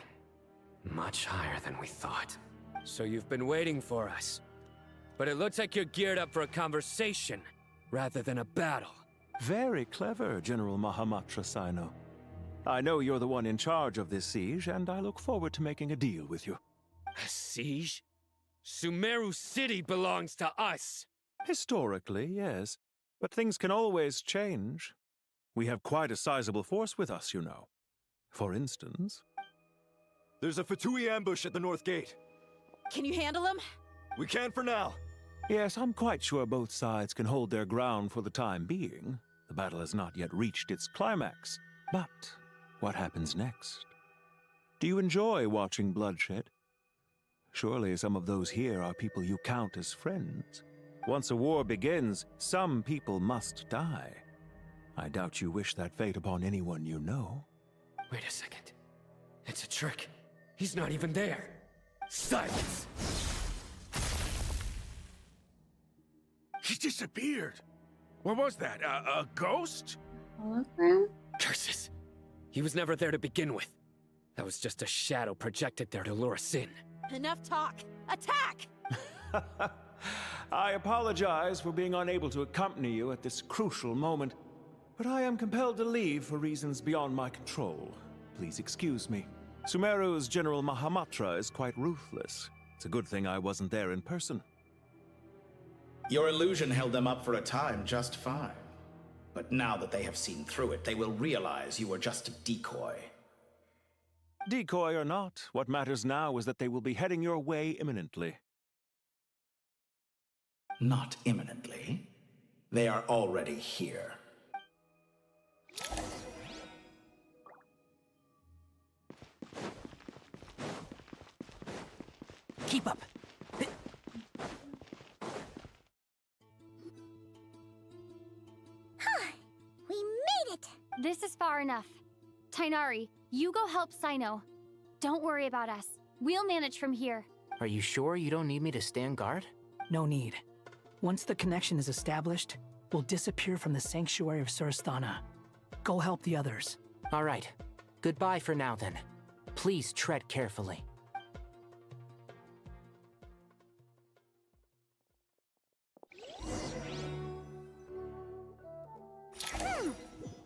Much higher than we thought. So you've been waiting for us. But it looks like you're geared up for a conversation, rather than a battle. Very clever, General Mahamatra Sino. I know you're the one in charge of this siege, and I look forward to making a deal with you. A siege? Sumeru City belongs to us! Historically, yes. But things can always change. We have quite a sizable force with us, you know. For instance... There's a Fatui ambush at the north gate. Can you handle him? We can for now. Yes, I'm quite sure both sides can hold their ground for the time being. The battle has not yet reached its climax. But what happens next? Do you enjoy watching bloodshed? Surely some of those here are people you count as friends. Once a war begins, some people must die. I doubt you wish that fate upon anyone you know. Wait a second. It's a trick. He's not even there. Silence! He disappeared. What was that? A ghost? Hologram? Curses! He was never there to begin with. That was just a shadow projected there to lure us in. Enough talk. Attack! I apologize for being unable to accompany you at this crucial moment, but I am compelled to leave for reasons beyond my control. Please excuse me. Sumeru's General Mahamatra is quite ruthless. It's a good thing I wasn't there in person. Your illusion held them up for a time just fine. But now that they have seen through it, they will realize you were just a decoy. Decoy or not, what matters now is that they will be heading your way imminently. Not imminently. They are already here. Keep up. We made it! This is far enough. Tainari, you go help Sino. Don't worry about us. We'll manage from here. Are you sure you don't need me to stand guard? No need. Once the connection is established, we'll disappear from the Sanctuary of Surasthana. Go help the others. All right. Goodbye for now, then. Please tread carefully.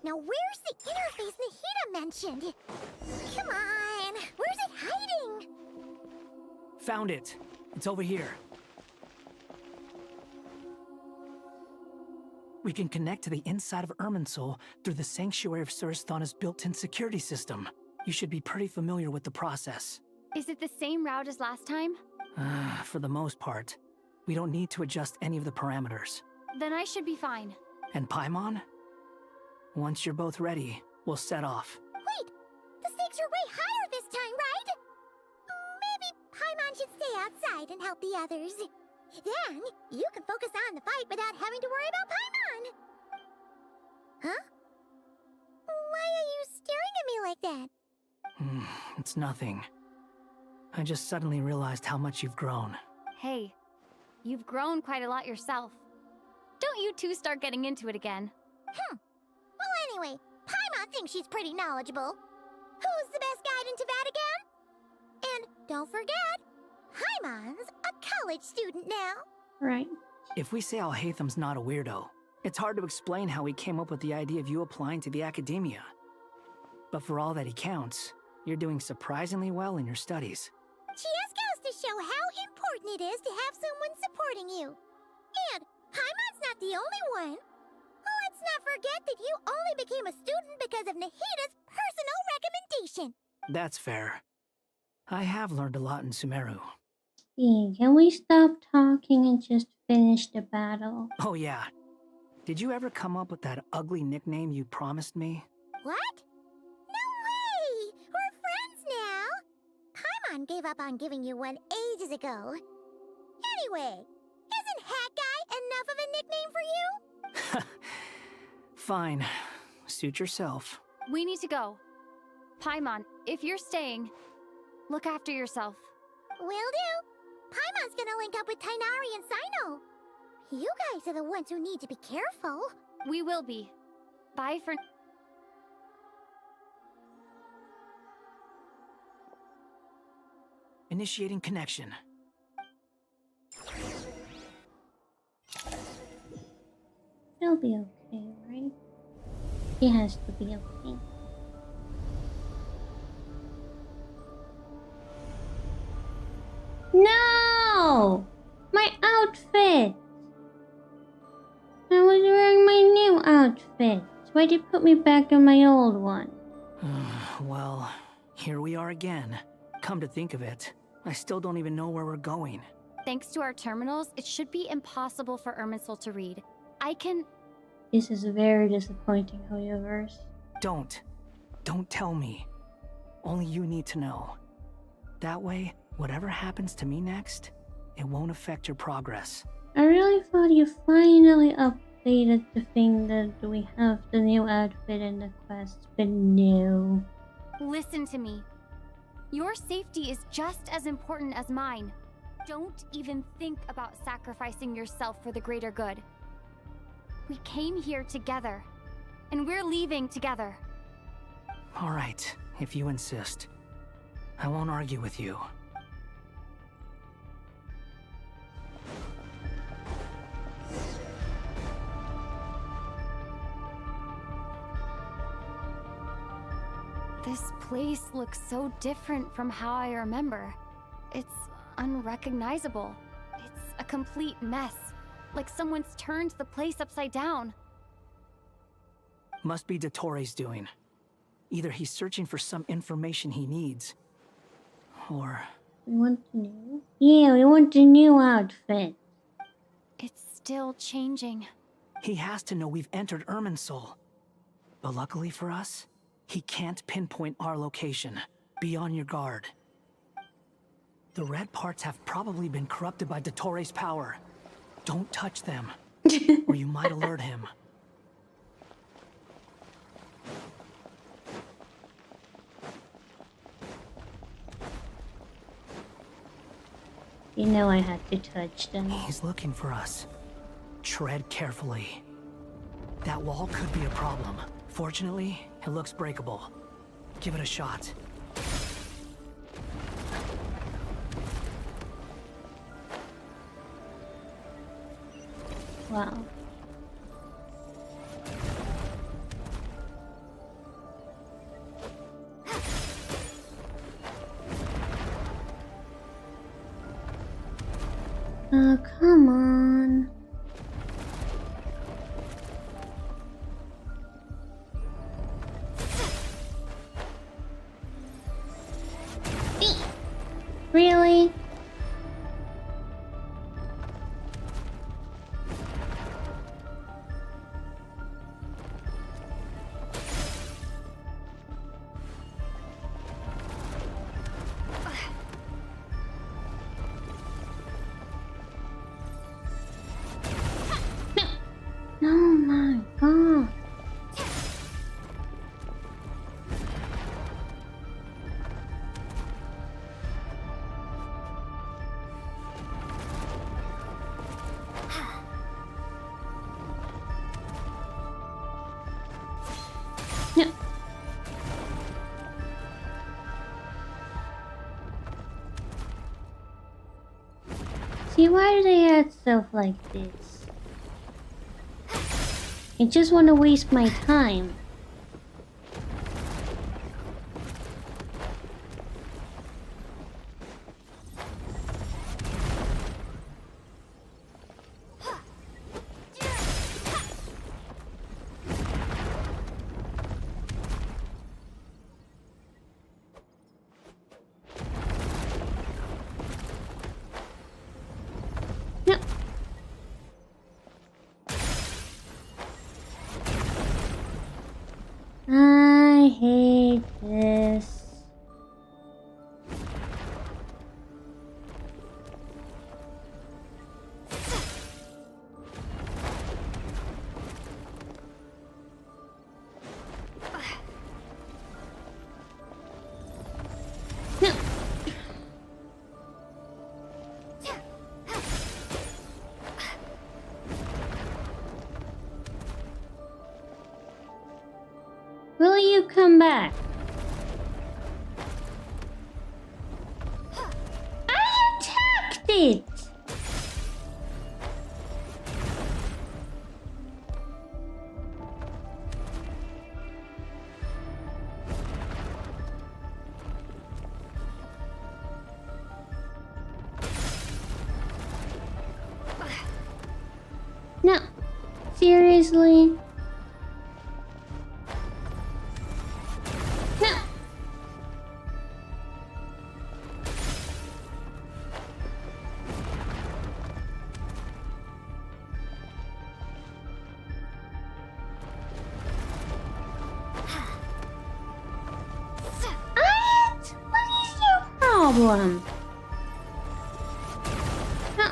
Now where's the interface Nahida mentioned? Come on, where's it hiding? Found it. It's over here. We can connect to the inside of Irminsul through the Sanctuary of Surasthana's built-in security system. You should be pretty familiar with the process. Is it the same route as last time? For the most part. We don't need to adjust any of the parameters. Then I should be fine. And Paimon? Once you're both ready, we'll set off. Wait, the stakes are way higher this time, right? Maybe Paimon should stay outside and help the others. Then, you can focus on the fight without having to worry about Paimon. Huh? Why are you staring at me like that? It's nothing. I just suddenly realized how much you've grown. Hey, you've grown quite a lot yourself. Don't you two start getting into it again. Well, anyway, Paimon thinks she's pretty knowledgeable. Who's the best guide in Tavatigan? And don't forget, Paimon's a college student now. Right. If we say Alhatham's not a weirdo, it's hard to explain how he came up with the idea of you applying to the academia. But for all that he counts, you're doing surprisingly well in your studies. Just goes to show how important it is to have someone supporting you. And Paimon's not the only one. Let's not forget that you only became a student because of Nahida's personal recommendation. That's fair. I have learned a lot in Sumeru. Can we stop talking and just finish the battle? Oh yeah. Did you ever come up with that ugly nickname you promised me? What? No way! We're friends now! Paimon gave up on giving you one ages ago. Anyway, isn't Hat Guy enough of a nickname for you? Fine. Suit yourself. We need to go. Paimon, if you're staying, look after yourself. Will do. Paimon's gonna link up with Tainari and Sino. You guys are the ones who need to be careful. We will be. Bye for... Initiating connection. He'll be okay, right? He has to be okay. No! My outfit! I was wearing my new outfit. Why'd you put me back in my old one? Well, here we are again. Come to think of it, I still don't even know where we're going. Thanks to our terminals, it should be impossible for Irminsul to read. I can... This is very disappointing, Hoyoverse. Don't tell me. Only you need to know. That way, whatever happens to me next, it won't affect your progress. I really thought you finally updated the thing that we have the new outfit in the quest, but no. Listen to me. Your safety is just as important as mine. Don't even think about sacrificing yourself for the greater good. We came here together, and we're leaving together. All right, if you insist. I won't argue with you. This place looks so different from how I remember. It's unrecognizable. It's a complete mess. Like someone's turned the place upside down. Must be Dottoro's doing. Either he's searching for some information he needs, or... We want the new? Yeah, we want the new outfit. It's still changing. He has to know we've entered Irminsul. But luckily for us, he can't pinpoint our location. Be on your guard. The red parts have probably been corrupted by Dottoro's power. Don't touch them, or you might alert him. You know I had to touch them. He's looking for us. Tread carefully. That wall could be a problem. Fortunately, it looks breakable. Give it a shot. Wow. Oh, come on. Really? Oh my god. No. See, why do they add stuff like this? I just want to waste my time. No. Will you come back? I attacked it! No. Seriously? No. What is your problem? No.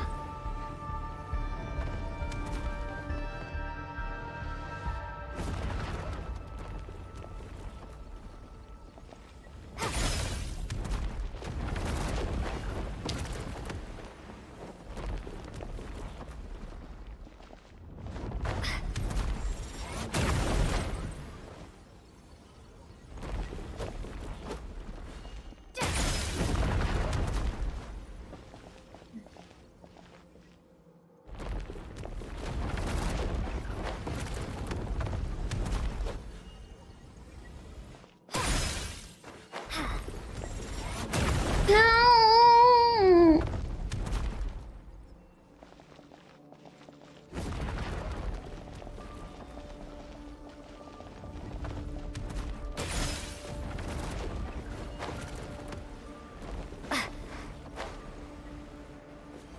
No.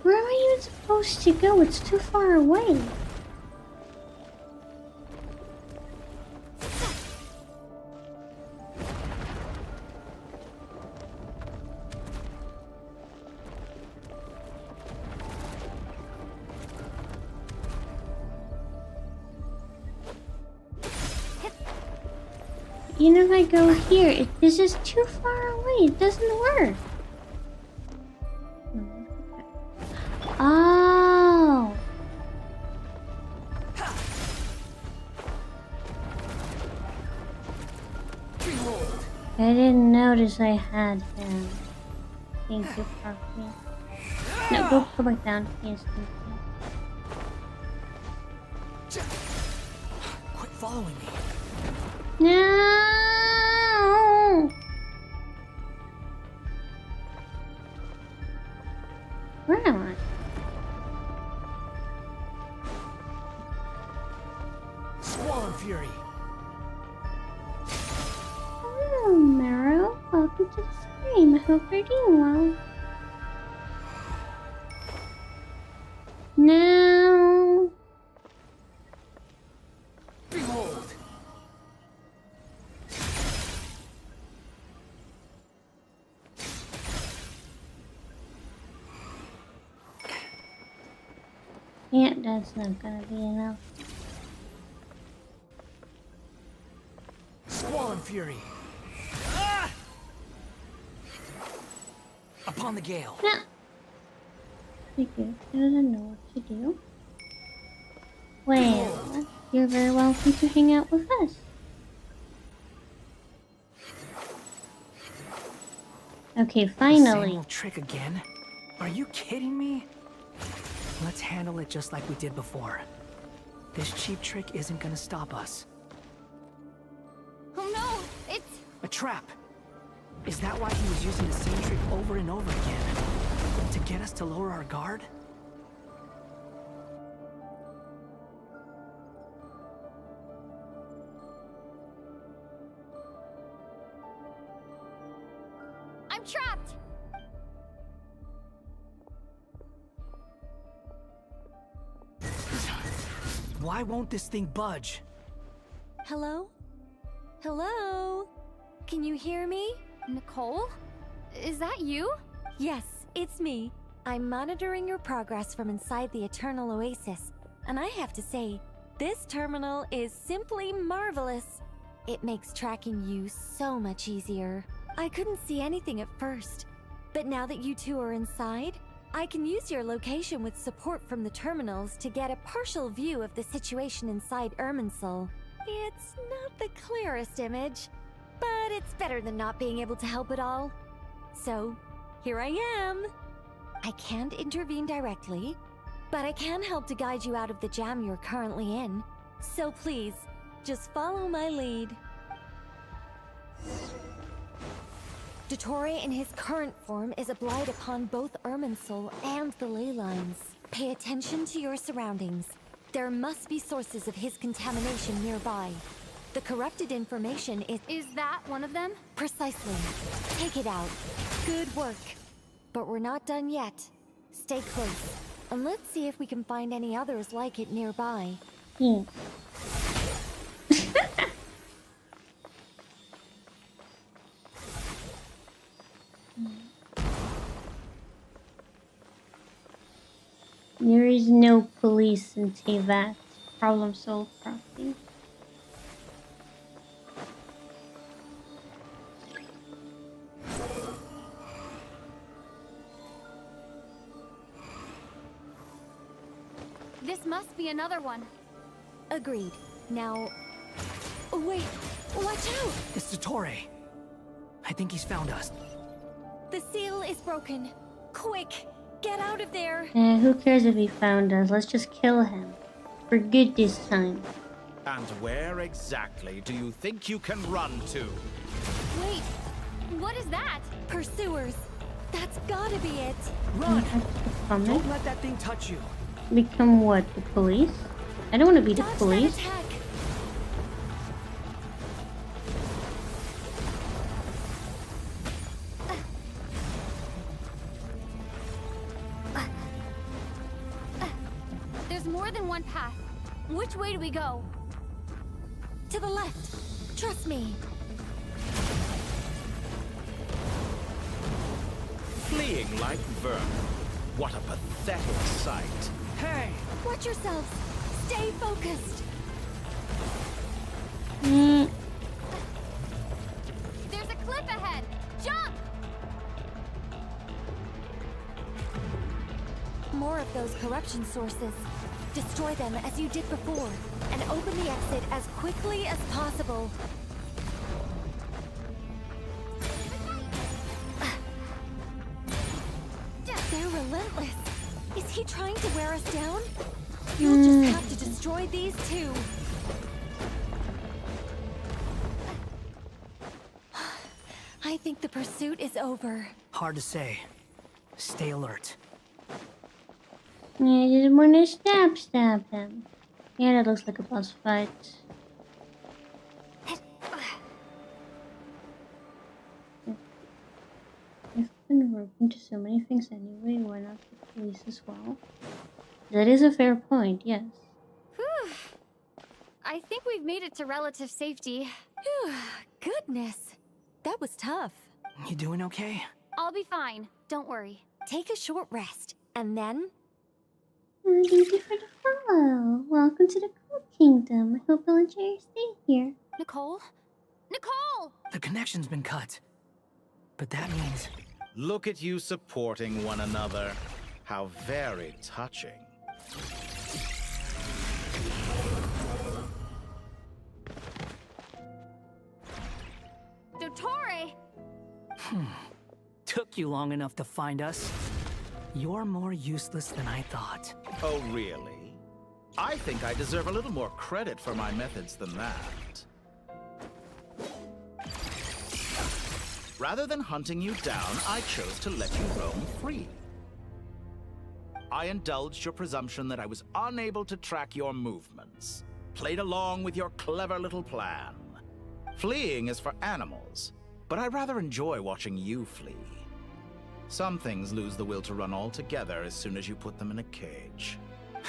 Where are you supposed to go? It's too far away. You know, if I go here, this is too far away. It doesn't work. Oh. I didn't notice I had him. Thank you, Puffy. No, go back down. Yes, thank you. Quit following me. No! Where am I? Squall and Fury. Hello, Sumeru. Welcome to the stream. I hope you're doing well. No. Behold. Yeah, that's not gonna be enough. Squall and Fury. Ah! Upon the gale. No. Figure he doesn't know what to do. Well, you're very welcome to hang out with us. Okay, finally. Same old trick again? Are you kidding me? Let's handle it just like we did before. This cheap trick isn't gonna stop us. Oh no! It's... A trap! Is that why he was using the same trick over and over again? To get us to lower our guard? I'm trapped! Why won't this thing budge? Hello? Hello? Can you hear me? Nicole? Is that you? Yes, it's me. I'm monitoring your progress from inside the Eternal Oasis, and I have to say, this terminal is simply marvelous. It makes tracking you so much easier. I couldn't see anything at first, but now that you two are inside, I can use your location with support from the terminals to get a partial view of the situation inside Irminsul. It's not the clearest image, but it's better than not being able to help at all. So, here I am. I can't intervene directly, but I can help to guide you out of the jam you're currently in. So please, just follow my lead. Dottore in his current form is a blight upon both Irminsul and the ley lines. Pay attention to your surroundings. There must be sources of his contamination nearby. The corrupted information is... Is that one of them? Precisely. Take it out. Good work. But we're not done yet. Stay close, and let's see if we can find any others like it nearby. There is no police in Teyvat. Problem solved properly. This must be another one. Agreed. Now... Wait! Watch out! It's Dottore. I think he's found us. The seal is broken. Quick! Get out of there! Who cares if he found us? Let's just kill him. For good this time. And where exactly do you think you can run to? Wait! What is that? Pursuers! That's gotta be it! Run! Don't let that thing touch you. Become what? The police? I don't want to be the police. There's more than one path. Which way do we go? To the left. Trust me. Fleeing like vermin. What a pathetic sight. Hey! Watch yourselves. Stay focused. There's a cliff ahead. Jump! More of those corruption sources. Destroy them as you did before, and open the exit as quickly as possible. They're relentless. Is he trying to wear us down? You'll just have to destroy these too. I think the pursuit is over. Hard to say. Stay alert. I just want to stab him. Yeah, that looks like a boss fight. I've been roped into so many things anyway, why not the police as well? That is a fair point, yes. Whew. I think we've made it to relative safety. Goodness. That was tough. You doing okay? I'll be fine. Don't worry. Take a short rest, and then... Thank you for the follow. Welcome to the Cool Kingdom. I hope you'll enjoy your stay here. Nicole? Nicole! The connection's been cut. But that means... Look at you supporting one another. How very touching. Dottore! Took you long enough to find us. You're more useless than I thought. Oh, really? I think I deserve a little more credit for my methods than that. Rather than hunting you down, I chose to let you roam free. I indulged your presumption that I was unable to track your movements, played along with your clever little plan. Fleeing is for animals, but I rather enjoy watching you flee. Some things lose the will to run altogether as soon as you put them in a cage.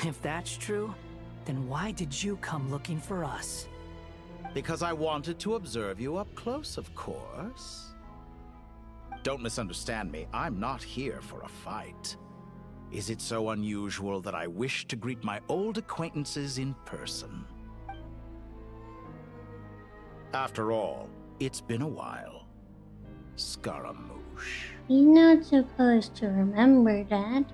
If that's true, then why did you come looking for us? Because I wanted to observe you up close, of course. Don't misunderstand me, I'm not here for a fight. Is it so unusual that I wish to greet my old acquaintances in person? After all, it's been a while. Scaramouche. He's not supposed to remember that.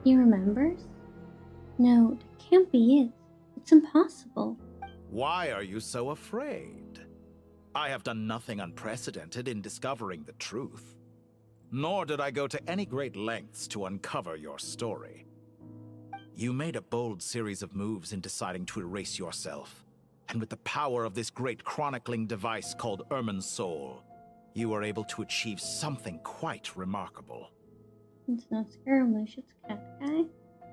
He remembers? No, that can't be it. It's impossible. Why are you so afraid? I have done nothing unprecedented in discovering the truth. Nor did I go to any great lengths to uncover your story. You made a bold series of moves in deciding to erase yourself. And with the power of this great chronicling device called Ermin's Soul, you were able to achieve something quite remarkable. It's not Scaramouche, it's Cat Guy.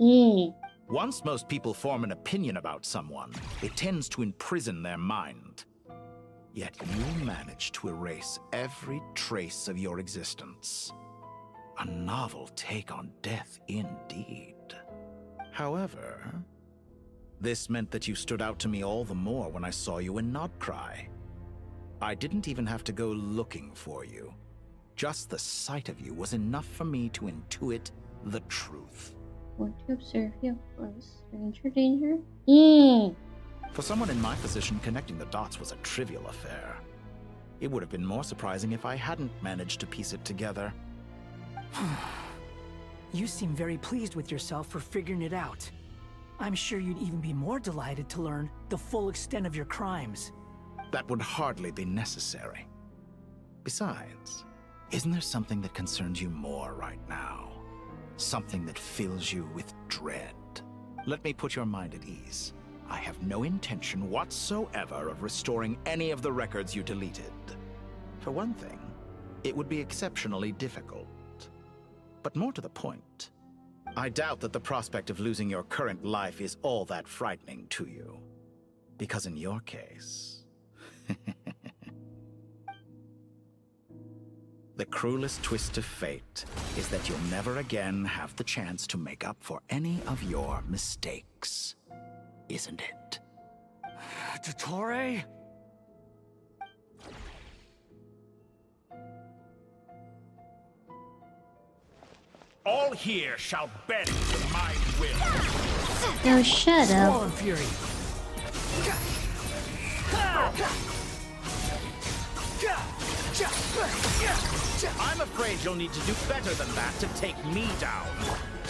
Yeah. Once most people form an opinion about someone, it tends to imprison their mind. Yet you managed to erase every trace of your existence. A novel take on death indeed. However, this meant that you stood out to me all the more when I saw you in Nodcry. I didn't even have to go looking for you. Just the sight of you was enough for me to intuit the truth. Want to observe you up close. Stranger danger? Yeah. For someone in my position, connecting the dots was a trivial affair. It would have been more surprising if I hadn't managed to piece it together. You seem very pleased with yourself for figuring it out. I'm sure you'd even be more delighted to learn the full extent of your crimes. That would hardly be necessary. Besides, isn't there something that concerns you more right now? Something that fills you with dread? Let me put your mind at ease. I have no intention whatsoever of restoring any of the records you deleted. For one thing, it would be exceptionally difficult. But more to the point, I doubt that the prospect of losing your current life is all that frightening to you. Because in your case... the cruelest twist of fate is that you'll never again have the chance to make up for any of your mistakes. Isn't it? Dottore? All here shall bend to my will. Oh, shut up. Swollen Fury. I'm afraid you'll need to do better than that to take me down.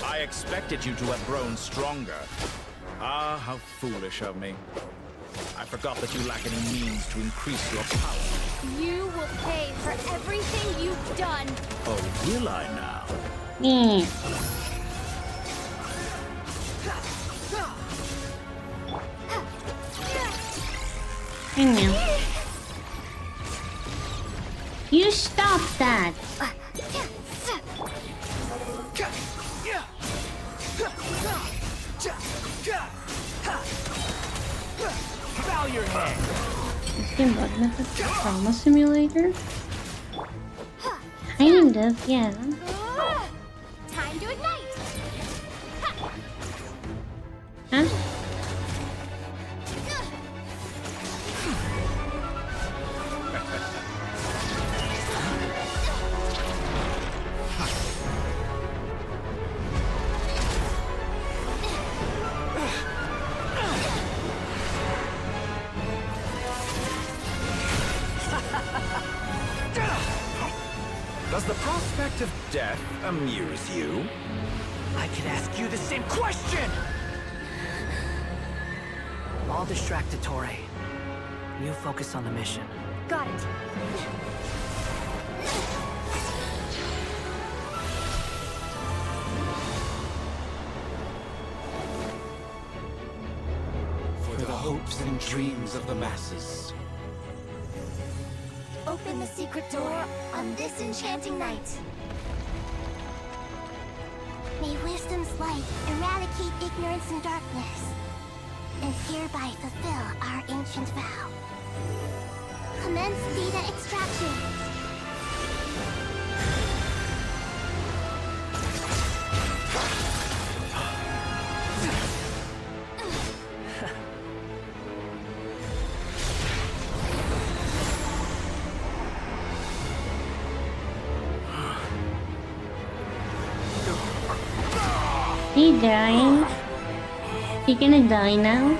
I expected you to have grown stronger. Ah, how foolish of me. I forgot that you lack any means to increase your power. You will pay for everything you've done. Oh, will I now? I know. You stop that! Bow your head. This game bug methods trauma simulator? Kind of, yeah. Time to ignite. Huh? Does the prospect of death amuse you? I could ask you the same question! I'll distract Dottore. You focus on the mission. Got it. For the hopes and dreams of the masses. Open the secret door on this enchanting night. May wisdom's light eradicate ignorance and darkness, and hereby fulfill our ancient vow. Commence data extraction. He dying? He gonna die now?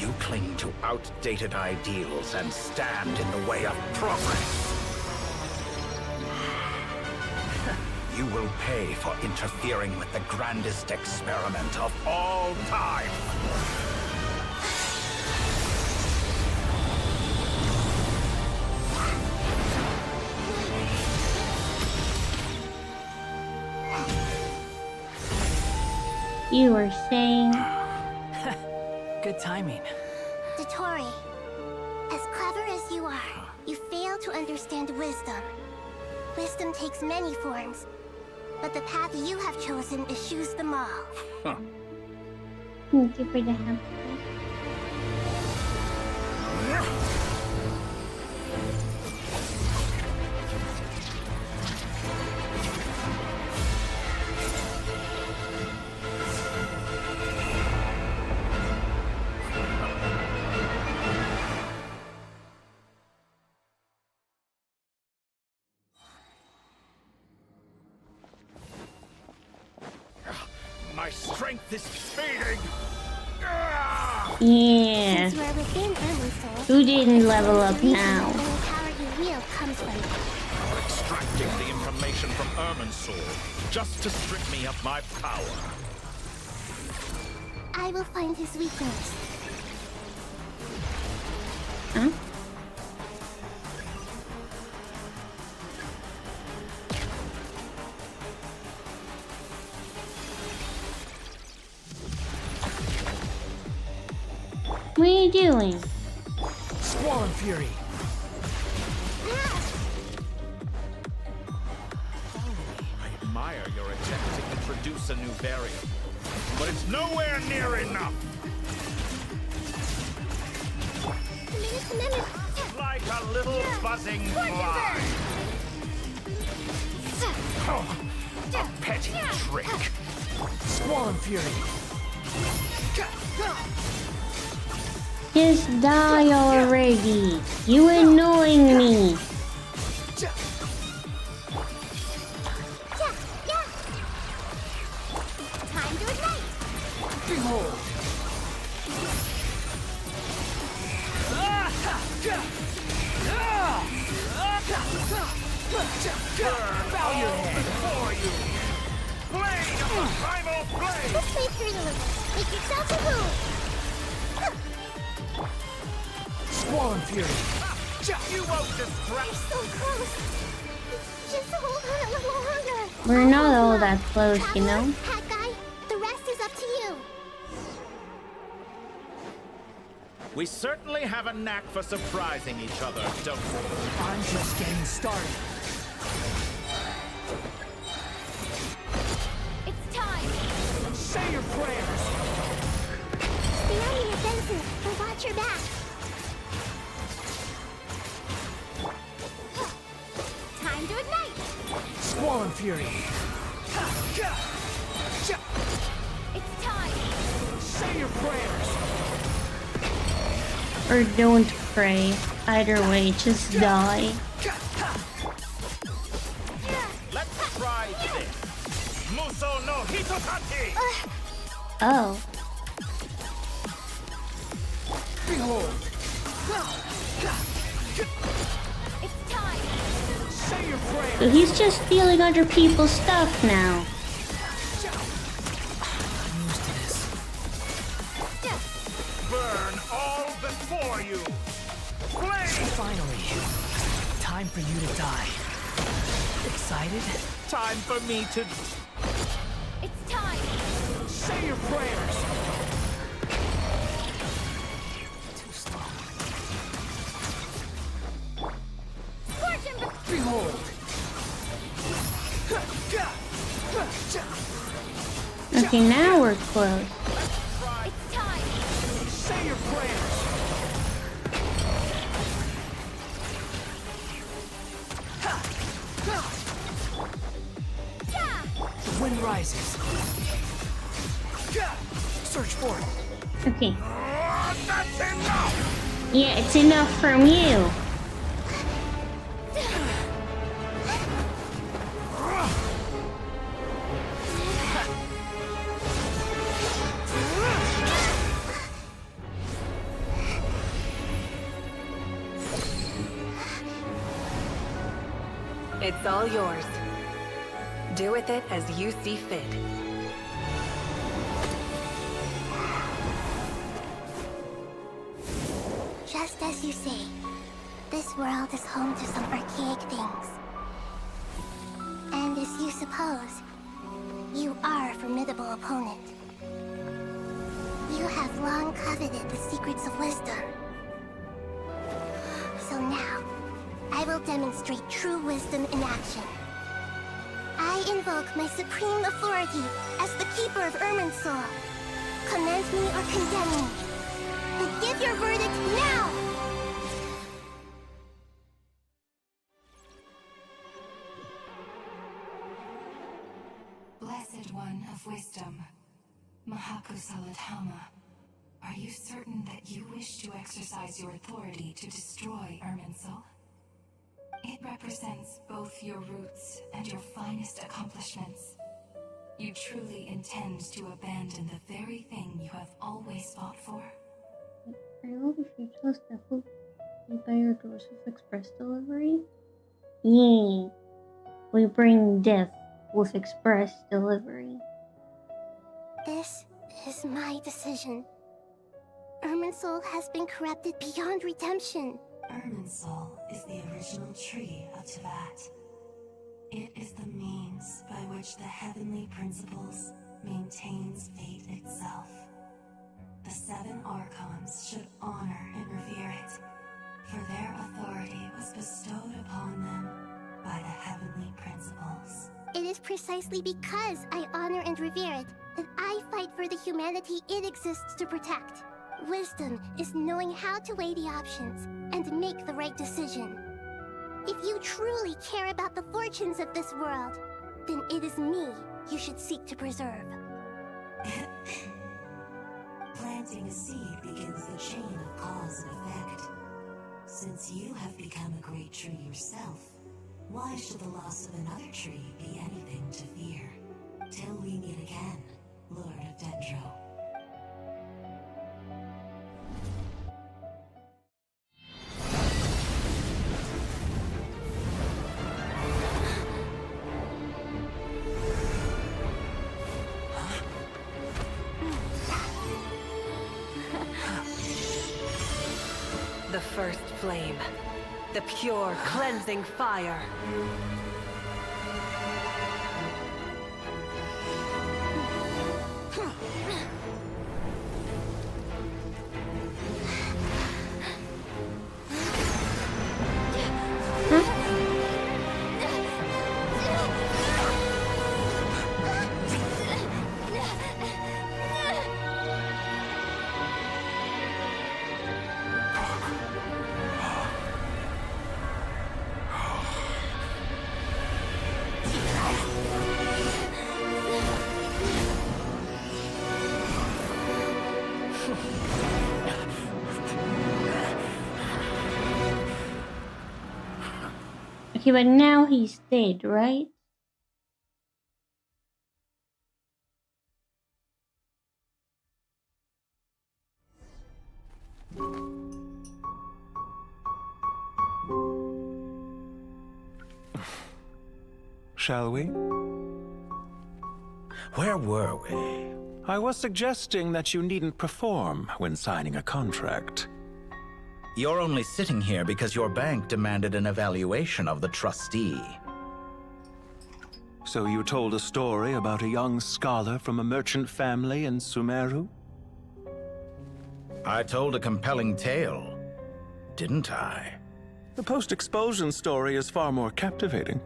You cling to outdated ideals and stand in the way of progress. You will pay for interfering with the grandest experiment of all time. You were saying... Good timing. Dottore, as clever as you are, you fail to understand wisdom. Wisdom takes many forms, but the path you have chosen eschews them all. Thank you for the help. My strength is fading. Yeah. Since you are within Ermin's soul, Who didn't level up now? the power you wield comes from it. You're extracting the information from Ermin's soul just to strip me of my power. I will find his weakness. Huh? What are you doing? Squall Fury. I admire your attempt to introduce a new variant, but it's nowhere near enough. Like a little buzzing fly. Oh, a petty trick. Squall Fury. Just die already. You annoying me. Time to ignite. Behold. Bow your head. For you. Blade of the primal blade. This way through the loop. Make yourself a move. Squall Fury. You won't distract. You're so close. Just hold on a little longer. We're not all that close, you know? Hat guy, the rest is up to you. We certainly have a knack for surprising each other, don't we? I'm just getting started. It's time! Say your prayers! Stay on your defensive, but watch your back. Time to ignite! Squall Fury! It's time! Say your prayers! Or don't pray. Either way, just die. Let's try this. Muso no Hitokati! Oh. Behold! It's time! Say your prayers! So he's just stealing other people's stuff now. I'm used to this. Burn all before you! Flame! Finally, time for you to die. Excited? Time for me to... It's time! Say your prayers! Too slow. Scorch Behold! Okay, now we're close. It's time! Say your prayers! The wind rises. Search for it. Okay. That's enough! Yeah, it's enough from you. It's all yours. Do with it as you see fit. Just as you say, this world is home to some archaic things. And as you suppose, you are a formidable opponent. You have long coveted the secrets of wisdom. So now, I will demonstrate true wisdom in action. I invoke my supreme authority as the keeper of Irminsul. Commend me or condemn me. But give your verdict now! Blessed One of Wisdom, Mahakusaladhama, are you certain that you wish to exercise your authority to destroy Irminsul? It represents both your roots and your finest accomplishments. You truly intend to abandon the very thing you have always fought for? I love if you trust that food by your doors with express delivery. Yeah, we bring death with express delivery. This is my decision. Irminsul has been corrupted beyond redemption. Irminsul is the original tree of Teyvat. It is the means by which the heavenly principles maintains fate itself. The 7 Archons should honor and revere it, for their authority was bestowed upon them by the heavenly principles. It is precisely because I honor and revere it that I fight for the humanity it exists to protect. Wisdom is knowing how to weigh the options and make the right decision. If you truly care about the fortunes of this world, then it is me you should seek to preserve. Planting a seed begins the chain of cause and effect. Since you have become a great tree yourself, why should the loss of another tree be anything to fear? Till we meet again, Lord of Dendro. The first flame. The pure, cleansing fire. Okay, but now he's dead, right? Shall we? Where were we? I was suggesting that you needn't perform when signing a contract. You're only sitting here because your bank demanded an evaluation of the trustee. So you told a story about a young scholar from a merchant family in Sumeru? I told a compelling tale, didn't I? The post-expulsion story is far more captivating.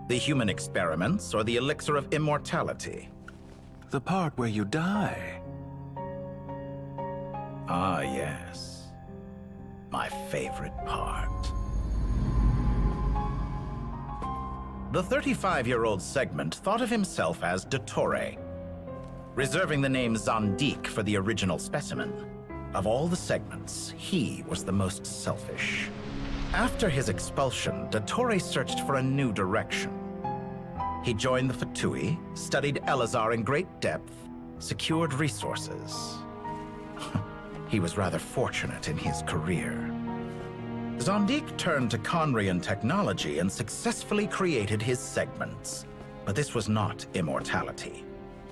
The human experiments or the elixir of immortality? The part where you die. Ah, yes. My favorite part. The 35-year-old Segment thought of himself as Dottore, reserving the name Zandik for the original specimen. Of all the Segments, he was the most selfish. After his expulsion, Dottore searched for a new direction. He joined the Fatui, studied Elazar in great depth, secured resources. He was rather fortunate in his career. Zondik turned to Conrian technology and successfully created his segments. But this was not immortality.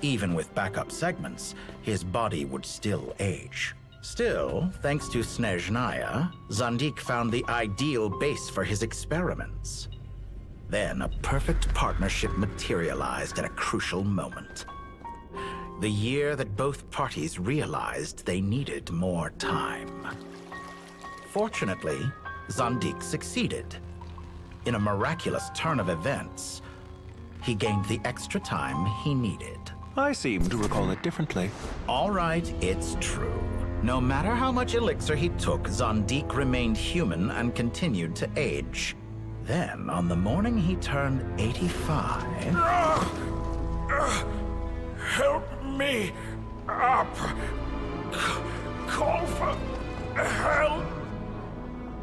Even with backup segments, his body would still age. Still, thanks to Snezhnaya, Zondik found the ideal base for his experiments. Then a perfect partnership materialized at a crucial moment. The year that both parties realized they needed more time. Fortunately, Zondik succeeded. In a miraculous turn of events, he gained the extra time he needed. I seem to recall it differently. All right, it's true. No matter how much elixir he took, Zondik remained human and continued to age. Then, on the morning he turned 85... Help me up! Call for help!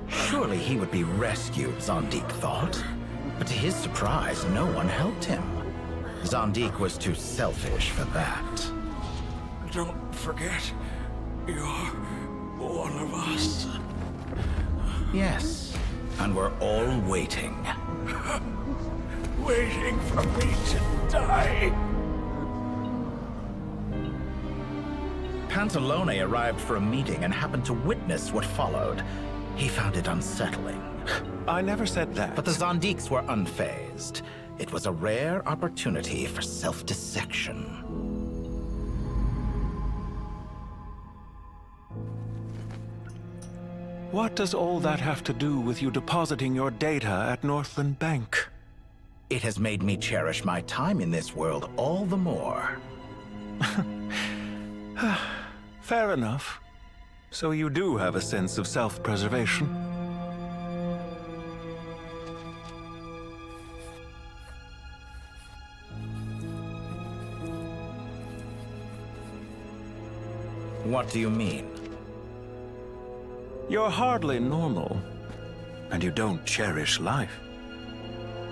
Surely he would be rescued, Zondik thought. But to his surprise, no one helped him. Zondik was too selfish for that. Don't forget, you're one of us. Yes, and we're all waiting. Waiting for me to die. Pantalone arrived for a meeting and happened to witness what followed. He found it unsettling. I never said that. But the Zondiks were unfazed. It was a rare opportunity for self-dissection. What does all that have to do with you depositing your data at Northland Bank? It has made me cherish my time in this world all the more. Fair enough. So you do have a sense of self-preservation. What do you mean? You're hardly normal, and you don't cherish life.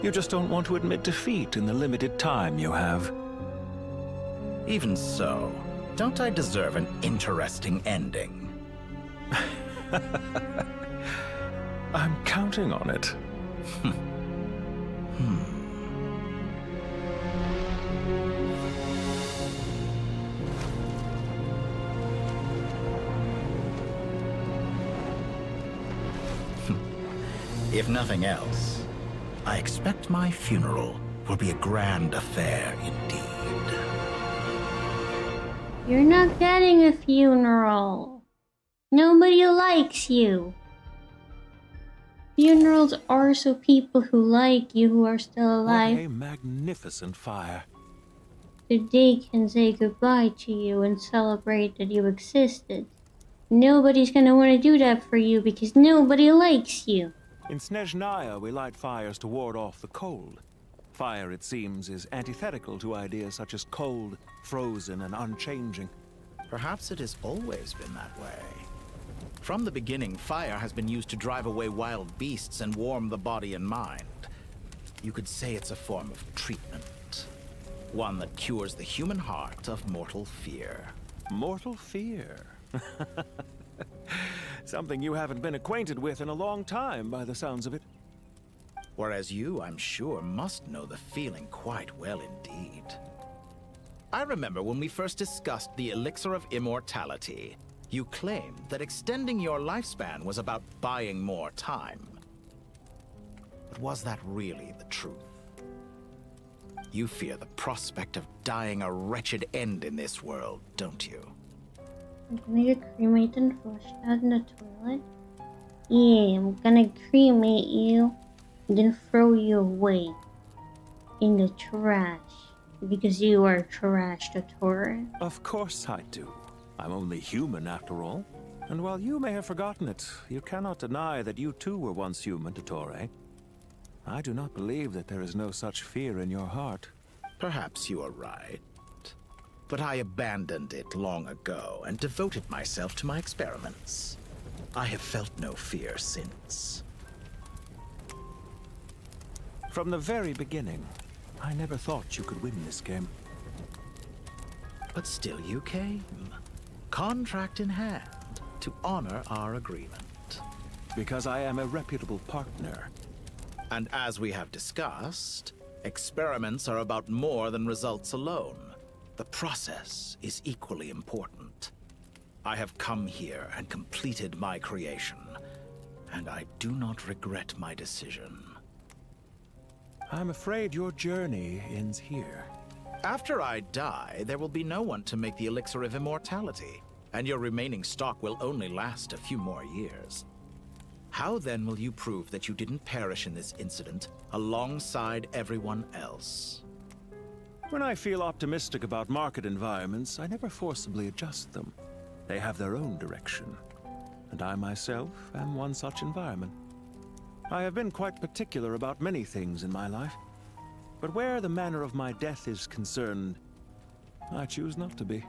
You just don't want to admit defeat in the limited time you have. Even so, don't I deserve an interesting ending? I'm counting on it. If nothing else, I expect my funeral will be a grand affair indeed. You're not getting a funeral. Nobody likes you. Funerals are so people who like you, who are still alive, What a magnificent fire. so they can say goodbye to you and celebrate that you existed. Nobody's gonna want to do that for you because nobody likes you. In Snezhnaya, we light fires to ward off the cold. Fire, it seems, is antithetical to ideas such as cold, frozen, and unchanging. Perhaps it has always been that way. From the beginning, fire has been used to drive away wild beasts and warm the body and mind. You could say it's a form of treatment. One that cures the human heart of mortal fear. Mortal fear? Something you haven't been acquainted with in a long time, by the sounds of it. Whereas you, I'm sure, must know the feeling quite well indeed. I remember when we first discussed the elixir of immortality. You claimed that extending your lifespan was about buying more time. But was that really the truth? You fear the prospect of dying a wretched end in this world, don't you? I'm gonna get cremated and flushed out in the toilet. Yeah, I'm gonna cremate you and then throw you away in the trash because you are trash, Dottore. Of course I do. I'm only human after all. And while you may have forgotten it, you cannot deny that you too were once human, Dottore. I do not believe that there is no such fear in your heart. Perhaps you are right. But I abandoned it long ago and devoted myself to my experiments. I have felt no fear since. From the very beginning, I never thought you could win this game. But still you came. Contract in hand, to honor our agreement. because I am a reputable partner. And as we have discussed, experiments are about more than results alone. The process is equally important. I have come here and completed my creation, and I do not regret my decision. I'm afraid your journey ends here. After I die, there will be no one to make the elixir of immortality, and your remaining stock will only last a few more years. How then will you prove that you didn't perish in this incident alongside everyone else? When I feel optimistic about market environments, I never forcibly adjust them. They have their own direction, and I myself am one such environment. I have been quite particular about many things in my life, but where the manner of my death is concerned, I choose not to be.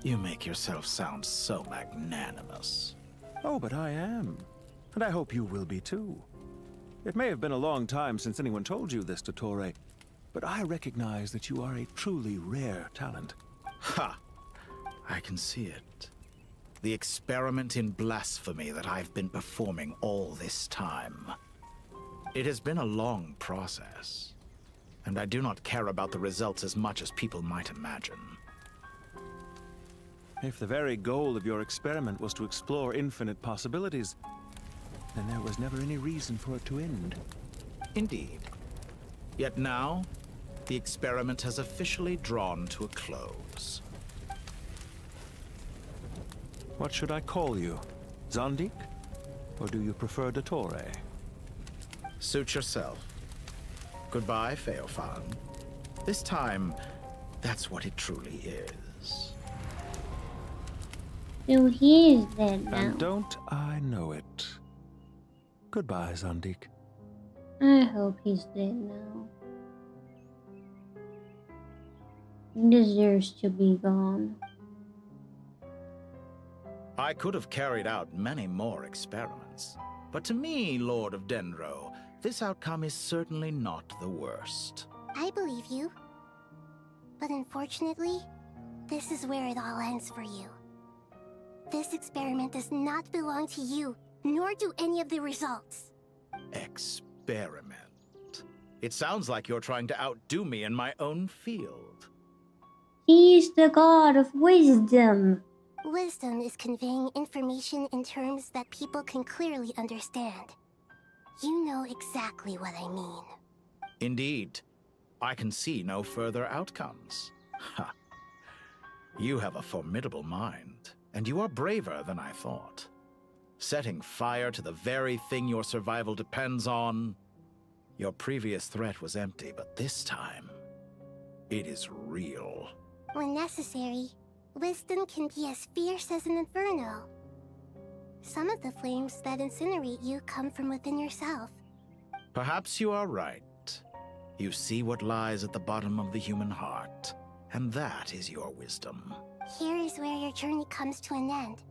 You make yourself sound so magnanimous. Oh, but I am. And I hope you will be too. It may have been a long time since anyone told you this, Dottore, but I recognize that you are a truly rare talent. Ha! I can see it. The experiment in blasphemy that I've been performing all this time. It has been a long process, and I do not care about the results as much as people might imagine. If the very goal of your experiment was to explore infinite possibilities, then there was never any reason for it to end. Indeed. Yet now, the experiment has officially drawn to a close. What should I call you? Zandik? Or do you prefer Dottore? Suit yourself. Goodbye, Feofan. This time, that's what it truly is. So he is dead now. And don't I know it? Goodbye, Zandik. I hope he's dead now. He deserves to be gone. I could have carried out many more experiments, but to me, Lord of Dendro, this outcome is certainly not the worst. I believe you. But unfortunately, this is where it all ends for you. This experiment does not belong to you, nor do any of the results. Experiment? It sounds like you're trying to outdo me in my own field. He's the god of wisdom. Wisdom is conveying information in terms that people can clearly understand. You know exactly what I mean. Indeed. I can see no further outcomes. Ha. You have a formidable mind, and you are braver than I thought. Setting fire to the very thing your survival depends on. Your previous threat was empty, but this time, it is real. When necessary, wisdom can be as fierce as an inferno. Some of the flames that incinerate you come from within yourself. Perhaps you are right. You see what lies at the bottom of the human heart, and that is your wisdom. Here is where your journey comes to an end.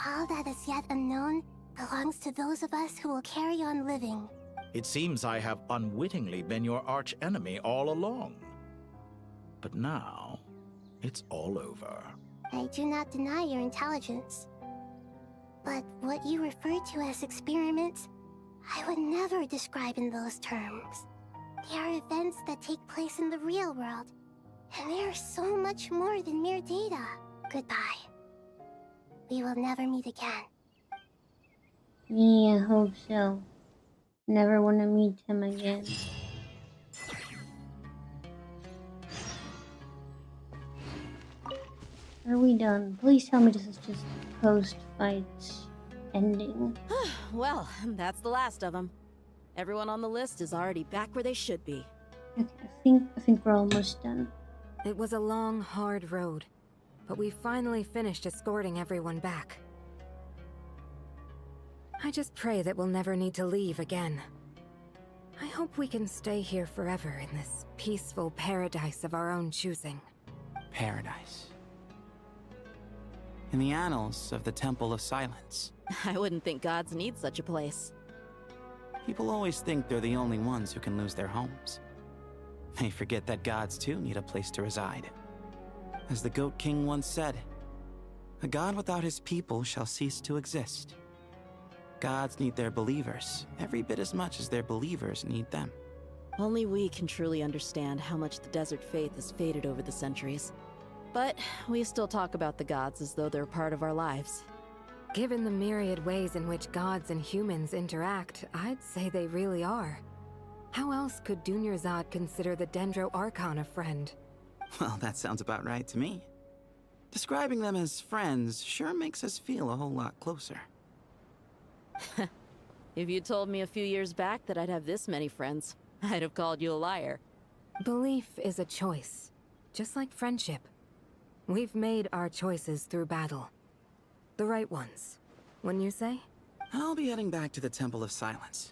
All that is yet unknown belongs to those of us who will carry on living. It seems I have unwittingly been your arch-enemy all along. But now, it's all over. I do not deny your intelligence. But what you refer to as experiments, I would never describe in those terms. They are events that take place in the real world, and they are so much more than mere data. Goodbye. We will never meet again. Yeah, I hope so. Never want to meet him again. Are we done? Please tell me this is just post-fight ending. Well, that's the last of them. Everyone on the list is already back where they should be. Okay, I think we're almost done. It was a long, hard road, but we finally finished escorting everyone back. I just pray that we'll never need to leave again. I hope we can stay here forever in this peaceful paradise of our own choosing. Paradise. In the annals of the Temple of Silence. I wouldn't think gods need such a place. People always think they're the only ones who can lose their homes. They forget that gods too need a place to reside. As the Goat King once said, a god without his people shall cease to exist. Gods need their believers every bit as much as their believers need them. Only we can truly understand how much the desert faith has faded over the centuries. But we still talk about the gods as though they're part of our lives. Given the myriad ways in which gods and humans interact, I'd say they really are. How else could Dunyarzad consider the Dendro Archon a friend? Well, that sounds about right to me. Describing them as friends sure makes us feel a whole lot closer. If you told me a few years back that I'd have this many friends, I'd have called you a liar. Belief is a choice, just like friendship. We've made our choices through battle. The right ones, wouldn't you say? I'll be heading back to the Temple of Silence.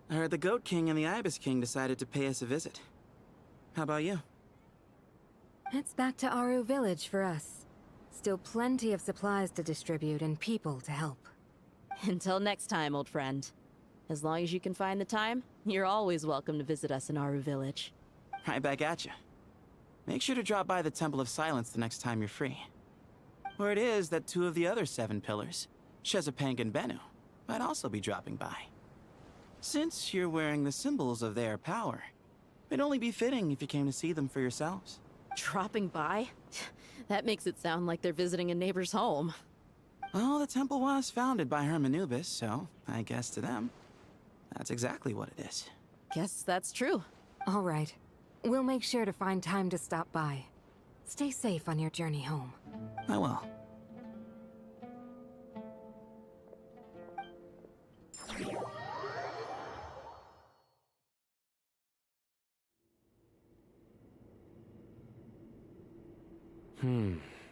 I heard the Goat King and the Ibis King decided to pay us a visit. How about you? It's back to Aru Village for us. Still plenty of supplies to distribute and people to help. Until next time, old friend. As long as you can find the time, you're always welcome to visit us in Aru Village. Right back at you. Make sure to drop by the Temple of Silence the next time you're free. Word is that 2 of the other 7 pillars, Shezapang and Bennu, might also be dropping by. Since you're wearing the symbols of their power, it'd only be fitting if you came to see them for yourselves. Dropping by? That makes it sound like they're visiting a neighbor's home. Well, the temple was founded by Hermanubis, so I guess to them, that's exactly what it is. Guess that's true. All right. We'll make sure to find time to stop by. Stay safe on your journey home. I will.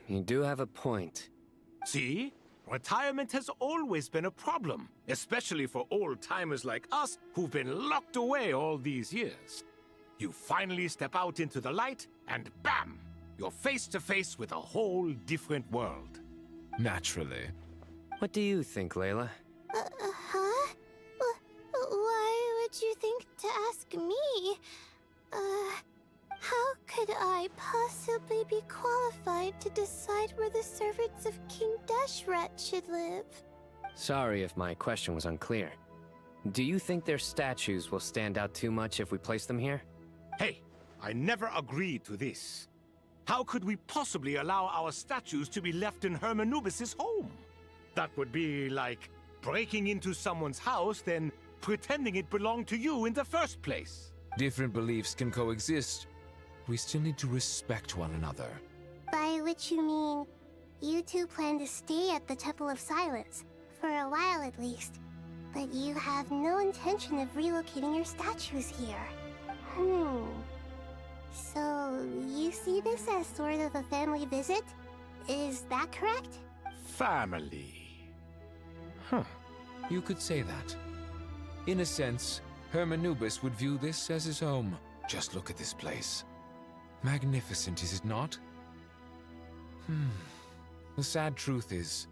You do have a point. See? Retirement has always been a problem, especially for old-timers like us who've been locked away all these years. You finally step out into the light, and bam! You're face to face with a whole different world. Naturally. What do you think, Layla? Huh? Why would you think to ask me? How could I possibly be qualified to decide where the servants of King Deshret should live? Sorry if my question was unclear. Do you think their statues will stand out too much if we place them here? Hey, I never agreed to this. How could we possibly allow our statues to be left in Hermanubis' home? That would be like breaking into someone's house, then pretending it belonged to you in the first place. Different beliefs can coexist. We still need to respect one another. By which you mean, you two plan to stay at the Temple of Silence, for a while at least, but you have no intention of relocating your statues here. So, you see this as sort of a family visit? Is that correct? Family. Huh. You could say that. In a sense, Hermanubis would view this as his home. Just look at this place. Magnificent, is it not? The sad truth is,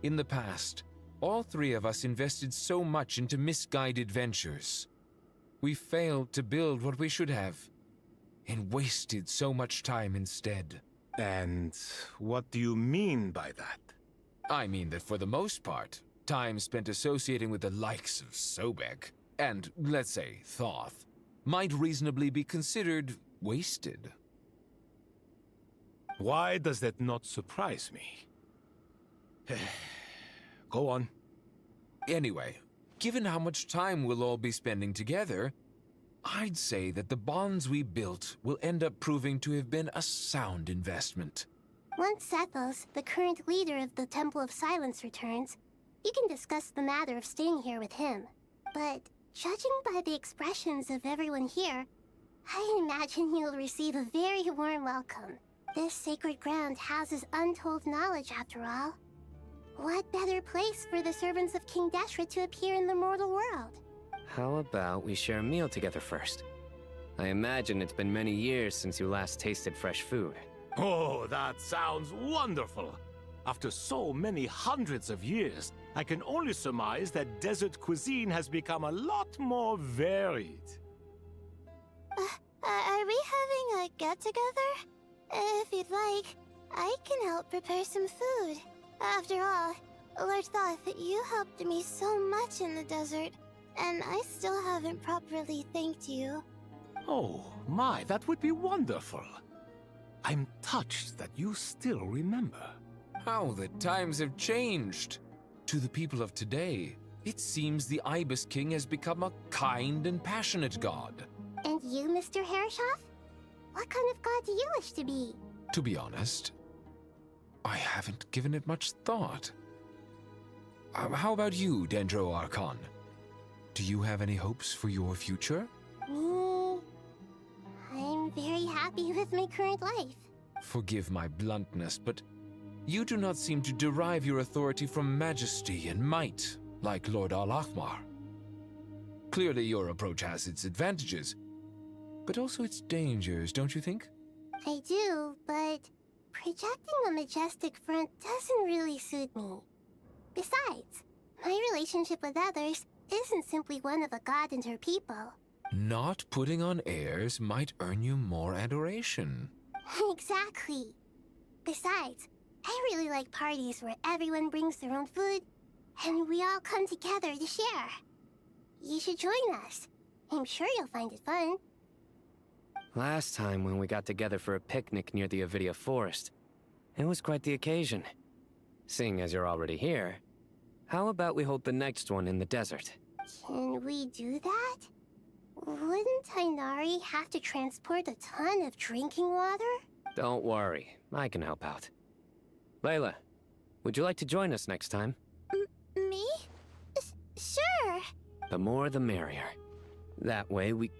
in the past, all 3 of us invested so much into misguided ventures. We failed to build what we should have, and wasted so much time instead. And what do you mean by that? I mean that for the most part, time spent associating with the likes of Sobek, and, let's say, Thoth, might reasonably be considered wasted. Why does that not surprise me? Go on. Anyway, given how much time we'll all be spending together, I'd say that the bonds we built will end up proving to have been a sound investment. Once Sethos, the current leader of the Temple of Silence, returns, you can discuss the matter of staying here with him. But judging by the expressions of everyone here, I imagine you'll receive a very warm welcome. This sacred ground houses untold knowledge, after all. What better place for the servants of King Deshret to appear in the mortal world? How about we share a meal together first? I imagine it's been many years since you last tasted fresh food. Oh, that sounds wonderful! After so many hundreds of years, I can only surmise that desert cuisine has become a lot more varied. Are we having a get-together? If you'd like, I can help prepare some food. After all, Lord Thoth, you helped me so much in the desert, and I still haven't properly thanked you. Oh, my, that would be wonderful. I'm touched that you still remember. How the times have changed! To the people of today, it seems the Ibis King has become a kind and passionate god. And you, Mr. Herreshoff? What kind of god do you wish to be? To be honest, I haven't given it much thought. How about you, Dendro Archon? Do you have any hopes for your future? Me? I'm very happy with my current life. Forgive my bluntness, but you do not seem to derive your authority from majesty and might, like Lord Al-Ahmar. Clearly your approach has its advantages, but also its dangers, don't you think? I do, but projecting a majestic front doesn't really suit me. Besides, my relationship with others isn't simply one of a god and her people. Not putting on airs might earn you more adoration. Exactly. Besides, I really like parties where everyone brings their own food, and we all come together to share. You should join us. I'm sure you'll find it fun. Last time when we got together for a picnic near the Avidia Forest, it was quite the occasion. Seeing as you're already here, how about we hold the next one in the desert? Can we do that? Wouldn't Tainari have to transport a ton of drinking water? Don't worry, I can help out. Layla, would you like to join us next time? Me? Sure. The more the merrier. That way we...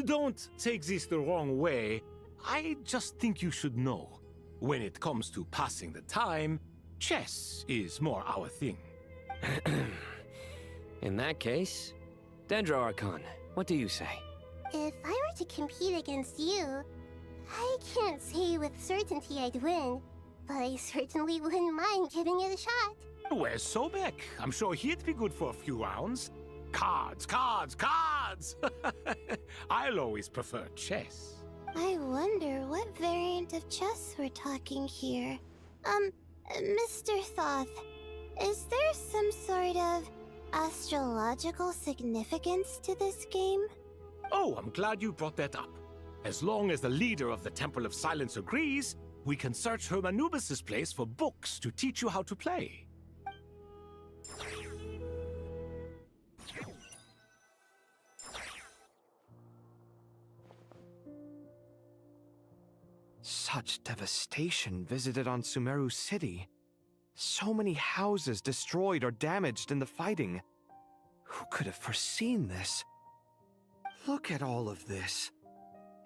Don't take this the wrong way. I just think you should know. When it comes to passing the time, chess is more our thing. In that case, Dendro Archon, what do you say? If I were to compete against you, I can't say with certainty I'd win, but I certainly wouldn't mind giving it a shot. Where's Sobek? I'm sure he'd be good for a few rounds. Cards, cards, cards! I'll always prefer chess. I wonder what variant of chess we're talking here. Mr. Thoth, is there some sort of astrological significance to this game? Oh, I'm glad you brought that up. As long as the leader of the Temple of Silence agrees, we can search Hermanubis' place for books to teach you how to play. Such devastation visited on Sumeru City. So many houses destroyed or damaged in the fighting. Who could have foreseen this? Look at all of this.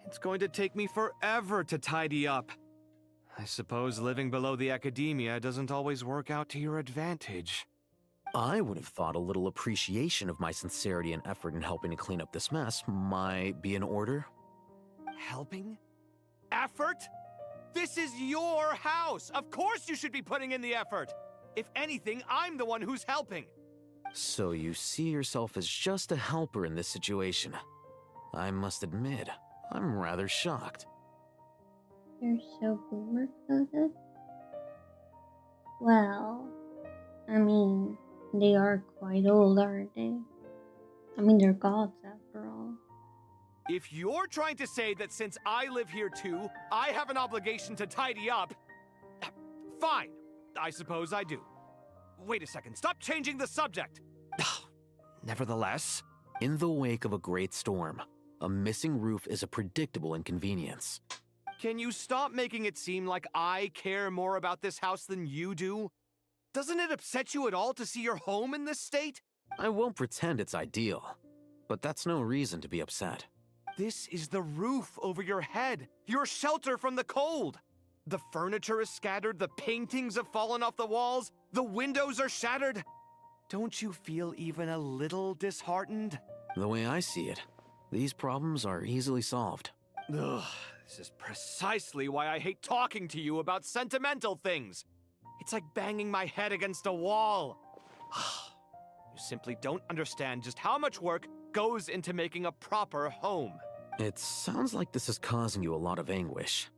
It's going to take me forever to tidy up. I suppose living below the academia doesn't always work out to your advantage. I would have thought a little appreciation of my sincerity and effort in helping to clean up this mess might be in order. Helping? Effort? This is your house! Of course you should be putting in the effort! If anything, I'm the one who's helping! So you see yourself as just a helper in this situation. I must admit, I'm rather shocked. You're so boomer coded. Well, I mean, they are quite old, aren't they? I mean, they're gods after all. If you're trying to say that since I live here too, I have an obligation to tidy up, fine, I suppose I do. Wait a second, stop changing the subject! Nevertheless, in the wake of a great storm, a missing roof is a predictable inconvenience. Can you stop making it seem like I care more about this house than you do? Doesn't it upset you at all to see your home in this state? I won't pretend it's ideal, but that's no reason to be upset. This is the roof over your head, your shelter from the cold. The furniture is scattered, the paintings have fallen off the walls, the windows are shattered. Don't you feel even a little disheartened? The way I see it, these problems are easily solved. Ugh, this is precisely why I hate talking to you about sentimental things. It's like banging my head against a wall. You simply don't understand just how much work goes into making a proper home. It sounds like this is causing you a lot of anguish.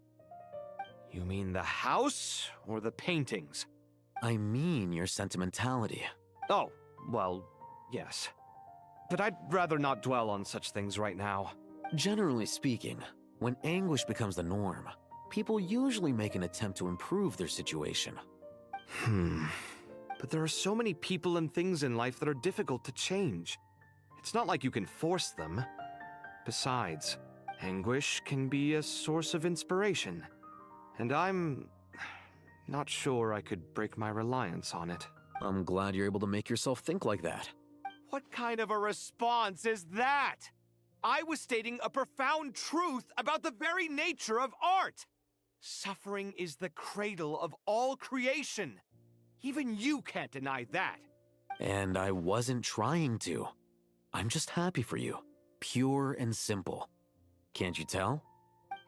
You mean the house or the paintings? I mean your sentimentality. Oh, well, yes. But I'd rather not dwell on such things right now. Generally speaking, when anguish becomes the norm, people usually make an attempt to improve their situation. But there are so many people and things in life that are difficult to change. It's not like you can force them. Besides, anguish can be a source of inspiration. And I'm not sure I could break my reliance on it. I'm glad you're able to make yourself think like that. What kind of a response is that? I was stating a profound truth about the very nature of art. Suffering is the cradle of all creation. Even you can't deny that. And I wasn't trying to. I'm just happy for you. Pure and simple. Can't you tell?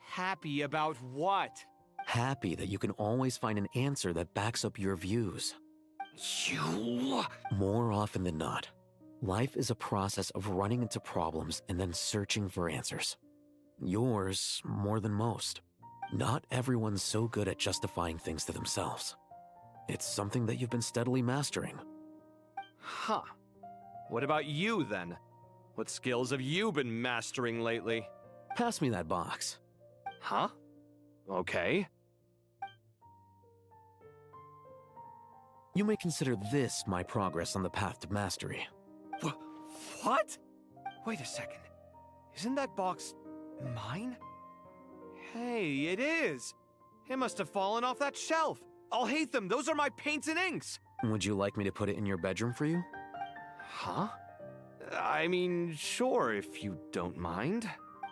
Happy about what? Happy that you can always find an answer that backs up your views. You... More often than not, life is a process of running into problems and then searching for answers. Yours more than most. Not everyone's so good at justifying things to themselves. It's something that you've been steadily mastering. Huh. What about you, then? What skills have you been mastering lately? Pass me that box. Huh? Okay. You may consider this my progress on the path to mastery. What? Wait a second. Isn't that box mine? Hey, it is! It must have fallen off that shelf. I'll hate them. Those are my paints and inks. Would you like me to put it in your bedroom for you? Huh? I mean, sure, if you don't mind.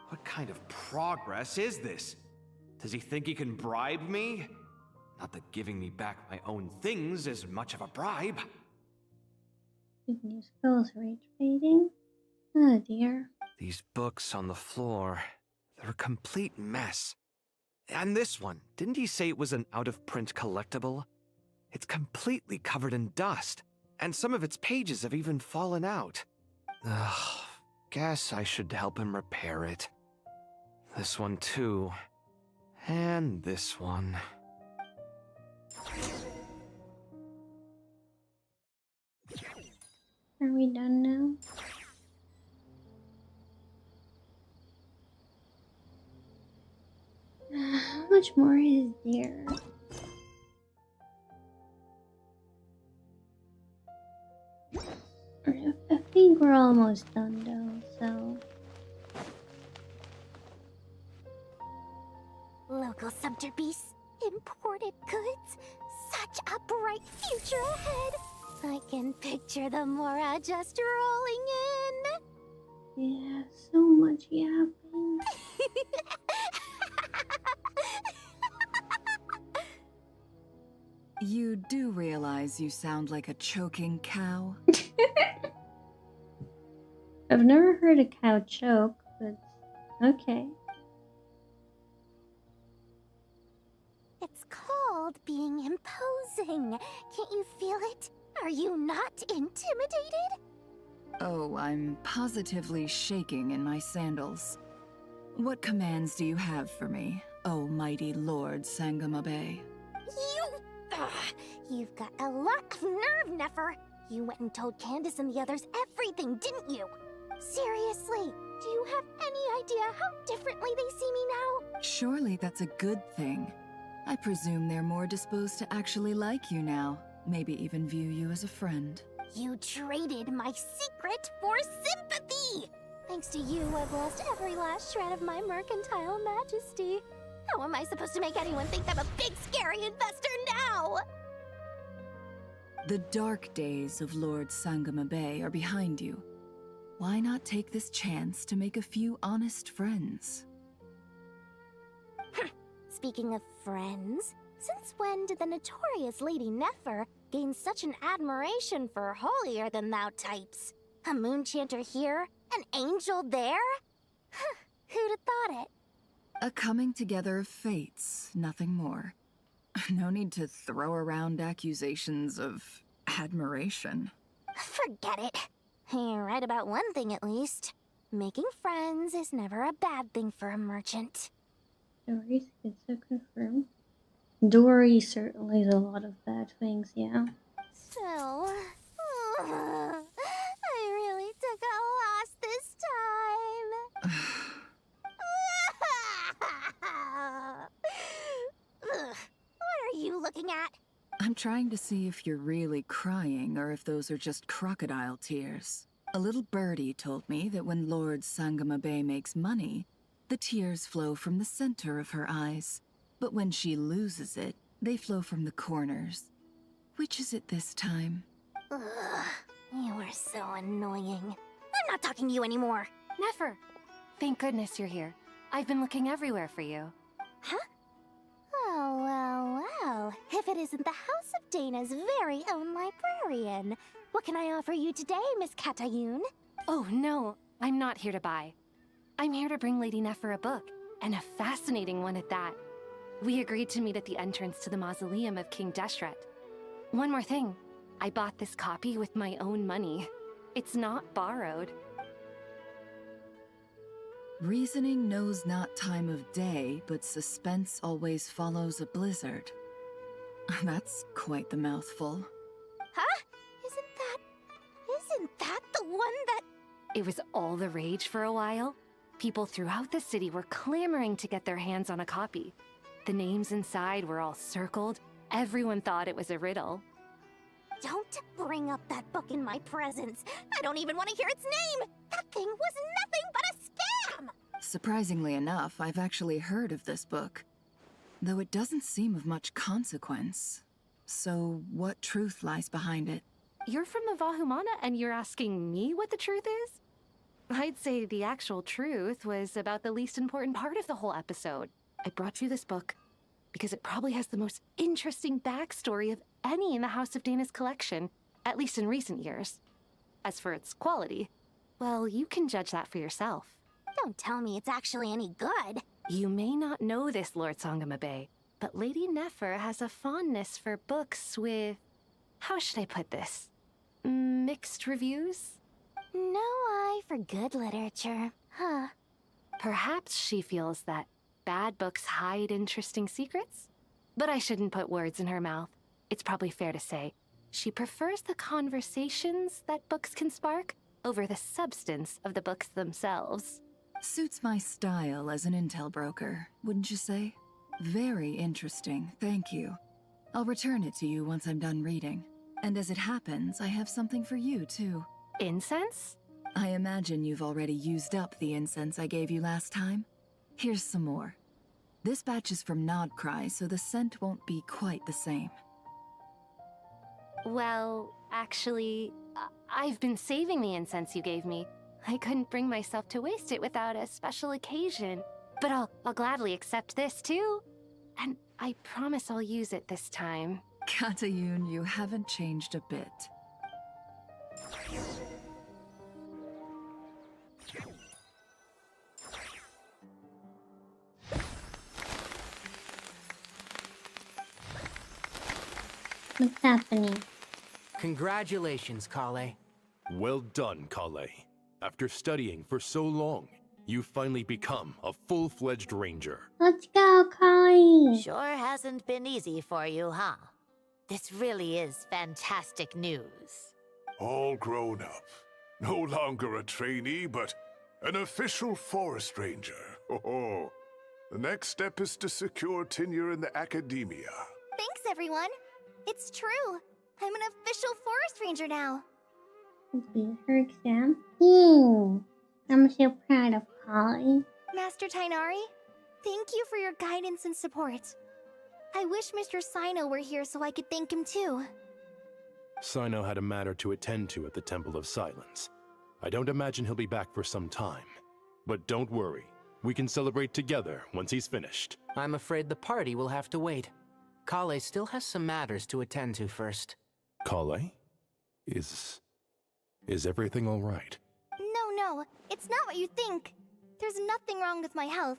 What kind of progress is this? Does he think he can bribe me? Not that giving me back my own things is much of a bribe. New skills rage fading. Oh dear. These books on the floor, they're a complete mess. And this one, didn't he say it was an out-of-print collectible? It's completely covered in dust, and some of its pages have even fallen out. Ugh, guess I should help him repair it. This one too. And this one. Are we done now? How much more is there? I think we're almost done though, so... Local subterbeasts, imported goods, such a bright future ahead. I can picture the Mora just rolling in. Yeah, so much yapping. You do realize you sound like a choking cow? I've never heard a cow choke, but okay. It's called being imposing. Can't you feel it? Are you not intimidated? Oh, I'm positively shaking in my sandals. What commands do you have for me, oh mighty Lord Sangamabe? You've got a lot of nerve, Nefer. You went and told Candace and the others everything, didn't you? Seriously, do you have any idea how differently they see me now? Surely that's a good thing. I presume they're more disposed to actually like you now. Maybe even view you as a friend. You traded my secret for sympathy! Thanks to you, I've lost every last shred of my mercantile majesty. How am I supposed to make anyone think I'm a big, scary investor now? The dark days of Lord Sangamabe are behind you. Why not take this chance to make a few honest friends? Speaking of friends, since when did the notorious Lady Nefer gain such an admiration for holier-than-thou types? A moon chanter here? An angel there? Who'd have thought it? A coming together of fates, nothing more. No need to throw around accusations of admiration. Forget it. You're right about one thing at least. Making friends is never a bad thing for a merchant. Stories get so confirmed. Dory certainly does a lot of bad things, yeah. So, I really took a loss this time. Ugh, what are you looking at? I'm trying to see if you're really crying or if those are just crocodile tears. A little birdie told me that when Lord Sangamabe makes money, the tears flow from the center of her eyes. But when she loses it, they flow from the corners. Which is it this time? Ugh, you are so annoying. I'm not talking to you anymore. Nefer! Thank goodness you're here. I've been looking everywhere for you. Huh? Well. If it isn't the House of Dana's very own librarian. What can I offer you today, Miss Katayun? Oh, no. I'm not here to buy. I'm here to bring Lady Nefer a book, and a fascinating one at that. We agreed to meet at the entrance to the mausoleum of King Deshret. One more thing. I bought this copy with my own money. It's not borrowed. Reasoning knows not time of day, but suspense always follows a blizzard. That's quite the mouthful. Huh? Isn't that the one that... It was all the rage for a while. People throughout the city were clamoring to get their hands on a copy. The names inside were all circled. Everyone thought it was a riddle. Don't bring up that book in my presence. I don't even want to hear its name. That thing was nothing but a scam. Surprisingly enough, I've actually heard of this book, though it doesn't seem of much consequence. So, what truth lies behind it? You're from the Vahumana and you're asking me what the truth is? I'd say the actual truth was about the least important part of the whole episode. I brought you this book because it probably has the most interesting backstory of any in the House of Dana's collection, at least in recent years. As for its quality, well, you can judge that for yourself. Don't tell me it's actually any good. You may not know this, Lord Sangamabe, but Lady Nefer has a fondness for books with... how should I put this? Mixed reviews? No eye for good literature, huh? Perhaps she feels that bad books hide interesting secrets? But I shouldn't put words in her mouth. It's probably fair to say she prefers the conversations that books can spark over the substance of the books themselves. Suits my style as an intel broker, wouldn't you say? Very interesting, thank you. I'll return it to you once I'm done reading. And as it happens, I have something for you, too. Incense? I imagine you've already used up the incense I gave you last time. Here's some more. This batch is from Nodcry, so the scent won't be quite the same. Well, actually, I've been saving the incense you gave me. I couldn't bring myself to waste it without a special occasion. But I'll gladly accept this, too. And I promise I'll use it this time. Katayun, you haven't changed a bit. What's happening? Congratulations, Kale. Well done, Kale. After studying for so long, you've finally become a full-fledged ranger. Let's go, Kai! Sure hasn't been easy for you, huh? This really is fantastic news. All grown up. No longer a trainee, but an official forest ranger. Oh, the next step is to secure tenure in the academia. Thanks, everyone. It's true. I'm an official forest ranger now. Complete her exam. I'm so proud of Kai. Master Tainari, thank you for your guidance and support. I wish Mr. Sino were here so I could thank him too. Sino had a matter to attend to at the Temple of Silence. I don't imagine he'll be back for some time. But don't worry, we can celebrate together once he's finished. I'm afraid the party will have to wait. Kale still has some matters to attend to first. Kale? Is everything all right? No, it's not what you think. There's nothing wrong with my health.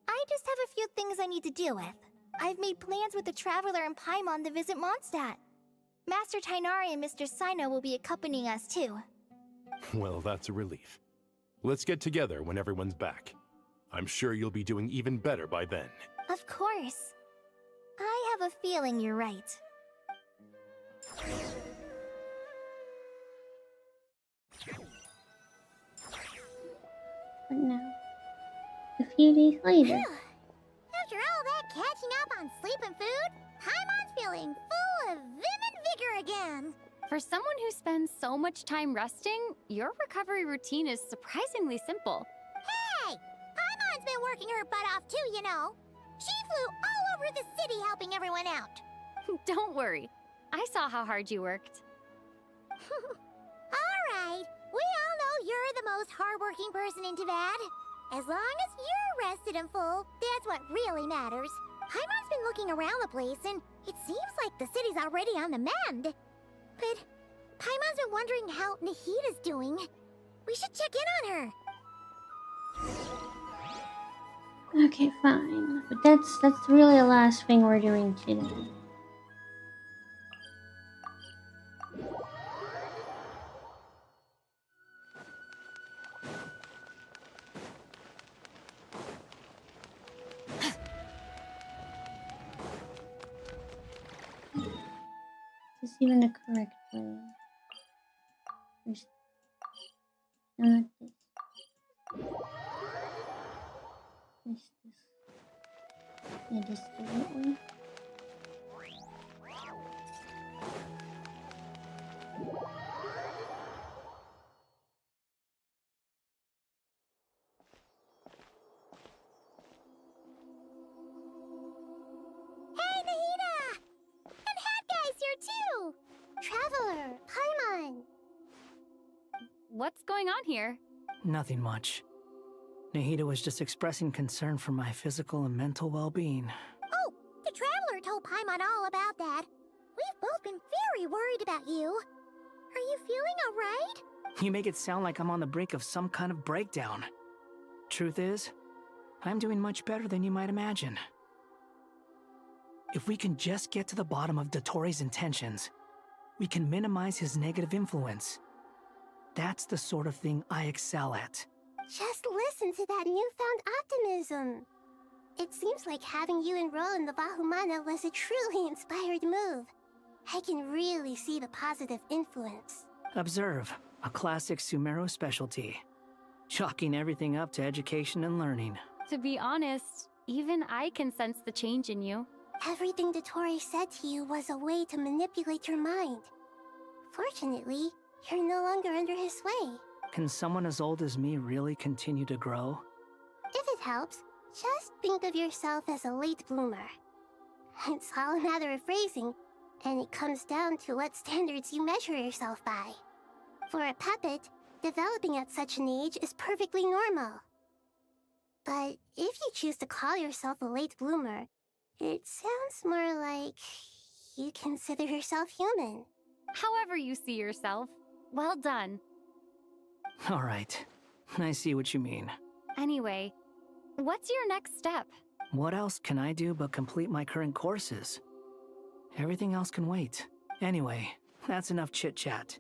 I just have a few things I need to deal with. I've made plans with the Traveler and Paimon to visit Mondstadt. Master Tainari and Mr. Sino will be accompanying us too. Well, that's a relief. Let's get together when everyone's back. I'm sure you'll be doing even better by then. Of course. I have a feeling you're right. But now, a few days later. After all that catching up on sleep and food, Paimon's feeling full of vim and vigor again. For someone who spends so much time resting, your recovery routine is surprisingly simple. Hey! Paimon's been working her butt off too, you know. She flew all over the city helping everyone out. Don't worry. I saw how hard you worked. Alright, we all know you're the most hardworking person in Tavad. As long as you're rested and full, that's what really matters. Paimon's been looking around the place, and it seems like the city's already on the mend. But Paimon's been wondering how Nahida's doing. We should check in on her. Okay, fine. But that's really the last thing we're doing today. Is this even the correct way? There's not this. This. Yeah, this the right way. Hey, Nahida! And Hat Guy's here too! Traveler, Paimon! What's going on here? Nothing much. Nahida was just expressing concern for my physical and mental well-being. Oh, the Traveler told Paimon all about that. We've both been very worried about you. Are you feeling alright? You make it sound like I'm on the brink of some kind of breakdown. Truth is, I'm doing much better than you might imagine. If we can just get to the bottom of Dotori's intentions, we can minimize his negative influence. That's the sort of thing I excel at. Just listen to that newfound optimism. It seems like having you enroll in the Vahumana was a truly inspired move. I can really see the positive influence. Observe, a classic Sumeru specialty. Chalking everything up to education and learning. To be honest, even I can sense the change in you. Everything Dotori said to you was a way to manipulate your mind. Fortunately, you're no longer under his sway. Can someone as old as me really continue to grow? If it helps, just think of yourself as a late bloomer. It's all a matter of phrasing, and it comes down to what standards you measure yourself by. For a puppet, developing at such an age is perfectly normal. But if you choose to call yourself a late bloomer, it sounds more like you consider yourself human. However you see yourself, well done. All right, I see what you mean. Anyway, what's your next step? What else can I do but complete my current courses? Everything else can wait. Anyway, that's enough chit-chat.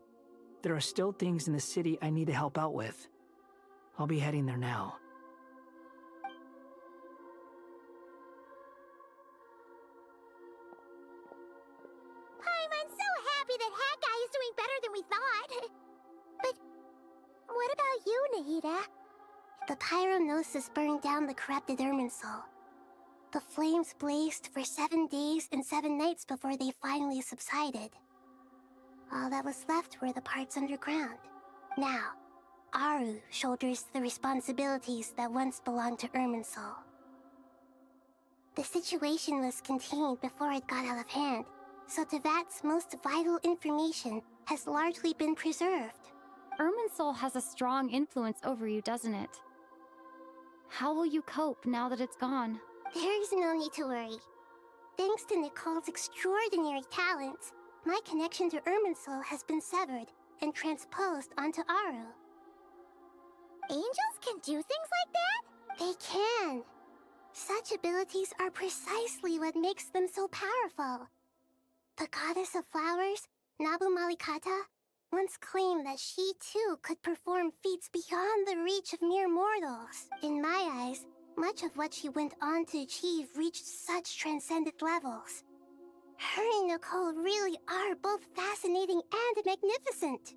There are still things in the city I need to help out with. I'll be heading there now. I'm so happy that Hat Guy is doing better than we thought. But what about you, Nahida? The pyronosis burned down the corrupted Irminsul. The flames blazed for 7 days and 7 nights before they finally subsided. All that was left were the parts underground. Now, Aru shoulders the responsibilities that once belonged to Irminsul. The situation was contained before it got out of hand, so Tevat's most vital information has largely been preserved. Irminsul has a strong influence over you, doesn't it? How will you cope now that it's gone? There's no need to worry. Thanks to Nicole's extraordinary talents, my connection to Irminsul has been severed and transposed onto Aru. Angels can do things like that? They can. Such abilities are precisely what makes them so powerful. The goddess of flowers, Nabu Malikata, once claimed that she too could perform feats beyond the reach of mere mortals. In my eyes, Much of what she went on to achieve reached such transcendent levels. Her and Nicole really are both fascinating and magnificent.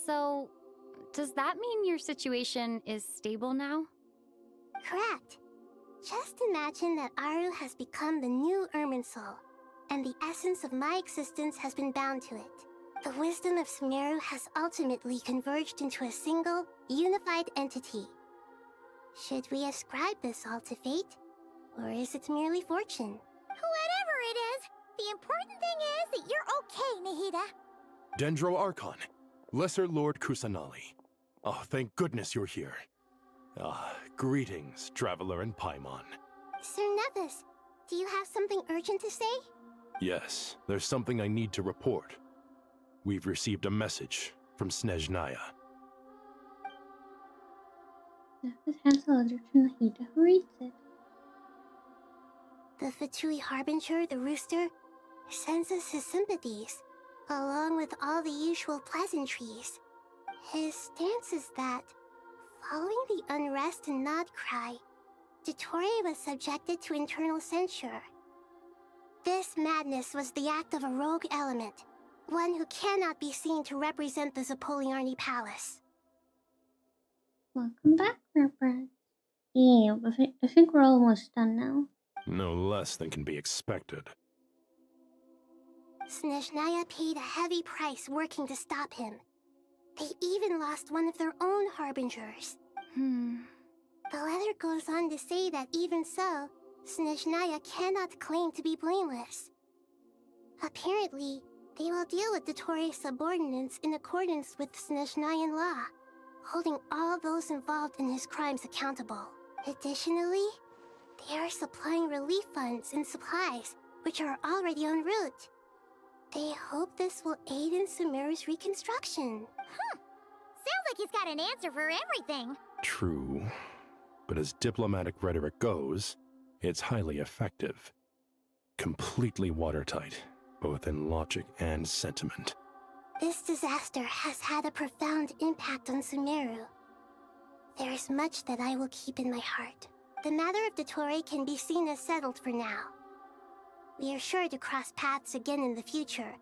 So, does that mean your situation is stable now? Correct. Just imagine that Aru has become the new Irminsul, and the essence of my existence has been bound to it. The wisdom of Sumeru has ultimately converged into a single, unified entity. Should we ascribe this all to fate? Or is it merely fortune? Whatever it is, the important thing is that you're okay, Nahida. Dendro Archon, Lesser Lord Kusanali. Oh, thank goodness you're here. Greetings, Traveler and Paimon. Sir Nevis, do you have something urgent to say? Yes, there's something I need to report. We've received a message from Snezhnaya. Nevis has a letter to Nahida, who reads it. The Fatui Harbinger, the Rooster, sends us his sympathies, along with all the usual pleasantries. His stance is that, following the unrest in Nodcry, Dottore was subjected to internal censure. This madness was the act of a rogue element, one who cannot be seen to represent the Zapoliarni Palace. Welcome back, Reverend. Yeah, I think we're almost done now. No less than can be expected. Snezhnaya paid a heavy price working to stop him. They even lost one of their own harbingers. The letter goes on to say that even so, Snezhnaya cannot claim to be blameless. Apparently, they will deal with Dottore's subordinates in accordance with Snezhnayan law, holding all those involved in his crimes accountable. Additionally, they are supplying relief funds and supplies, which are already en route. They hope this will aid in Sumeru's reconstruction. Sounds like he's got an answer for everything. True, but as diplomatic rhetoric goes, it's highly effective. Completely watertight, both in logic and sentiment. This disaster has had a profound impact on Sumeru. There is much that I will keep in my heart. The matter of Dottore can be seen as settled for now. We are sure to cross paths again in the future,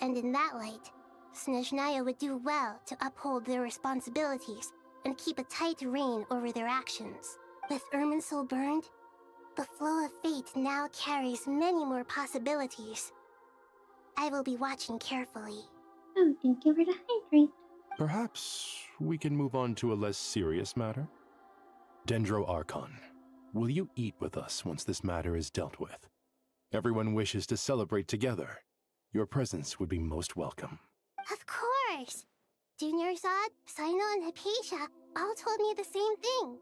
and in that light, Snezhnaya would do well to uphold their responsibilities and keep a tight rein over their actions. With Irminsul burned, the flow of fate now carries many more possibilities. I will be watching carefully. Oh, thank you for the hydrate. Perhaps we can move on to a less serious matter? Dendro Archon, will you eat with us once this matter is dealt with? Everyone wishes to celebrate together. Your presence would be most welcome. Of course! Junior Zod, Sino, and Hypatia all told me the same thing.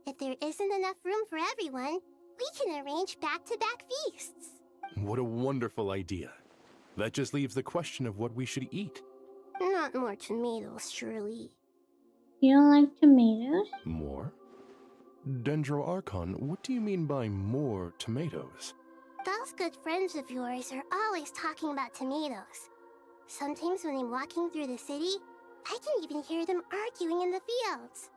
If there isn't enough room for everyone, we can arrange back-to-back feasts. What a wonderful idea. That just leaves the question of what we should eat. Not more tomatoes, surely. You don't like tomatoes? More? Dendro Archon, what do you mean by more tomatoes? Those good friends of yours are always talking about tomatoes. Sometimes when I'm walking through the city, I can even hear them arguing in the fields.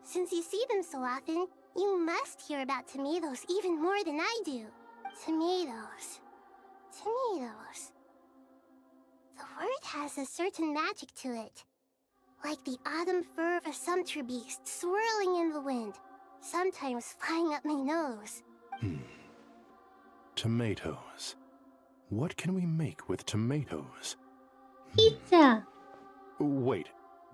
Since you see them so often, you must hear about tomatoes even more than I do. Tomatoes. Tomatoes. The word has a certain magic to it. Like the autumn fur of a sumpter beast swirling in the wind, sometimes flying up my nose. Tomatoes. What can we make with tomatoes? Pizza! Wait,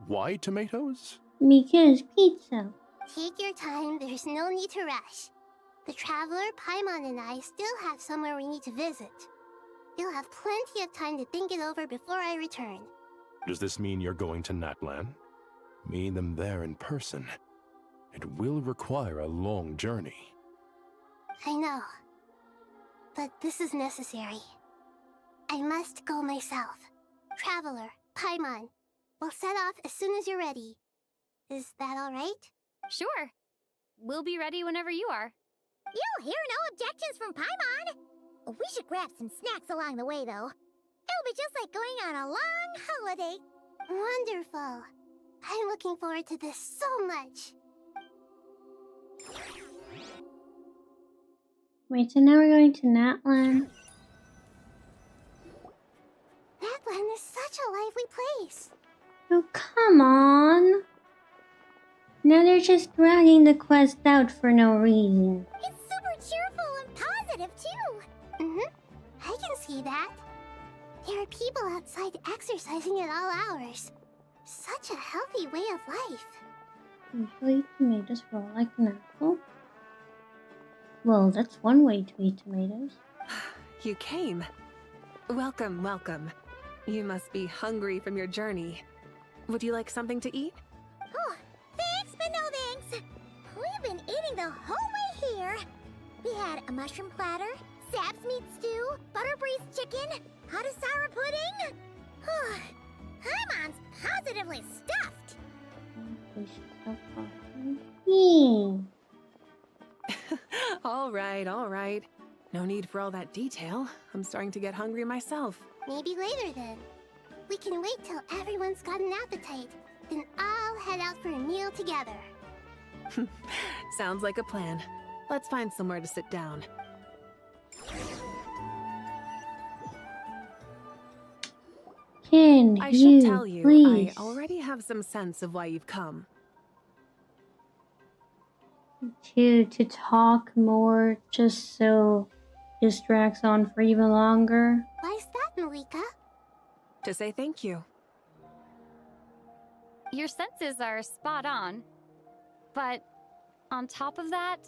why tomatoes? Because pizza. Take your time, there's no need to rush. The Traveler, Paimon, and I still have somewhere we need to visit. You'll have plenty of time to think it over before I return. Does this mean you're going to Natlan? Meet them there in person. It will require a long journey. I know. But this is necessary. I must go myself. Traveler, Paimon, we'll set off as soon as you're ready. Is that all right? Sure. We'll be ready whenever you are. You'll hear no objections from Paimon. We should grab some snacks along the way, though. It'll be just like going on a long holiday. Wonderful. I'm looking forward to this so much. Wait, so now we're going to Natlan. Natlan is such a lively place. Oh, come on. Now they're just dragging the quest out for no reason. It's super cheerful and positive, too. I can see that. There are people outside exercising at all hours. Such a healthy way of life. Usually tomatoes roll like an apple. Well, that's one way to eat tomatoes. You came. Welcome, welcome. You must be hungry from your journey. Would you like something to eat? Oh, thanks, but no thanks. We've been eating the whole way here. We had a mushroom platter, Sap's meat stew, butter braised chicken, hot asara pudding. Paimon's positively stuffed. We should stop talking. All right. No need for all that detail. I'm starting to get hungry myself. Maybe later then. We can wait till everyone's got an appetite. Then I'll head out for a meal together. Sounds like a plan. Let's find somewhere to sit down. I should tell you, please? I already have some sense of why you've come. To talk more, just so this drags on for even longer. Why's that, Malika? To say thank you. Your senses are spot on. But on top of that,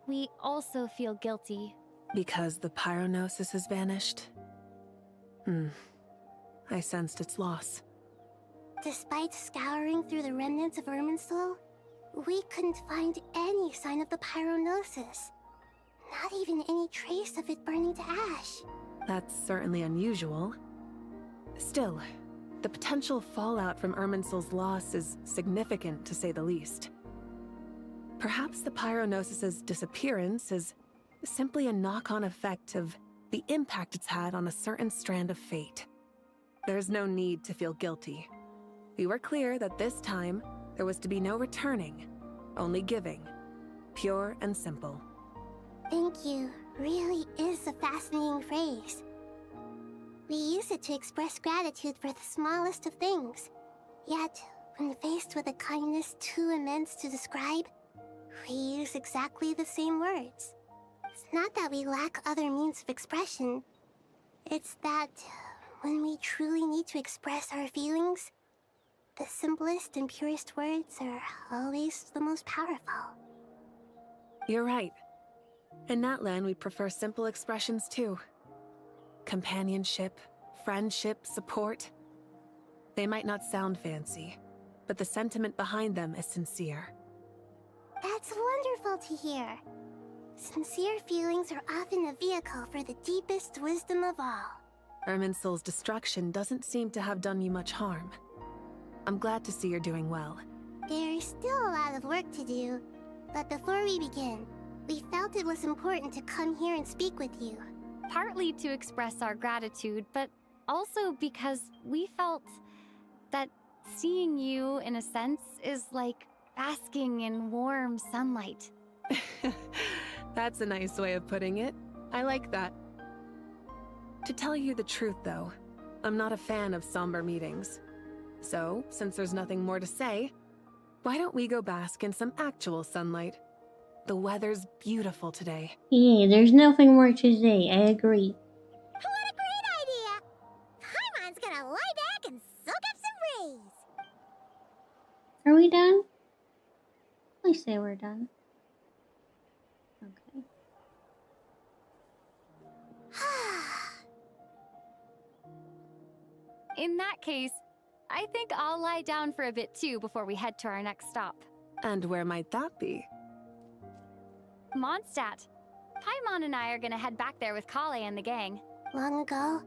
we also feel guilty. Because the pyronosis has vanished? I sensed its loss. Despite scouring through the remnants of Irminsul, we couldn't find any sign of the pyronosis. Not even any trace of it burning to ash. That's certainly unusual. Still, the potential fallout from Irminsul's loss is significant, to say the least. Perhaps the pyronosis's disappearance is simply a knock-on effect of the impact it's had on a certain strand of fate. There's no need to feel guilty. We were clear that this time, there was to be no returning, only giving. Pure and simple. Thank you really is a fascinating phrase. We use it to express gratitude for the smallest of things. Yet, when faced with a kindness too immense to describe, we use exactly the same words. It's not that we lack other means of expression. It's that when we truly need to express our feelings, the simplest and purest words are always the most powerful. You're right. In Natlan, we prefer simple expressions too. Companionship, friendship, support. They might not sound fancy, but the sentiment behind them is sincere. That's wonderful to hear. Sincere feelings are often a vehicle for the deepest wisdom of all. Irminsul's destruction doesn't seem to have done you much harm. I'm glad to see you're doing well. There's still a lot of work to do, but before we begin, we felt it was important to come here and speak with you. Partly to express our gratitude, but also because we felt that seeing you, in a sense, is like basking in warm sunlight. That's a nice way of putting it. I like that. To tell you the truth, though, I'm not a fan of somber meetings. So, since there's nothing more to say, why don't we go bask in some actual sunlight? The weather's beautiful today. Yeah, there's nothing more to say. I agree. What a great idea! Paimon's gonna lie back and soak up some rays. Are we done? Please say we're done. Okay. In that case, I think I'll lie down for a bit too before we head to our next stop. And where might that be? Mondstadt. Paimon and I are gonna head back there with Kale and the gang. Long ago,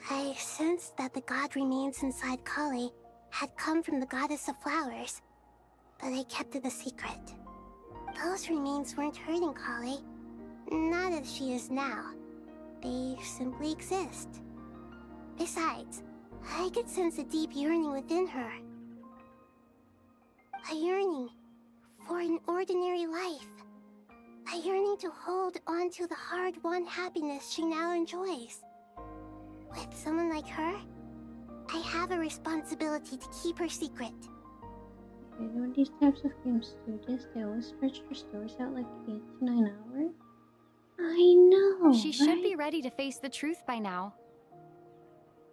I sensed that the god remains inside Kale had come from the goddess of flowers, but I kept it a secret. Those remains weren't hurting Kale, not as she is now. They simply exist. Besides, I could sense a deep yearning within her. A yearning for an ordinary life. a yearning to hold on to the hard-won happiness she now enjoys. With someone like her, I have a responsibility to keep her secret. You know what these types of games do? They always stretch their stories out like 8 to 9 hours. I know, She should right? be ready to face the truth by now.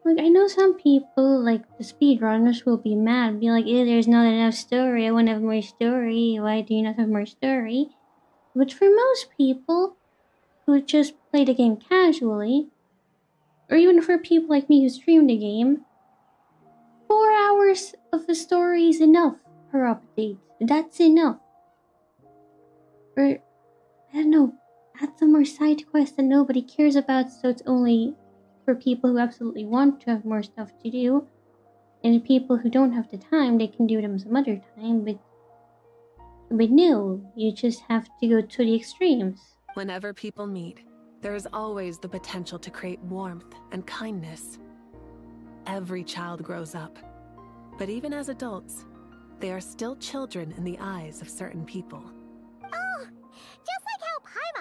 Like, I know some people, like the speedrunners, will be mad and be like, "Eh, there's not enough story, I want to have more story, why do you not have more story?" But for most people who just play the game casually, or even for people like me who stream the game, 4 hours of a story is enough per update. That's enough. Or, I don't know, add some more side quests that nobody cares about, so it's only for people who absolutely want to have more stuff to do. And the people who don't have the time, they can do them some other time, but no, you just have to go to the extremes. Whenever people meet, there is always the potential to create warmth and kindness. Every child grows up, but even as adults, they are still children in the eyes of certain people. Oh, just like how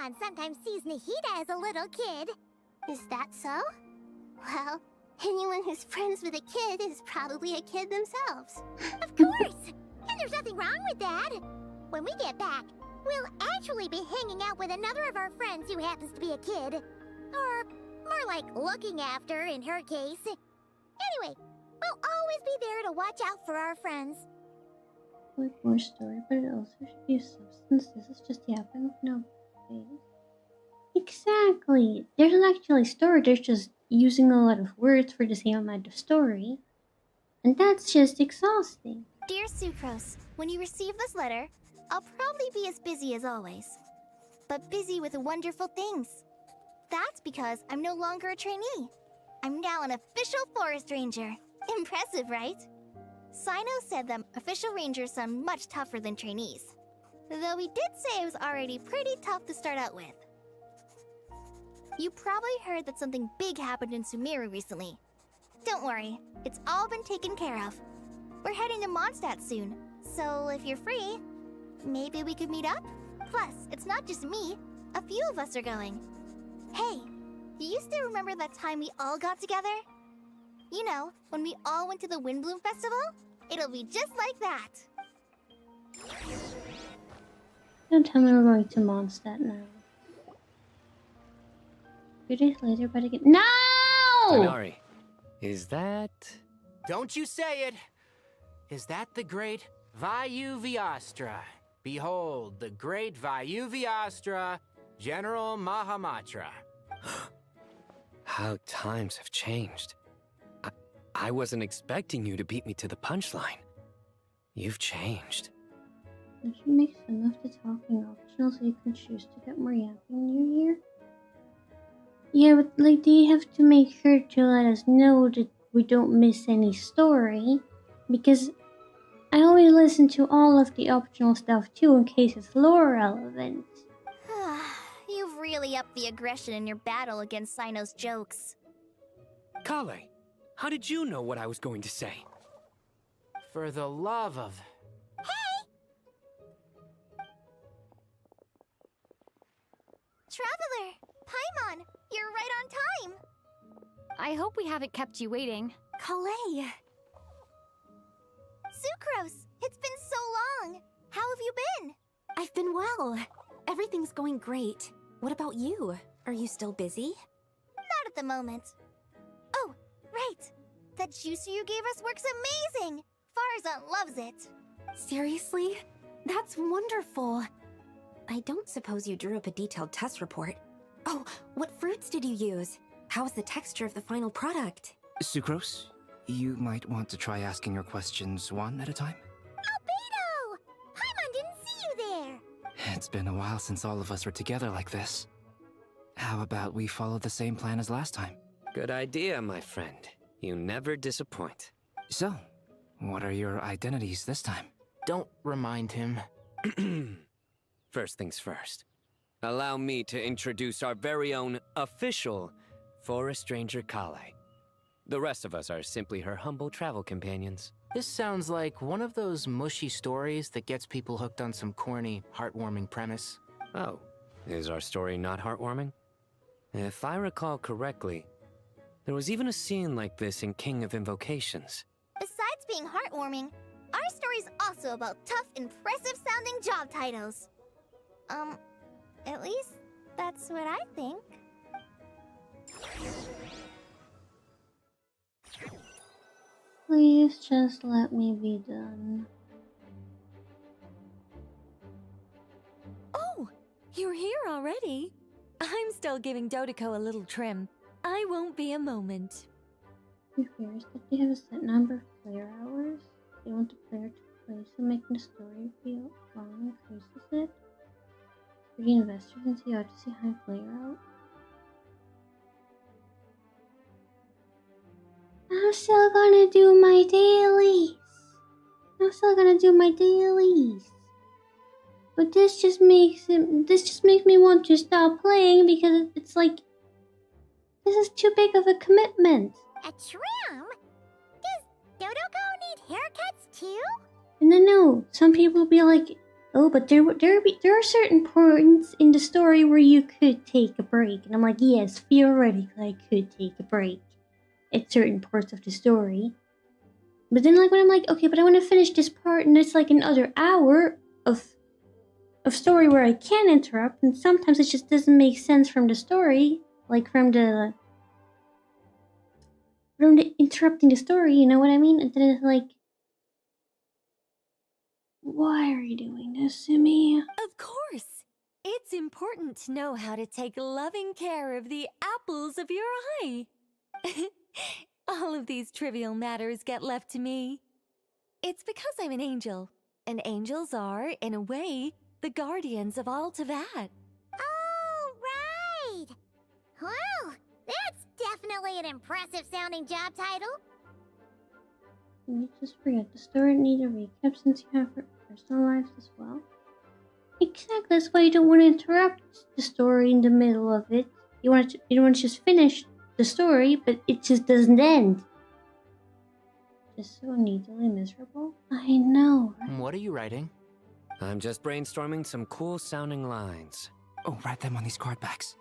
Paimon sometimes sees Nahida as a little kid. Is that so? Well, anyone who's friends with a kid is probably a kid themselves. Of course! And there's nothing wrong with that. When we get back, we'll actually be hanging out with another of our friends who happens to be a kid. Or more like looking after, in her case. Anyway, we'll always be there to watch out for our friends. Like more story, but it also should be substance. This is just yapping with no face. Exactly. There's not actually story, there's just using a lot of words for the same amount of story. And that's just exhausting. Dear Sucrose, when you receive this letter, I'll probably be as busy as always. But busy with wonderful things. That's because I'm no longer a trainee. I'm now an official forest ranger. Impressive, right? Sino said that official rangers sound much tougher than trainees. Though he did say it was already pretty tough to start out with. You probably heard that something big happened in Sumeru recently. Don't worry, it's all been taken care of. We're heading to Mondstadt soon, so if you're free, maybe we could meet up? Plus, it's not just me, a few of us are going. Hey, do you still remember that time we all got together? You know, when we all went to the Windbloom Festival? It'll be just like that. Don't tell me we're going to Mondstadt now. 2 days later, but again. No! Tighnari, is that... Don't you say it! Is that the great Vayu Vyastra? Behold, the great Vayu Vyastra, General Mahamatra. How times have changed. I wasn't expecting you to beat me to the punchline. You've changed. That should make some of the talking optional so you can choose to get more yapping in your ear. Yeah, but like, they have to make sure to let us know that we don't miss any story. Because I always listen to all of the optional stuff too in case it's lore relevant. You've really upped the aggression in your battle against Sino's jokes. Kale, how did you know what I was going to say? For the love of... Traveler! Paimon! You're right on time! I hope we haven't kept you waiting. Kalei! Sucrose! It's been so long! How have you been? I've been well. Everything's going great. What about you? Are you still busy? Not at the moment. Oh, right! That juicer you gave us works amazing! Farzan loves it! Seriously? That's wonderful. I don't suppose you drew up a detailed test report. Oh, what fruits did you use? How was the texture of the final product? Sucrose, you might want to try asking your questions one at a time. Albedo! Paimon didn't see you there! It's been a while since all of us were together like this. How about we follow the same plan as last time? Good idea, my friend. You never disappoint. So, what are your identities this time? Don't remind him. First things first. Allow me to introduce our very own official Forest Ranger Kale. The rest of us are simply her humble travel companions. This sounds like one of those mushy stories that gets people hooked on some corny, heartwarming premise. Oh, Is our story not heartwarming? If I recall correctly, there was even a scene like this in King of Invocations. Besides being heartwarming, our story's also about tough, impressive-sounding job titles. At least that's what I think. Please just let me be done. Oh, you're here already. I'm still giving Dodeko a little trim. I won't be a moment. Who fears that they have a set number of player hours? They want the player to play, so making the story feel long increases it. For the investors and the Odyssey high player out. I'm still gonna do my dailies. But this just makes me want to stop playing because it's like this is too big of a commitment. A trim? Does Dodoko need haircuts too? No. Some people be like, oh, but there are certain points in the story where you could take a break, and I'm like, yes, theoretically I could take a break at certain parts of the story. But then, like, when I'm like, okay, but I want to finish this part, and it's like another hour of story where I can interrupt, and sometimes it just doesn't make sense from the story, like from the interrupting the story, you know what I mean? And then it's like, why are you doing this to me? Of course! It's important to know how to take loving care of the apples of your eye. All of these trivial matters get left to me. It's because I'm an angel, and angels are, in a way, the guardians of all Teyvat. Oh, right! Well, that's definitely an impressive sounding job title. You just forget the story need a recap since you have her personal lives as well. Exactly, that's why you don't want to interrupt the story in the middle of it. You want to just finish the story, but it just doesn't end. Just so needily miserable. I know, right? What are you writing? I'm just brainstorming some cool sounding lines. Oh, write them on these card backs.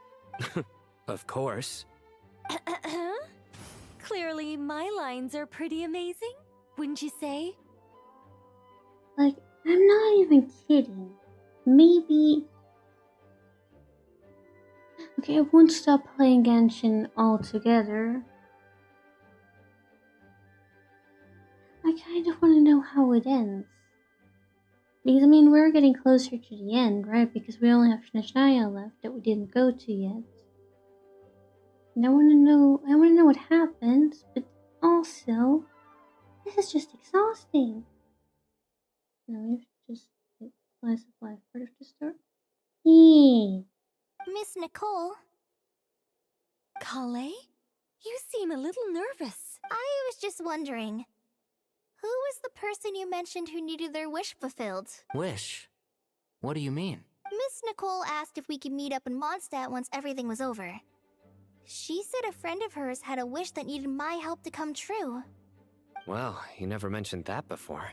Of course. Clearly, my lines are pretty amazing, wouldn't you say? Like, I'm not even kidding. Maybe... Okay, I won't stop playing Genshin altogether. I kind of want to know how it ends. Because, I mean, we're getting closer to the end, right? Because we only have Shinashaya left that we didn't go to yet. And I want to know what happens, but also, this is just exhausting. No, we have to just get slice of life part of the story. Yeah. Miss Nicole? Kale? You seem a little nervous. I was just wondering, who was the person you mentioned who needed their wish fulfilled? Wish? What do you mean? Miss Nicole asked if we could meet up in Mondstadt once everything was over. She said a friend of hers had a wish that needed my help to come true. Well, you never mentioned that before.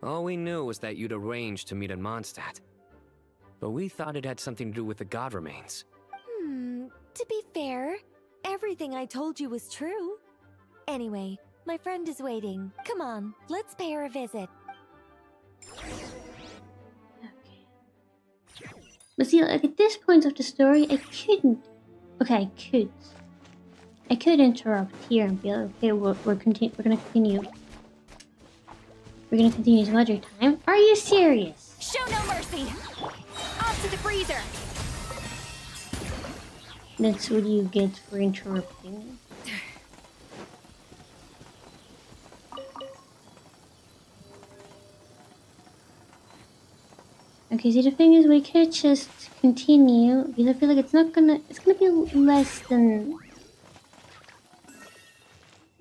All we knew was that you'd arranged to meet in Mondstadt. But we thought it had something to do with the god remains. To be fair, everything I told you was true. Anyway, my friend is waiting. Come on, let's pay her a visit. But see, like, at this point of the story, I couldn't. Okay, I could interrupt here and be like, okay, we're gonna continue. We're gonna continue some other time. Are you serious? Show no mercy! Off to the freezer! That's what you get for interrupting. Okay, see, the thing is, we could just continue because I feel like it's gonna be less than.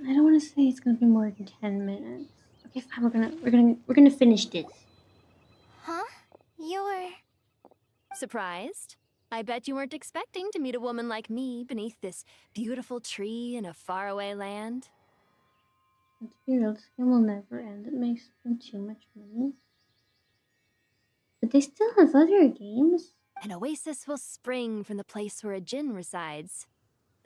I don't want to say it's gonna be more than 10 minutes. Okay, fine. We're gonna finish this. Huh? You're... Surprised? I bet you weren't expecting to meet a woman like me beneath this beautiful tree in a faraway land. Let's be real, this game will never end. It makes them too much money. But they still have other games. an oasis will spring from the place where a djinn resides.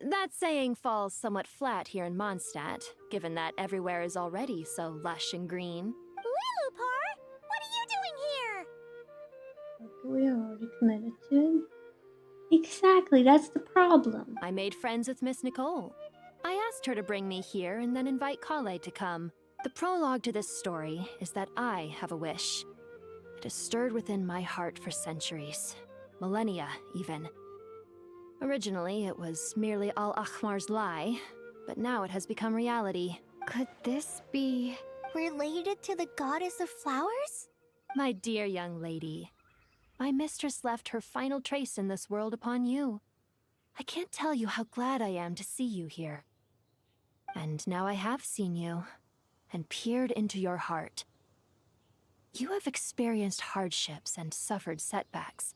That saying falls somewhat flat here in Mondstadt, given that everywhere is already so lush and green. Lilupar, what are you doing here? We are already committed to it. Exactly, that's the problem. I made friends with Miss Nicole. I asked her to bring me here and then invite Kale to come. The prologue to this story is that I have a wish. It has stirred within my heart for centuries. Millennia, even. Originally, it was merely Al-Ahmar's lie, but now it has become reality. Could this be related to the goddess of flowers? My dear young lady, my mistress left her final trace in this world upon you. I can't tell you how glad I am to see you here. And now I have seen you, and peered into your heart. You have experienced hardships and suffered setbacks.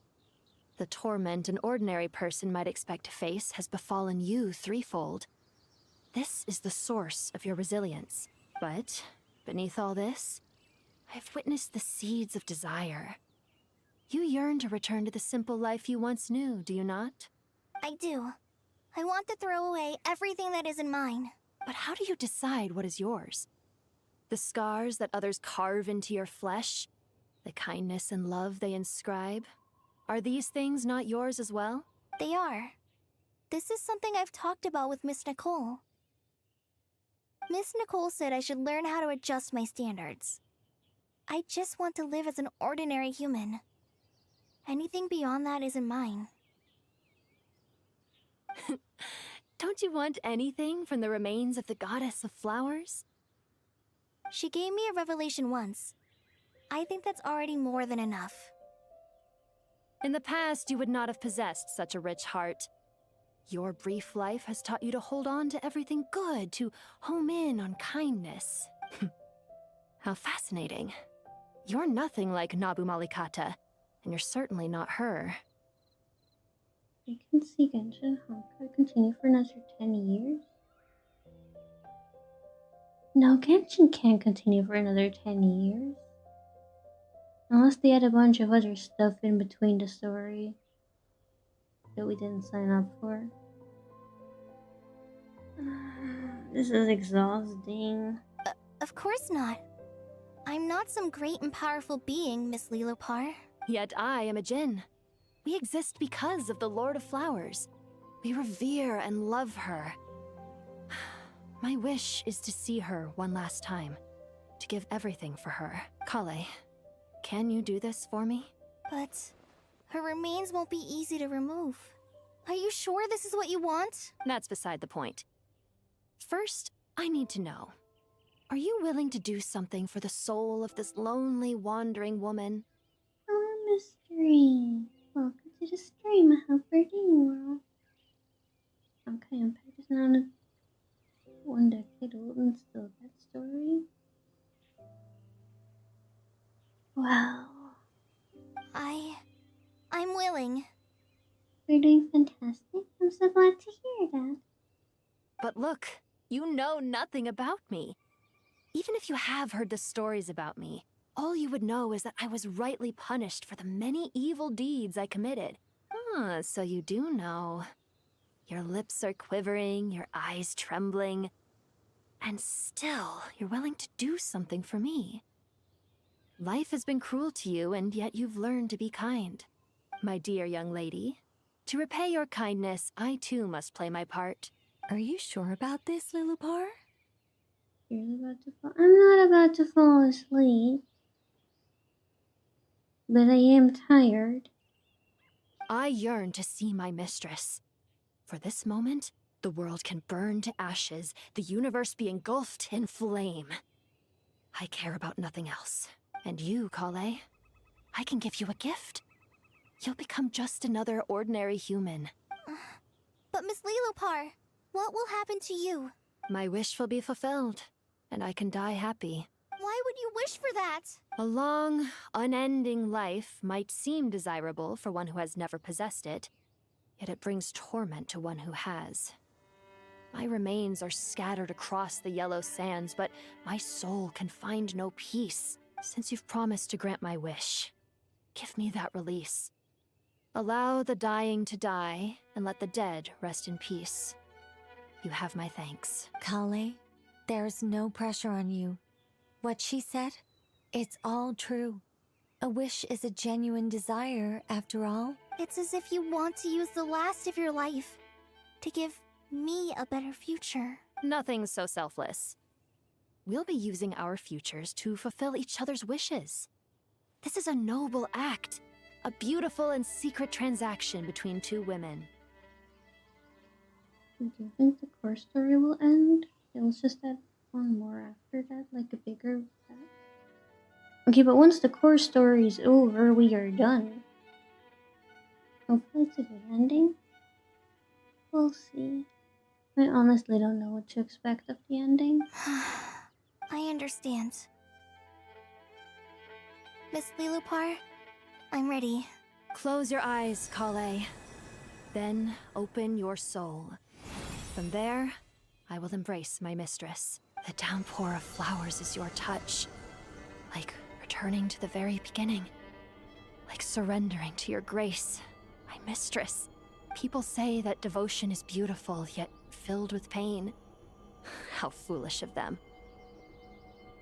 The torment an ordinary person might expect to face has befallen you threefold. This is the source of your resilience. But, beneath all this, I have witnessed the seeds of desire. You yearn to return to the simple life you once knew, do you not? I do. I want to throw away everything that isn't mine. But how do you decide what is yours? The scars that others carve into your flesh? The kindness and love they inscribe? Are these things not yours as well? They are. This is something I've talked about with Miss Nicole. Miss Nicole said I should learn how to adjust my standards. I just want to live as an ordinary human. Anything beyond that isn't mine. Don't you want anything from the remains of the goddess of flowers? She gave me a revelation once. I think that's already more than enough. In the past, you would not have possessed such a rich heart. Your brief life has taught you to hold on to everything good, to home in on kindness. How fascinating. You're nothing like Nabu Malikata, and you're certainly not her. You can see Genshin Honka continue for another 10 years? No, Genshin can't continue for another 10 years. Unless they had a bunch of other stuff in between the story that we didn't sign up for. This is exhausting. Of course not. I'm not some great and powerful being, Miss Lilopar. Yet I am a djinn. We exist because of the Lord of Flowers. We revere and love her. My wish is to see her one last time. To give everything for her. Kale, can you do this for me? But her remains won't be easy to remove. Are you sure this is what you want? That's beside the point. First, I need to know. Are you willing to do something for the soul of this lonely, wandering woman? Oh, mystery. Welcome to the stream. I hope you're doing well. Okay, I'm practicing on a 1 decade old and still that story. Wow. I'm willing. You're doing fantastic. I'm so glad to hear that. But look, you know nothing about me. Even if you have heard the stories about me, all you would know is that I was rightly punished for the many evil deeds I committed. Ah, so you do know. Your lips are quivering, your eyes trembling, and still you're willing to do something for me. Life has been cruel to you, and yet you've learned to be kind. My dear young lady, to repay your kindness, I too must play my part. Are you sure about this, Lilupar? You're about to fall. I'm not about to fall asleep. But I am tired. I yearn to see my mistress. For this moment, the world can burn to ashes, the universe be engulfed in flame. I care about nothing else. And you, Kale, I can give you a gift. You'll become just another ordinary human. But Miss Lilopar, what will happen to you? My wish will be fulfilled, and I can die happy. Why would you wish for that? A long, unending life might seem desirable for one who has never possessed it, yet it brings torment to one who has. My remains are scattered across the yellow sands, but my soul can find no peace. Since you've promised to grant my wish, give me that release. Allow the dying to die, and let the dead rest in peace. You have my thanks. Kale, there's no pressure on you. What she said, it's all true. A wish is a genuine desire, after all. It's as if you want to use the last of your life to give me a better future. Nothing so selfless. We'll be using our futures to fulfill each other's wishes. This is a noble act. A beautiful and secret transaction between two women. Do you think the core story will end? They'll just add one more after that, like a bigger... Okay, but once the core story is over, we are done. Hopefully it's a good ending. We'll see. I honestly don't know what to expect of the ending. I understand. Miss Lilupar, I'm ready. Close your eyes, Kale. Then open your soul. From there, I will embrace my mistress. The downpour of flowers is your touch. Like returning to the very beginning. Like surrendering to your grace, my mistress. People say that devotion is beautiful, yet filled with pain. How foolish of them.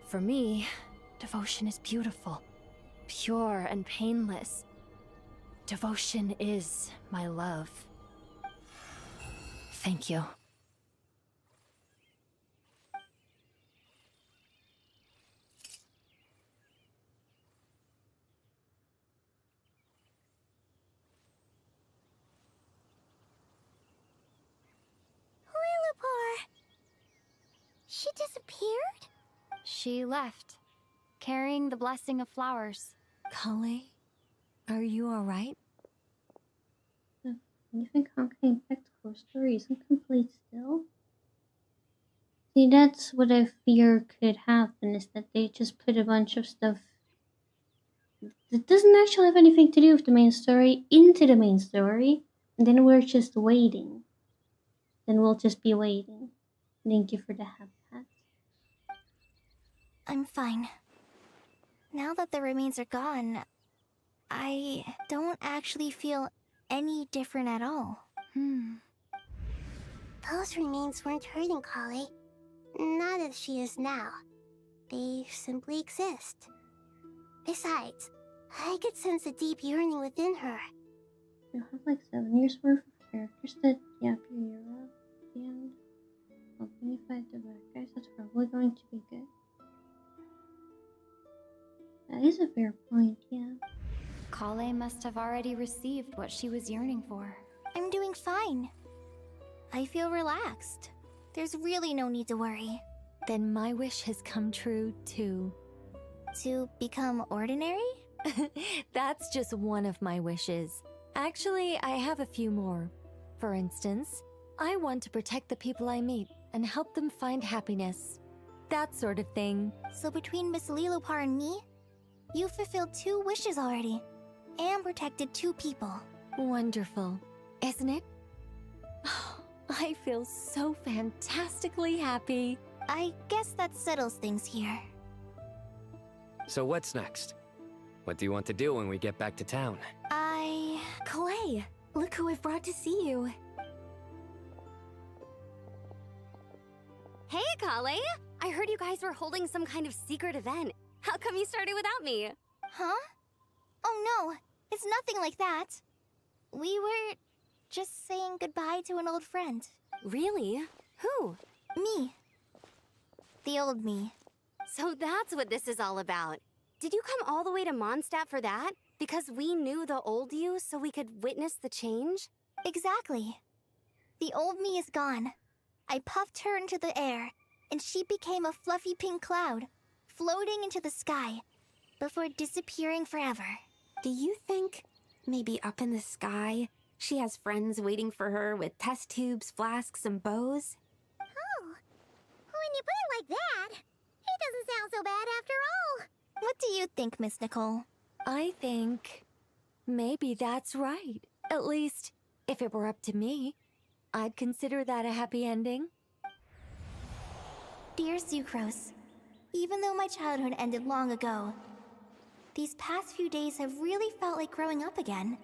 For me, devotion is beautiful, pure and painless. Devotion is my love. Thank you. Lilupar! She disappeared? She left, carrying the blessing of flowers. Kale, are you alright? You think conquering Impact's core story isn't complete still? See, that's what I fear could happen, is that they just put a bunch of stuff that doesn't actually have anything to do with the main story into the main story, and then we're just waiting. Then we'll just be waiting. Thank you for the hat. I'm fine. Now that the remains are gone, I don't actually feel any different at all. Those remains weren't hurting Kale. Not as she is now. They simply exist. Besides, I could sense a deep yearning within her. You'll have like 7 years worth of characters that yap your ear out at the end. Helping you fight the bad guys, that's probably going to be good. That is a fair point, yeah. Kale must have already received what she was yearning for. I'm doing fine. I feel relaxed. There's really no need to worry. Then my wish has come true, too. To become ordinary? That's just one of my wishes. Actually, I have a few more. For instance, I want to protect the people I meet and help them find happiness. That sort of thing. So between Miss Lilupar and me, you fulfilled 2 wishes already. And protected 2 people. Wonderful, isn't it? I feel so fantastically happy. I guess that settles things here. So what's next? What do you want to do when we get back to town? Kale, look who I've brought to see you. Hey, Kale! I heard you guys were holding some kind of secret event. How come you started without me? Huh? Oh no, it's nothing like that. We were just saying goodbye to an old friend. Really? Who? Me. The old me. So that's what this is all about. Did you come all the way to Mondstadt for that? Because we knew the old you so we could witness the change? Exactly. The old me is gone. I puffed her into the air, and she became a fluffy pink cloud, floating into the sky, before disappearing forever. Do you think, maybe up in the sky, she has friends waiting for her with test tubes, flasks, and bows? Oh, when you put it like that, it doesn't sound so bad after all. What do you think, Miss Nicole? I think maybe that's right. At least, if it were up to me, I'd consider that a happy ending. Dear Sucrose, even though my childhood ended long ago, these past few days have really felt like growing up again.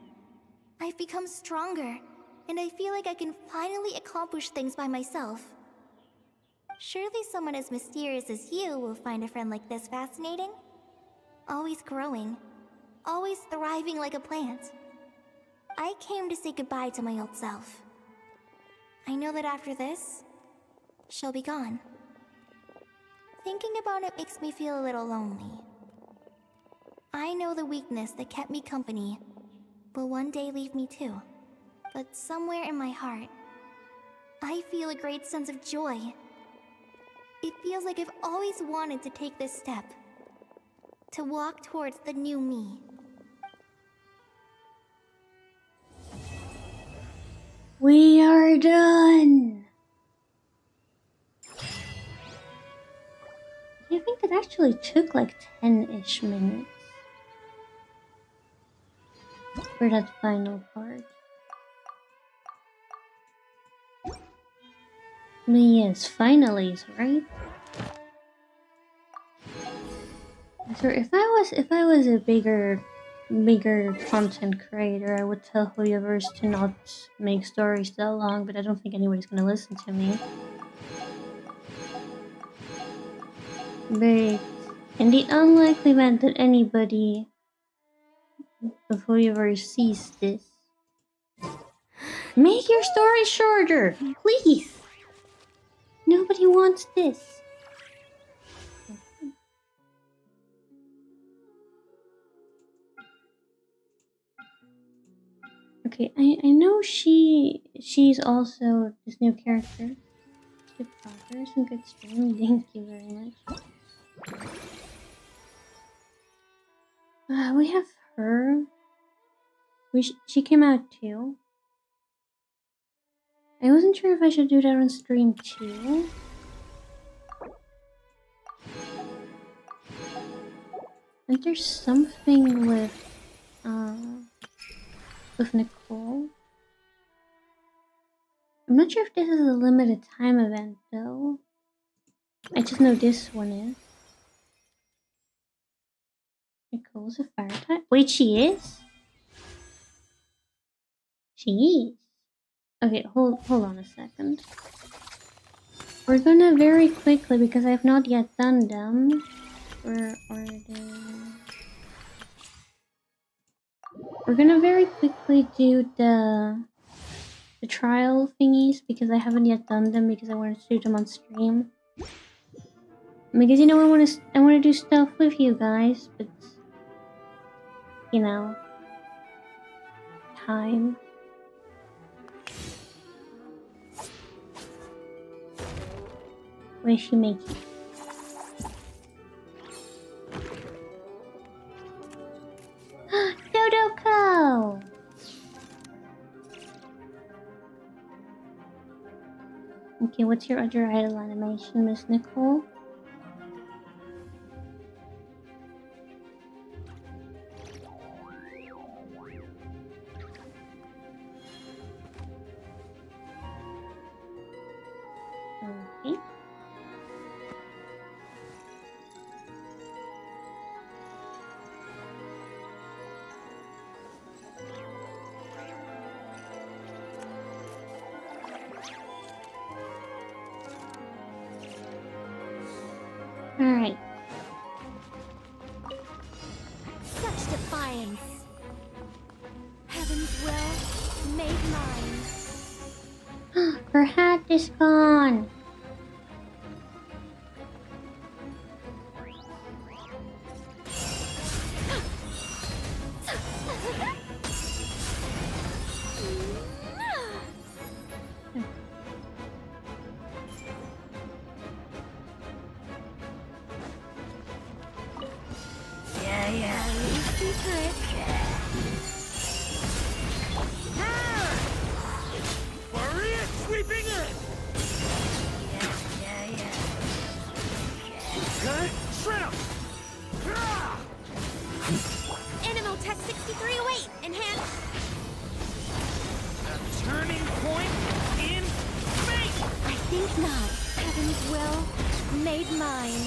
I've become stronger, and I feel like I can finally accomplish things by myself. Surely someone as mysterious as you will find a friend like this fascinating? Always growing, always thriving like a plant. I came to say goodbye to my old self. I know that after this, she'll be gone. Thinking about it makes me feel a little lonely. I know the weakness that kept me company will one day leave me too. But somewhere in my heart, I feel a great sense of joy. It feels like I've always wanted to take this step. To walk towards the new me. We are done! I think it actually took like 10-ish minutes for that final part. But yes, finally, right? So if I was a bigger content creator, I would tell Hoyoverse to not make stories that long, but I don't think anybody's gonna listen to me. But in the unlikely event that anybody of Hoyoverse sees this, make your story shorter, please! Nobody wants this. Okay, I know she's also this new character. Good progress and good stream. Thank you very much. We have her. She came out too. I wasn't sure if I should do that on stream too. And there's something with Nicole. I'm not sure if this is a limited time event though. I just know this one is. Nicole's a fire type. Wait, she is? She is. Okay, hold on a second. We're gonna very quickly, because I have not yet done them. We're gonna very quickly do the trial thingies, because I haven't yet done them, because I wanted to do them on stream. Because, you know, I wanna do stuff with you guys, but, you know, time. What is she making? Dodoko! Okay, what's your other idol animation, Miss Nicole? Okay. Alright. Such defiance. Heaven's will made mine. Her hat is gone! Animal test 6308, enhanced. A turning point in fate! I think not. Heaven's will made mine.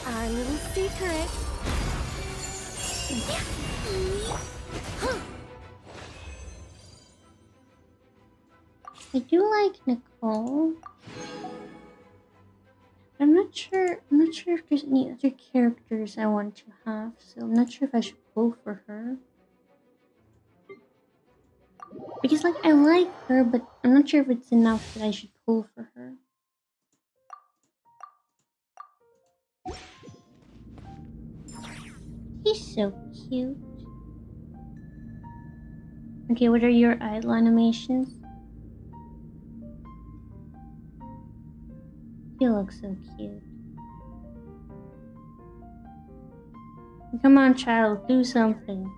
Our little secret. I do like Nicole. I'm not sure if there's any other characters I want to have, so I'm not sure if I should pull for her. Because like I like her, but I'm not sure if it's enough that I should pull for her. He's so cute. Okay, what are your idle animations? He looks so cute. Come on, child, do something.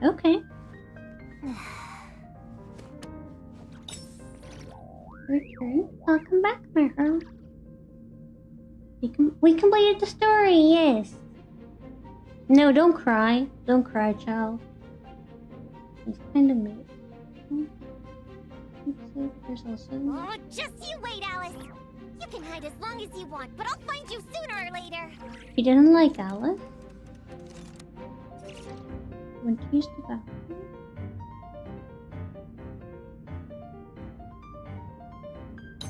Okay. Return. Welcome back, my girl. We completed the story, yes. No, don't cry. Don't cry, child. He's kind of made. There's also... Oh, just you wait, Alice. You can hide as long as you want, but I'll find you sooner or later. He didn't like Alice. Went to use the bathroom.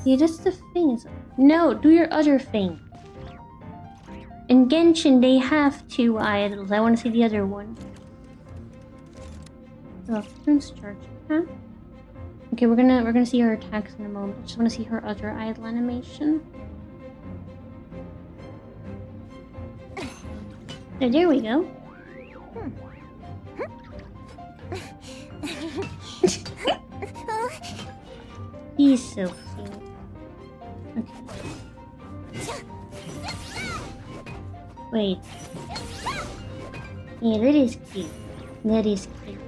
Yeah, that's the thing. No, do your other thing. In Genshin, they have 2 idols. I want to see the other one. Oh, turns charge. Huh? Okay, we're gonna see her attacks in a moment. I just want to see her other idol animation. So there we go. He's so cute. Okay. Wait. Yeah, that is cute. That is cute.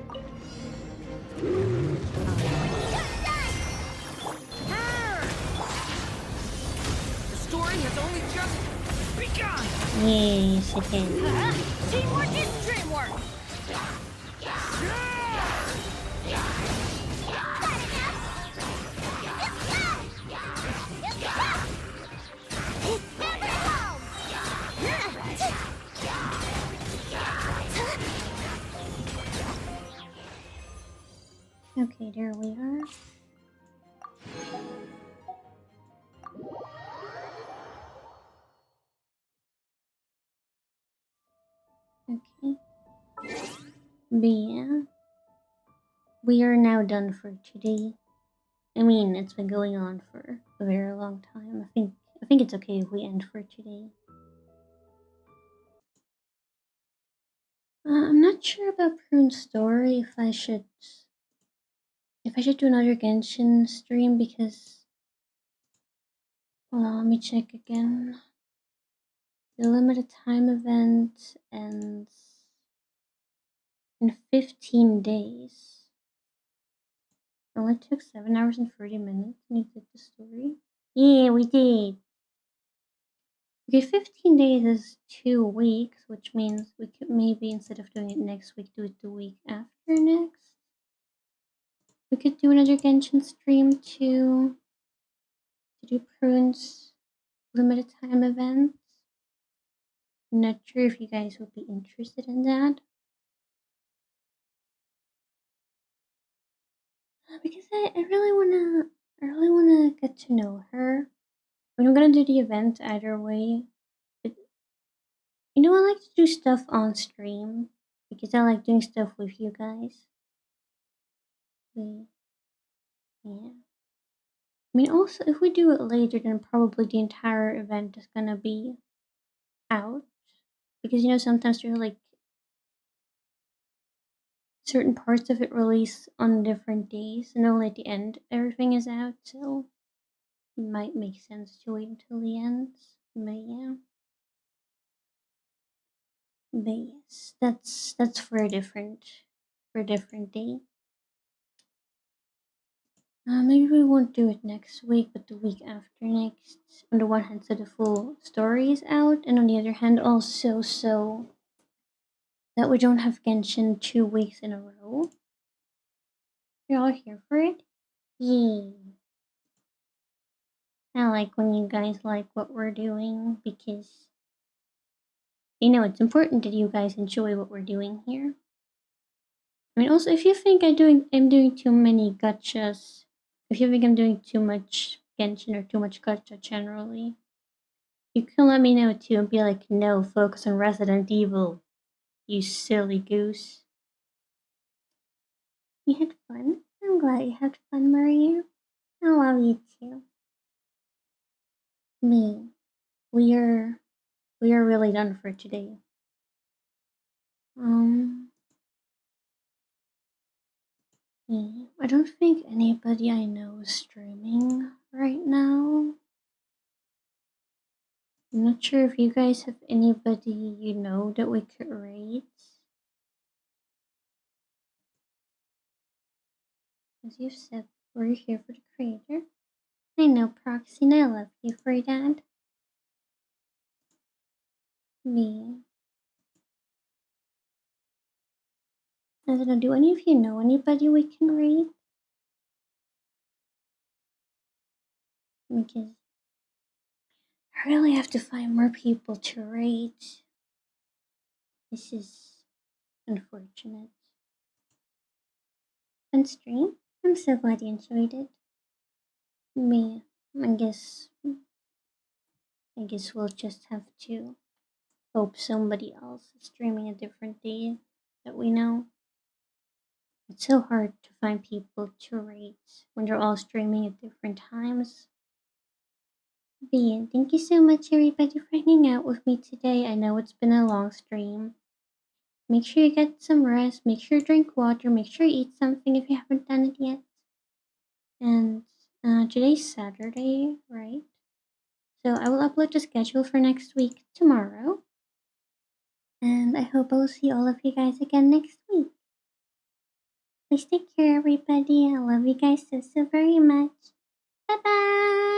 The story has only just begun! Yes, it is. Teamwork is dreamwork! Okay, there we are. Okay. But yeah. We are now done for today. I mean, it's been going on for a very long time. I think it's okay if we end for today. I'm not sure about Prune's story if I should do another Genshin stream because hold on, let me check again. The limited time event ends in 15 days. It only took 7 hours and 30 minutes and you did the story. Yeah, we did. Okay, 15 days is 2 weeks, which means we could maybe, instead of doing it next week, do it the week after next. We could do another Genshin stream to do Prune's limited time events. I'm not sure if you guys would be interested in that. Because I really wanna get to know her. But I'm gonna do the event either way. But you know, I like to do stuff on stream because I like doing stuff with you guys. But, yeah. I mean, also, if we do it later, then probably the entire event is gonna be out. Because, you know, sometimes there's like certain parts of it release on different days, and only at the end everything is out, so it might make sense to wait until the end. But yeah. But yes, that's for a different day. Maybe we won't do it next week, but the week after next. On the one hand, so the full story is out, and on the other hand, also so that we don't have Genshin 2 weeks in a row. You're all here for it? Yay. I like when you guys like what we're doing because you know it's important that you guys enjoy what we're doing here. I mean, also if you think I'm doing too many gachas, if you think I'm doing too much Genshin or too much gacha generally, you can let me know too and be like, no, focus on Resident Evil, you silly goose. You had fun? I'm glad you had fun, Maria. I love you too. Me, we are really done for today. Me, I don't think anybody I know is streaming right now. I'm not sure if you guys have anybody you know that we could rate. As you said, we're here for the creator. I know, Proxy, and I love you for that. Me. I don't know, do any of you know anybody we can rate? Because I really have to find more people to rate. This is unfortunate. Fun stream? I'm so glad you enjoyed it. Me, I guess we'll just have to hope somebody else is streaming a different day that we know. It's so hard to find people to rate when they're all streaming at different times. But yeah, thank you so much everybody for hanging out with me today. I know it's been a long stream. Make sure you get some rest, make sure you drink water, make sure you eat something if you haven't done it yet. And today's Saturday, right? So I will upload the schedule for next week tomorrow. And I hope I'll see all of you guys again next week. Please take care, everybody. I love you guys so very much. Bye bye.